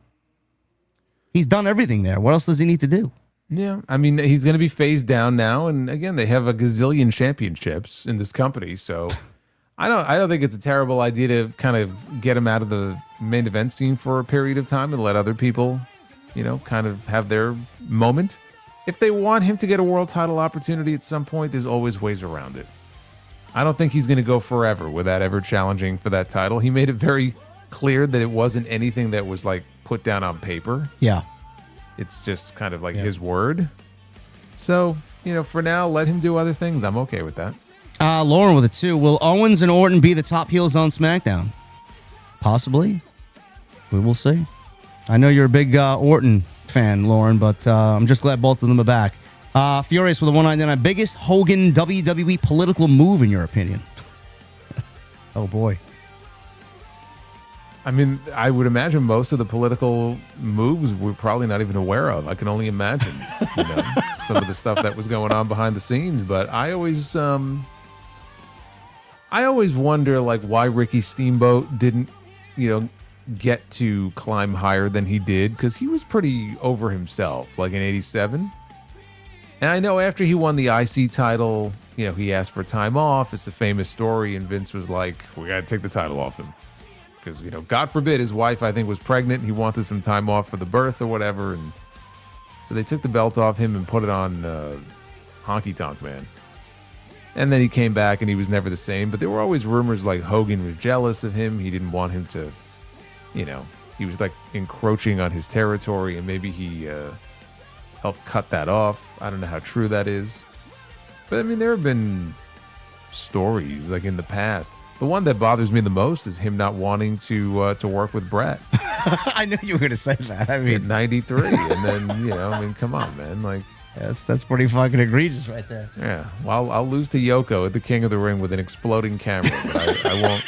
He's done everything there. What else does he need to do? Yeah, I mean, he's going to be phased down now, and again, they have a gazillion championships in this company, so I don't think it's a terrible idea to kind of get him out of the main event scene for a period of time and let other people, kind of have their moment. If they want him to get a world title opportunity at some point, there's always ways around it. I don't think he's going to go forever without ever challenging for that title. He made it very clear that it wasn't anything that was like put down on paper. Yeah. It's just kind of like his word. So, for now, let him do other things. I'm okay with that. Lauren with a 2. Will Owens and Orton be the top heels on SmackDown? Possibly. We will see. I know you're a big Orton fan, Lauren, but I'm just glad both of them are back. Furious with a 199. Biggest Hogan WWE political move, in your opinion? Oh, boy. I mean, I would imagine most of the political moves we're probably not even aware of. I can only imagine, some of the stuff that was going on behind the scenes. But I always wonder, like, why Ricky Steamboat didn't, get to climb higher than he did, because he was pretty over himself, like in '87. And I know after he won the IC title, he asked for time off. It's a famous story, and Vince was like, "We got to take the title off him." Because, God forbid, his wife, I think, was pregnant. He wanted some time off for the birth or whatever. And so they took the belt off him and put it on Honky Tonk Man. And then he came back and he was never the same. But there were always rumors like Hogan was jealous of him. He didn't want him to, he was like encroaching on his territory. And maybe he helped cut that off. I don't know how true that is. But I mean, there have been stories like in the past. The one that bothers me the most is him not wanting to work with Brett. I knew you were going to say that. I mean, in '93, and then come on, man, like that's pretty fucking egregious right there. Yeah, well, I'll lose to Yoko at the King of the Ring with an exploding camera, but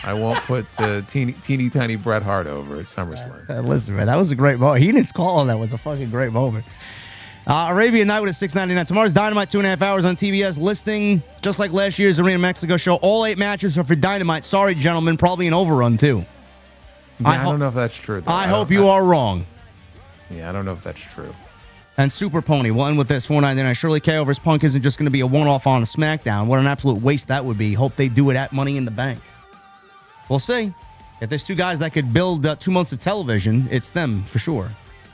I won't put teeny tiny Bret Hart over at SummerSlam. Listen, man, that was a great moment. Heenan's call on that was a fucking great moment. Arabian Night with a $6.99. Tomorrow's Dynamite, 2.5 hours on TBS. Listing, just like last year's Arena Mexico show, all 8 matches are for Dynamite. Sorry, gentlemen, probably an overrun, too. Yeah, I don't know if that's true, though. I hope you are wrong. Yeah, I don't know if that's true. And Super Pony, one with this, $4.99. Surely KO vs. Punk isn't just going to be a one-off on a SmackDown. What an absolute waste that would be. Hope they do it at Money in the Bank. We'll see. If there's 2 guys that could build 2 months of television, it's them for sure.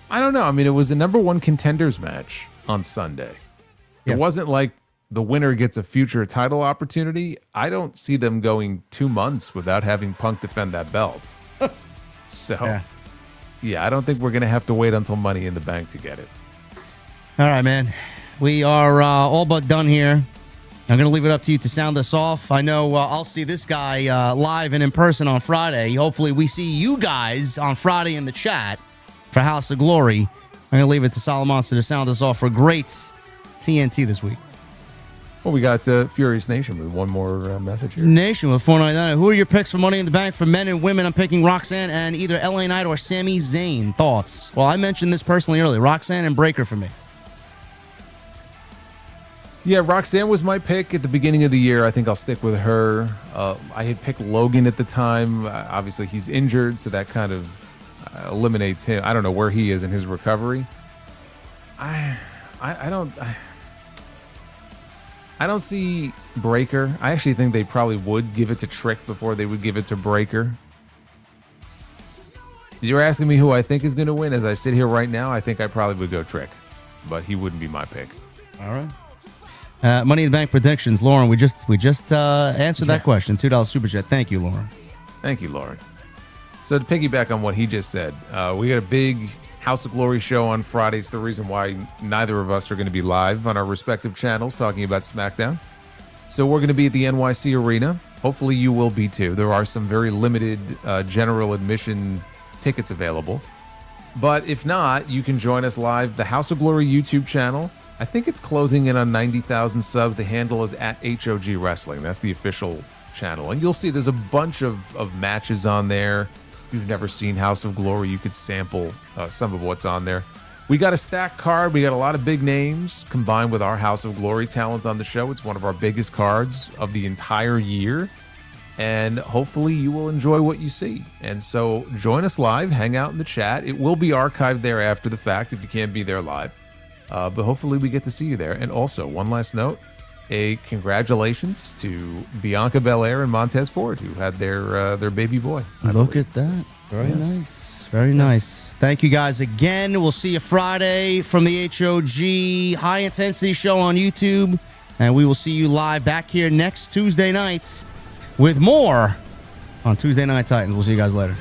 I don't know. I mean, it was the #1 contenders match on Sunday. Yeah. It wasn't like the winner gets a future title opportunity. I don't see them going 2 months without having Punk defend that belt. So, yeah, I don't think we're going to have to wait until Money in the Bank to get it. All right, man. We are all but done here. I'm going to leave it up to you to sound us off. I know I'll see this guy live and in person on Friday. Hopefully we see you guys on Friday in the chat for House of Glory. I'm going to leave it to Solomonster to sound us off for great TNT this week. Well, we got Furious Nation with one more message here. Nation with $4.99. Who are your picks for Money in the Bank for men and women? I'm picking Roxanne and either LA Knight or Sami Zayn. Thoughts? Well, I mentioned this personally earlier. Roxanne and Breaker for me. Yeah, Roxanne was my pick at the beginning of the year. I think I'll stick with her. I had picked Logan at the time. Obviously, he's injured, so that kind of eliminates him. I don't know where he is in his recovery. I don't see Breaker. I actually think they probably would give it to Trick before they would give it to Breaker. You're asking me who I think is going to win. As I sit here right now, I think I probably would go Trick, but he wouldn't be my pick. All right. Money in the Bank predictions, Lauren. We just answered that question. $2 super chat. Thank you, Lauren. Thank you, Lauren. So to piggyback on what he just said, we got a big House of Glory show on Friday. It's the reason why neither of us are going to be live on our respective channels talking about SmackDown. So we're going to be at the NYC Arena. Hopefully you will be too. There are some very limited general admission tickets available. But if not, you can join us live. The House of Glory YouTube channel, I think it's closing in on 90,000 subs. The handle is at HOG Wrestling. That's the official channel. And you'll see there's a bunch of matches on there. If you've never seen House of Glory, you could sample some of what's on there. We got a stacked card. We got a lot of big names combined with our House of Glory talent on the show. It's one of our biggest cards of the entire year. And hopefully you will enjoy what you see. And so join us live. Hang out in the chat. It will be archived there after the fact if you can't be there live. But hopefully we get to see you there. And also, one last note, a congratulations to Bianca Belair and Montez Ford, who had their baby boy. Look at that. Very nice. Very nice. Thank you guys again. We'll see you Friday from the HOG High Intensity Show on YouTube. And we will see you live back here next Tuesday night with more on Tuesday Night Titans. We'll see you guys later.